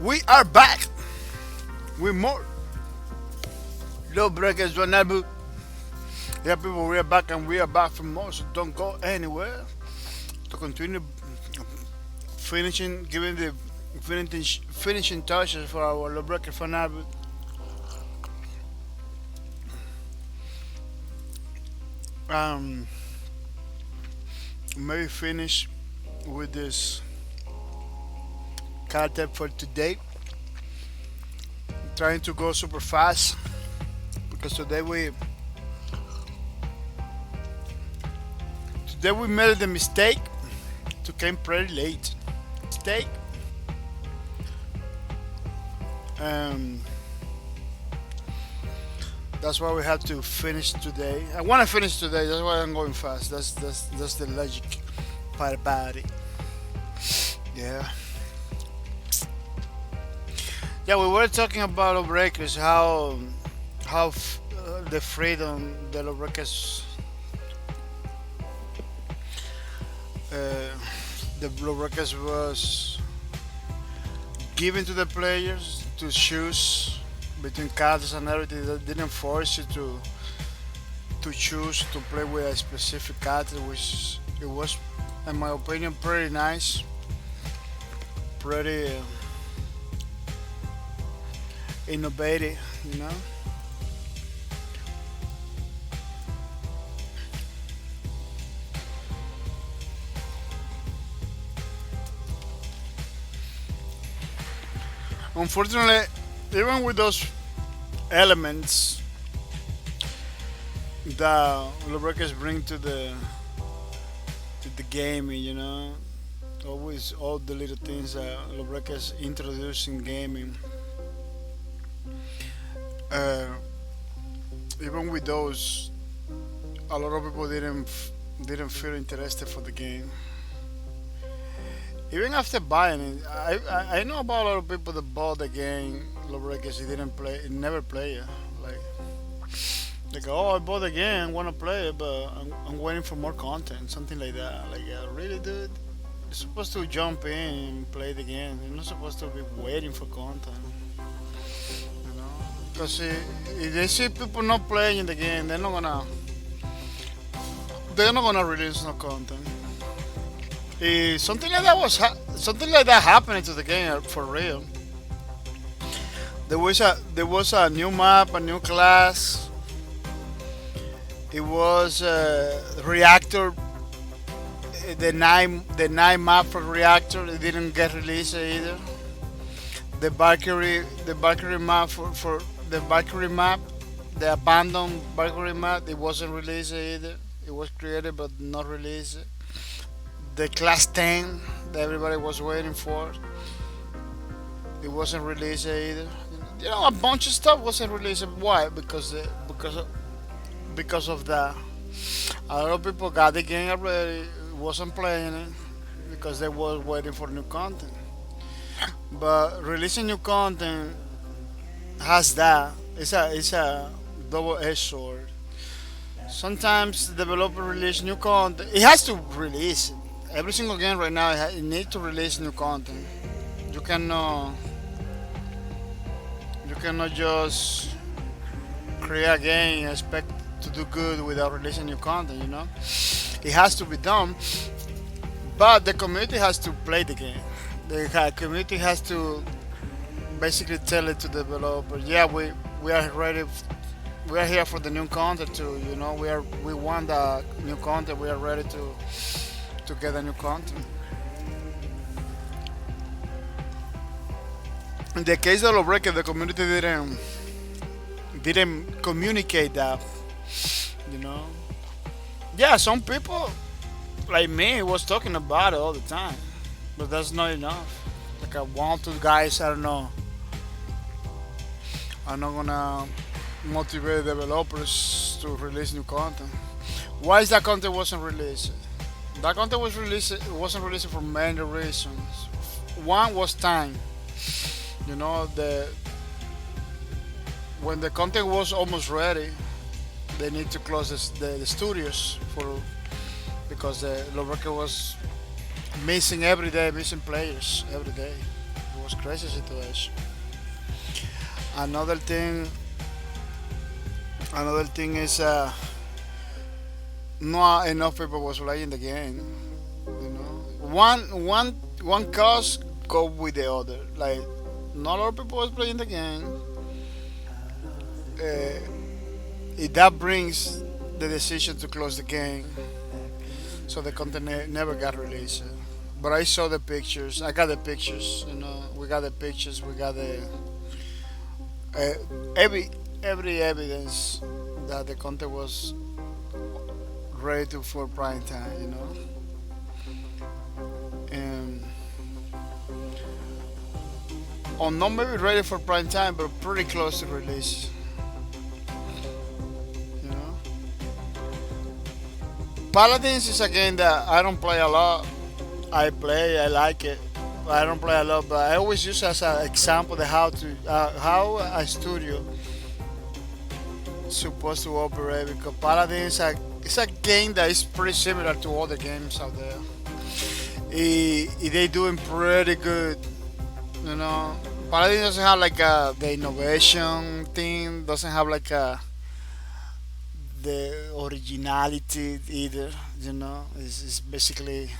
We are back with more Lawbreakers Vulnerable. Yeah, people, we are back and we are back for more, so don't go anywhere to continue finishing, giving the finishing touches for our Lawbreaker Vulnerable. Um, Maybe finish with this content for today. Trying to go super fast because today we made the mistake to came pretty late. Mistake. Um, that's why we have to finish today. I want to finish today. That's why I'm going fast. That's the logic part about it. Yeah. Yeah, we were talking about lawbreakers, how the freedom the lawbreakers uh, the lawbreakers was given to the players to choose between cards and everything. That didn't force you to choose to play with a specific card, which it was, in my opinion, pretty nice, pretty innovative, you know. Unfortunately, even with those elements that lawbreakers bring to the gaming, you know, always all the little things that lawbreakers introduce in gaming. Uh, Even with those, a lot of people didn't feel interested for the game. Even after buying it, I know about a lot of people that bought the game Lawbreakers. He didn't play, he never play it. Like they go, oh, I bought the game, want to play it, but I'm waiting for more content, something like that. Like, really, dude? You're supposed to jump in and play the game. You're not supposed to be waiting for content. You know, because if they see people not playing the game, they're not gonna release no content. Something like that something like that happening to the game for real. There was a new map, a new class. It was reactor. The nine map for reactor. It didn't get released either. The Valkyrie map for the Valkyrie map, the abandoned Valkyrie map. It wasn't released either. It was created but not released. The class 10 that everybody was waiting for. It wasn't released either. You know, a bunch of stuff wasn't released. Why? Because of that. A lot of people got the game already, wasn't playing it because they were waiting for new content. But releasing new content has that. It's a double-edged sword. Sometimes the developer release new content. It has to release it. Every single game right now it needs to release new content. You cannot you cannot just create a game and expect to do good without releasing new content. You know, it has to be done. But the community has to play the game. The community has to basically tell it to the developer. Yeah, we are ready. We are here for the new content too. You know, we want the new content. We are ready to get the new content. In the case of Lawbreaker, the community didn't communicate that. You know, yeah, some people like me was talking about it all the time, but that's not enough. Like, one or two guys, I don't know, are not gonna motivate developers to release new content. Why is that content wasn't released? That content wasn't released for many reasons. One was time. You know, when the content was almost ready, they need to close the studios because the Lawbreaker was missing every day, missing players every day. It was crazy situation. Another thing, another thing is not enough people was playing the game. You know, one cause go with the other. Like not a lot of people was playing the game. That brings the decision to close the game, so the content never got released. But I saw the pictures. I got the pictures. You know, we got the pictures. We got the uh, every every evidence that the content was ready to for prime time. You know, and or not maybe ready for prime time, but pretty close to release. You know, Paladins is a game that I don't play a lot. I play, I like it. I don't play a lot, but I always use as an example the how a studio supposed to operate because Paladin is a game that is pretty similar to other games out there. They doing pretty good, you know. Paladin doesn't have like the innovation thing, doesn't have like the originality either. You know, it's basically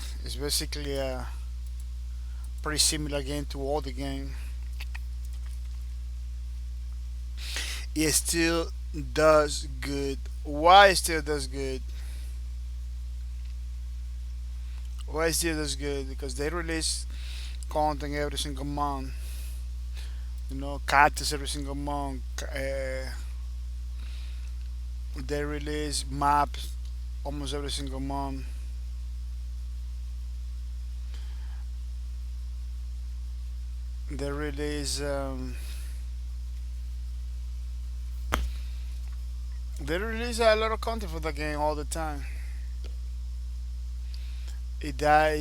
a pretty similar game to all the game. It still does good. Why it still does good? Why it still does good? Because they release content every single month. You know, characters every single month. They release maps almost every single month. They release they release a lot of content for the game all the time. It that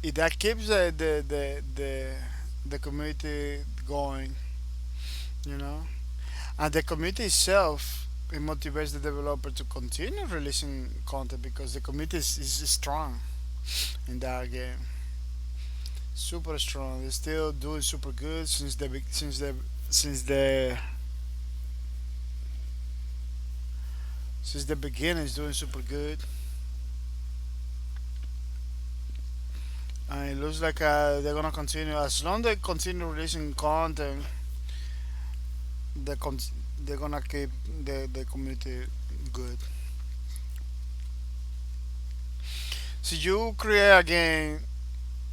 it that keeps the community going, you know, and the community itself it motivates the developer to continue releasing content because the community is strong in that game, super strong. They're still doing super good since the since the beginning. It's doing super good, and it looks like they're gonna continue as long as they continue releasing content. They con- they're gonna keep the community good. So you create a game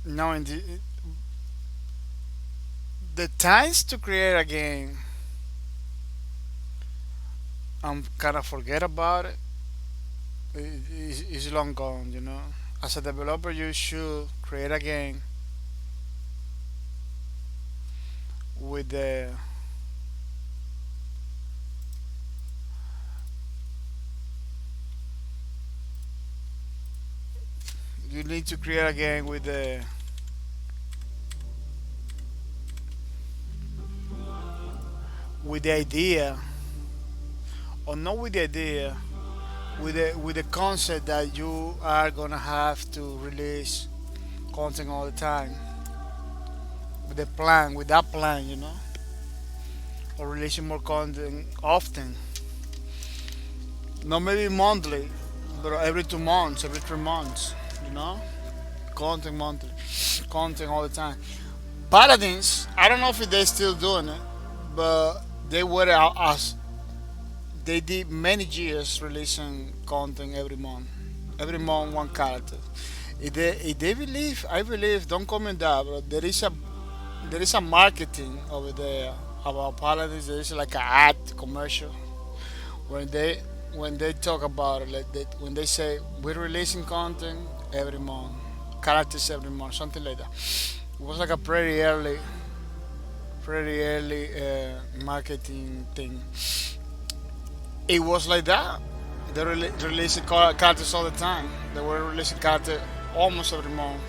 now in the times to create a game, I'm kind of forget about it. It's long gone, you know. As a developer, you should create a game with the you need to create a game with the idea, or not with the idea, with the concept that you are gonna have to release content all the time. With the plan, with that plan, you know, or releasing more content often. Not maybe monthly, but every 2 months, every 3 months, you know, content monthly, content all the time. Paladins, I don't know if they're still doing it, but they were out as they did many years releasing content every month one character. If they believe, I believe, don't comment that, but there is a marketing over there about Paladins. There is like an ad commercial when they talk about it, like when they say we're releasing content every month, characters every month, something like that. It was like a pretty early marketing thing. It was like that. They releasing characters all the time. They were releasing characters almost every month.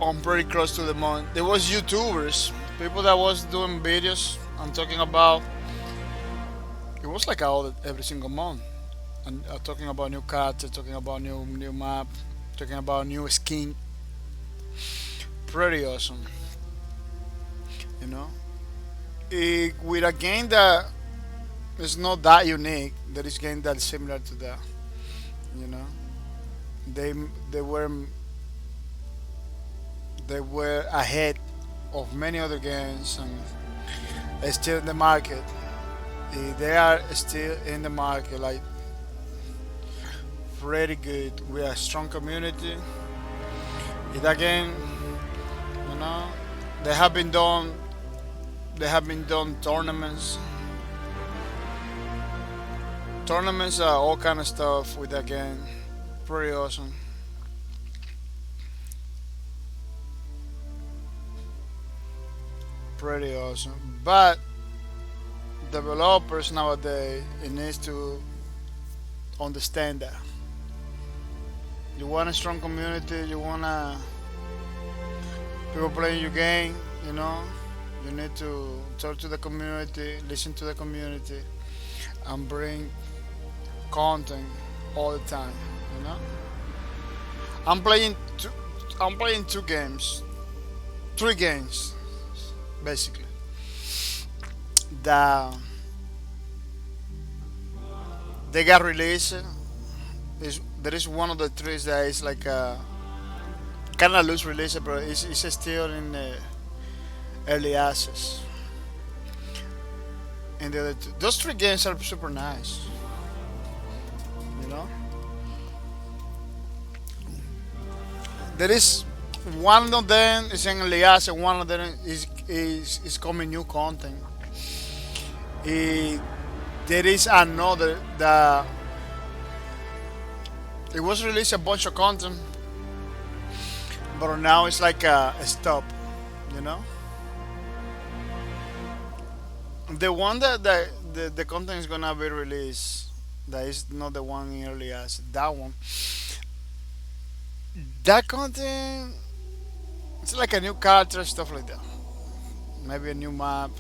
I'm pretty close to the month. There was YouTubers, people that was doing videos. I'm talking about. It was like every single month, and talking about new characters, talking about new map, Talking about new skin, pretty awesome. You know, with a game that is not that unique, there is game that's similar to that. You know, they they were they were ahead of many other games and still in the market. They are still in the market, like pretty good. We are a strong community. It again, you know, they have been done. They have been done tournaments, all kind of stuff with that game. Pretty awesome. Pretty awesome. But developers nowadays, it needs to understand that you want a strong community. You wanna people playing your game. You know, you need to talk to the community, listen to the community, and bring content all the time. You know, I'm playing two, I'm playing two games, three games basically. That they got released. Is there is one of the trees that is like a kind of loose release, but it's still in the early access. And the other two, those three games are super nice. You know, there is one of them is in early access, one of them is coming new content. Eh, there is another that it was released a bunch of content, but now it's like a stop. You know, the one that the content is gonna be released, that is not the one in early access. That one, that content, it's like a new character, stuff like that. Maybe a new map.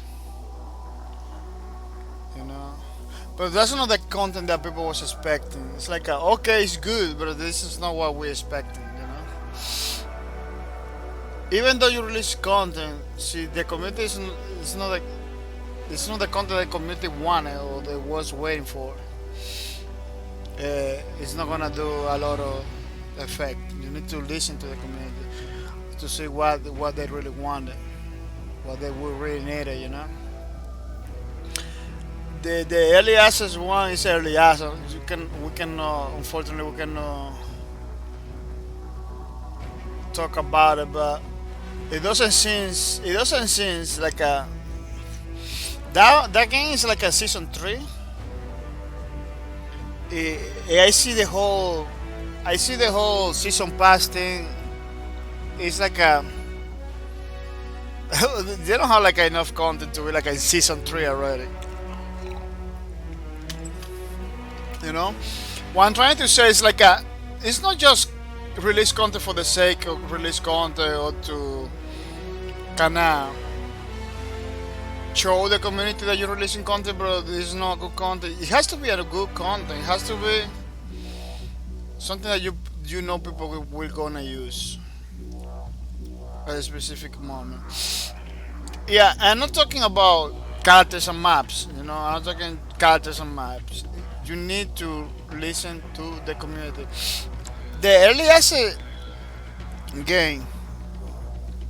You know. But that's not the content that people was expecting. It's like, okay, it's good, but this is not what we're expecting, you know. Even though you release content, see, the community is not like it's not the content the community wanted or they was waiting for. It's not gonna do a lot of effect. You need to listen to the community to see what they really wanted, what they would really needed, you know. The early access one is early access. You can we can unfortunately we can talk about it, but it doesn't seem like a that game is like a season three. I see the whole season pass thing. It's like a they don't have like enough content to be like a season three already. You know, what I'm trying to say is like it's not just release content for the sake of release content or to kind of show the community that you're releasing content, but this is not good content. It has to be a good content. It has to be something that you know people will gonna use at a specific moment. Yeah, I'm not talking about characters and maps. You know, I'm not talking characters and maps. You need to listen to the community. The early access game,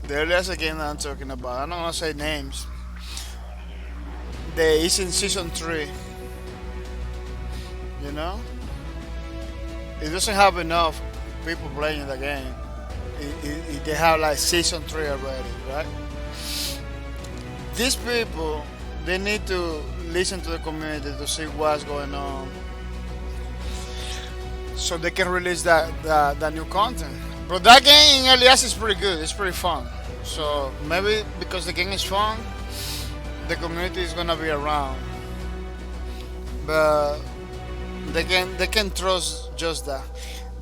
the early access game that I'm talking about, I'm not gonna say names. They is in season three. You know, it doesn't have enough people playing the game. They have like season three already, right? These people, they need to listen to the community to see what's going on, so they can release that new content. But that game in early access is pretty good. It's pretty fun. So maybe because the game is fun, the community is gonna be around. But they can trust just that.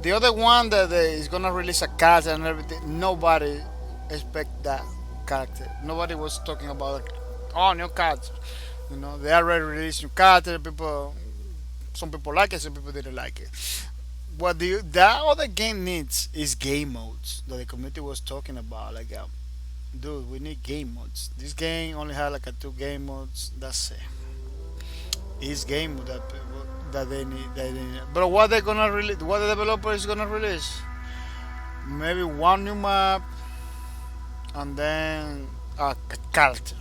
The other one that is gonna release a character and everything, nobody expect that character. Nobody was talking about like, oh, new character. You know, they already released new character. Some people like it, some people didn't like it. what that other game needs is game modes that the community was talking about. Like, dude, we need game modes. This game only had like a two game modes. That's it. It's game mode that that they need. They need. But what they gonna release? What the developer is gonna release? Maybe one new map and then a character.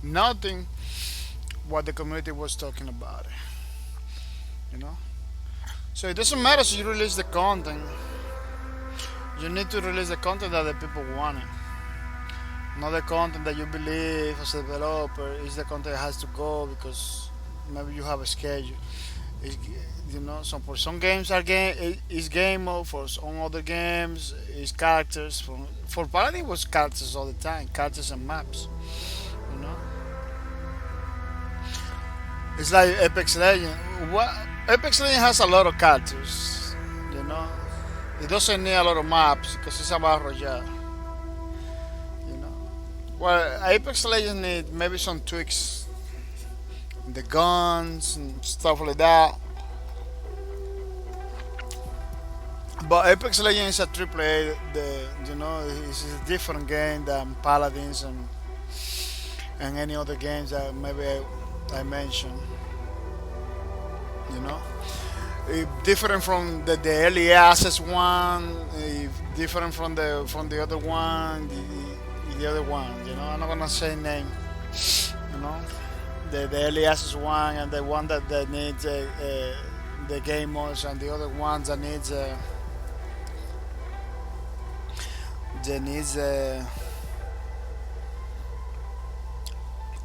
Nothing what the community was talking about. You know. So it doesn't matter if you release the content. You need to release the content that the people want. Not the content that you believe as a developer is the content that has to go because maybe you have a schedule. It's, so for some games are game is game mode. For some other games is characters. For Paladin it was characters all the time, characters and maps. You know, it's like Apex Legend. What Apex Legend has a lot of characters. You know, it doesn't need a lot of maps because it's a battle royale. You know, well Apex Legends need maybe some tweaks, the guns and stuff like that. But Apex Legends is a triple A. It's a different game than Paladins and any other games that maybe I mentioned. You know, different from the early access one, different from the other one, the other one. You know, I'm not gonna say name. You know, the early access one and the one that needs the game modes and the other ones that needs. There needs I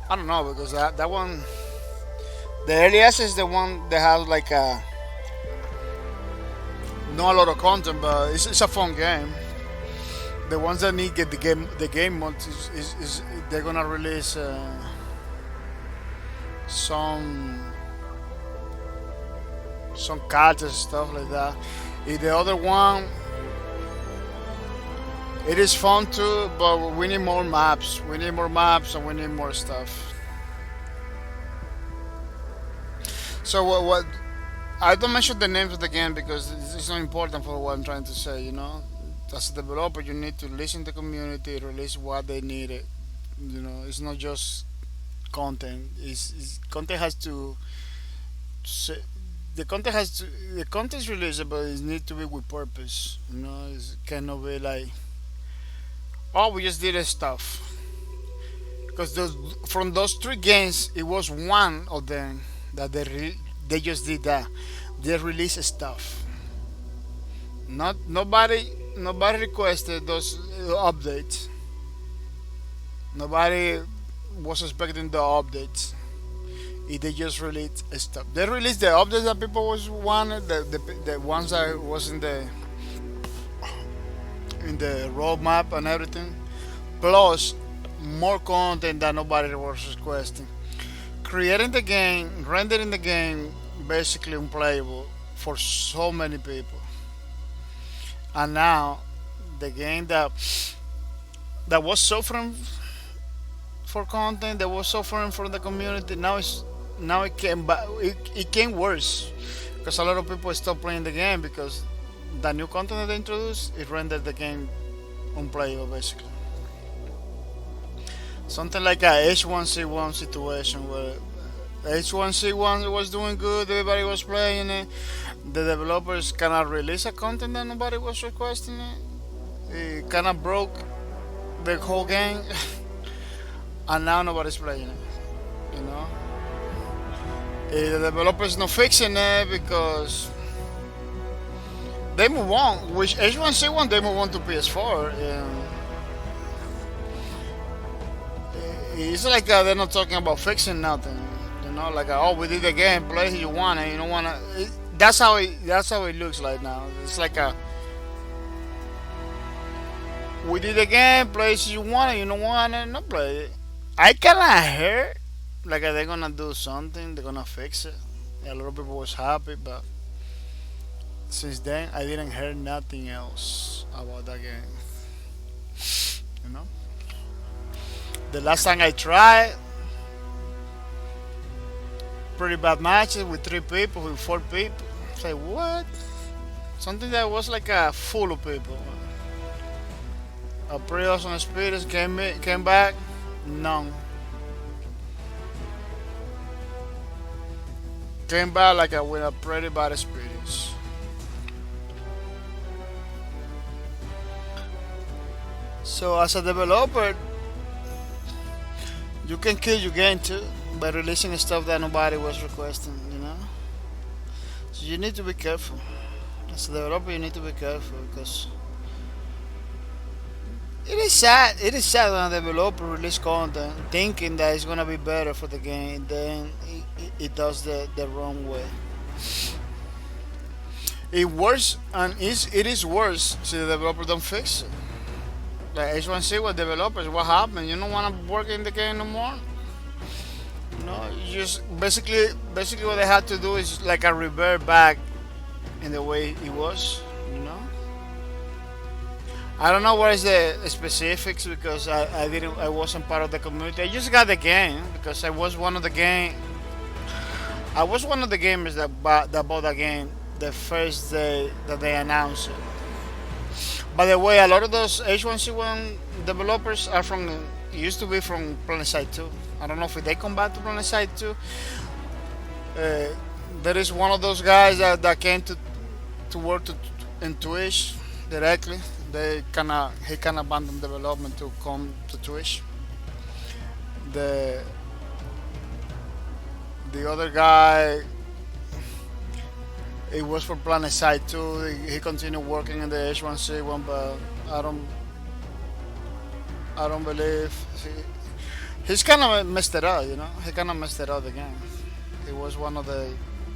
don't know because that one the earliest is the one that has like not a lot of content but it's a fun game. The ones that need get the game mode is they're gonna release some cards and stuff like that. If the other one it is fun too, but we need more maps. We need more maps and we need more stuff. So what I don't mention the names of the game because it's not important for what I'm trying to say. You know, as a developer, you need to listen to the community, release what they needed. You know, it's not just content. It's content has to. The content has to. The content is releasable. It needs to be with purpose. You know, it cannot be like oh, we just did a stuff. Because from those three games, it was one of them that they just did that. They released stuff. Nobody requested those updates. Nobody was expecting the updates. They just released stuff. They released the updates that people was wanted, the ones that was in the roadmap and everything, plus more content that nobody was requesting. Creating the game, rendering the game basically unplayable for so many people. And now the game that was suffering for content, that was suffering for the community, now it came worse because a lot of people stopped playing the game because the new content that they introduced it rendered the game unplayable basically. Something like a H1C1 situation where H1C1 was doing good, everybody was playing it. The developers cannot release a content that nobody was requesting it. It kind of broke the whole game, and now nobody's playing it. You know, the developers not fixing it because they move on. Which H1C1 they move on to PS4. It's like they're not talking about fixing nothing. You know, like oh we did the game, play if you want it. You don't wanna. That's how it looks like now. It's like we did the game, play if you want it. You don't want it, not play it. I kinda heard like they're gonna do something. They're gonna fix it. A lot of people was happy, but since then I didn't hear nothing else about that game. You know. The last time I tried, pretty bad matches with 3 people, with 4 people. Say what? Something that was like a full of people. A pretty awesome experience came back. None. Came back like with a pretty bad experience. So as a developer, you can kill your game too by releasing stuff that nobody was requesting. So you need to be careful. As a developer, you need to be careful because it is sad. It is sad when a developer release content thinking that it's gonna be better for the game, then it does the wrong way. It worse and it is worse so the developer don't fix it. Like H1C with developers, what happened? You don't wanna work in the game no more? No, you just basically what they had to do is like a revert back in the way it was, you know. I don't know what is the specifics because I wasn't part of the community. I just got the game because I was one of the gamers that bought the game the first day that they announced it. By the way, a lot of those H1C1 developers are used to be from PlanetSide 2. I don't know if they come back to PlanetSide 2. There is one of those guys that came to work in Twitch directly. He kind of abandoned development to come to Twitch. The other guy, it was for PlanetSide 2. He continued working in the H1C1, but I don't believe he's kind of messed it up. He kind of messed it up again. He was one of the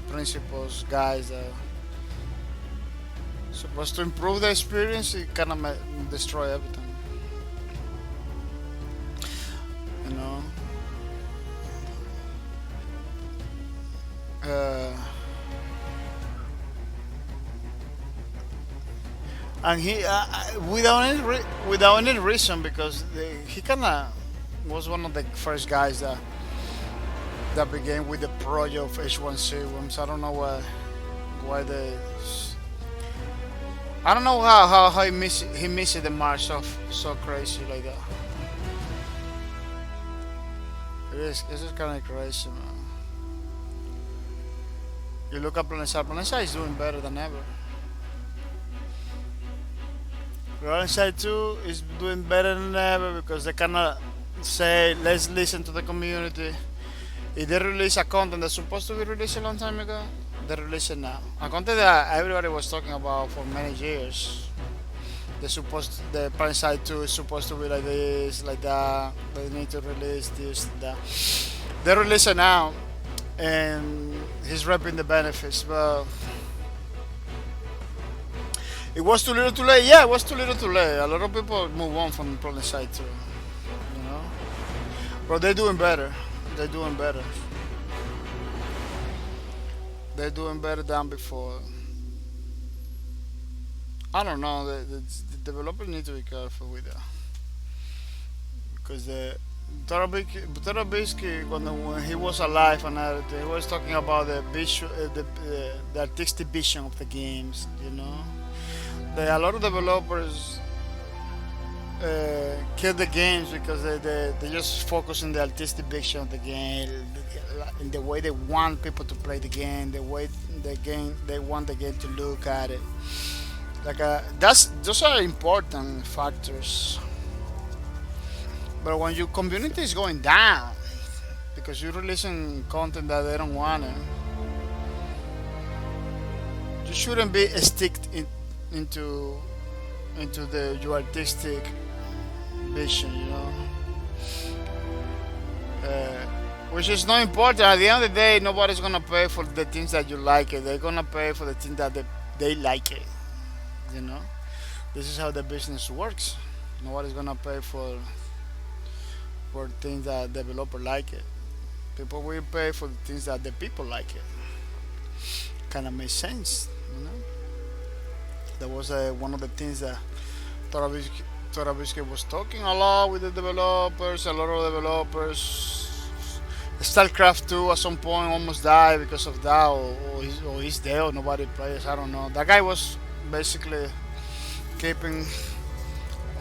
principals guys that supposed to improve the experience. He kind of destroy everything. You know. And he without any reason because he kind of was one of the first guys that began with the project of H1C. So I don't know why they. I don't know how he missed the mark so crazy like that. It's just kind of crazy, man. You look at PlanetSide. PlanetSide is doing better than ever. PlanetSide 2 is doing better than ever because they kind of say, let's listen to the community. If they release a content that's supposed to be released a long time ago, they release it now. A content that everybody was talking about for many years. The PlanetSide 2 is supposed to be like this, like that. They need to release this, that. They release it now, and he's reaping the benefits, but it was too little too late. Yeah, it was too little too late. A lot of people move on from PlanetSide 2, but they're doing better. They're doing better. They're doing better than before. I don't know. The developers need to be careful with that because Tarabisky, when he was alive and everything, he was talking about the artistic vision of the games. A lot of developers kill the games because they just focus on the artistic vision of the game, in the way they want people to play the game, they want the game to look at it. Those are important factors. But when your community is going down because you're releasing content that they don't want it, you shouldn't be sticked into your artistic vision, which is not important. At the end of the day, nobody's gonna pay for the things that you like it. They're gonna pay for the things that they like it. This is how the business works. Nobody's gonna pay for things that developer like it. People will pay for the things that the people like it. Kind of makes sense, That was one of the things that Tarabisky was talking a lot with the developers. A lot of developers. StarCraft 2 at some point almost died because of that, or he's dead, or nobody plays. I don't know. That guy was basically keeping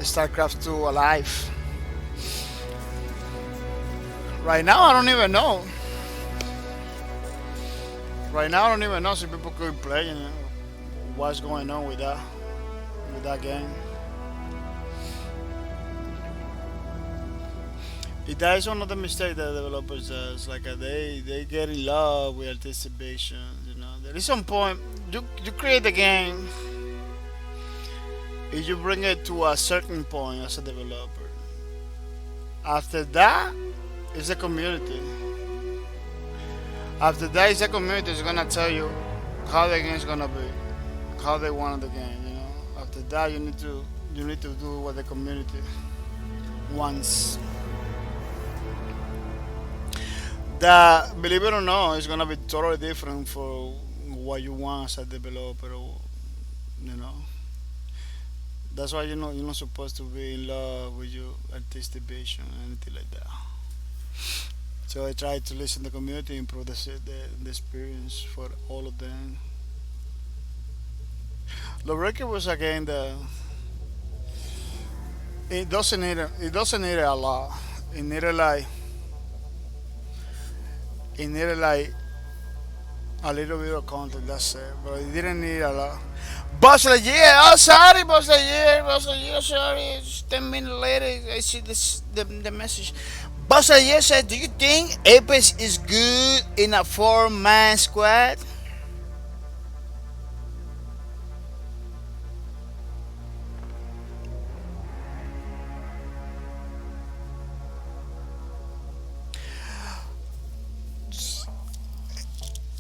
StarCraft 2 alive. Right now, I don't even know. Right now, I don't even know if people could play. What's going on with that game? That is one of the mistakes that developers does. Like they get in love with anticipation. There is some point you create the game. If you bring it to a certain point as a developer, after that, it's a community. After that, it's a community is gonna tell you how the game is gonna be, how they want the game. After that, you need to do what the community wants. That, believe it or not, is gonna be totally different for what you want as a developer. You know, that's why you're not supposed to be in love with your artistic vision or anything like that. So I try to listen to the community, improve the experience for all of them. The record was a game that it doesn't need a lot. It needed like it needed like a little bit of content. That's it, but it didn't need a lot. Buzz Lightyear, oh sorry, Buzz Lightyear, sorry. It's 10 minutes later, I see the message. Buzz Lightyear said, "Do you think Apex is good in a 4-man squad?"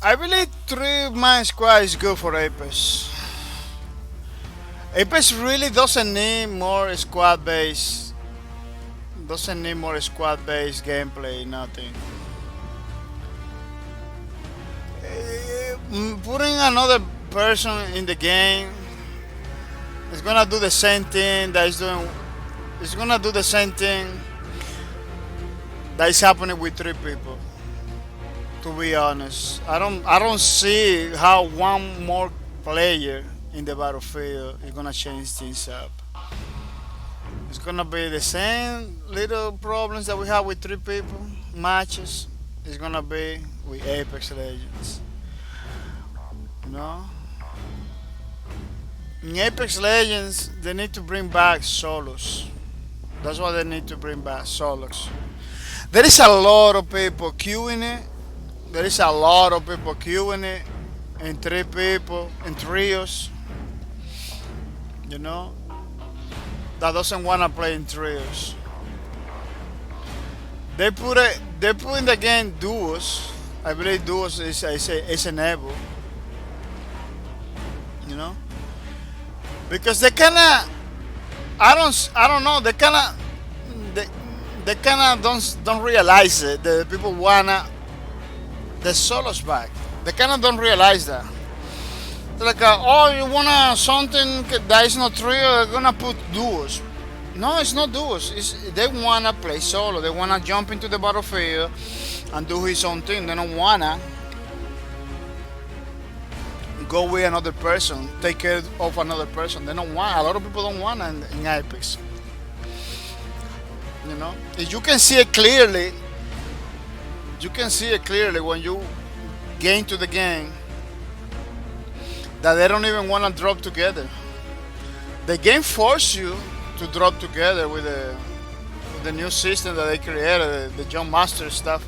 I believe 3-man squad is good for Apex. Apex really doesn't need more squad-based. Doesn't need more squad-based gameplay. Nothing. Putting another person in the game is gonna do the same thing that is doing. It's gonna do the same thing that is happening with 3 people. To be honest, I don't see how one more player in the battlefield is gonna change things up. It's gonna be the same little problems that we have with 3 people matches. It's gonna be with Apex Legends. You know, in Apex Legends they need to bring back solos. That's what they need to bring back, solos. There is a lot of people queuing it. There is a lot of people queuing it in 3 people, in trios, that doesn't wanna play in trios. They put in the game duos. I believe duos is enabled. Because they kinda, I don't know, they kinda don't realize it. The people wanna the solos back. They kind of don't realize that. They're like, oh, you wanna something that is not real? They're gonna put duos. No, it's not duos. They wanna play solo. They wanna jump into the battlefield and do his own thing. They don't wanna go with another person, take care of another person. They don't want. A lot of people don't want in Apex. If you can see it clearly. You can see it clearly when you get into the game that they don't even want to drop together. The game forces you to drop together with the new system that they created, the Jump Master stuff.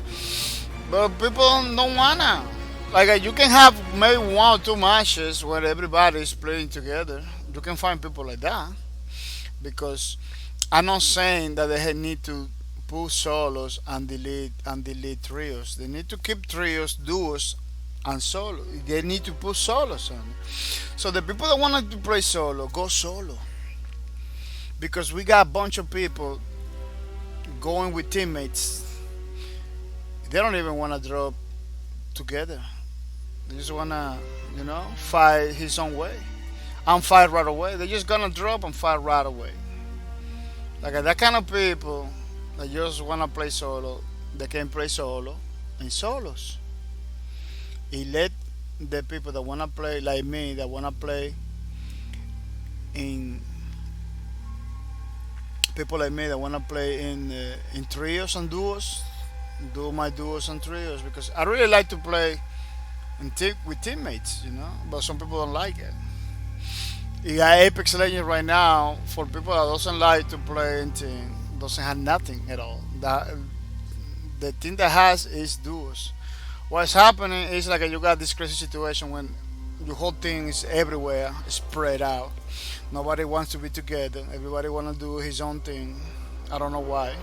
But people don't wanna. Like you can have maybe 1 or 2 matches where everybody is playing together. You can find people like that because I'm not saying that they need to put solos and delete trios. They need to keep trios, duos, and solo. They need to put solos on it. So the people that want to play solo, go solo. Because we got a bunch of people going with teammates. They don't even want to drop together. They just want to, fight his own way and fight right away. They're just gonna drop and fight right away. Like that kind of people that just wanna play solo, they can play solo in solos. He let the people that wanna play like me, that wanna play in people like me that wanna play in trios and duos, do my duos and trios because I really like to play with teammates, you know. But some people don't like it. You got Apex Legends right now for people that doesn't like to play in team, doesn't have nothing at all. The thing that has is duos. What's happening is like you got this crazy situation when your whole thing is everywhere, spread out. Nobody wants to be together. Everybody wanna do his own thing. I don't know why.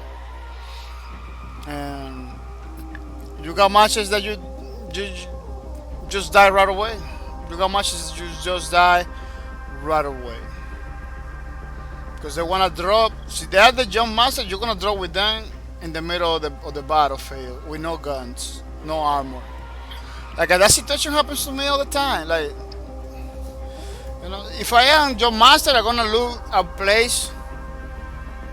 And you got matches that you just die right away. You got matches that you just die right away because they wanna drop. See, they have the jump master. You're gonna drop with them in the middle of the battlefield with no guns, no armor. Like that situation happens to me all the time. Like, you know, if I am jump master, I'm gonna loot a place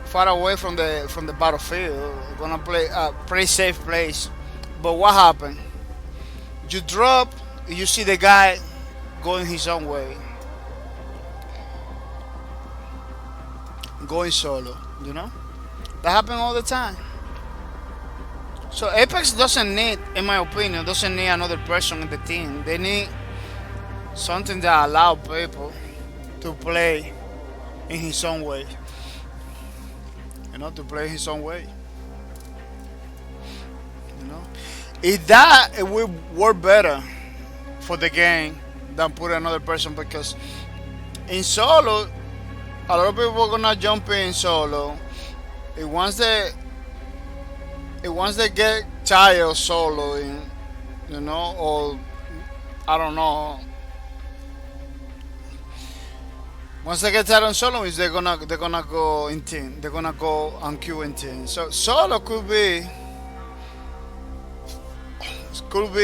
far away from the battlefield. I'm gonna play a pretty safe place. But what happened? You drop, you see the guy going his own way, going solo. You know, that happens all the time. So Apex doesn't need, in my opinion, doesn't need another person in the team. They need something that allow people to play in his own way. You know, to play his own way. You know, if that it will work better for the game than put another person because in solo, a lot of people are gonna jump in solo. And once they get tired of soloing, you know, or I don't know. Once they get tired of soloing, they're gonna go in team. They're gonna go on queue in team. So solo could be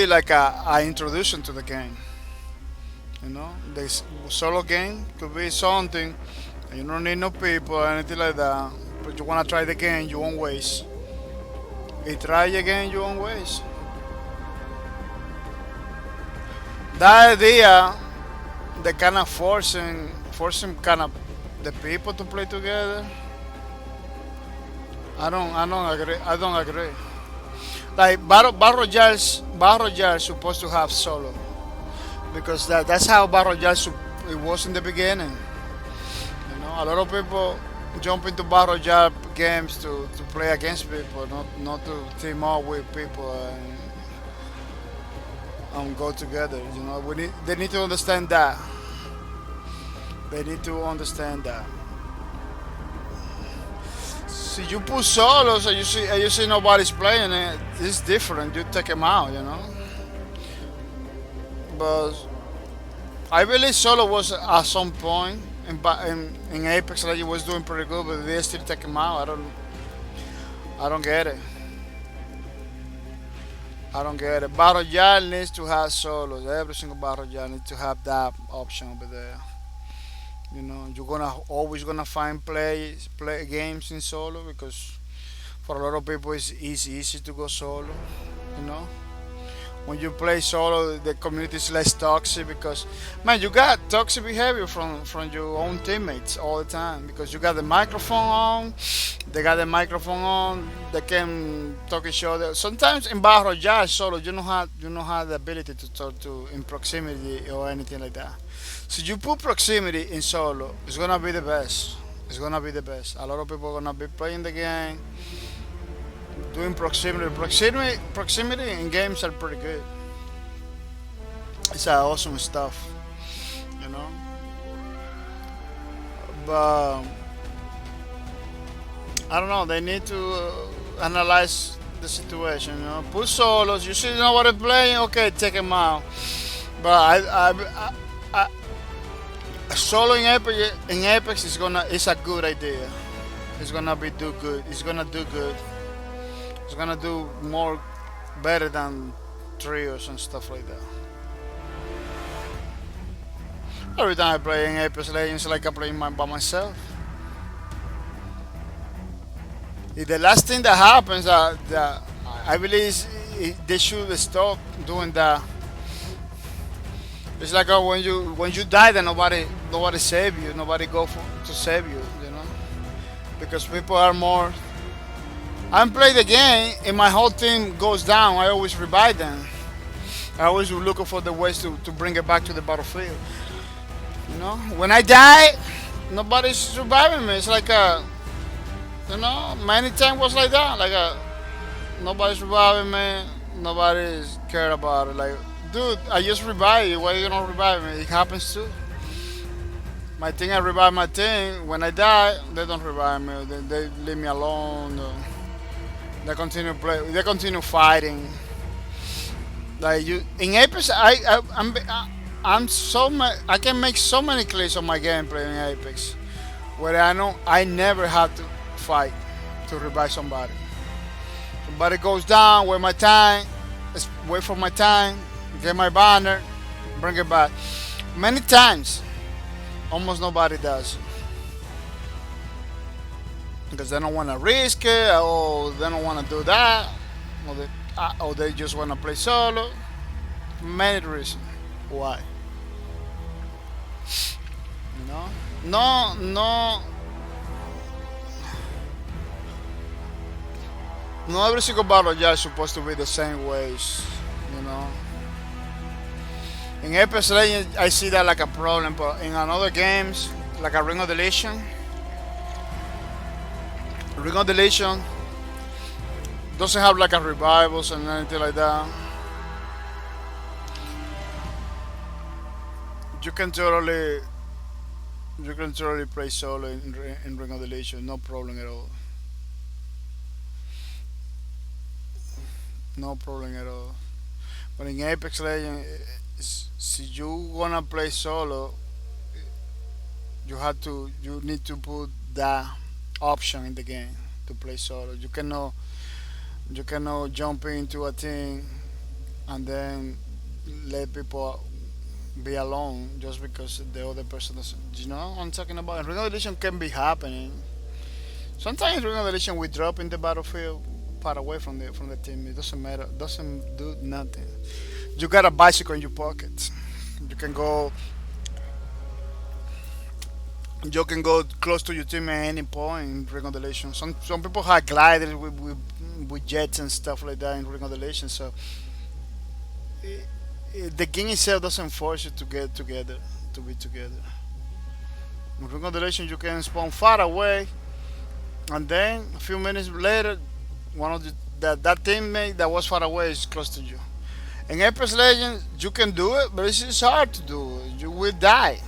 like a introduction to the game. You know, the solo game could be something. You don't need no people or anything like that. But you wanna try the game your own ways. You try again your own ways. That idea, they kind of forcing kind of the people to play together. I don't agree. Like Battle Royale supposed to have solo because that's how Battle Royale it was in the beginning. You know, a lot of people jump into Battle Royale games to play against people, not to team up with people and go together. You know, they need to understand that. They need to understand that. See, you put solos and you see nobody's playing it. It's different. You take them out, you know. But I believe solo was at some point in Apex Legends was doing pretty good, but they still take him out. I don't get it. I don't get it. Battle Royale needs to have solos. Every single Battle Royale needs to have that option over there. You know, you're always gonna find play games in solo because for a lot of people it's easy to go solo. You know. When you play solo, the community is less toxic because, man, you got toxic behavior from your own teammates all the time because you got the microphone on, they got the microphone on, they can talk each other. Sometimes in Battle Royale solo, you don't have the ability to talk to in proximity or anything like that. So you put proximity in solo, it's gonna be the best. It's gonna be the best. A lot of people are gonna be playing the game. Doing proximity in games are pretty good. It's awesome stuff, you know. But I don't know. They need to analyze the situation. You know, put solos. You see nobody playing. Okay, take them out. But I solo in Apex is a good idea. It's gonna do good. It's gonna do good. It's gonna do more better than trios and stuff like that. Every time I play in Apex Legends, like I'm playing by myself. The last thing that happens that I believe they should stop doing that It's like when you die, then nobody save you, nobody go to save you, you know, because people are more. I play the game and my whole team goes down. I always revive them. I always looking for the ways to bring it back to the battlefield. You know, when I die, nobody's surviving me. It's like you know, many times was like that. Like nobody's reviving me. Nobody's care about it. Like, dude, I just revive you. Why you don't revive me? It happens too. My thing, I revive my thing. When I die, they don't revive me. They leave me alone. They continue play. They continue fighting. Like you in Apex, I'm I can make so many clips on my gameplay in Apex where I know I never have to fight to revive somebody. Somebody goes down, wait my time, wait for my time, get my banner, bring it back. Many times, almost nobody does because they don't want to risk it, or they don't want to do that, or they just want to play solo. Many reasons why. You know, no every single battle is supposed to be the same ways. You know, in Apex Legends I see that like a problem, but in another games like a Ring of Deletion doesn't have like a revivals and anything like that. You can totally play solo in Ring of Deletion, no problem at all. No problem at all. But in Apex Legends, si you wanna play solo, you need to put that option in the game to play solo. You cannot jump into a team and then let people be alone just because the other person doesn't. You know what I'm talking about? Ring of Deletion can be happening. Sometimes Ring of Deletion we drop in the battlefield far away from the team. It doesn't matter. Doesn't do nothing. You got a bicycle in your pocket. You can go. You can go close to your team at any point in Ring of Deletion. Some people have gliders with jets and stuff like that in Ring of Deletion. So the game itself doesn't force you to get together, to be together. In Ring of Deletion, you can spawn far away, and then a few minutes later, one of that teammate that was far away is close to you. In Apex Legends, you can do it, but it's hard to do. You will die.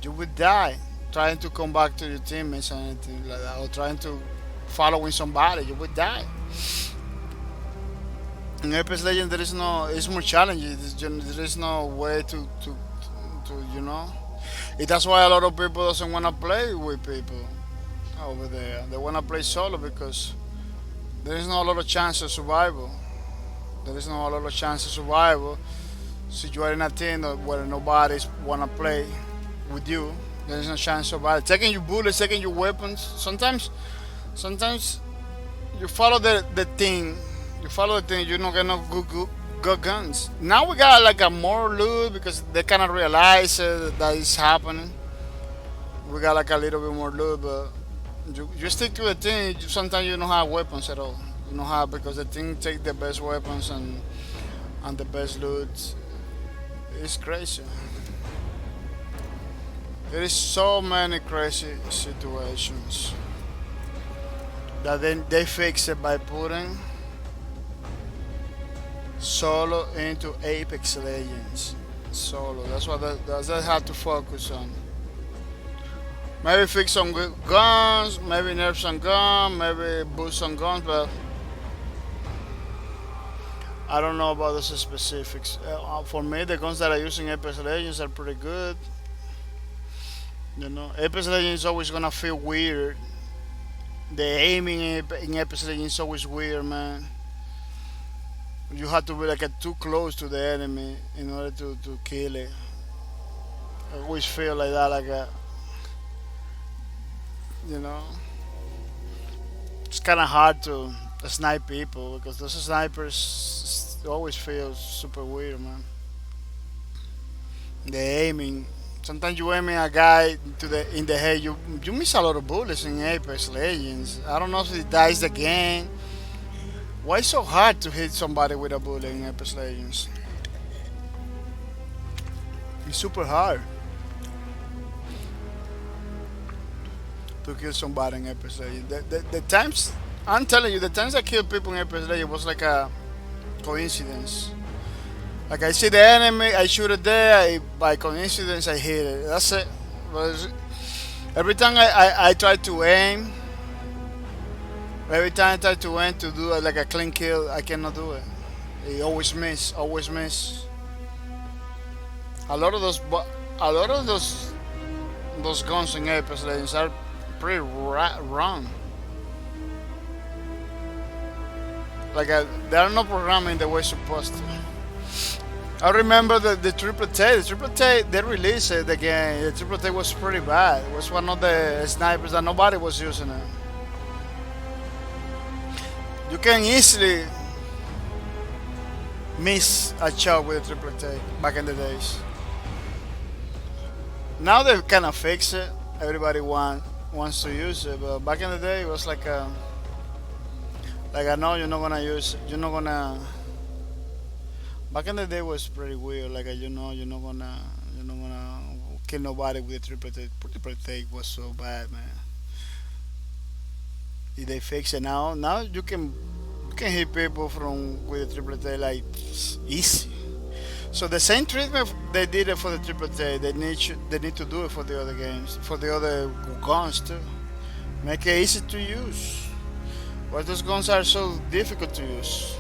You will die trying to come back to your teammates or anything like that, or trying to following somebody. You will die. In Apex Legends, there is no. It's more challenging. There is no way to you know. That's why a lot of people doesn't want to play with people over there. They want to play solo because there is not a lot of chance of survival. There is not a lot of chance of survival. So you are in a team where nobody's wanna play with you. There is no chance of survival. Taking your bullets, taking your weapons. Sometimes you follow the thing. You follow the thing. You don't get no good guns. Now we got like a more loot because they cannot realize that it's happening. We got like a little bit more loot, but you stick to the thing. Sometimes you don't have weapons at all. You know how because the thing take the best weapons and the best loot. It's crazy. There is so many crazy situations that then they fix it by putting solo into Apex Legends. Solo. That's what they have to focus on. Maybe fix some good guns, maybe nerf some guns, maybe boost some guns, but I don't know about those specifics. For me, the guns that I use in Apex Legends are pretty good. You know, Apex Legends is always gonna feel weird. The aiming in Apex Legends is always weird, man. You have to be like too close to the enemy in order to kill it. I always feel like that, like a, you know, it's kind of hard to snipe people because those snipers always feel super weird, man. The aiming. Sometimes you aiming a guy to the in the head, you miss a lot of bullets in Apex Legends. I don't know if it dies the game. Why so hard to hit somebody with a bullet in Apex Legends? It's super hard to kill somebody in Apex Legends. The times I'm telling you, the times I killed people in Apex Legends was like a coincidence. Like I see the enemy, I shoot it there. By coincidence, I hit it. That's it. But every time I try to aim, every time I try to aim to do like a clean kill, I cannot do it. I always miss, always miss. A lot of those, a lot of those guns in Apex Legends are pretty wrong. Like they are not programming the way supposed to. I remember the Triple T. The Triple T, they released it again. The Triple T was pretty bad. It was one of the snipers that nobody was using it. You can easily miss a shot with the Triple T back in the days. Now they kind of fix it. Everybody wants to use it, but back in the day it was like I know you're not gonna use it. You're not gonna. Back in the day was pretty weird. Like you're not gonna kill nobody with a triple take. Triple take was so bad, man. If they fix it now, now you can hit people from with a triple take like easy. So the same treatment they did it for the triple take, they need to do it for the other games, for the other guns too. Make it easy to use. Why those guns are so difficult to use?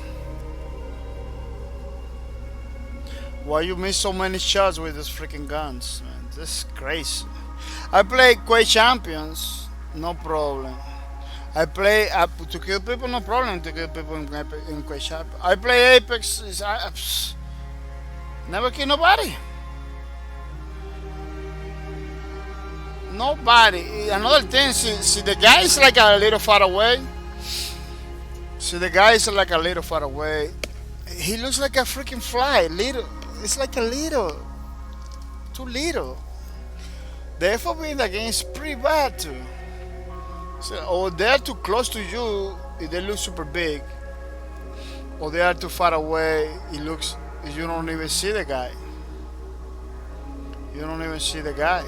Why you miss so many shots with these freaking guns, man? This is crazy. I play Quake Champions, no problem. I play to kill people, no problem to kill people in Quake Champions. I play Apex, never kill nobody. Nobody. Another thing, see the guy is like a little far away. See the guy is like a little far away. He looks like a freaking fly, little. It's like a little, too little. The FOV in the game is pretty bad too. So, or they're too close to you, they look super big. Or they are too far away, it looks, you don't even see the guy. You don't even see the guy.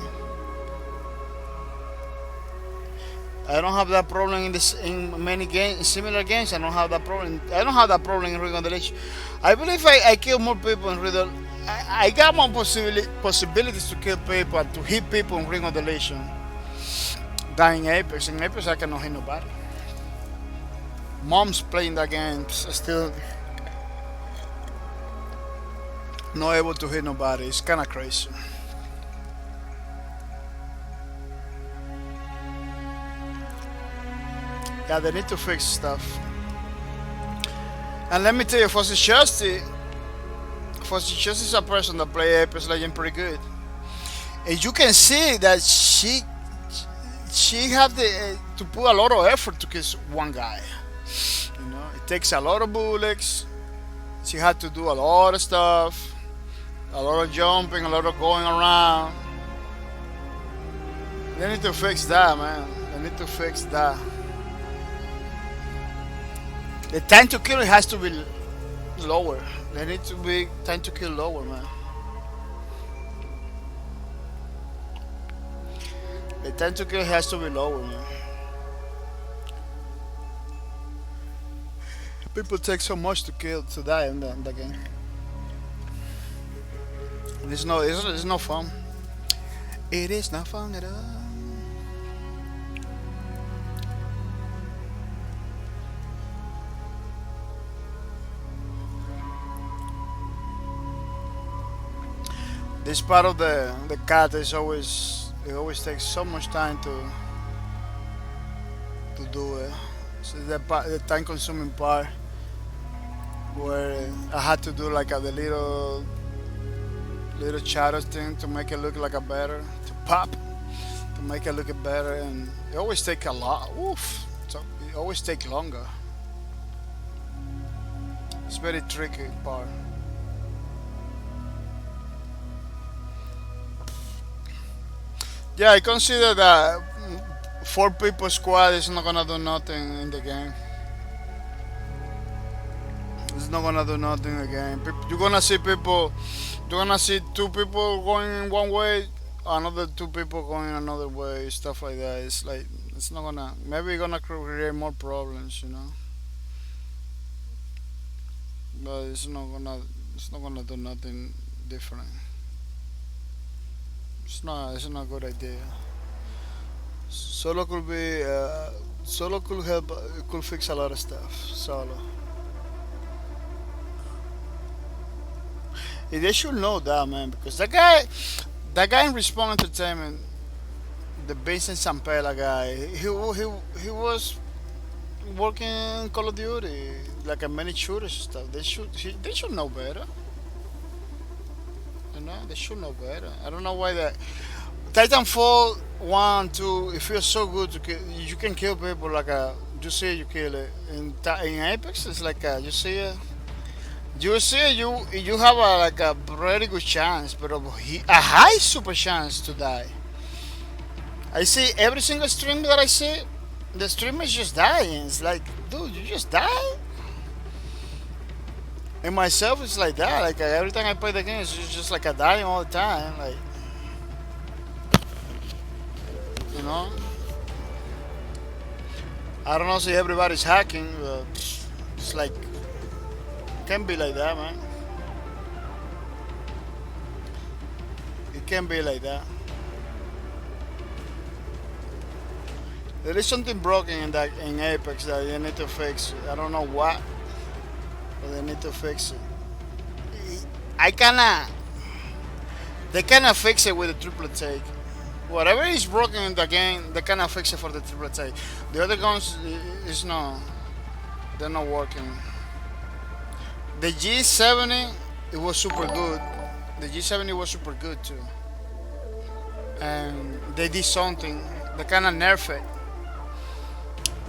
I don't have that problem in many games, similar games. I don't have that problem. I don't have that problem in Ring of the Legend. I believe I kill more people in Ring of. I got more possibilities to kill people and to hit people in Ring of the Legend than in Apex. In Apex, I cannot hit nobody. Mom's playing that game, still not able to hit nobody. It's kind of crazy. Yeah, they need to fix stuff. And let me tell you, Fossey Chusty is a person that plays Apex Legends pretty good. And you can see that she have to put a lot of effort to kill one guy. You know, it takes a lot of bullets. She had to do a lot of stuff, a lot of jumping, a lot of going around. They need to fix that, man. They need to fix that. The time to kill has to be lower. They need to be time to kill lower, man. The time to kill has to be lower, man. People take so much to kill to die in the game. It's no fun. It is not fun at all. This part of the cat is always, it always takes so much time to do it. So the time consuming part where I had to do like the little shadow thing to make it look like a better, to pop, to make it look better, and it always take a lot. Oof, so it always take longer. It's very tricky part. Yeah, I consider that four people squad is not gonna do nothing in the game. It's not gonna do nothing in the game. You're gonna see people. You're gonna see two people going one way, another two people going another way, stuff like that. It's like it's not gonna. Maybe gonna create more problems, you know. But it's not gonna. It's not gonna do nothing different. It's not. It's not a good idea. Solo could be. Solo could help. Could fix a lot of stuff. Solo. They should know that, man, because that guy in Respawn Entertainment, the Vincent Sampella guy, he was working in Call of Duty, like a many shooters and stuff. They should know better. You know, they should know better. I don't know why that Titanfall 1, 2. It feels so good to kill. You can kill people like a. You see it, you kill it. In Apex, it's like a, you see it. You see, you have a, like a very good chance, but a high super chance to die. I see every single stream that I see, the streamer is just dying. It's like, dude, you just die. And myself, it's like that. Like every time I play the game, it's just like I dying all the time. Like, you know, I don't know. See, everybody's hacking, but it's like can't be like that, man. It can't be like that. There is something broken in Apex that they need to fix. I don't know what, but they need to fix it. I cannot. They cannot fix it with a triple take. Whatever is broken in the game, they cannot fix it for the triple take. The other guns is no, they're not working. The G70, it was super good. The G70 was super good too. And they did something. They kind of nerfed it.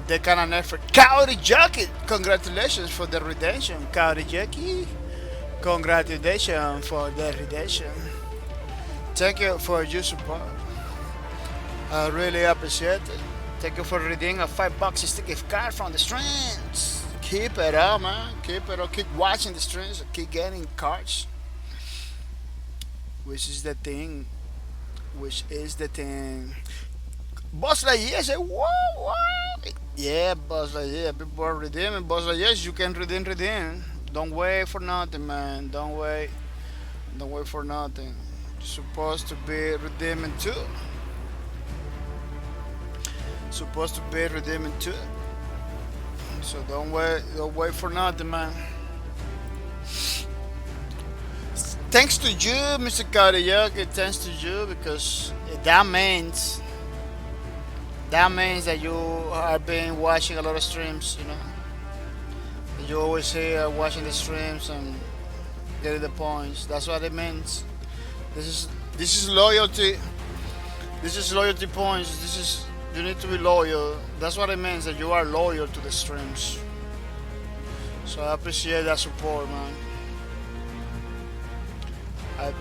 They kind of nerfed it. Cowdy Jacket, congratulations for the redemption. Cowdy Jackie, congratulations for the redemption. Thank you for your support. I really appreciate it. Thank you for redeeming a $5 sticker card from the streams. Keep it up, man. Keep it up. Keep watching the streams. Keep getting cards. Which is the thing. Which is the thing. Boss Lightyear said, what? Yeah, Boss Lightyear. People are redeeming. Boss Lightyear, you can redeem. Don't wait for nothing, man. Don't wait. Don't wait for nothing. You're supposed to be redeeming too. Supposed to be redeeming too. So don't wait for nothing, man. Thanks to you, Mr. Karaoke, thanks to you, because that means that you have been watching a lot of streams, you know. You always here watching the streams and getting the points. That's what it means. This is loyalty. This is loyalty points. This is you need to be loyal. That's what it means, that you are loyal to the streams. So I appreciate that support, man. I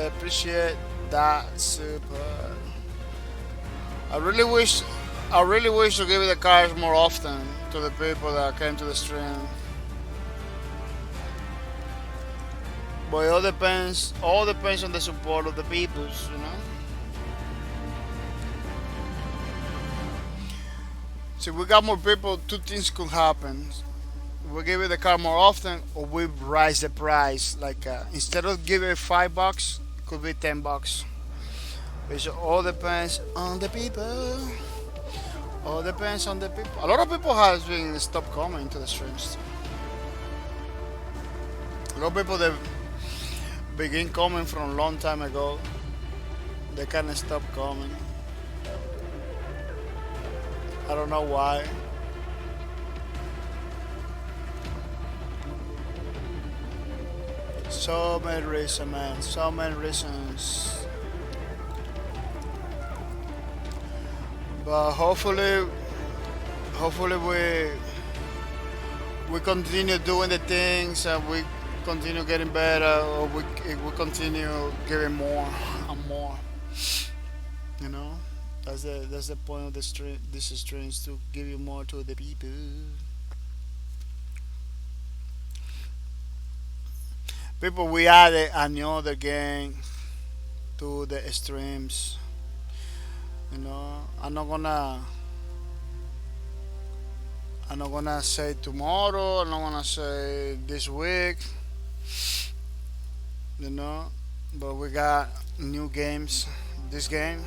appreciate that support. I really wish to give the cards more often to the people that came to the stream. But it all depends on the support of the people, you know. So if we got more people, two things could happen. We give it the car more often, or we raise the price. Like instead of giving it $5, it could be $10. It all depends on the people. All depends on the people. A lot of people have been stopped coming to the streams. A lot of people that begin coming from a long time ago, they can't stop coming. I don't know why. So many reasons, man. So many reasons. But hopefully we continue doing the things and we continue getting better, or we continue giving more and more. You know, that's the point of the stream. This stream is to give you more to the people. People, we added another game to the streams. You know, I'm not gonna say tomorrow. I'm not gonna say this week. You know, but we got new games. This game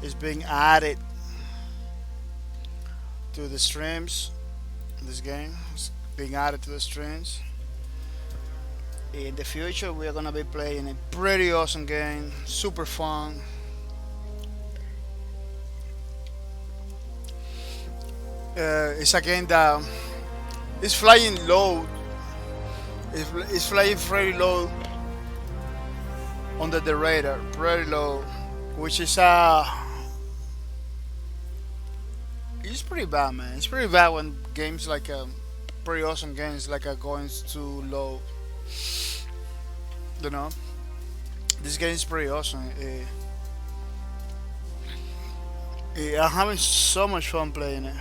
is being added to the streams. This game is being added to the streams. In the future, we are gonna be playing a pretty awesome game, super fun. It's a game that is flying low. It's flying very low under the radar, pretty low, which is it's pretty bad, man. It's pretty bad when games like pretty awesome games like are going too low. You know, this game is pretty awesome. I'm having so much fun playing it,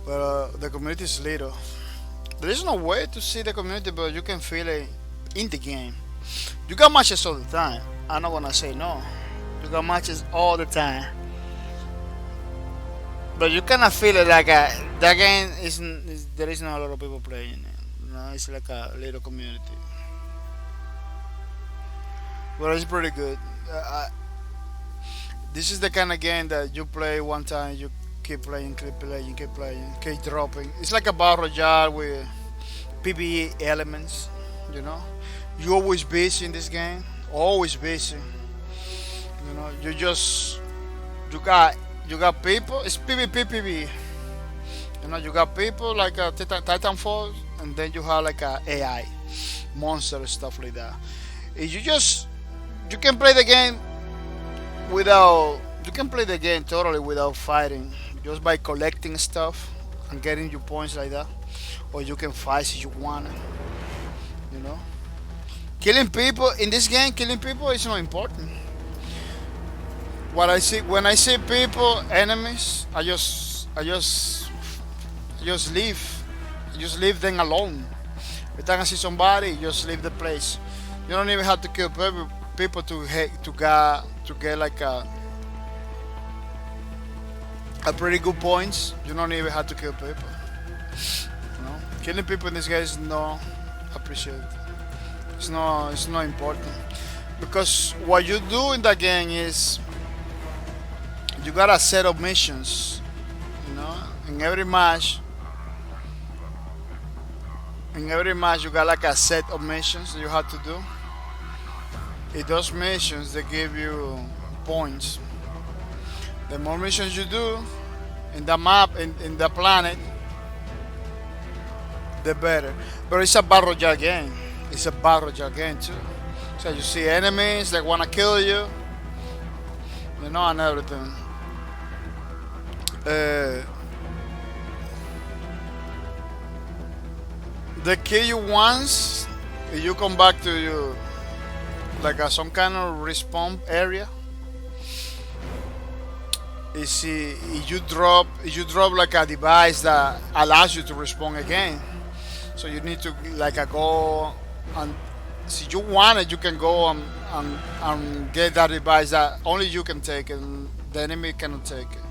but the community is little. There is no way to see the community, but you can feel it in the game. You got matches all the time. I'm not gonna say no. You got matches all the time, but you cannot feel it like that game there is not a lot of people playing it. No, it's like a little community, but it's pretty good. This is the kind of game that you play one time, you keep playing, keep playing, keep playing, keep dropping. It's like a battle royale with PvE elements. You know, you're always busy in this game, always busy. You know, you got people. It's PvP PvE. You know, you got people like a Titanfall, and then you have like a AI monster stuff like that. If you can play the game without you can play the game totally without fighting, just by collecting stuff and getting your points like that, or you can fight if you want. You know, killing people in this game, killing people is not important. What I see when I see people, enemies, I just leave. I just leave them alone. Every time I see somebody, just leave the place. You don't even have to kill people to get like a pretty good points. You don't even have to kill people. You know, killing people in this game is not appreciated. It's not important, because what you do in that game is you got a set of missions. You know, in every match you got like a set of missions that you have to do. In those missions they give you points. The more missions you do in the map, in the planet, the better. But it's a battle royale game. It's a battle royale game too. So you see enemies that wanna kill you, you know, and everything. They kill you once, you come back to you like some kind of respawn area. If you drop like a device that allows you to respawn again, so you need to like go and if you want it, you can go and get that device that only you can take and the enemy cannot take it,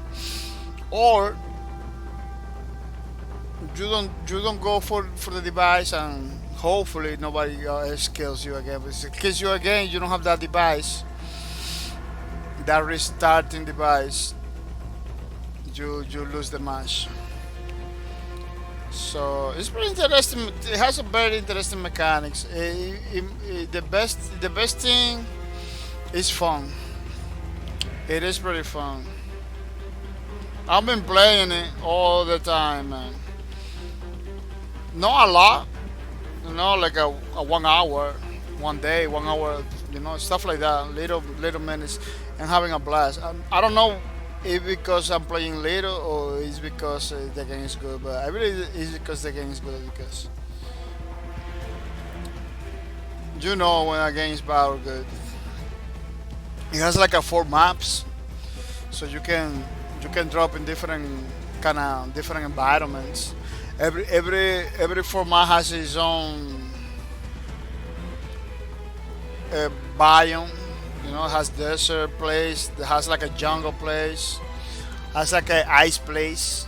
or you don't go for the device and hopefully nobody else kills you again. But if it kills you again, you don't have that device, that restarting device. You lose the match. So it's pretty interesting. It has a very interesting mechanics. The best thing is fun. It is pretty fun. I've been playing it all the time, man. Not a lot, you know, like a 1 hour, one day, 1 hour, you know, stuff like that, little minutes, and having a blast. I don't know if because I'm playing little or it's because the game is good, but I believe it's because the game is good, because you know when a game is bad or good. It has like a 4 maps, so you can drop in different kind of different environments. Every format has its own biome. You know, it has desert place, it has like a jungle place, has like a ice place.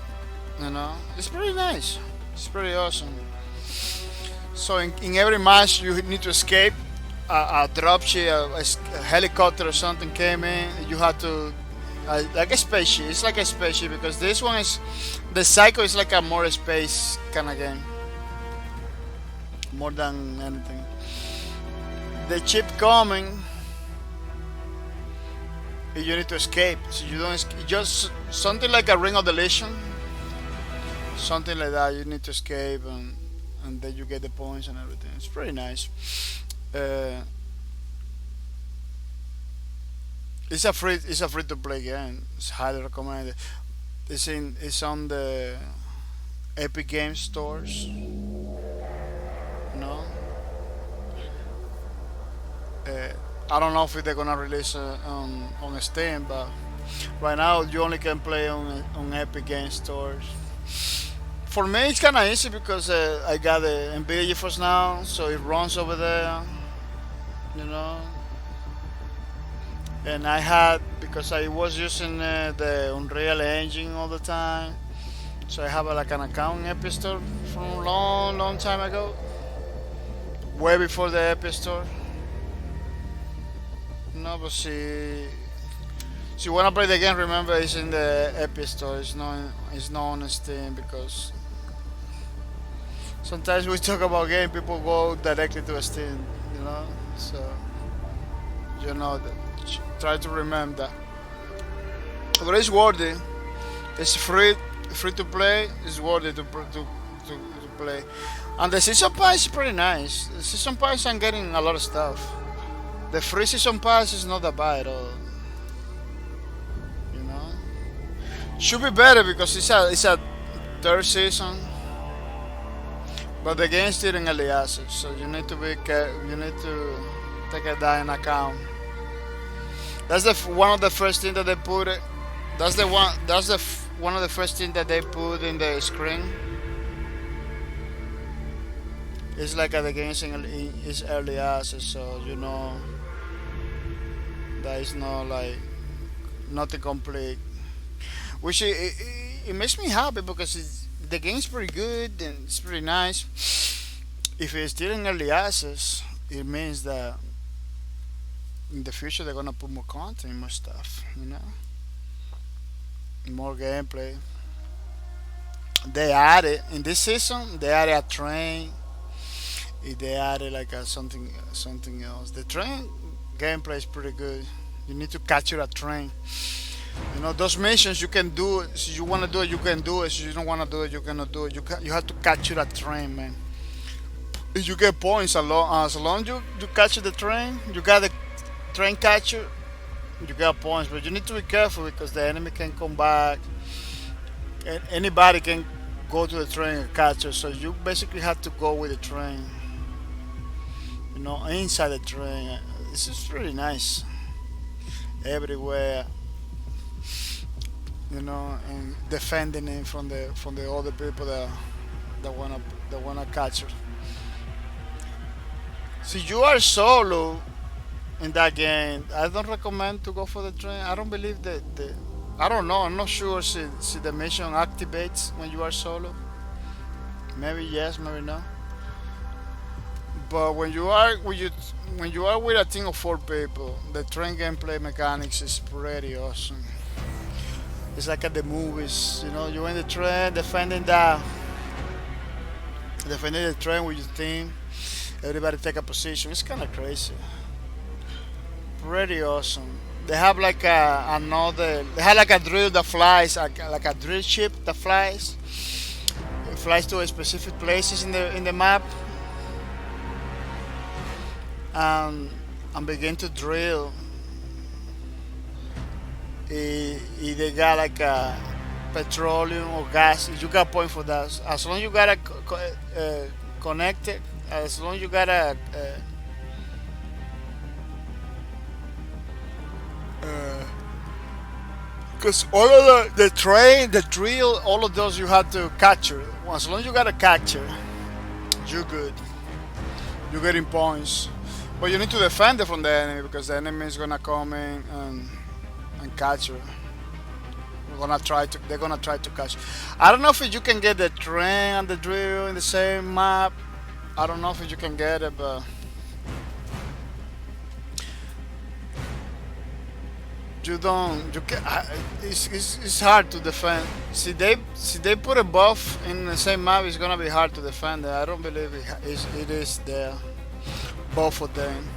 You know, it's pretty nice. It's pretty awesome. So in every match you need to escape. A dropship, a helicopter or something came in. You had to like a spaceship. It's like a spaceship because this one is the cycle is like a more space kind of game, more than anything. The chip coming, you need to escape. So you don't just something like a ring of deletion, something like that. You need to escape and then you get the points and everything. It's pretty nice. Uh, it's a free to play game. It's highly recommended. It's on the Epic Game stores. No, I don't know if they're gonna release on Steam, but right now you only can play on Epic Game stores. For me, it's kind of easy because I got the NVIDIA GeForce now, so it runs over there. You know, and I had because I was using the Unreal Engine all the time, so I have like an account in Epic Store from a long time ago, way before the Epic Store. No, but see, when I play the game, remember it's in the Epic Store. It's not on Steam because sometimes we talk about game, people go directly to Steam. You know, so you know that. Try to remember that. But it's worthy. It's free to play. It's worthy to play. And the season pass is pretty nice. The season pass I'm getting a lot of stuff. The free season pass is not that bad at all. You know, should be better because it's a third season. But the game's still in early access, so you need to you need to take that in account. That's one of the first things that they put. That's the one. That's one of the first things that they put in the screen. It's like the game is early access, so you know that is not like nothing complete. Which it makes me happy because the game's pretty good and it's pretty nice. If it's still in early access, it means that in the future they're gonna put more content, more stuff, you know, more gameplay. They added in this season. They added a train. They added like something else. The train gameplay is pretty good. You need to capture a train. You know those missions you can do it. So you wanna do it, you can do it. So you don't wanna do it, you cannot do it. You have to capture a train, man. You get points as long as you capture the train. You got the train catcher, you got points, but you need to be careful because the enemy can come back and anybody can go to the train and catch it. So you basically have to go with the train, you know, inside the train. This is really nice everywhere, you know, and defending it from the other people that wanna catch it. So you are solo in that game. I don't recommend to go for the train. I don't believe that I don't know. I'm not sure si the mission activates when you are solo. Maybe yes, maybe no. But when you are with a team of 4 people, the train gameplay mechanics is pretty awesome. It's like at the movies, you know. You're in the train defending the train with your team. Everybody take a position. It's kind of crazy. Pretty awesome. They have like they have like a drill that flies, like a drill ship that flies. It flies to a specific places in the map, and begin to drill. They got like a petroleum or gas. You got point for that. As long as you got a connected, as long as you got a because all of the train, the drill, all of those you have to capture. As long as you got to capture, you're good. You're getting points. But you need to defend it from the enemy because the enemy is gonna come in and catch you. They're gonna try to catch you. I don't know if you can get the train and the drill in the same map. I don't know if you can get it, but you don't. You can. It's hard to defend. See they put a buff in the same map. It's gonna be hard to defend it. I don't believe it is there. Both of them.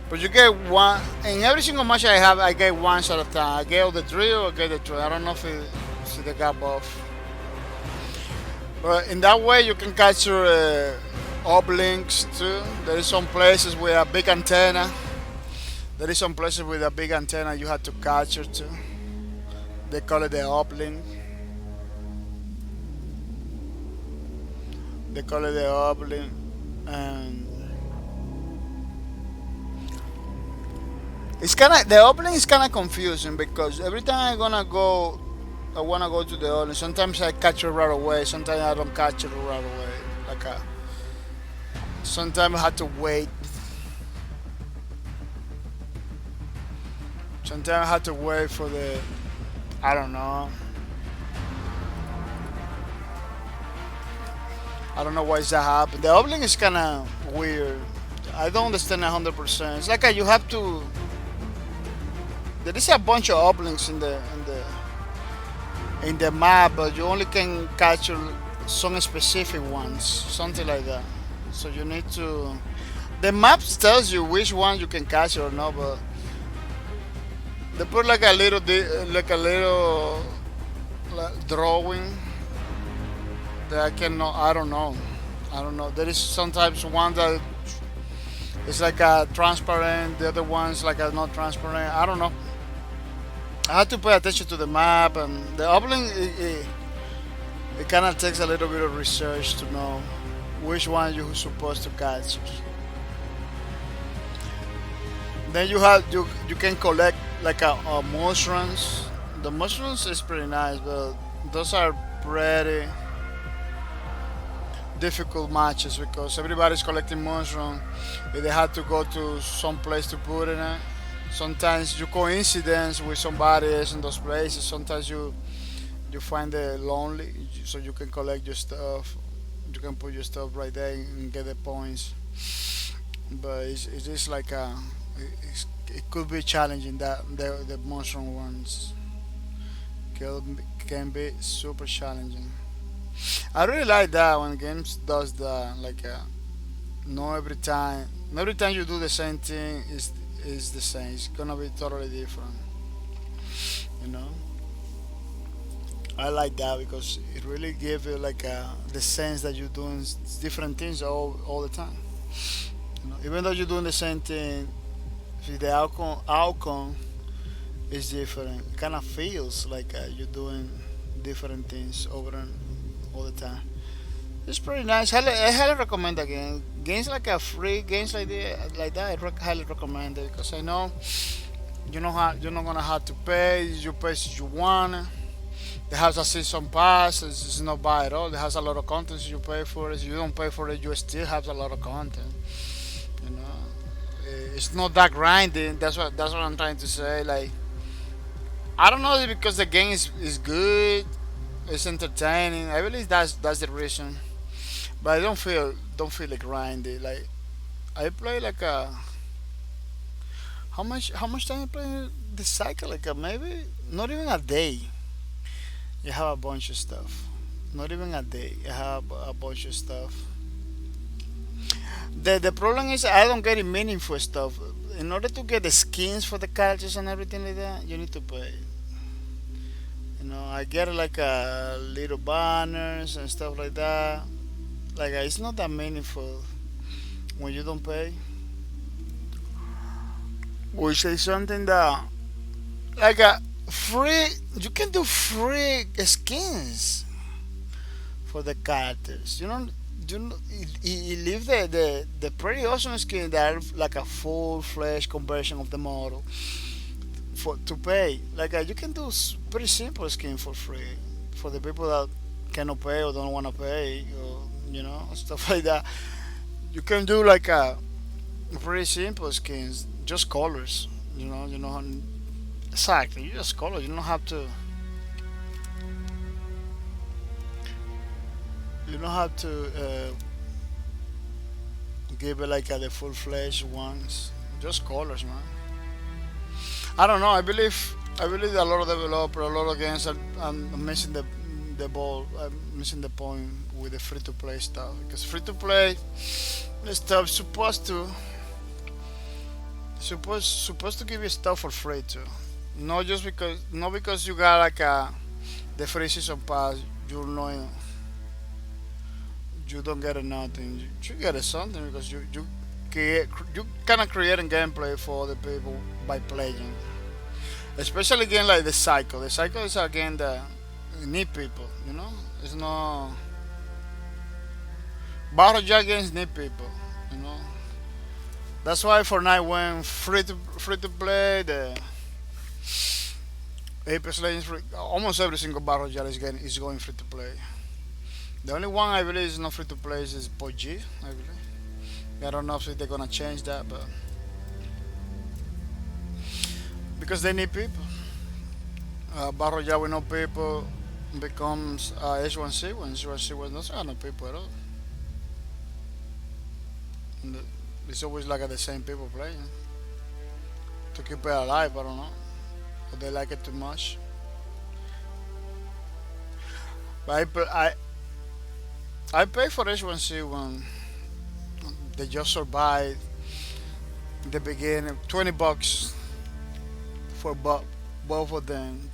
But you get one in every single match I have. I get one shot at a time. I get all the drill. I get the drill. I don't know if they got both. But in that way, you can capture uplinks too. There is some places with a big antenna. There is some places with a big antenna you have to capture too. They call it the uplink. They call it the uplink, and it's kind of the uplink is kind of confusing because every time I wanna go to the uplink. Sometimes I capture it right away. Sometimes I don't capture it right away. Sometimes I have to wait. Sometimes I have to wait for the. I don't know. I don't know why that happened. The uplink is kind of weird. I don't understand 100%. It's like you have to. There is a bunch of uplinks in the map, but you only can capture some specific ones, something like that. So you need to. The map tells you which one you can capture or not, but they put like a little drawing that I cannot. I don't know. There is sometimes one that is like a transparent. The other one's like a not transparent. I don't know. I had to pay attention to the map and the uplink. It kind of takes a little bit of research to know which one you're supposed to catch. Then you can collect like a mushrooms. The mushrooms is pretty nice, but those are pretty difficult matches because everybody's collecting mushrooms. They have to go to some place to put it in. Sometimes you coincidence with somebody else in those places. Sometimes you find it lonely, so you can collect your stuff. You can put your stuff right there and get the points. But it's just like it could be challenging that the mushroom ones can be super challenging. I really like that when games does that. Like not every time you do the same thing is the same. It's gonna be totally different. You know. I like that because it really gives you like the sense that you're doing different things all the time. You know, even though you're doing the same thing, if the outcome is different, it kind of feels like you're doing different things over and all the time. It's pretty nice. I highly recommend that game. Games like free games like that, highly recommend it because I know you're not gonna have to pay. You pay if you want. It has a season pass. It's not bad at all. It has a lot of content. You pay for it. If you don't pay for it, you still have a lot of content. You know, it's not that grinding. That's what I'm trying to say. Like, I don't know if because the game is good. It's entertaining. I believe that's the reason. But I don't feel like grinding. Like I play like how much time I play the cycle? Like maybe not even a day. You have a bunch of stuff. Not even a day. You have a bunch of stuff. The problem is I don't get meaningful stuff. In order to get the skins for the characters and everything like that, you need to pay. You know, I get like little banners and stuff like that. Like it's not that meaningful when you don't pay. Which is something that like free. You can do free skins for the characters. You leave the pretty awesome skin that are like a full fledged conversion of the model. for to pay. Like you can do pretty simple skin for free for the people that cannot pay or don't want to pay, or stuff like that. You can do like a pretty simple skins, just colors. Exactly. You just colors. You don't have to. You don't have to give it like the full fledged ones. Just colors, man. I don't know. I believe a lot of developers, a lot of games are missing the ball, missing the point with the free to play stuff. Because free to play stuff supposed to give you stuff for free too. Not because you got like the free season pass, you know you don't get nothing. You get something because you kind of creating gameplay for the people by playing. Especially again like the cycle. The cycle is a game that need people. It's not battle royale games need people. That's why Fortnite went free to play. The Apex Legends almost every single battle royale is going free to play. The only one I believe is not free to play is PUBG. I believe. I don't know if they're gonna change that, but because they need people. Battle royale with no people becomes H1C1. H1C1 doesn't have no people at all. It's always like the same people playing to keep it alive. I don't know, or they like it too much. But I pay for H1C1. They just survive the beginning. $20 for both of them.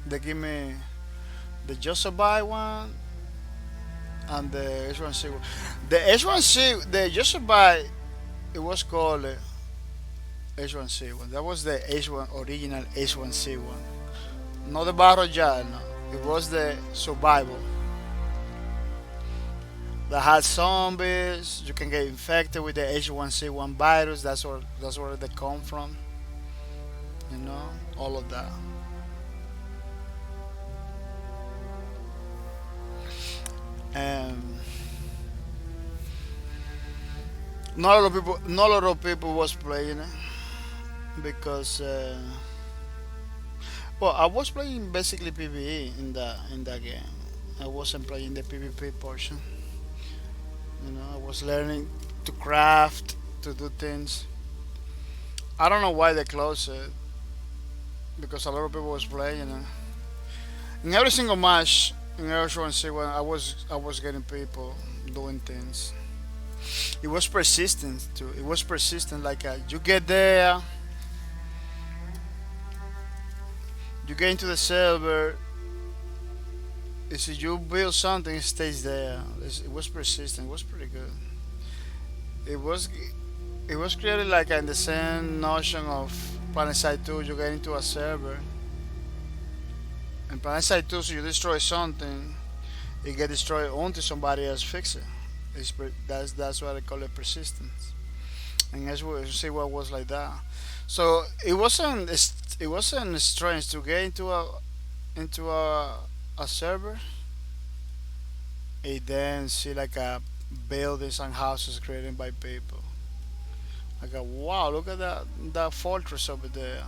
They give me the just survive one and the H1C1. The just survive. It was called H1C1. That was the H1 original H1C1. Not the battle royale. No. It was the survival. That had zombies. You can get infected with the H1C1 virus. That's where they come from. All of that. And not a lot of people was playing it because I was playing basically PvE in that game. I wasn't playing the PvP portion. I was learning to craft, to do things. I don't know why they closed it because a lot of people was playing it. In every single match in H1C1, I was getting people doing things. It was persistent too. It was persistent. Like you get there, you get into the server. If you build something, it stays there. It was persistent. It was pretty good. It was created like in the same notion of PlanetSide 2. You get into a server, and PlanetSide 2, so you destroy something, it get destroyed until somebody else fix it. That's why they call it persistence. And as we see what was like that. So it wasn't strange to get into a server and then see like buildings and houses created by people. Like wow, look at that fortress over there.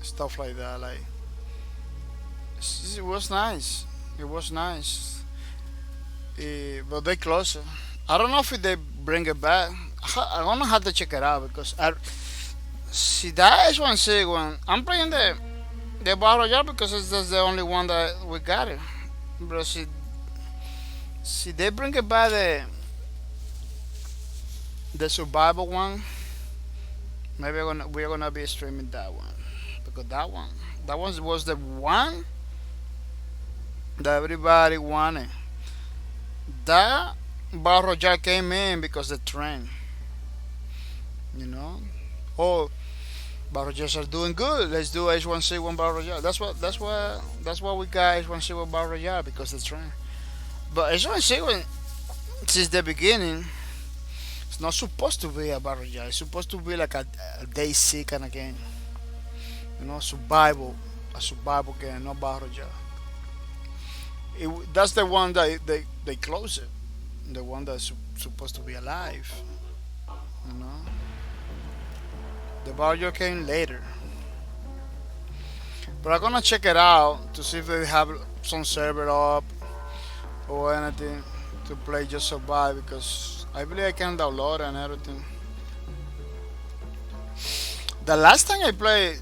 Stuff like that. Like it was nice. It was nice. But they closed it. I don't know if they bring it back. I'm gonna have to check it out because see that H1C1. I'm playing the battle royale because that's the only one that we got it. But see they bring it back the survival one. Maybe we're gonna be streaming that one because that one was the one that everybody wanted. That battle royale came in because the trend. Oh, battle royales are doing good. Let's do H1C1 battle royale. That's why we got H1C1 battle royale because the trend. But H1C1 since the beginning It's not supposed to be a battle royale. It's supposed to be like a DayZ kind of game. You know, a survival game, not battle royale. That's the one that they close it. The one that's supposed to be alive. You know, the battle royale came later. But I'm gonna check it out to see if they have some server up or anything to play Just Survive, because I believe I can download and everything. The last time I played,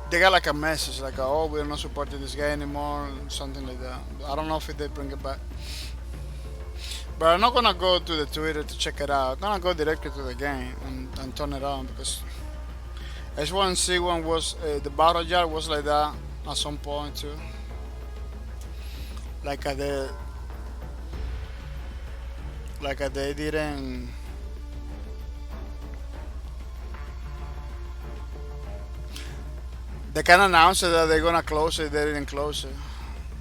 they got like a message like, "Oh, we're not supporting this game anymore," something like that. I don't know if they bring it back. But I'm not gonna go to the Twitter to check it out. I'm gonna go directly to the game and turn it on, because H1C1 was the battle yard was like that at some point too. Like they didn't. They can announce that they're gonna close it. They didn't close it.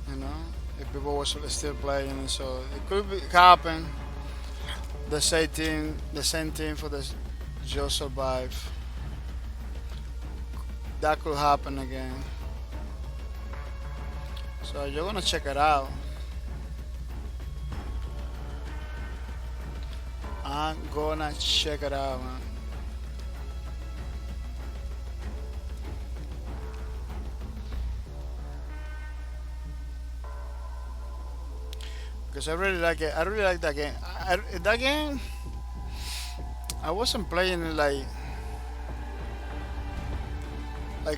You know, if people was still playing, and so it could happen. The same thing for the Just Survive. That could happen again. So you're gonna check it out. I'm gonna check it out, man. Because I really like it. I really like that game. That game, I wasn't playing it like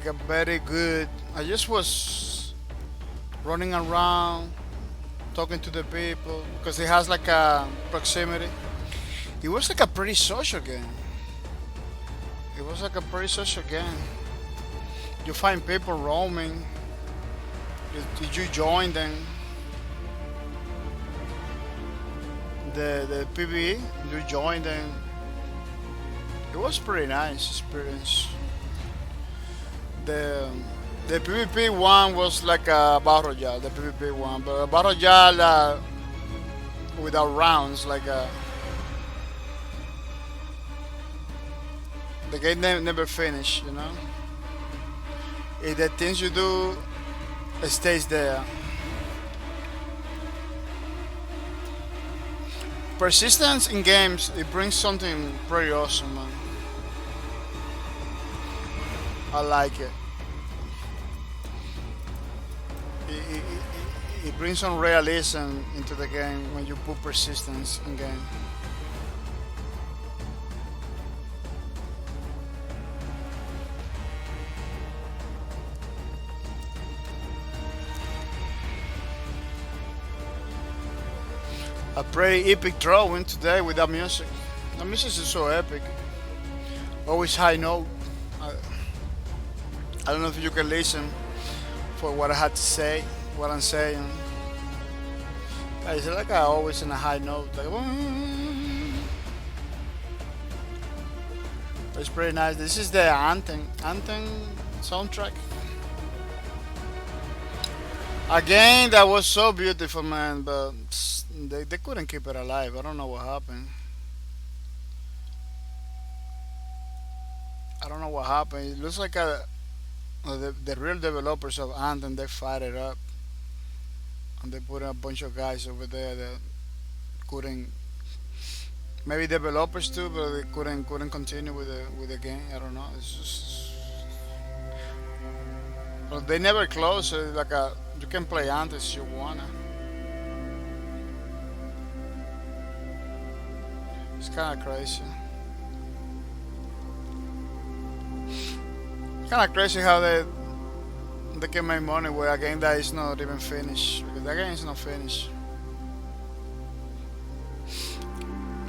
a very good. I just was running around, talking to the people, because it has like a proximity. It was like a pretty social game. It was like a pretty social game. You find people roaming. You join them. The PvE, you join them. It was pretty nice experience. The PvP one was like a battle royale, the PvP one, but a battle royale without rounds, like the game never finished, you know. If the things you do stays there. Persistence in games, it brings something pretty awesome, man. I like it. It brings some realism into the game when you put persistence in game. A pretty epic drawing today with that music. The music is so epic. Always high note. I don't know if you can listen for what I had to say, what I'm saying. It's like I always in a high note. Like, it's pretty nice. This is the Anthem soundtrack. Again, that was so beautiful, man, but they couldn't keep it alive. I don't know what happened. I don't know what happened. It looks like the real developers of Anthem, they fired it up, and they put a bunch of guys over there that couldn't. Maybe developers too, but they couldn't continue with the game. I don't know. It's just. But they never close. Like you can play Anthem if you wanna. It's kind of crazy. Kind of crazy how they can make money with a game that is not even finished, because that game is not finished.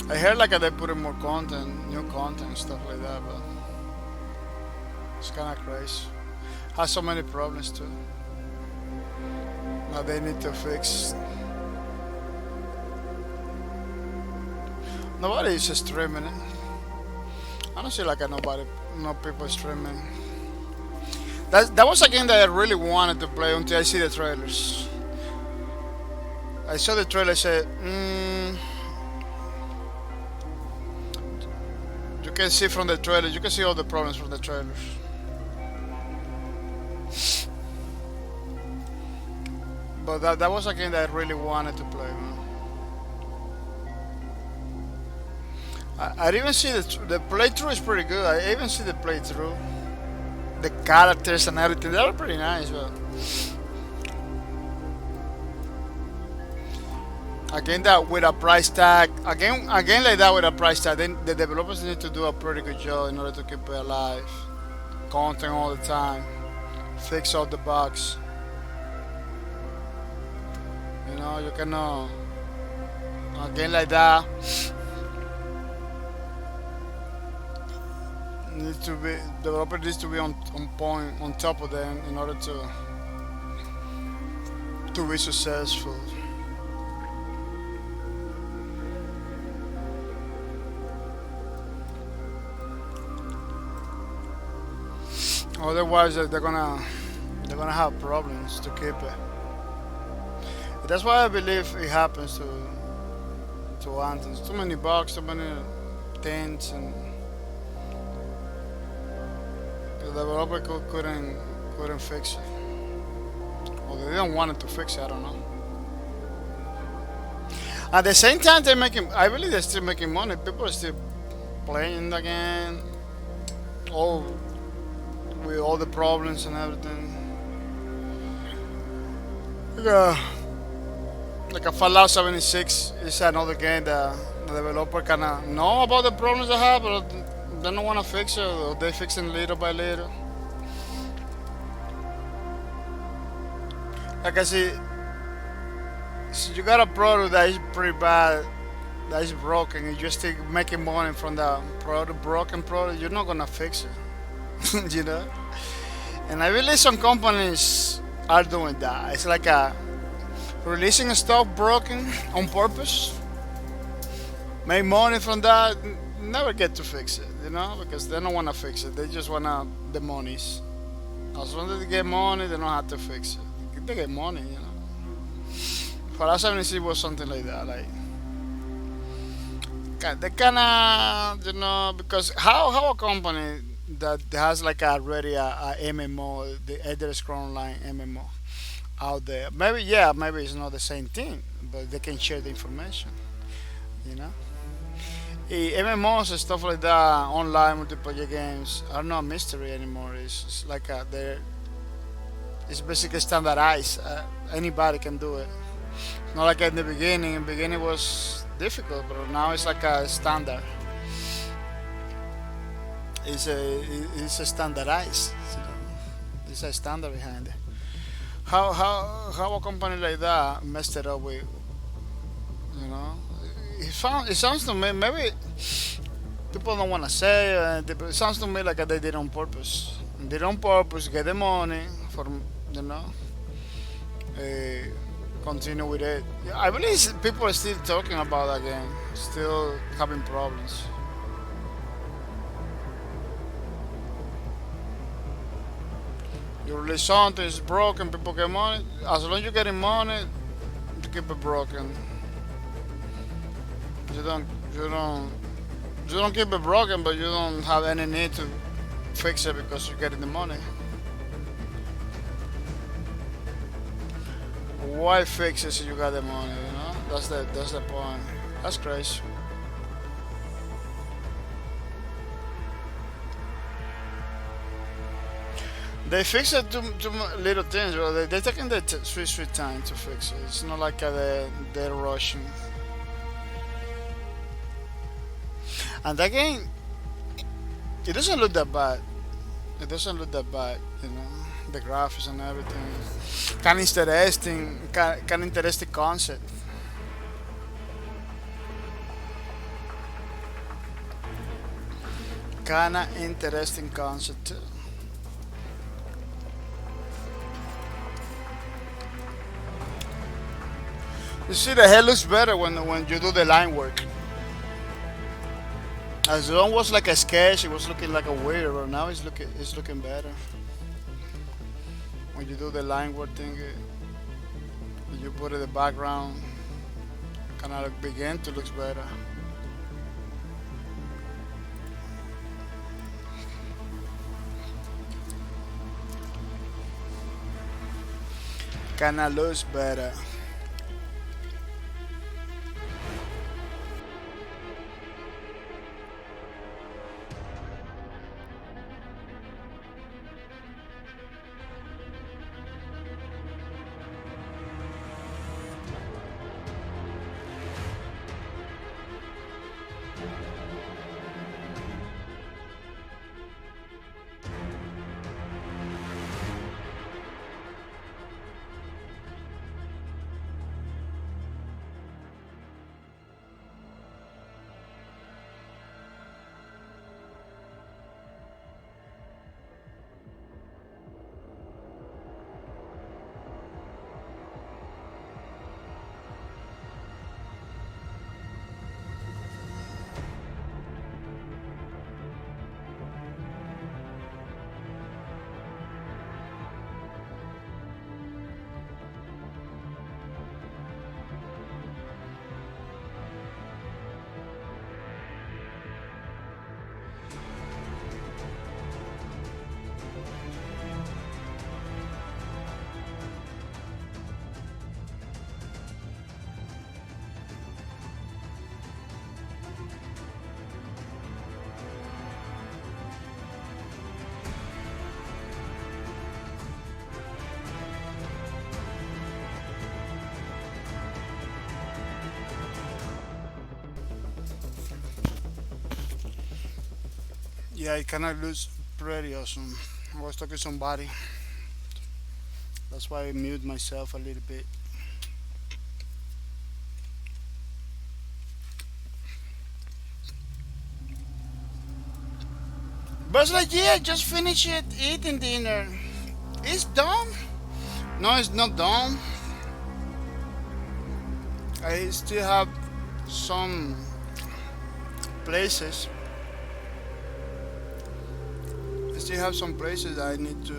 I heard like they put in more content, new content, stuff like that, but it's kind of crazy. Has so many problems too. Now they need to fix. Nobody is streaming it. I don't see like no people streaming. That was a game that I really wanted to play until I see the trailers. I saw the trailer, said, can see from the trailer. You can see all the problems from the trailers. But that was a game that I really wanted to play, man. I even see the playthrough is pretty good. I even see the playthrough. The characters and everything, they are pretty nice, but again that with a price tag, again like that with a price tag, then the developers need to do a pretty good job in order to keep it alive. Content all the time, fix all the bugs. You know, you cannot again like that. Needs to be developer needs to be on point, on top of them in order to be successful. Otherwise, they're gonna have problems to keep it. That's why I believe it happens to Anthem. Too many bugs, too many things, and the developer couldn't fix it, or they didn't want it to fix it. I don't know. At the same time, they're making. I believe they're still making money. People are still playing the game, all with all the problems and everything. Like a Fallout 76 is another game that the developer kinda know about the problems they have, but they don't want to fix it, or they fix it little by little. Like I see, so you got a product that is pretty bad, that is broken, and you're still making money from the broken product, you're not gonna fix it. You know? And I believe some companies are doing that. It's like releasing stuff broken on purpose, make money from that, never get to fix it, you know, because they don't want to fix it. They just want the monies. As long as they get money, they don't have to fix it. They get money, you know. Fallout 76 was something like that, like they kind of, you know, because how a company that has like already a MMO, the Elder Scrolls Online MMO out there, maybe it's not the same thing, but they can share the information, you know. MMOs and stuff like that, online multiplayer games, are not a mystery anymore. It's like it's basically standardized. Anybody can do it. Not like in the beginning. In the beginning it was difficult, but now it's like a standard. It's a standardized. You know? There's a standard behind it. How a company like that messed it up with, you know? It sounds to me, maybe people don't want to say it. It sounds to me like they did it on purpose. They did it on purpose, get the money for, you know, continue with it. I believe people are still talking about that game, still having problems. You release something, it's broken, people get money. As long as you're getting money, you keep it broken. You don't keep it broken, but you don't have any need to fix it because you're getting the money. Why fix it if you got the money? You know, that's the point. That's crazy. They fix it to little things, bro. They're taking their sweet time to fix it. It's not like they're rushing. And that game, it doesn't look that bad. It doesn't look that bad, you know. The graphics and everything. Kind interesting concept. Kinda interesting concept too. You see, the hair looks better when you do the line work. As long was like a sketch, it was looking like a weird, but now it's looking better. When you do the line work thing, you put it in the background, kind of begin to look better. Kinda looks better. Yeah, it kinda looks pretty awesome. I was talking to somebody. That's why I mute myself a little bit. But like, yeah, just finish it eating dinner. It's done. No, it's not done. I still have some places. I still have some places that I need to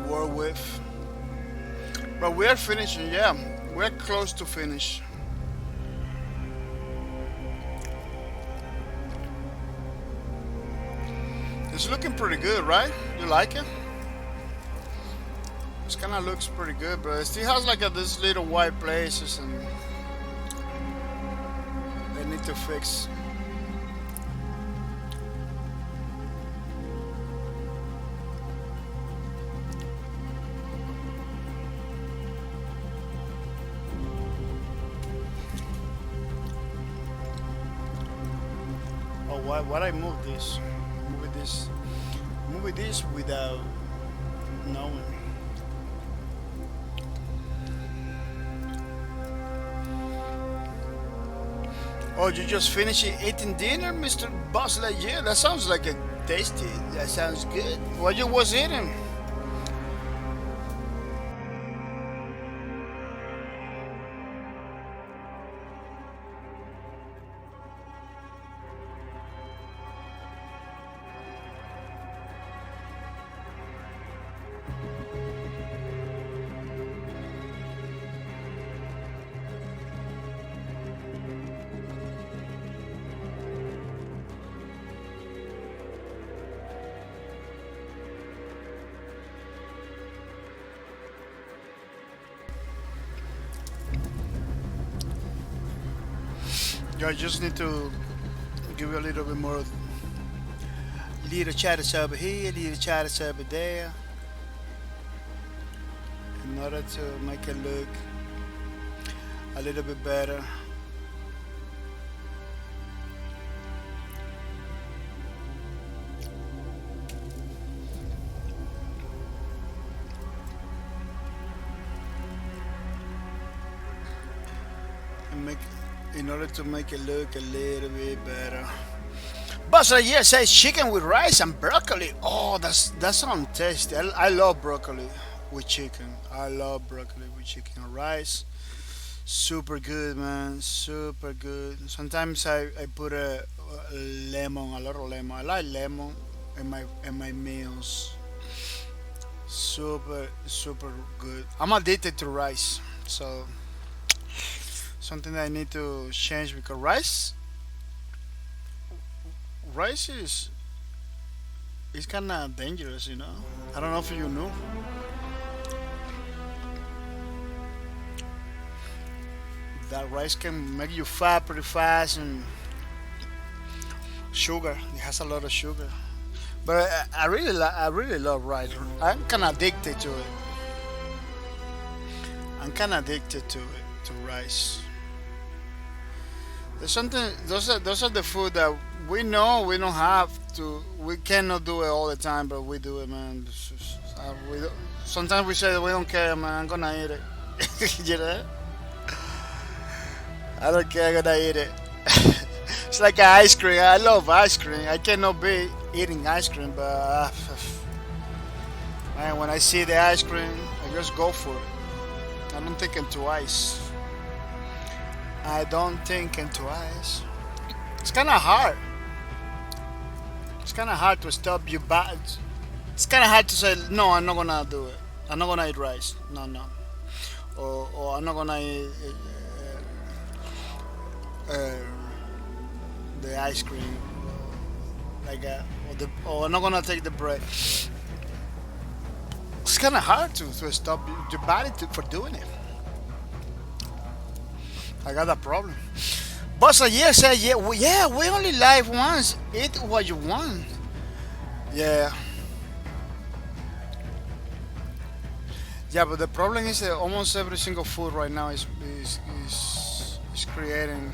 work with. But we are finishing. Yeah, we're close to finish. It's looking pretty good, right? You like it? It kind of looks pretty good, but it still has like this little white places, and they need to fix. Oh, why I move this? Move this without knowing. Oh, you just finished eating dinner, Mr. Boss Lightyear? That sounds like a tasty. That sounds good. What you was eating? I just need to give you a little bit more. Little chatters over here, little chatters over there, in order to make it look a little bit better. And make in order to make it look a little bit better. But yeah, says chicken with rice and broccoli. Oh, that sounds tasty. I love broccoli with chicken. I love broccoli with chicken and rice. Super good, man. Super good. Sometimes I put a lemon, a lot of lemon. I like lemon in my meals. Super good. I'm addicted to rice, so something that I need to change because rice is it's kind of dangerous, you know. I don't know if you knew. That rice can make you fat pretty fast, and sugar. It has a lot of sugar. But I really love rice. I'm kind of addicted to it. I'm kind of addicted to it, to rice. There's something. Those are the food that we know we don't have to. We cannot do it all the time, but we do it, man. Sometimes we say we don't care, man. I'm gonna eat it. You know? I don't care. I'm gonna eat it. It's like ice cream. I love ice cream. I cannot be eating ice cream, but man, when I see the ice cream, I just go for it. I don't think twice. I don't think twice. It's kind of hard. It's kind of hard to stop you back. It's kind of hard to say no. I'm not gonna do it. I'm not gonna eat rice. No, no. Or I'm not gonna eat the ice cream. Like or I'm not gonna take the bread. It's kind of hard to stop your body for doing it. I got that problem. But so yeah, said yeah, we only live once. Eat what you want. Yeah. Yeah, but the problem is that almost every single food right now is creating.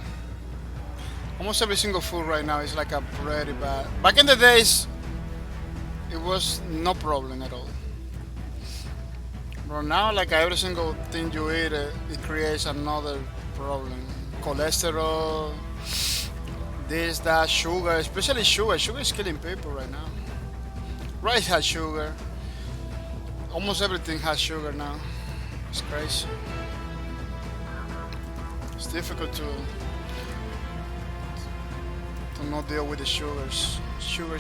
Almost every single food right now is like a pretty bad. Back in the days, it was no problem at all. But now, like every single thing you eat, it creates another problem. Cholesterol, this, that, sugar, especially sugar. Sugar is killing people right now. Rice has sugar. Almost everything has sugar now. It's crazy. It's difficult to not deal with the sugars. Sugar.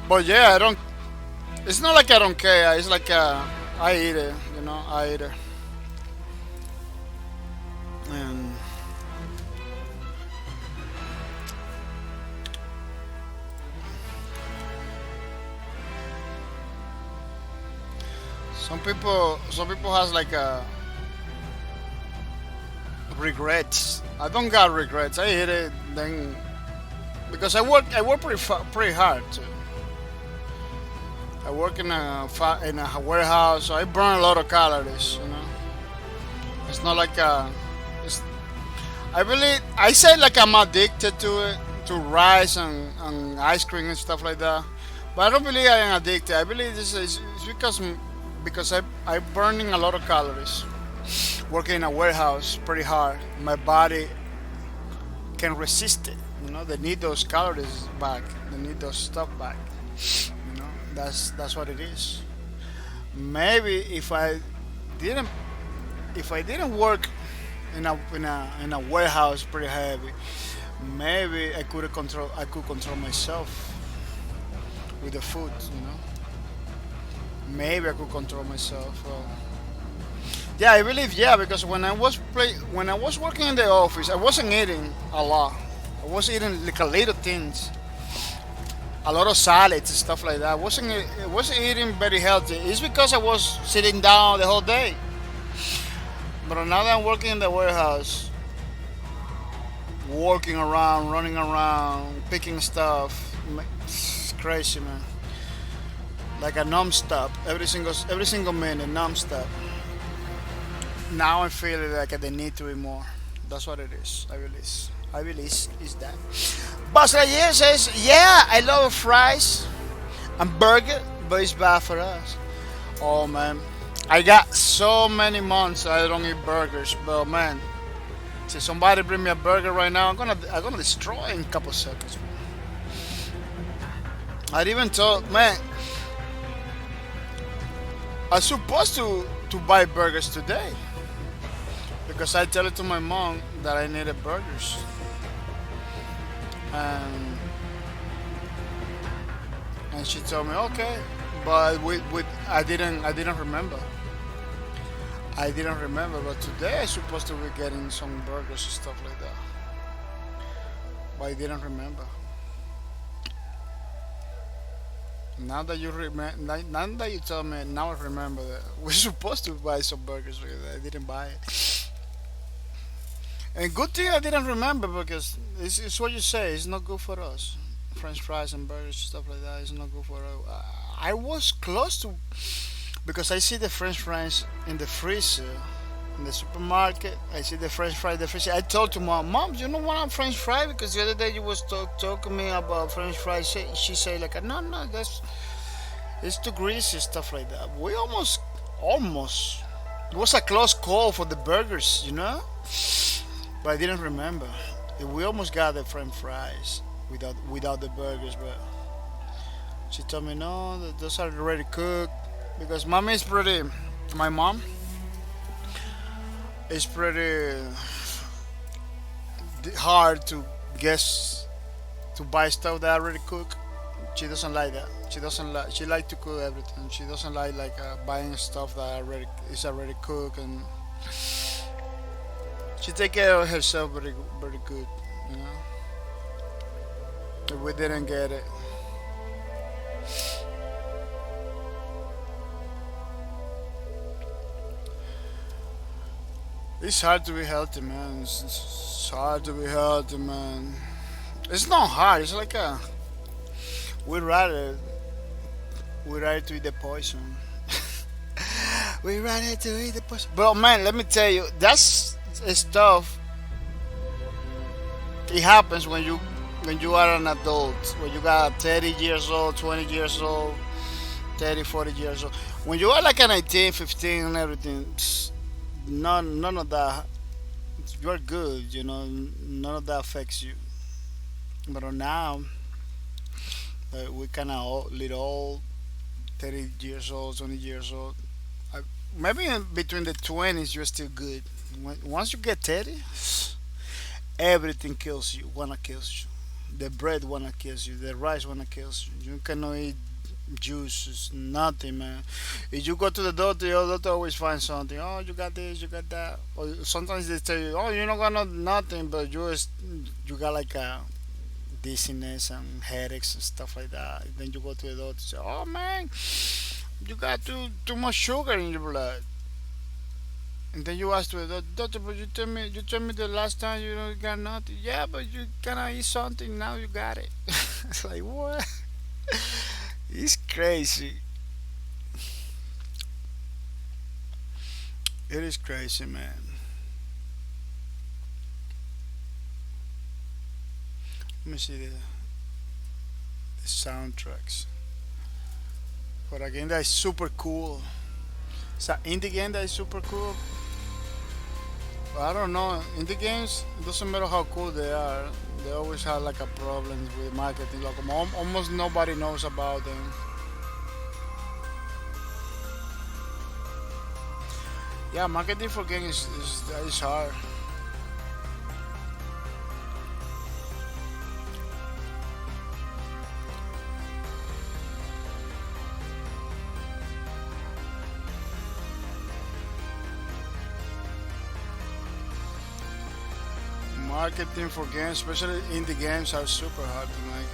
But yeah, I don't. It's not like I don't care. It's like I eat it. You know, I eat it. And some people has like a regrets. I don't got regrets. I eat it then because I work pretty hard too. I work in a warehouse, so I burn a lot of calories. You know, it's not like it's. I really I say like I'm addicted to it, to rice and ice cream and stuff like that. But I don't believe I am addicted. I believe this is it's because I burning a lot of calories. Working in a warehouse pretty hard. My body can resist it. You know, they need those calories back. They need those stuff back. You know, that's what it is. Maybe if I didn't work in a warehouse pretty heavy, maybe I could control myself with the food. You know, maybe I could control myself. Yeah, I believe because when I was working in the office, I wasn't eating a lot. I was eating like a little things, a lot of salads and stuff like that. I wasn't eating very healthy. It's because I was sitting down the whole day. But now that I'm working in the warehouse, walking around, running around, picking stuff, it's crazy, man. Like a non-stop, every single minute, non-stop. Now I'm feeling like I need to eat more. That's what it is. I believe is that. Buzz Lightyear says, yeah, I love fries and burger, but it's bad for us. Oh man, I got so many months I don't eat burgers, but man, if somebody bring me a burger right now, I'm gonna destroy it in a couple seconds. I even told man, I'm supposed to buy burgers today. Because I tell it to my mom that I needed burgers, and she told me okay, but I didn't remember. But today I'm supposed to be getting some burgers and stuff like that. but I didn't remember. Now that you now that you tell me, now I remember that we're supposed to buy some burgers because I didn't buy it. And good thing I didn't remember because it's what you say. It's not good for us. French fries and burgers, stuff like that, is not good for us. I was close to because I see the French fries in the freezer in the supermarket. I see the French fry in the freezer. I told to mom, you know what I'm French fry because the other day you was talking me about French fries. She said like, no, that's it's too greasy, stuff like that. We almost. It was a close call for the burgers, but I didn't remember. We almost got the French fries without the burgers, but she told me no, those are already cooked because mommy is pretty. My mom is pretty hard to guess to buy stuff that already cooked. She doesn't like that. She doesn't like. She like to cook everything. She doesn't like buying stuff that is already cooked, and she take care of herself very good. If we didn't get it. It's hard to be healthy, man. It's hard to be healthy, man. It's not hard. It's like we rather to eat the poison. We rather to eat the poison. But man, let me tell you, that's stuff. It happens when you are an adult. When you got 30 years old, 20 years old, 30, 40 years old. When you are like a 19, 15 and everything, none of that. You're good, none of that affects you. But now, we kind of little old, 30 years old, 20 years old. Maybe in between the 20s, you're still good. Once you get 30, everything kills you, wanna kills you. The bread wanna kills you, the rice wanna kills you. You cannot eat juices, nothing, man. If you go to the doctor, your doctor always finds something. Oh, you got this, you got that. Or sometimes they tell you, oh, you don't got nothing, but you got like a dizziness and headaches and stuff like that. Then you go to the doctor and say, oh man, you got too much sugar in your blood. And then you ask the doctor, but you told me the last time you don't got nothing. Yeah, but you cannot eat something now. You got it. It's like what? It's crazy. It is crazy, man. Let me see the soundtracks. For a game that is super cool. It's an indie game that is super cool. But I don't know. Indie games, it doesn't matter how cool they are. They always have like a problem with marketing. Like almost nobody knows about them. Yeah, marketing for games is hard. Marketing for games, especially indie games, are super hard to make.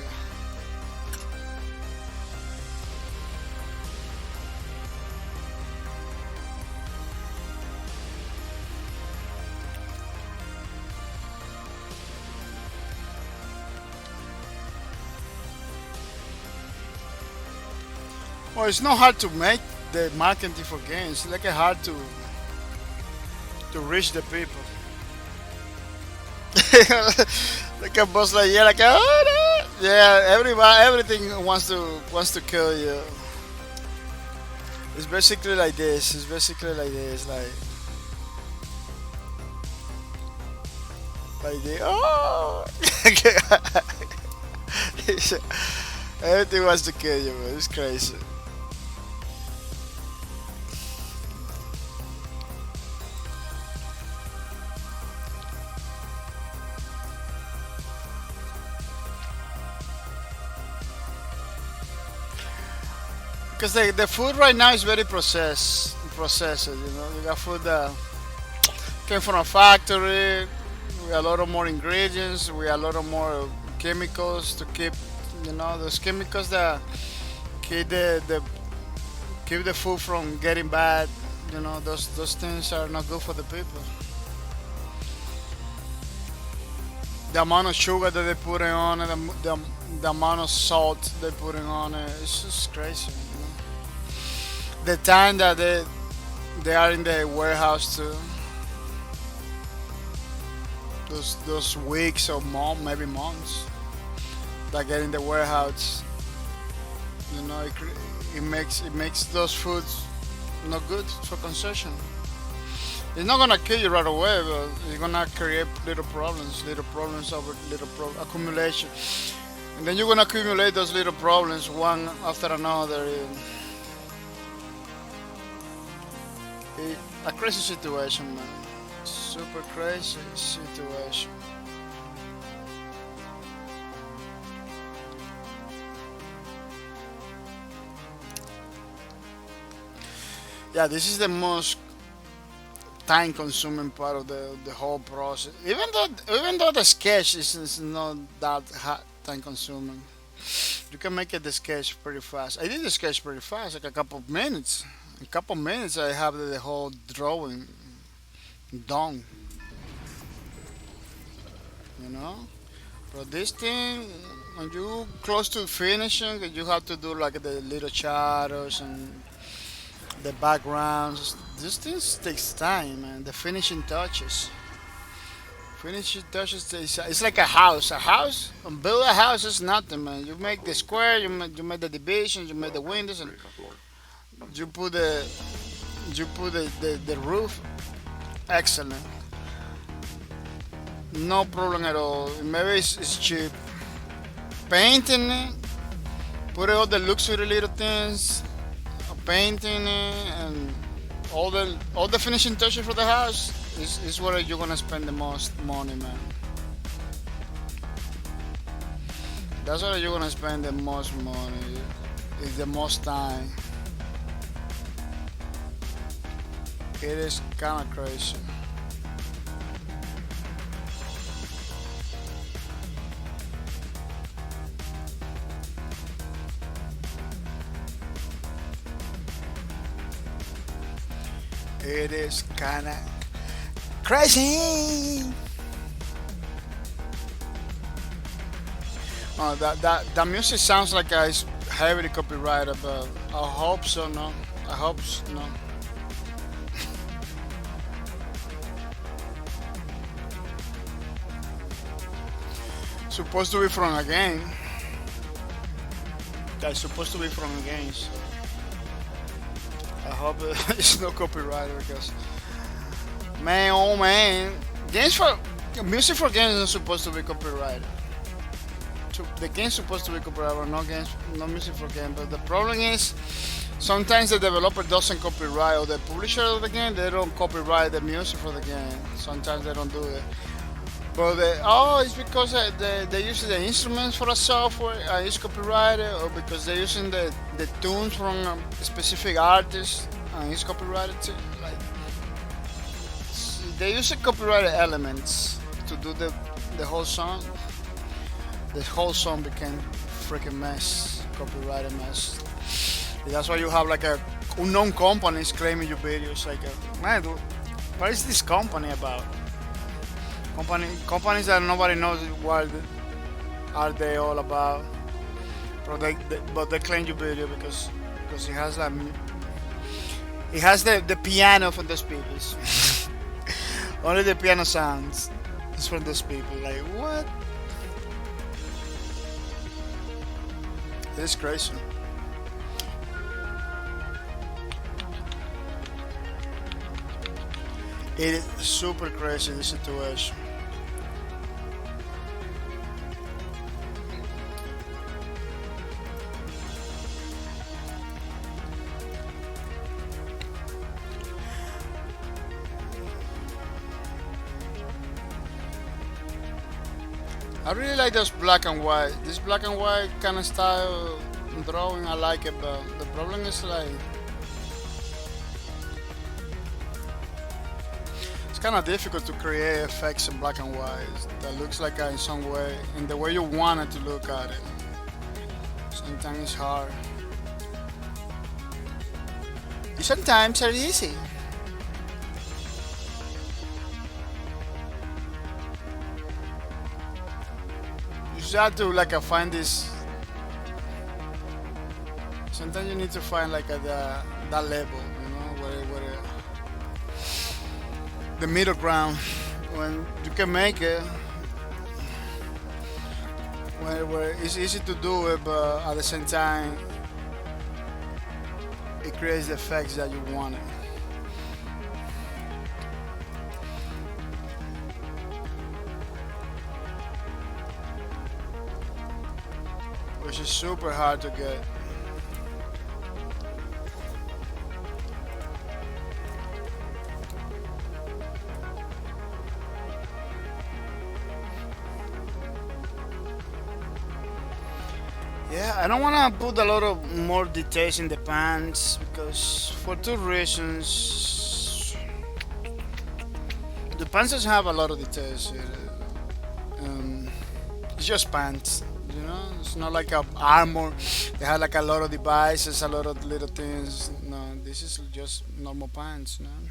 Well, it's not hard to make the marketing for games. It's like hard to reach the people. Like a boss like yeah, like oh, no. Yeah, everything wants to kill you. It's basically like this. Like the oh. Everything wants to kill you, man. It's crazy. Because the food right now is very processed. You got food that came from a factory. We with a lot of more ingredients, with a lot of more chemicals to keep, those chemicals that keep keep the food from getting bad. Those things are not good for the people. The amount of sugar that they put on it, the amount of salt they putting on it, it's just crazy. The time that they are in the warehouse too, those weeks or maybe months that get in the warehouse, it makes those foods not good for consumption. It's not gonna kill you right away, but it's gonna create little problems over accumulation, and then you're gonna accumulate those little problems one after another. A crazy situation, man. Super crazy situation. Yeah, this is the most time-consuming part of the whole process. Even though the sketch is not that time-consuming, you can make the sketch pretty fast. I did the sketch pretty fast, like a couple of minutes. In a couple of minutes, I have the whole drawing done. You know, but this thing, when you close to finishing, you have to do like the little shadows and the backgrounds. This thing takes time, man. The finishing touches. Finishing touches. It's like a house. A house. Build a house is nothing, man. You make the square. You make the divisions. You make the windows, and you put the roof. Excellent. No problem at all. Maybe it's cheap. Painting it. Put all the luxury little things. Painting it and all the finishing touches for the house is where you're gonna spend the most money, man. That's where you're gonna spend the most money. Is the most time. It is kind of crazy. It is kind of crazy. That music sounds like it's heavily copyrighted, but I hope so. No, I hope no. Supposed to be from a game. That's supposed to be from a game. So I hope it's no copyright because, man, oh man, music for games is supposed to be copyrighted. The game's supposed to be copyrighted, but no music for game. But the problem is, sometimes the developer doesn't copyright, or the publisher of the game, they don't copyright the music for the game. Sometimes they don't do it. But it's because they use the instruments for the software, it's copyrighted, or because they're using the tunes from a specific artist, and it's copyrighted too. Like, they use the copyrighted elements to do the whole song. The whole song became freaking mess, copyrighted mess. And that's why you have like unknown companies claiming your videos. Like, man, what is this company about? Companies that nobody knows what are they all about, but they claim your video because it has the piano from those people. Only the piano sounds is from those people. Like, what? It's crazy. It is super crazy, this situation. I really like those black and white. This black and white kind of style drawing, I like it, but the problem is like kind of difficult to create effects in black and white that looks like in some way, in the way you want it to look at it. Sometimes it's hard. Sometimes it's easy. You just have to like find this. Sometimes you need to find like that level, you know, where the middle ground when you can make it, where it's easy to do it, but at the same time it creates the effects that you want it. Which is super hard to get. Yeah, I don't want to put a lot of more details in the pants because for two reasons. The pants doesn't have a lot of details. It's just pants, you know. It's not like a armor. They have like a lot of devices, a lot of little things. No, this is just normal pants, you know.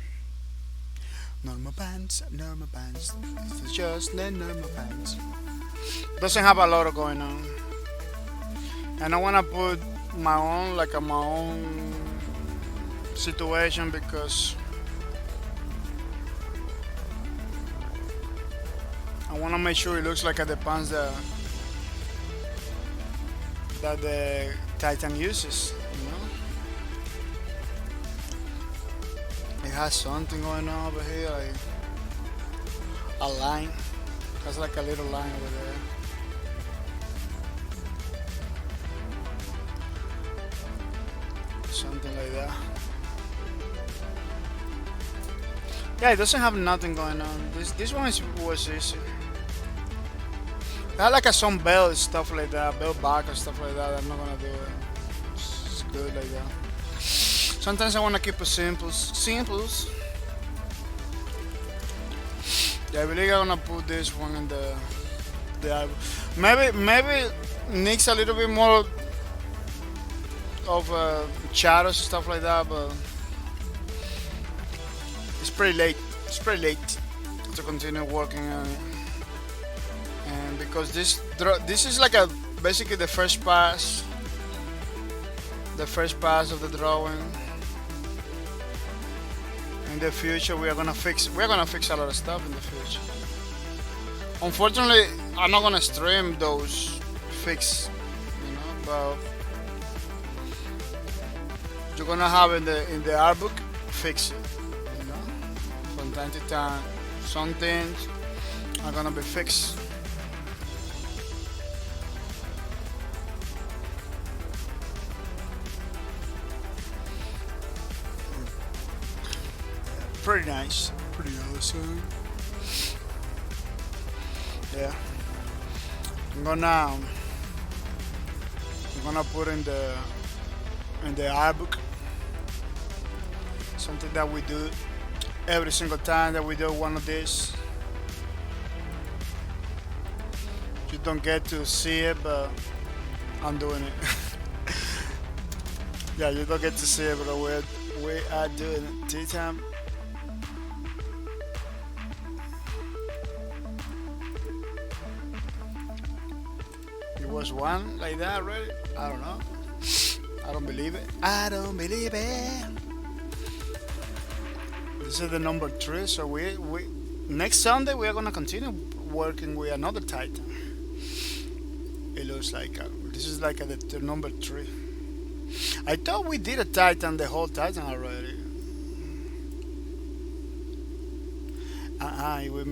Normal pants, normal pants. It's just the normal pants. Doesn't have a lot of going on. And I want to put my own, like my own situation because I want to make sure it looks like the pants that the Titan uses, you know. It has something going on over here, like a line. Has like a little line over there. Something like that. Yeah, it doesn't have nothing going on. This one was easy. It had like some belt stuff like that, belt back and stuff like that. I'm not gonna do it. It's good like that. Sometimes I wanna keep it simples. Yeah, I believe I'm gonna put this one in the album. Maybe needs a little bit more of shadows and stuff like that, but it's pretty late. It's pretty late to continue working on it, and because this is like basically the first pass of the drawing. In the future, we're gonna fix a lot of stuff in the future. Unfortunately, I'm not gonna stream those fix, you know, but you're gonna have in the art book fix it, you know. From time to time, some things are gonna be fixed. Pretty nice, pretty awesome. Yeah, I'm gonna put in the art book something that we do every single time that we do one of these. You don't get to see it, but I'm doing it. Yeah, you don't get to see it, but we are doing it. Tea time. It was one like that, right? I don't know. I don't believe it. I don't believe it. This is the number 3, so we next Sunday we are gonna continue working with another Titan. It looks like this is like the number 3. I thought we did a Titan, the whole Titan already. We're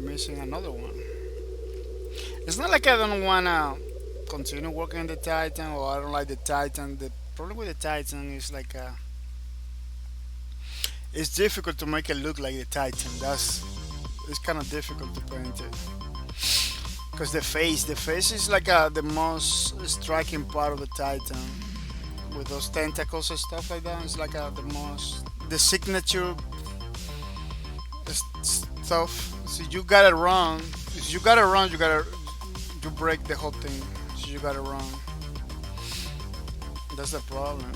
missing another one. It's not like I don't wanna continue working on the Titan or I don't like the Titan. The problem with the Titan is like it's difficult to make it look like the Titan. It's kind of difficult to paint it because the face is like the most striking part of the Titan with those tentacles and stuff like that. It's like the signature stuff. So you got it wrong. If you got it wrong, you break the whole thing. So you got it wrong. That's the problem.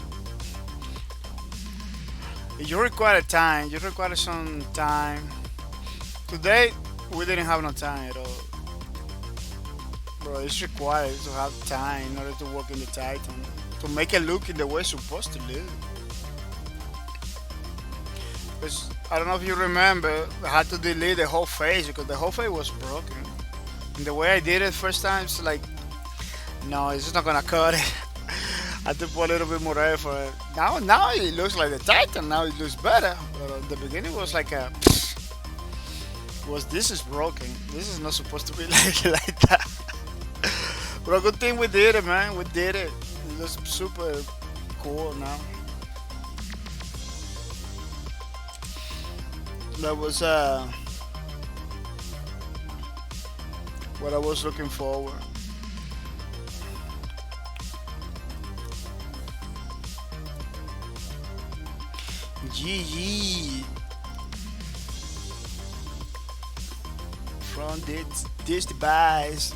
You require time. You require some time. Today we didn't have no time at all. Bro, it's required to have time in order to work in the Titan. To make it look in the way it's supposed to look. Because I don't know if you remember, I had to delete the whole face because the whole face was broken. And the way I did it first time, it's like, no, it's just not gonna cut it. I had to put a little bit more effort. Now it looks like the Titan. Now it looks better. But at the beginning it was like a, this is broken. This is not supposed to be like that. But a good thing we did it, man. We did it. It looks super cool now. That was what I was looking forward. GG from this device.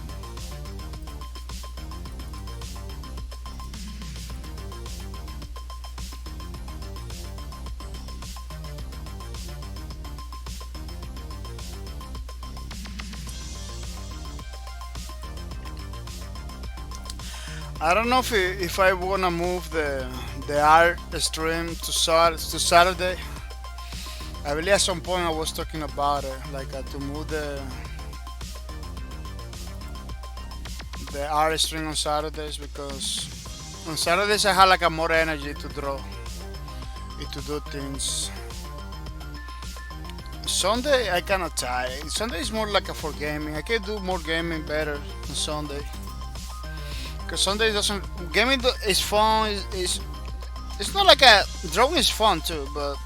I don't know if I wanna move the art stream to Saturday. I believe at some point I was talking about it, like to move the art stream on Saturdays, because on Saturdays I have like a more energy to draw and to do things. Sunday I kinda tired. Sunday is more like a for gaming. I can do more gaming better on Sunday. Because Sunday doesn't gaming is fun. It's not like a drawing is fun too, but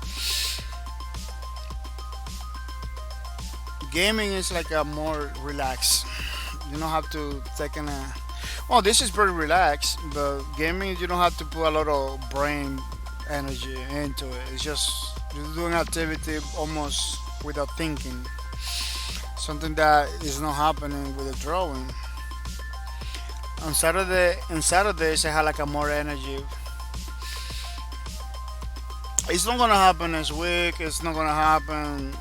gaming is like a more relaxed. You don't have to take a. Well, this is pretty relaxed, but gaming you don't have to put a lot of brain energy into it. It's just you're doing activity almost without thinking. Something that is not happening with the drawing. On Saturdays I have like a more energy. It's not gonna happen this week. It's not gonna happen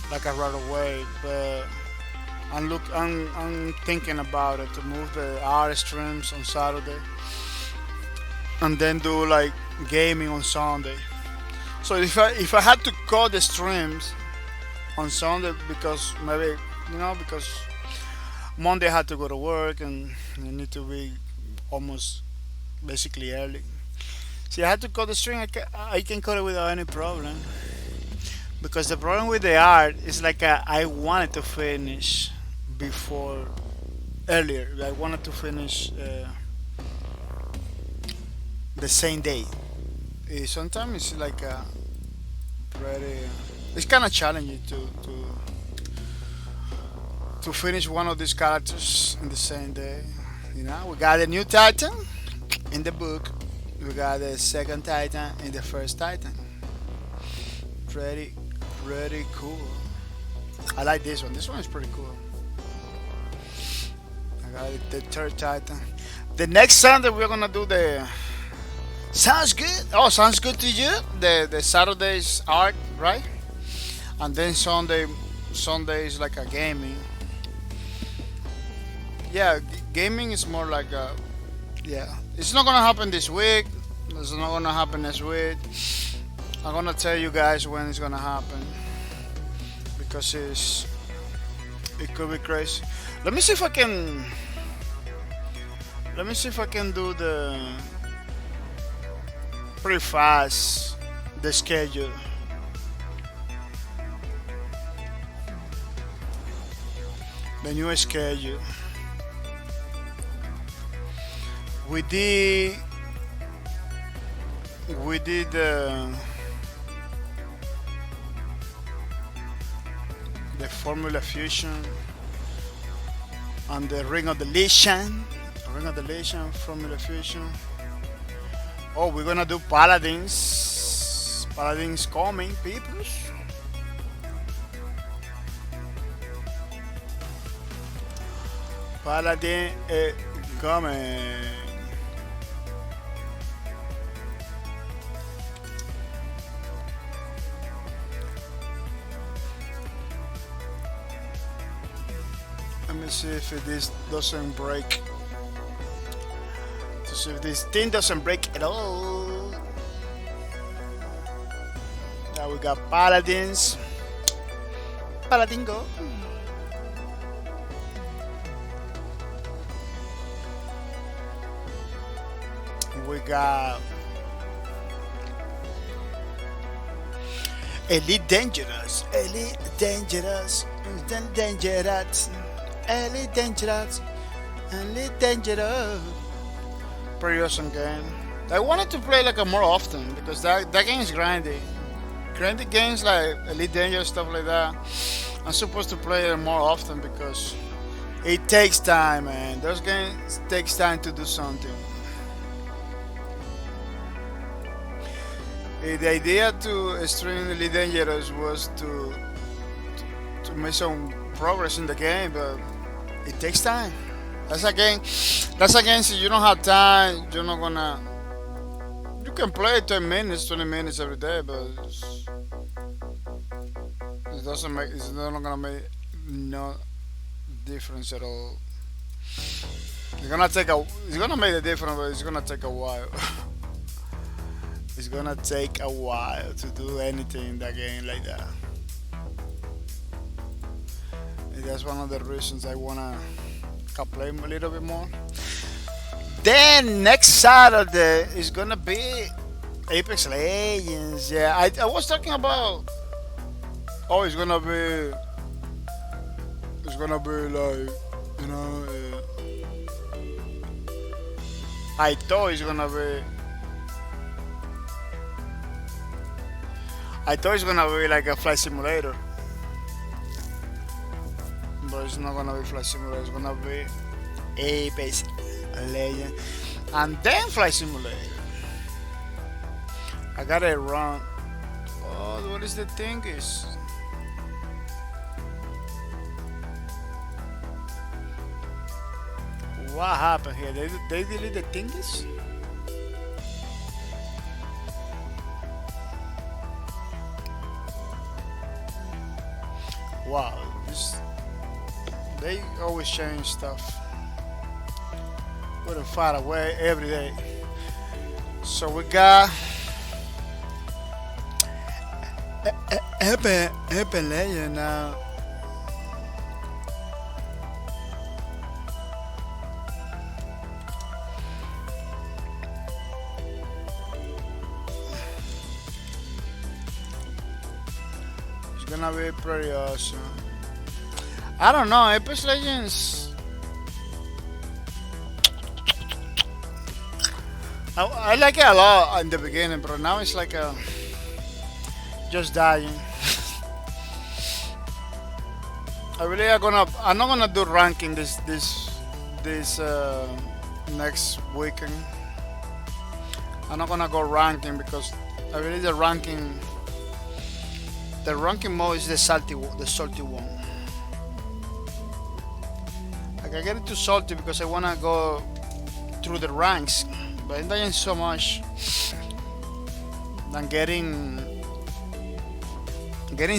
like right away. But I'm thinking about it to move the art streams on Saturday, and then do like gaming on Sunday. So if I had to cut the streams on Sunday because maybe because Monday I had to go to work and I need to be almost basically early. See, I had to cut the string. I can cut it without any problem. Because the problem with the art is like I wanted to finish before earlier. I wanted to finish the same day. Sometimes it's like pretty. It's kind of challenging to finish one of these characters in the same day. We got a new Titan in the book. We got the second Titan and the first Titan. Pretty cool. I like this one. This one is pretty cool. I got the third Titan. The next Sunday we're gonna do the. Sounds good. Oh, sounds good to you. The Saturday's art, right? And then Sunday is like a gaming. Yeah, gaming is more like a. Yeah, it's not gonna happen this week. It's not gonna happen next week. I'm gonna tell you guys when it's gonna happen because it could be crazy. Let me see if I can. Let me see if I can do the pretty fast the schedule. The new schedule. We did the Formula Fusion and the Ring of the Legion, Formula Fusion. Oh, we're gonna do Paladins coming, peoples. Paladin is coming. Let me see if this doesn't break. To see if this thing doesn't break at all. Now we got Paladins. Paladin go. We got Elite Dangerous, Elite Dangerous, Dangerous, Elite Dangerous, Elite Dangerous. Pretty awesome game. I wanted to play like a more often because that game is grindy. Grindy games like Elite Dangerous, stuff like that. I'm supposed to play it more often because it takes time, man. Those games takes time to do something. The idea to stream Elite Dangerous was to make some progress in the game, but it takes time. That's a game. That's a game. So you don't have time. You're not gonna. You can play 10 minutes, 20 minutes every day, but it doesn't make. It's not gonna make no difference at all. It's gonna take a. It's gonna make a difference, but it's gonna take a while. It's gonna take a while to do anything in that game like that. And that's one of the reasons I wanna play a little bit more. Then next Saturday is gonna be Apex Legends. Yeah, I was talking about. Oh, it's gonna be like, you know. I thought it's gonna be. I thought it's gonna be like a flight simulator, but it's not gonna be flight simulator. It's gonna be Apex Legends and then flight simulator. I got it wrong. Oh, what is the thing is? What happened here? They deleted the thingies? Wow, they always change stuff. We're far away every day. So we got Epic Legend now. It's gonna be pretty awesome. I don't know, Apex Legends. I like it a lot in the beginning, but now it's like just dying. I'm not gonna do ranking this next weekend. I'm not gonna go ranking because I believe the ranking mode is the salty one. Like I get it too salty because I wanna go through the ranks, but I'm dying so much than getting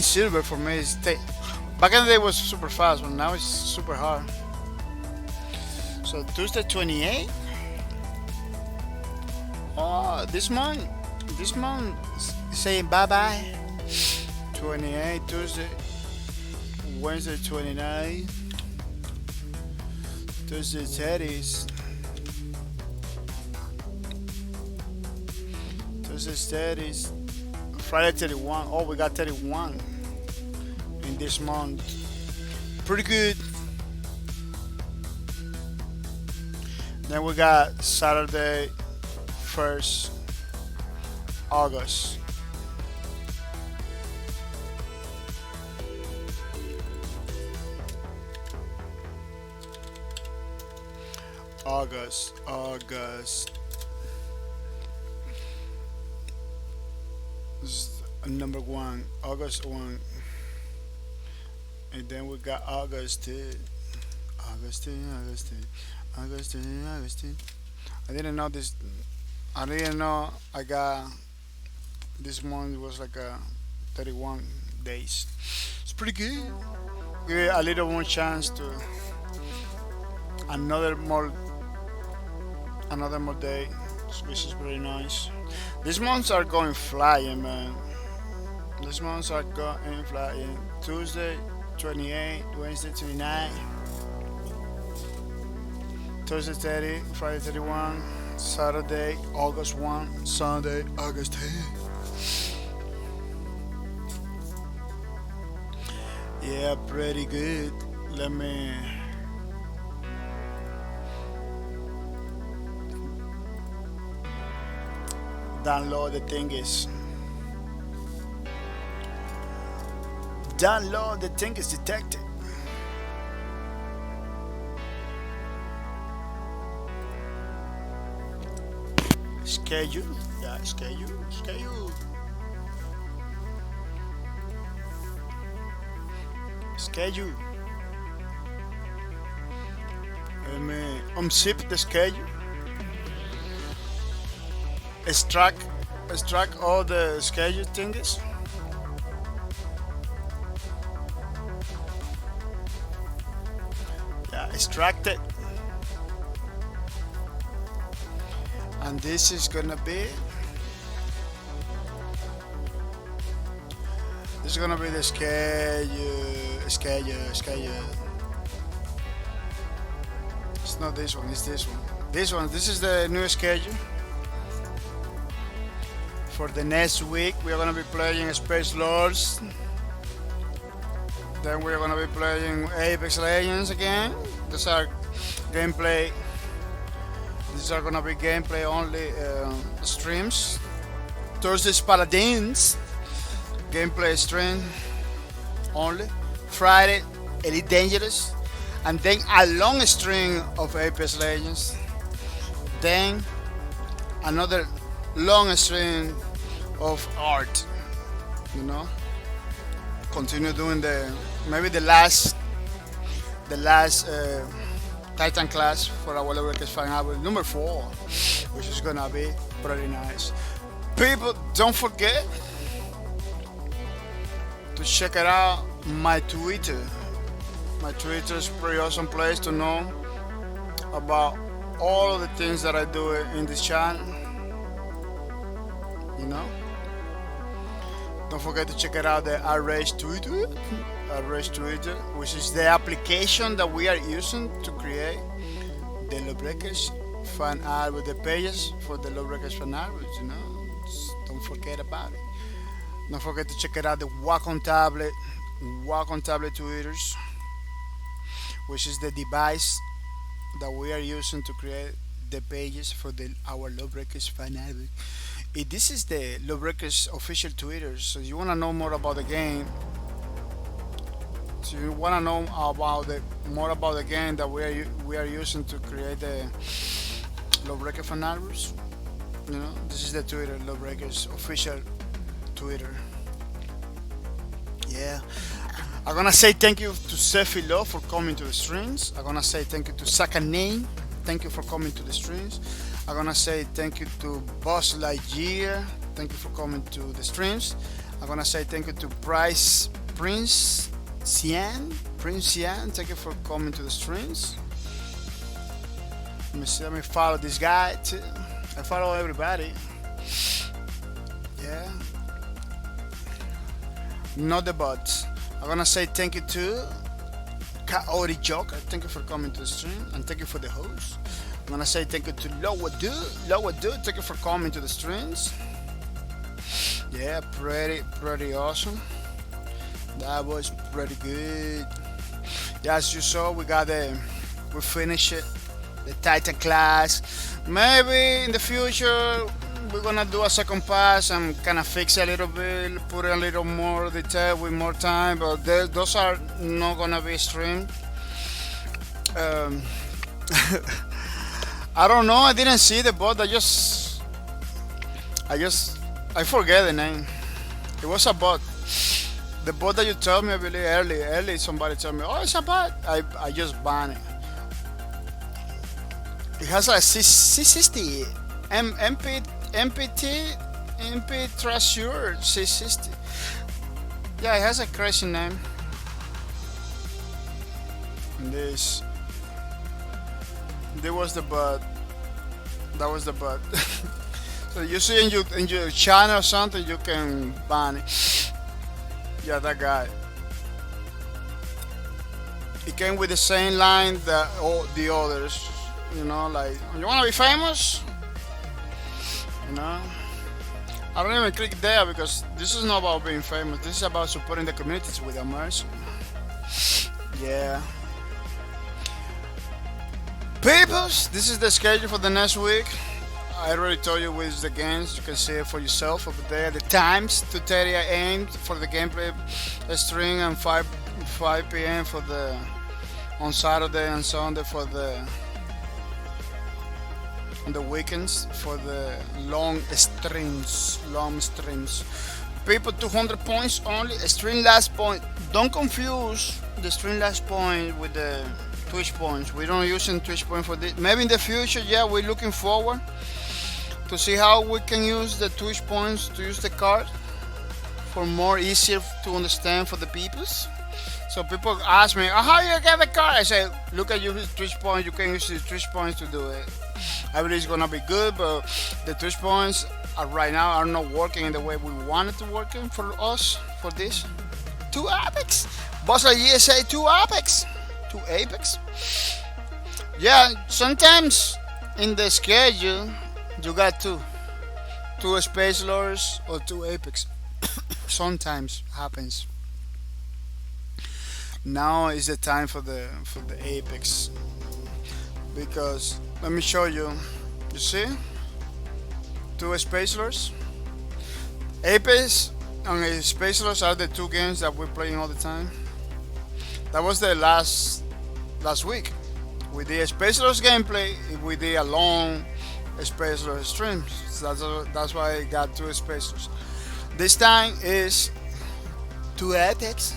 silver for me is back in the day was super fast, but now it's super hard. So Tuesday 28. Oh, this month is saying bye bye. 28 Tuesday, Wednesday 29, Thursday 30s, Thursday 30s, Friday 31. Oh, we got 31 in this month. Pretty good. Then we got Saturday 1st August. August. This is number 1, August 1. And then we got August 2. Augustine. I didn't know this. I didn't know I got this month was like a 31 days. It's pretty good. Give it a little more chance to another more another more day, which is very nice. These months are going flying, man. These months are going flying. Tuesday 28, Wednesday 29, Thursday 30, Friday 31, Saturday August 1, Sunday August 10. Yeah, pretty good. Let me download the thingies. Download the thingies detected. Schedule. Yeah, schedule. Schedule. Let me unzip the schedule. Extract all the schedule things. Yeah, extract it. And this is gonna be the schedule. It's not this one, it's this one. This is the new schedule. For the next week, we are gonna be playing Space Lords. Then we are gonna be playing Apex Legends again. These are gameplay. These are gonna be gameplay only streams. Thursday's Paladins gameplay stream only. Friday Elite Dangerous, and then a long string of Apex Legends. Then another long string of art. You know, continue doing the last Titan class for our Leverage Fan Album number 4, which is gonna be pretty nice. People, don't forget to check it out my Twitter. My Twitter is a pretty awesome place to know about all of the things that I do in this channel. You know, don't forget to check it out the Arrange Twitter, which is the application that we are using to create the Lawbreakers fan art with the pages for the Lawbreakers fan art. You know, just don't forget about it. Don't forget to check it out the Wacom tablet tweeters, which is the device that we are using to create the pages for our Lawbreakers fan album. This is the Lawbreakers official Twitter, so you want to know more about the game. So you want to know more about the game that we are using to create the Lawbreakers fan albums. You know, this is the Twitter, Lawbreakers official Twitter. Yeah, I'm gonna say thank you to Sefilo for coming to the streams. I'm gonna say thank you to Sakane. Thank you for coming to the streams. I'm gonna say thank you to Boss Lightyear. Thank you for coming to the streams. I'm gonna say thank you to Prince Cian. Thank you for coming to the streams. Let me follow this guy too. I follow everybody. Yeah. Not the bots. I'm gonna say thank you to Kaori Joker. Thank you for coming to the stream, and thank you for the host. I'm gonna say thank you to Lowa Dude. Thank you for coming to the streams. Yeah, pretty awesome. That was pretty good. Yeah, as you saw, we finished it, the Titan class. Maybe in the future we're gonna do a second pass and kind of fix it a little bit, put a little more detail with more time, but those are not gonna be streamed. I don't know. I didn't see the bot. I forget the name. It was a bot. The bot that you told me, I believe early somebody told me, oh, it's a bot. I just banned it. It has a C60 MP Treasure C60. Yeah, it has a crazy name. And there was the bud. That was the bud. So you see in your channel or something, you can ban it. Yeah, that guy. It came with the same line that all the others. You know, like, you wanna be famous? You know? I don't even click there because this is not about being famous. This is about supporting the communities with a mercy. Yeah. Peoples, this is the schedule for the next week. I already told you which the games. You can see it for yourself over there. The times: 2:30 a.m. for the gameplay stream and 5 p.m. for the on Saturday and Sunday for the on the weekends for the long streams. People, 200 points only. Stream last point. Don't confuse the stream last point with the Twitch points. We don't use Twitch point for this. Maybe in the future, yeah, we're looking forward to see how we can use the Twitch points to use the card for more easier to understand for the peoples. So people ask me, oh, how you get the card? I say, look at your Twitch points. You can use the Twitch points to do it. I believe it's gonna be good, but the Twitch points are right now are not working in the way we want it to work in for us for this. 2 Apex, Boss like ESA 2 Apex, 2 Apex. Yeah, sometimes in the schedule you got two Space Lords or 2 Apex. Sometimes happens. Now is the time for the Apex because let me show you. You see, 2 Space Lords. Apex and Space Lords are the 2 games that we're playing all the time. That was the last week. We did a Space Lords gameplay. We did a long Space Lords stream. So that's why I got 2 Space Lords. This time is 2 Apex.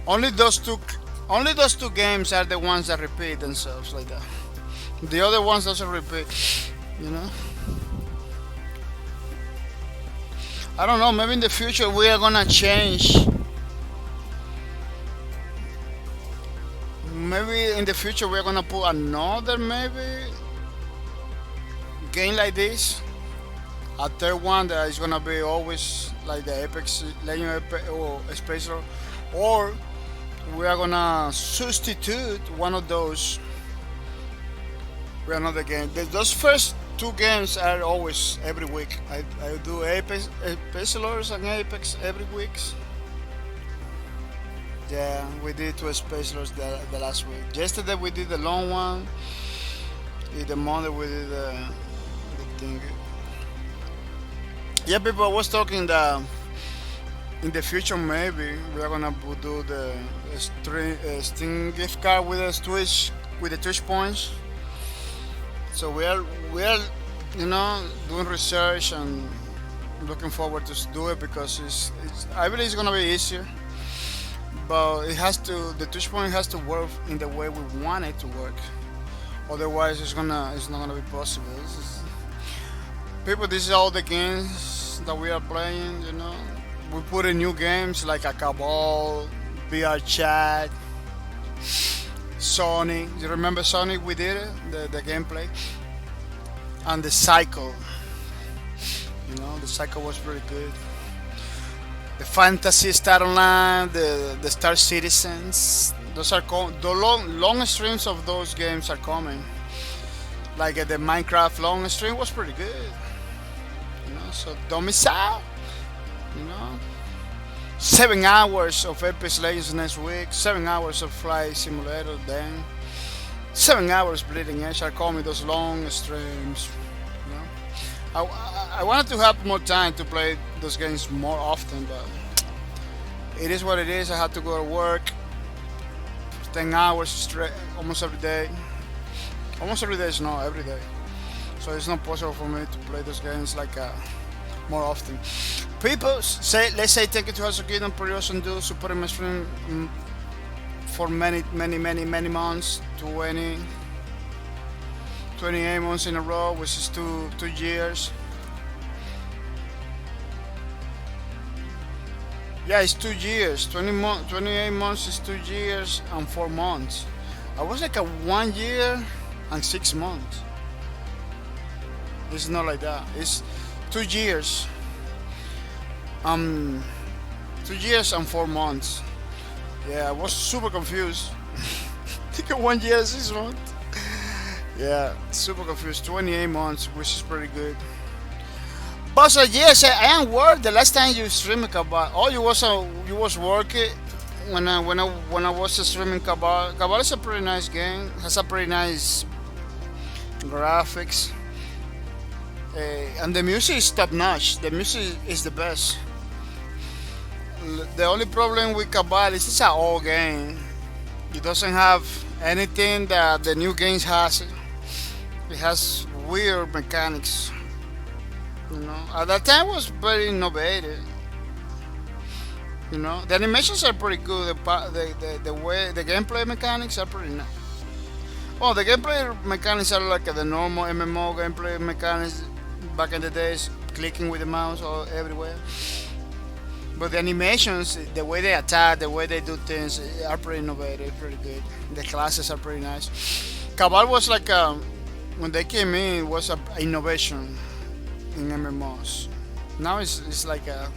Only those two games are the ones that repeat themselves like that. The other ones doesn't repeat, you know. I don't know. Maybe in the future we are gonna change. Maybe in the future we're gonna put another game like this. A third one that is gonna be always like the Apex Legend or Space Lord, or we are gonna substitute one of those with another game. Those first 2 games are always every week. I do Apex Lords and Apex every week. Yeah, we did 2 Space Lords the last week. Yesterday we did the long one. The Monday we did the thing. Yeah, people, I was talking that in the future maybe we are gonna do the Steam gift card with the Twitch points. So we are you know, doing research and looking forward to do it because I believe it's gonna be easier. But the Twitch point has to work in the way we want it to work. Otherwise, it's not gonna be possible. People, this is all the games that we are playing. You know, we put in new games like a Cabal, VR Chat, Sonic. You remember Sonic? We did it, the gameplay, and the Cycle. You know, the Cycle was pretty good. The Fantasy Star Online, the Star Citizens. Those are the long streams of those games are coming. Like the Minecraft long stream was pretty good. You know, so Domicile. You know, 7 hours of Apex Legends next week. 7 hours of Flight Simulator. Then 7 hours Bleeding Edge are coming. Those long streams. You know, I wanted to have more time to play those games more often, but it is what it is. I had to go to work for 10 hours straight, almost every day. Almost every day is not every day, so it's not possible for me to play those games like more often. People let's say thank you to Hazuki and Prios and do supporting my stream for many months. 28 months in a row, which is two years. Yeah, it's 2 years. 28 months is 2 years and 4 months. I was like a 1 year and 6 months. It's not like that. It's 2 years. 2 years and 4 months. Yeah, I was super confused. Think of 1 year, 6 months. Yeah, super confused. 28 months, which is pretty good. But yes, I am worried. The last time you streamed Cabal, oh, you was working when I was streaming Cabal. Cabal is a pretty nice game. Has a pretty nice graphics, and the music is top notch. The music is the best. The only problem with Cabal is it's an old game. It doesn't have anything that the new games has. It has weird mechanics. You know, at that time was very innovative. You know, the animations are pretty good. The way the gameplay mechanics are pretty nice. Well, the gameplay mechanics are like the normal MMO gameplay mechanics back in the days, clicking with the mouse all everywhere. But the animations, the way they attack, the way they do things, are pretty innovative, pretty good. The classes are pretty nice. Cabal was like when they came in, it was an innovation in MMOs. Now it's like a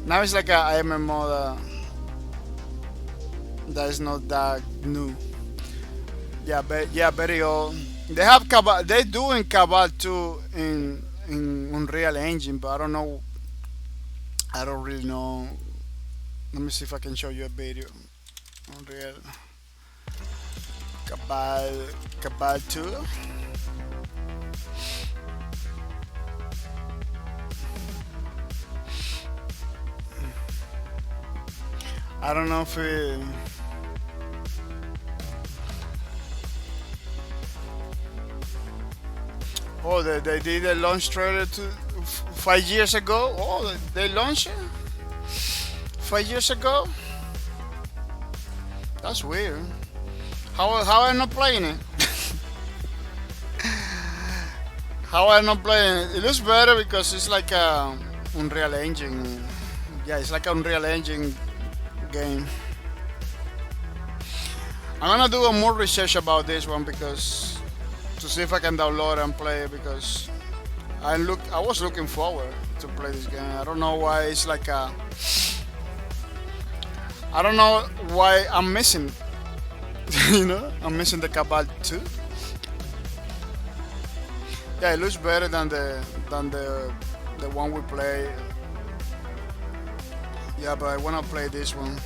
MMO that is not that new. Yeah, but yeah, very old. They have Cabal. They're doing Cabal 2 in Unreal Engine, but I don't know. I don't really know. Let me see if I can show you a video. Unreal Cabal 2. I don't know if it... Oh, they did a launch trailer 5 years ago. Oh, they launched it 5 years ago. That's weird. How am I not playing it? How am I not playing it? It looks better because it's like a Unreal Engine. Yeah, it's like an Unreal Engine game. I'm gonna do more research about this one because to see if I can download and play it, because I was looking forward to play this game. I don't know why it's like a... I don't know why I'm missing. You know, I'm missing the Cabal 2. Yeah, it looks better than the one we play. Yeah, but I wanna play this one.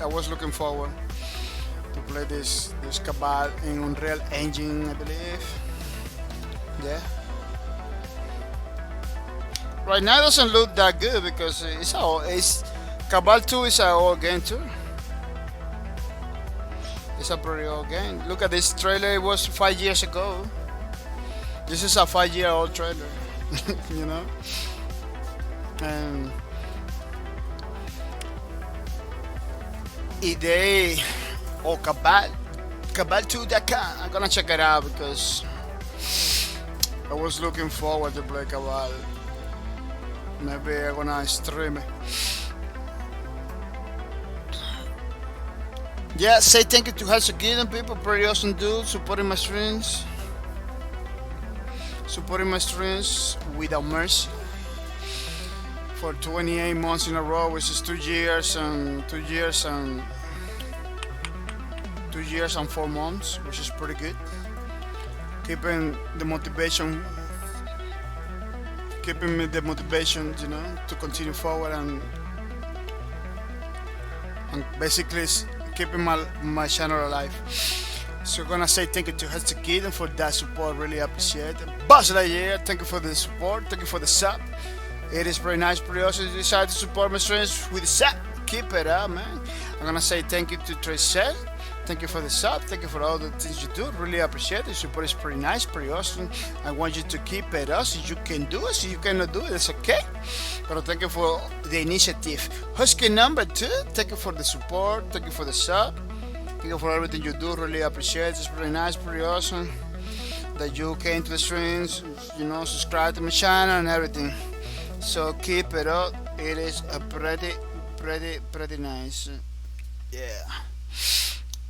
I was looking forward to play this Cabal in Unreal Engine, I believe. Yeah. Right now it doesn't look that good because it's Cabal 2 is an old game too. It's a pretty old game. Look at this trailer. It was 5 years ago. This is a 5-year-old trailer. You know. And Cabal2.com. I'm gonna check it out because I was looking forward to play Cabal. Maybe I'm gonna stream it. Yeah, say thank you to Hudson Gideon, people. Pretty awesome dude, supporting my streams. Supporting my streams without mercy. For 28 months in a row, which is 2 years and 4 months, which is pretty good. Keeping the motivation, you know, to continue forward and basically keeping my channel alive. So I'm gonna say thank you to Hudson Gideon for that support. Really appreciate it. Buzz Lightyear, thank you for the support. Thank you for the sub. It is pretty nice, pretty awesome. You decided to support my streams with the sub. Keep it up, man. I'm gonna say thank you to Tracel. Thank you for the sub. Thank you for all the things you do. Really appreciate it. The support is pretty nice, pretty awesome. I want you to keep it up. So you can do it. So you cannot do it, it's okay. But thank you for the initiative. Husky number 2. Thank you for the support. Thank you for the sub. Thank you for everything you do. Really appreciate it. It's pretty nice, pretty awesome. that you came to the streams, subscribe to my channel and everything. So keep it up. It is a pretty nice. Yeah.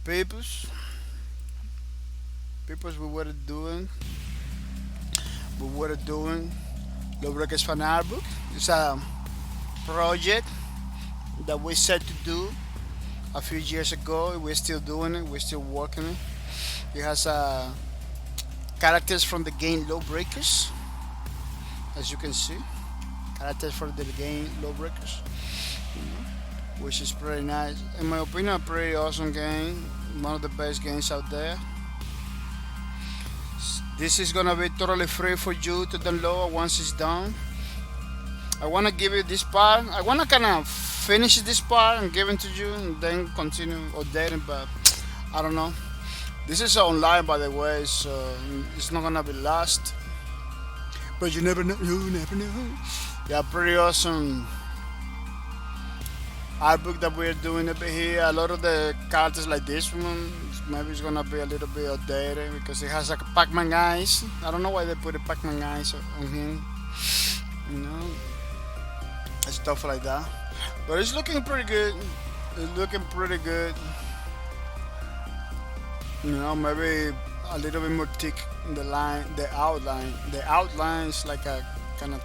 Peoples, we were doing. Lowbreakers Fan Art Book. It's a project that we set to do a few years ago. We're still doing it. We're still working it. It has characters from the game Lowbreakers, as you can see. Characters from the game Lowbreakers, which is pretty nice. In my opinion, a pretty awesome game. One of the best games out there. This is gonna be totally free for you to download once it's done. I wanna give you this part. I wanna kinda finish this part and give it to you and then continue updating, but I don't know. This is online, by the way, so it's not gonna be lost. But you never know. Yeah, pretty awesome art book that we're doing over here. A lot of the characters like this one, maybe it's gonna be a little bit outdated because it has like Pac-Man eyes. I don't know why they put the Pac-Man eyes on him, and stuff like that. But it's looking pretty good. Maybe a little bit more thick in the line, the outline. The outline is like a kind of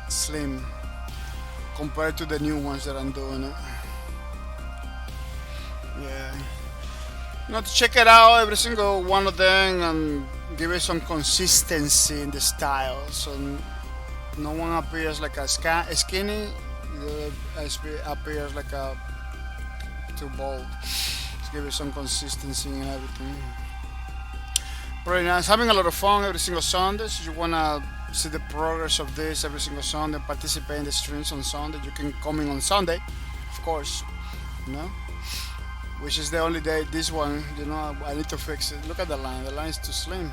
slim compared to the new ones that I'm doing it. Yeah. To check it out, every single one of them, and give it some consistency in the style, so no one appears like a skinny, appears like a too bold. Just give it some consistency and everything. Pretty nice. Having a lot of fun every single Sunday. So you wanna see the progress of this every single Sunday, participate in the streams on Sunday. You can come in on Sunday, of course, which is the only day. This one, I need to fix it. Look at the line. The line is too slim,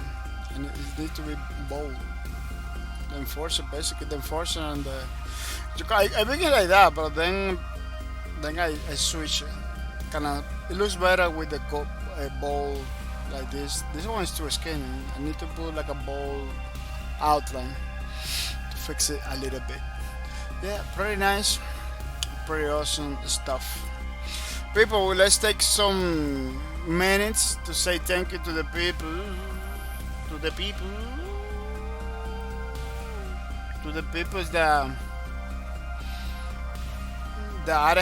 and it needs to be bold. The enforcer, basically, the enforcer and the. I make it like that, but then I switch it. It looks better with the bold like this. This one is too skinny. I need to put like a bold outline to fix it a little bit. Yeah, pretty nice, pretty awesome stuff. People, let's take some minutes to say thank you to the people, that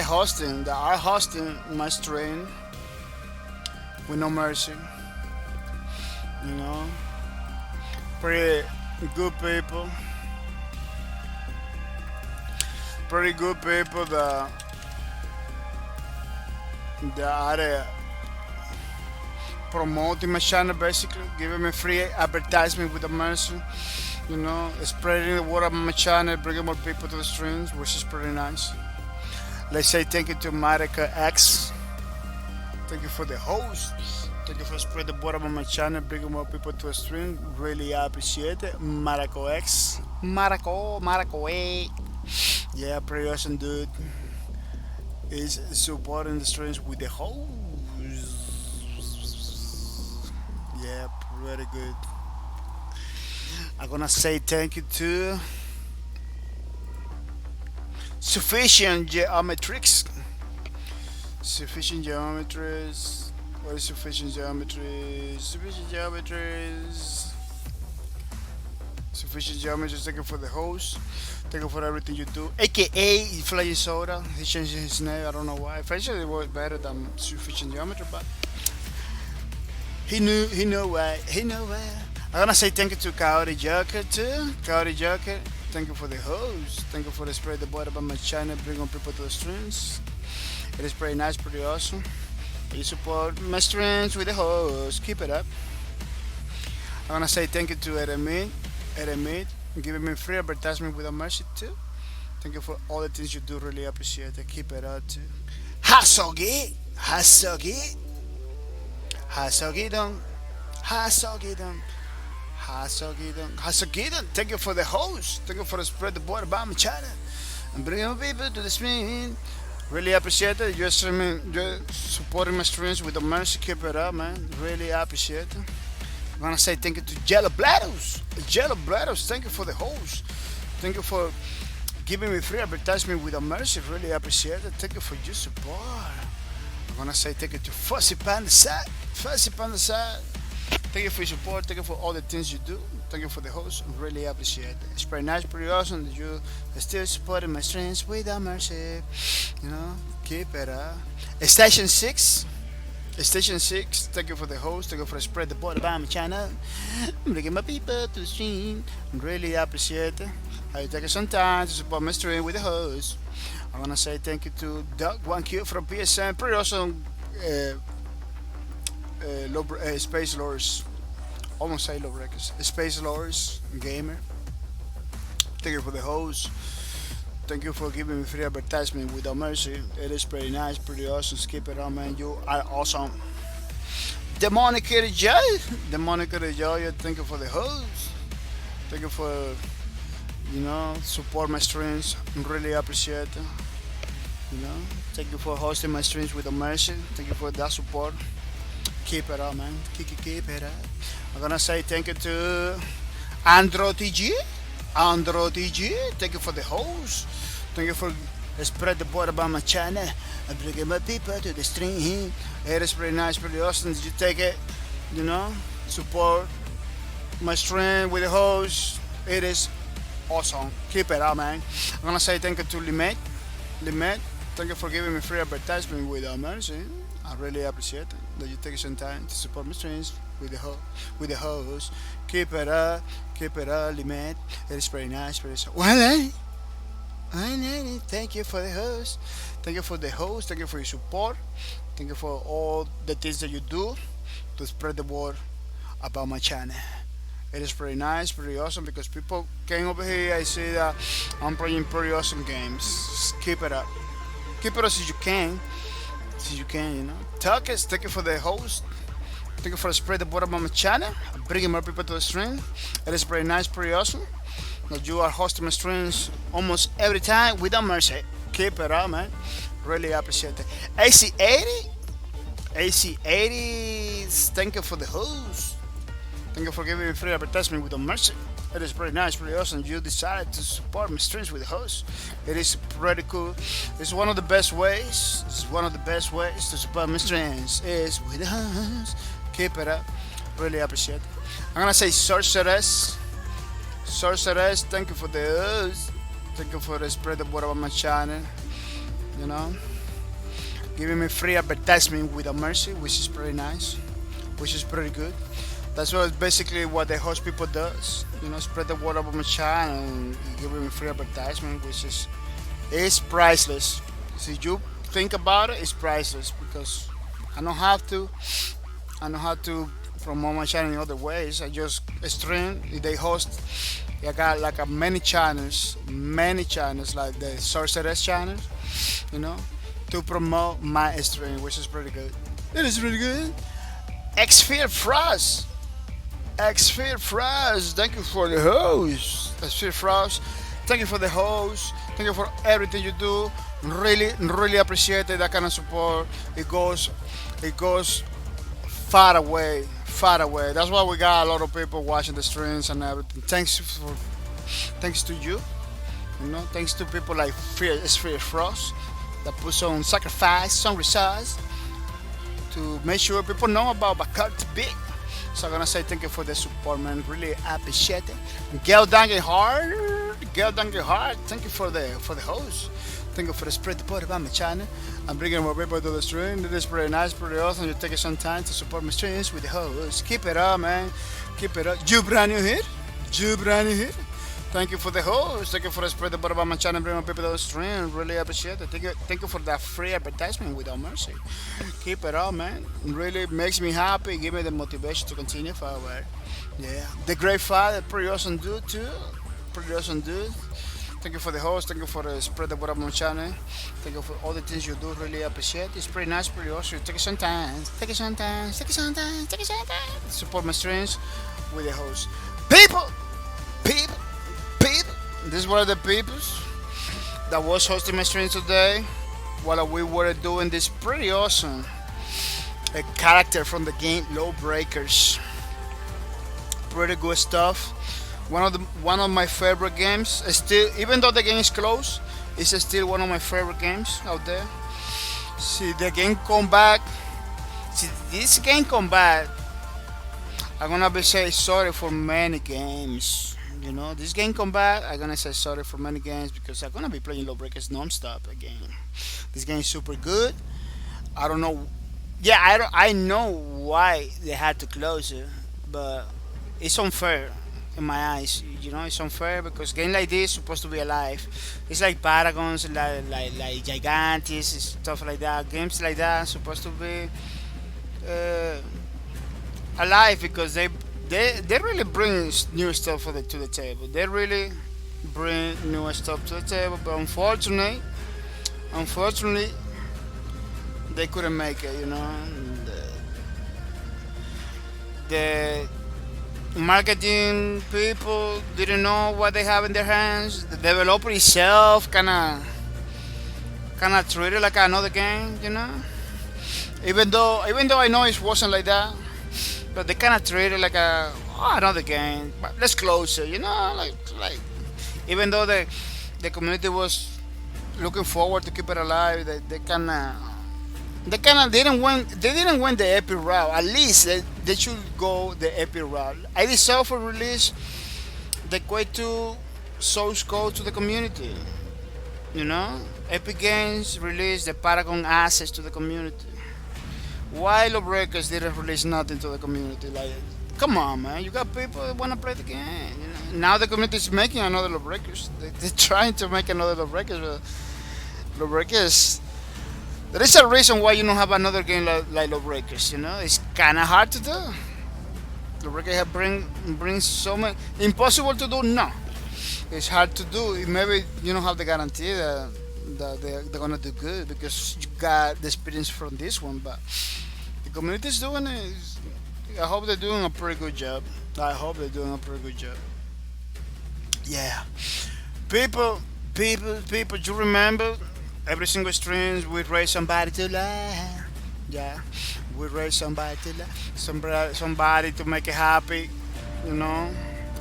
are hosting my stream with no mercy. Pretty good people that are promoting my channel, basically giving me free advertisement with the mercy, spreading the word about my channel, bringing more people to the streams, which is pretty nice. Let's say thank you to Marika X. Thank you for the host. Thank you for spreading the word about my channel, bringing more people to the stream. Really appreciate it. Mariko X. Mariko A. Yeah, pretty awesome dude. Is supporting the streams with the host. Yeah, pretty good. I'm gonna say thank you to Sufficient Geometries. What is Sufficient Geometries? Sufficient Geometries, thank you for the host. Thank you for everything you do. AKA Flying Soda. He changed his name, I don't know why. Eventually it was better than Sufficient Geometry, but he knew why. I'm gonna say thank you to Coyote Joker too. Coyote Joker, thank you for the host. Thank you for the spread the word about my channel, bringing people to the streams. It is pretty nice, pretty awesome. You support my streams with the host. Keep it up. I'm gonna say thank you to Eremit, giving me free advertisement without mercy too. Thank you for all the things you do. Really appreciate it. Keep it up too. Hasogi. Thank you for the host. Thank you for the spread the word about my channel and bringing people to the stream. Really appreciate it. You're streaming, you're supporting my streams with the mercy. Keep it up, man. Really appreciate it. I'm gonna say thank you to Jello Bladders. Jello Bladders, thank you for the host. Thank you for giving me free advertisement without mercy. Really appreciate it. Thank you for your support. I'm gonna say thank you to Fuzzy Panda Side. Fuzzy Panda Side. Thank you for your support. Thank you for all the things you do. Thank you for the host. Really appreciate it. It's pretty nice, pretty awesome that you still supporting my streams without mercy. You know, keep it up. Station 6. Station 6, thank you for the host, thank you for spread the word about my channel. I'm bringing my people to the stream. Really appreciate it. I take some time to support my stream with the host. I want to say thank you to Doug1Q from PSN, pretty awesome Space Lords. Almost say low records. Space Lords Gamer. Thank you for the host. Thank you for giving me free advertisement without mercy. It is pretty nice, pretty awesome. Skip it on, man. You are awesome. Demonic Joy. Demonic Joy, thank you for the host. Thank you for, support my streams. Really appreciate it. Thank you for hosting my streams without mercy. Thank you for that support. Keep it up, man. Keep it up. I'm gonna say thank you to Andro TG. Andro TG, thank you for the host. Thank you for spread the word about my channel. I'm bringing my people to the stream. It is pretty nice, pretty awesome that you take it, support my stream with the host. It is awesome. Keep it up, man. I'm gonna say thank you to Limet. Limet, thank you for giving me free advertisement without mercy. I really appreciate it that you take some time to support my streams with the host. Keep it up, Limet. It is pretty nice, pretty so. Well, thank you for the host. Thank you for the host. Thank you for your support. Thank you for all the things that you do to spread the word about my channel. It is pretty nice, pretty awesome because people came over here. I see that I'm playing pretty awesome games. Just keep it up. Keep it up as you can. Tuckers, thank you for the host. Thank you for spread the word about my channel. Bringing more people to the stream. It is pretty nice, pretty awesome that you are hosting my streams almost every time without mercy. Keep it up, man. Really appreciate it. AC80, thank you for the host. Thank you for giving me free advertisement without mercy. It is pretty nice, pretty awesome. You decided to support my streams with the host. It is pretty cool. It's one of the best ways. To support my streams is with the host. Keep it up. Really appreciate it. I'm gonna say Sorceress, thank you for the host. Thank you for the spread the word about my channel. Giving me free advertisement without mercy, which is pretty nice, which is pretty good. That's basically what the host people does. Spread the word about my channel and giving me free advertisement, which is priceless. If you think about it, it's priceless because I don't have to promote my channel in other ways. I just stream. They host. I got like many channels like the Sorceress channel, to promote my stream, which is pretty good. It is pretty good. Xfear Frost, thank you for the host. Xfear Frost, thank you for the host. Thank you for everything you do. Really appreciate it. That kind of support. It goes far away. That's why we got a lot of people watching the streams and everything. Thanks to you. Thanks to people like Sphere Frost that put some sacrifice, some resource to make sure people know about bahcorp TV. So I'm gonna say thank you for the support, man. Really appreciate it. Gail Dangle Hard, thank you for the host. Thank you for the spread the word about my channel. I'm bringing more people to the stream. It is pretty nice, pretty awesome. You take some time to support my streams with the host. Keep it up, man. Keep it up. You brand new here. Thank you for the host. Thank you for the spread the word about my channel. Bring more people to the stream. Really appreciate it. Thank you for that free advertisement without mercy. Keep it up, man. It really makes me happy. Give me the motivation to continue forward. Yeah. The Great Father, pretty awesome dude too. Thank you for the host. Thank you for the spread the word about my channel. Thank you for all the things you do. Really appreciate it. It's pretty nice, pretty awesome. Take some time. Support my streams with the host. People. This is one of the peoples that was hosting my stream today while we were doing this pretty awesome a character from the game Lawbreakers. pretty good stuff. One of my favorite games. Still, even though the game is closed, it's still one of my favorite games out there. See the game come back. See this game come back. I'm gonna be say sorry for many games. You know, this game come back. I'm gonna say sorry for many games because I'm gonna be playing Lawbreakers non-stop again. This game is super good. I don't know. Yeah, I know why they had to close it, but it's unfair in my eyes. You know, it's unfair because game like this is supposed to be alive. It's like Paragons, like Gigantes, stuff like that. Games like that are supposed to be uh, alive because they really bring new stuff to the table. They really bring new stuff to the table, but unfortunately, they couldn't make it. You know, the marketing people didn't know what they have in their hands. The developer itself kind of treated it like another game. You know, even though I know it wasn't like that, but they kind of treat it like another game. But let's close it, you know, like even though the community was looking forward to keep it alive, they didn't win the epic route. At least they should go the epic route. I deserve for release the quite to source code to the community. You know, Epic Games released the Paragon assets to the community. Why Lawbreakers didn't release nothing to the community? Like, come on, man! You got people that want to play the game. You know? Now the community is making another Lawbreakers. They're trying to make another Lawbreakers. But Lawbreakers. There is a reason why you don't have another game like Lawbreakers. You know, it's kind of hard to do. Lawbreakers have brings so many impossible to do. No, it's hard to do. Maybe you don't have the guarantee that they're gonna do good because you got the experience from this one, but the community is doing it. I hope they're doing a pretty good job. I hope they're doing a pretty good job. Yeah, people. You remember every single stream we raise somebody to laugh. Yeah, we raise somebody to laugh. Somebody to make it happy. You know.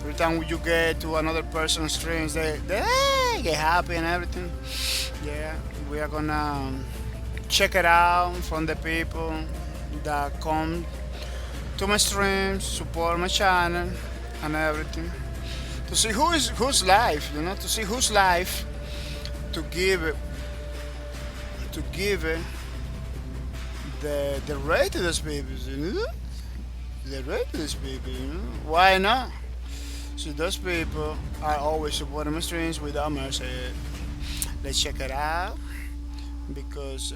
Every time you get to another person's streams, they get happy and everything. Yeah, we are gonna check it out from the people that come to my streams, support my channel and everything. To see who's live, you know, to see who's live, to give it the rate to those people, you know? The rate to those people, you know? Why not? So those people are always supporting my streams without mercy. Let's check it out because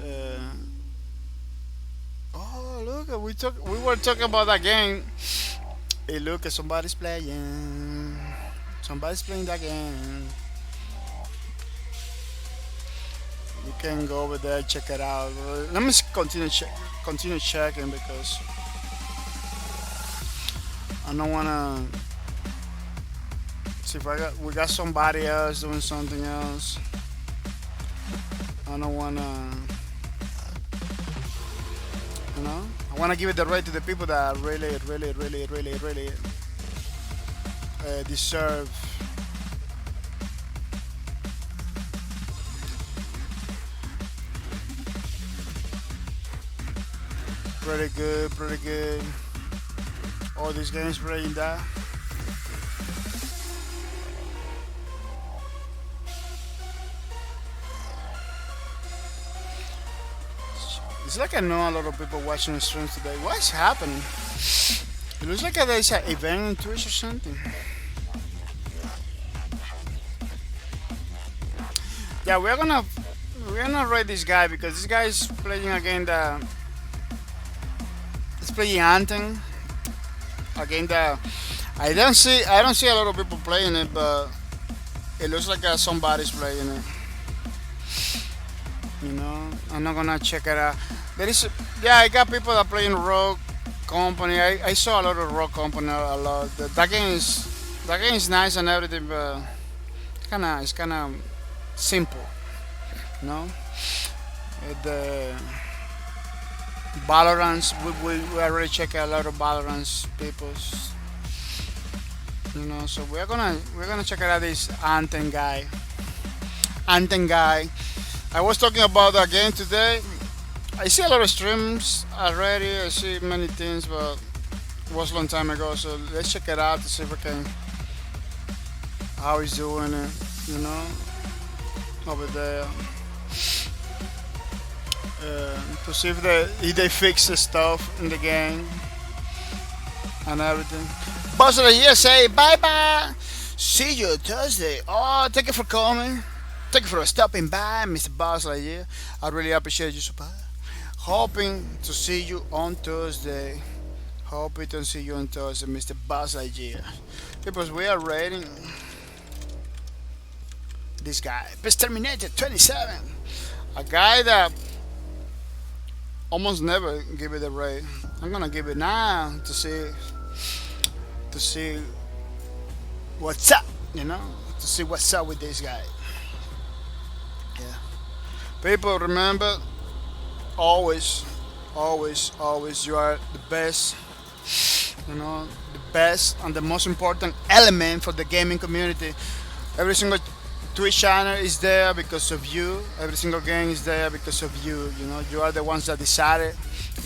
oh look, we were talking about that game. Hey, look, somebody's playing that game. You can go over there, check it out. Let me continue checking because I don't wanna. See if we got somebody else doing something else. I don't wanna, you know. I wanna give it the right to the people that really deserve. Pretty good. All these games playing that. It's like I know a lot of people watching the streams today. What is happening? It looks like there's an event on Twitch or something. Yeah, we're gonna rate this guy because this guy is playing a game that it's playing Anthem. A game that I don't see a lot of people playing it, but it looks like somebody's playing it. You know, I'm not gonna check it out. I got people that playing Rogue Company. I saw a lot of Rogue Company a lot. That game is nice and everything, but it's kind of simple. You know, the Valorant we already checked a lot of Valorant people's. You know, so we're gonna check out this Anthem guy. Anthem guy. I was talking about that game today. I see a lot of streams already. I see many things, but it was a long time ago. So let's check it out to see if we can how he's doing it. You know, over there. To see if they fix the stuff in the game and everything. Boss of the year say bye bye. See you Thursday. Oh, thank you for coming. Thank you for stopping by, Mr. Boss of the year. I really appreciate you, super. Hoping to see you on Thursday. Hoping to see you on Thursday, Mr. Boss of the year. Because we are rating this guy, Best Terminator 27, a guy that almost never give it a rate. I'm gonna give it now to see what's up, you know, to see what's up with this guy. Yeah. People remember, always, always, always, you are the best, you know, the best and the most important element for the gaming community. Every single Twitch channel is there because of you. Every single game is there because of you. You know, you are the ones that decided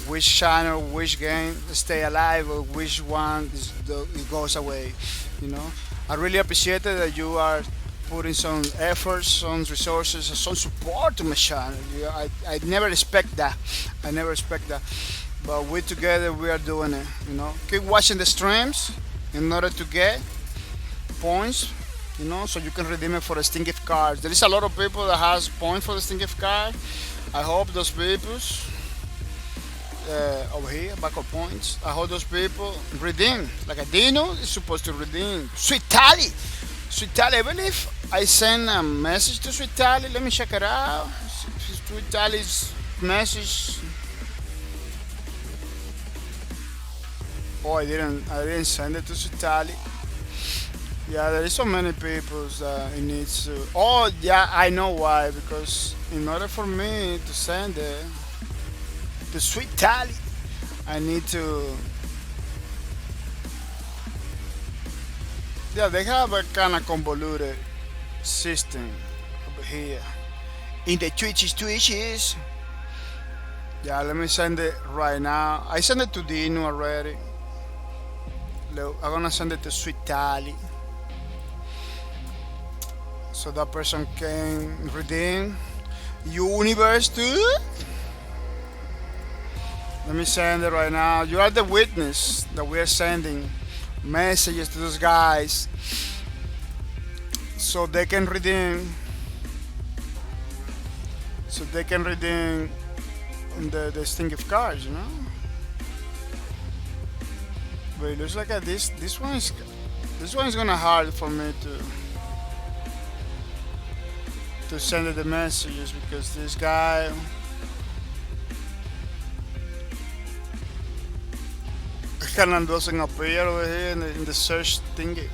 which channel, which game stay alive, or which one it goes away. You know, I really appreciate it that you are putting some efforts, some resources, some support to my channel. I never expect that. I never expect that. But we together we are doing it. You know, keep watching the streams in order to get points. You know, so you can redeem it for the Steam gift cards. There is a lot of people that has points for the Steam gift card. I hope those people over here, bahcorp points. I hope those people redeem. Like a Dino is supposed to redeem. Sweet Tally, Sweet Tally. I believe I sent a message to Sweet Tally. Let me check it out. Sweet Tally's message. Oh, I didn't send it to Sweet Tally. Yeah, there is so many people that it needs to. Oh, yeah, I know why. Because in order for me to send it to Sweet Tally, I need to. Yeah, they have a kind of convoluted system over here. In the Twitches. Yeah, let me send it right now. I sent it to Dino already. I'm gonna send it to Sweet Tally, so that person can redeem Universe too. Let me send it right now. You are the witness that we are sending messages to those guys so they can redeem the Steam gift cards, you know. But it looks like this one is gonna hard for me to send the messages because this guy kind of doesn't appear over here in the search thingy.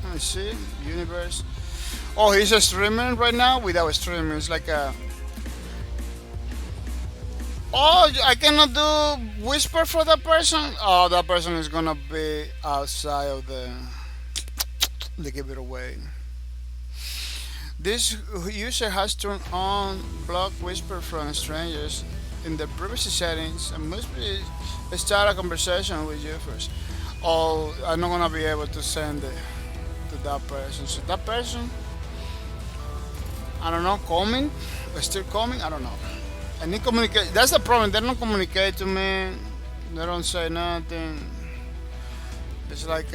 Let me see. Universe. Oh, he's a streaming right now without streaming. It's like a. Oh, I cannot do whisper for that person. Oh, that person is gonna be outside of the. They give it away. This user has turned on block whisper from strangers in the privacy settings and must be start a conversation with you first. Oh, I'm not gonna be able to send it to that person. So that person, I don't know, coming, still coming. I don't know. I need communicate. That's the problem. They don't communicate to me. They don't say nothing. It's like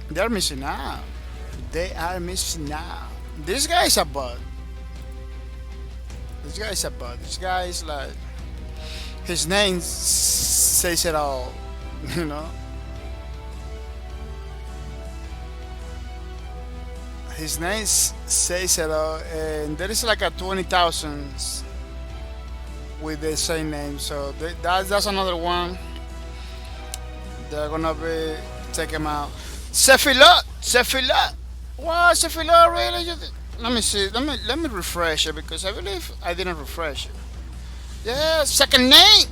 they're missing out. They are missing out. This guy is a bug. This guy is like, his name says it all, you know. His name says it all, and there is like a 20,000 with the same name. So that's another one. They're gonna be take him out. Sephila. What, Sephila, really? Let me see. Let me refresh it because I believe I didn't refresh it. Yeah, second name.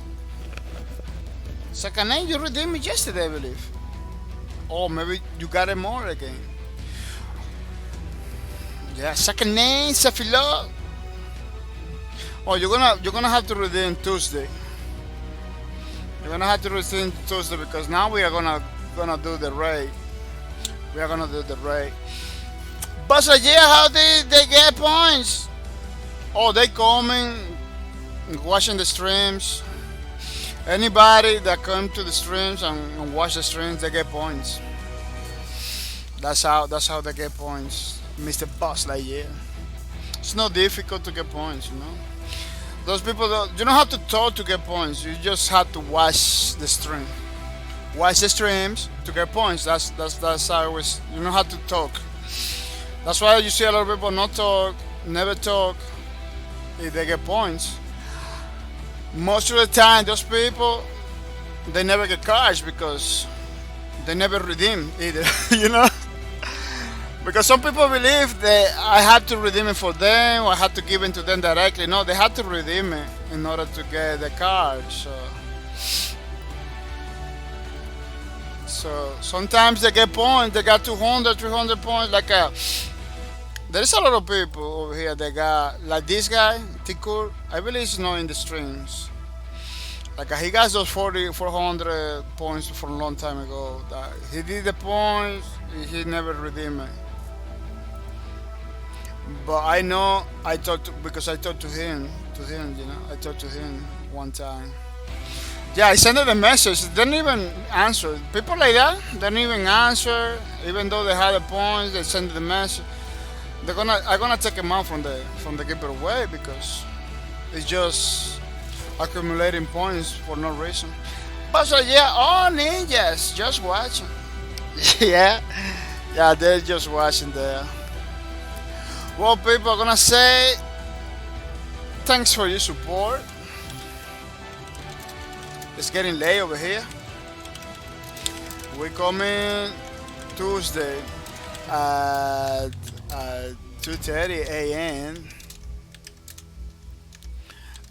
You redeemed me yesterday, I believe. Oh, maybe you got it more again. Yeah, second name, Cephalo. Oh, you're gonna have to redeem Tuesday. You're gonna have to redeem Tuesday because now we are gonna do the raid. We are gonna do the raid. But so yeah, how they get points? Oh, they coming, watching the streams. Anybody that come to the streams and watch the streams, they get points. That's how they get points. Mr. Boss Lightyear. It's not difficult to get points, you know. Those people you don't have to talk to get points. You just have to watch the stream. Watch the streams to get points. That's how it was. You don't have to talk. That's why you see a lot of people not talk, never talk. If they get points, most of the time those people they never get cards because they never redeem either. You know. Because some people believe that I have to redeem it for them, or I have to give it to them directly. No, they have to redeem it in order to get the card. So sometimes they get points. They got 200, 300 points. There's a lot of people over here that got, like this guy, Tikur. I believe he's not in the streams. He got those 400 points from a long time ago. He did the points. He never redeemed it. But I know because I talked to him, you know, I talked to him one time. Yeah, I sent him a message. They didn't even answer. People like that, they didn't even answer, even though they had the points. They sent the message. I'm gonna take them out from the giveaway because it's just accumulating points for no reason. But so yeah, all ninjas just watching. yeah, they're just watching there. Well, people are gonna say thanks for your support. It's getting late over here. We're coming Tuesday at 2:30 a.m.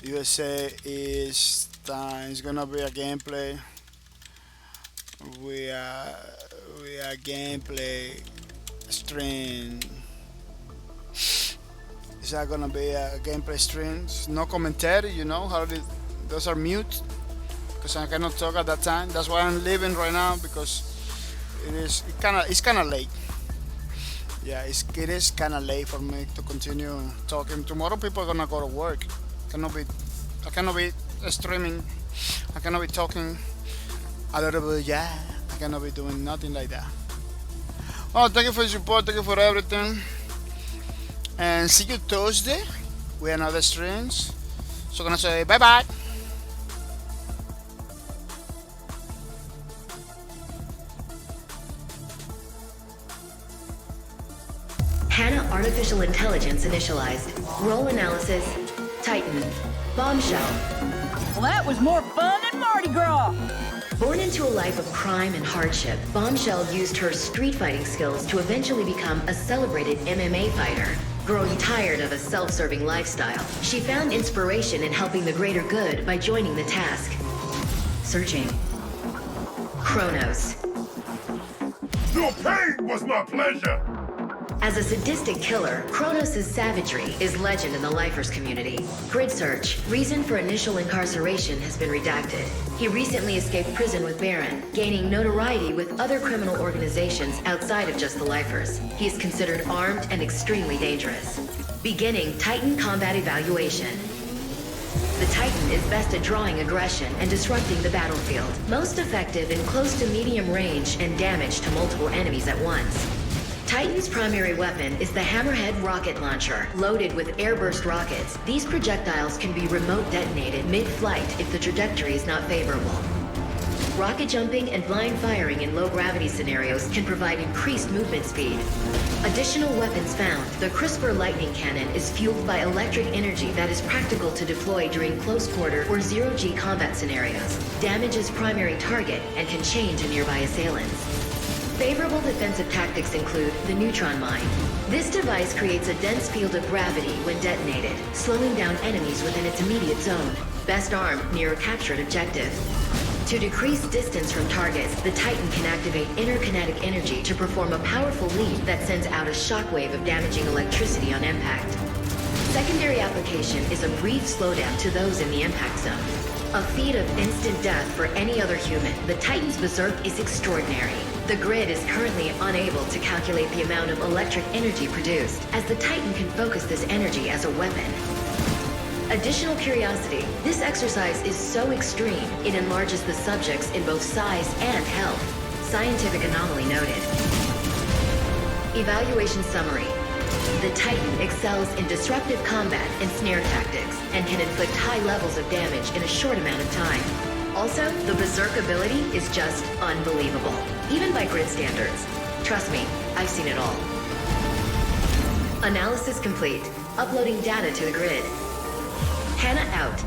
USA is time. It's gonna be a gameplay. We are gameplay stream. Is that gonna be a gameplay stream? No commentary, you know how those are mute because I cannot talk at that time. That's why I'm leaving right now because it's kind of late. Yeah, it is kind of late for me to continue talking. Tomorrow people are gonna go to work. I cannot be streaming. I cannot be talking a little bit. Yeah, I cannot be doing nothing like that. Oh, thank you for your support. Thank you for everything. And see you Thursday with another streams. So gonna say bye bye. HANA Artificial Intelligence initialized. Role analysis. Titan. Bombshell. Well, that was more fun than Mardi Gras. Born into a life of crime and hardship, Bombshell used her street fighting skills to eventually become a celebrated MMA fighter. Growing tired of a self-serving lifestyle, she found inspiration in helping the greater good by joining the task. Searching. Kronos. Your pain was my pleasure. As a sadistic killer, Kronos' savagery is legend in the lifers community. Grid search. Reason for initial incarceration has been redacted. He recently escaped prison with Baron, gaining notoriety with other criminal organizations outside of just the lifers. He is considered armed and extremely dangerous. Beginning Titan combat evaluation. The Titan is best at drawing aggression and disrupting the battlefield. Most effective in close to medium range and damage to multiple enemies at once. Titan's primary weapon is the Hammerhead rocket launcher, loaded with airburst rockets. These projectiles can be remote detonated mid-flight if the trajectory is not favorable. Rocket jumping and blind firing in low-gravity scenarios can provide increased movement speed. Additional weapons found. The CRISPR lightning cannon is fueled by electric energy that is practical to deploy during close-quarter or zero-G combat scenarios. Damages primary target and can change a nearby assailant. Favorable defensive tactics include the neutron mine. This device creates a dense field of gravity when detonated, slowing down enemies within its immediate zone. Best armed near a captured objective. To decrease distance from targets, the Titan can activate interkinetic energy to perform a powerful leap that sends out a shockwave of damaging electricity on impact. Secondary application is a brief slowdown to those in the impact zone. A feat of instant death for any other human, the Titan's berserk is extraordinary. The grid is currently unable to calculate the amount of electric energy produced, as the Titan can focus this energy as a weapon. Additional curiosity, this exercise is so extreme, it enlarges the subjects in both size and health. Scientific anomaly noted. Evaluation summary. The Titan excels in disruptive combat and snare tactics, and can inflict high levels of damage in a short amount of time. Also, the Berserk ability is just unbelievable, even by grid standards. Trust me, I've seen it all. Analysis complete. Uploading data to the grid. Hannah out.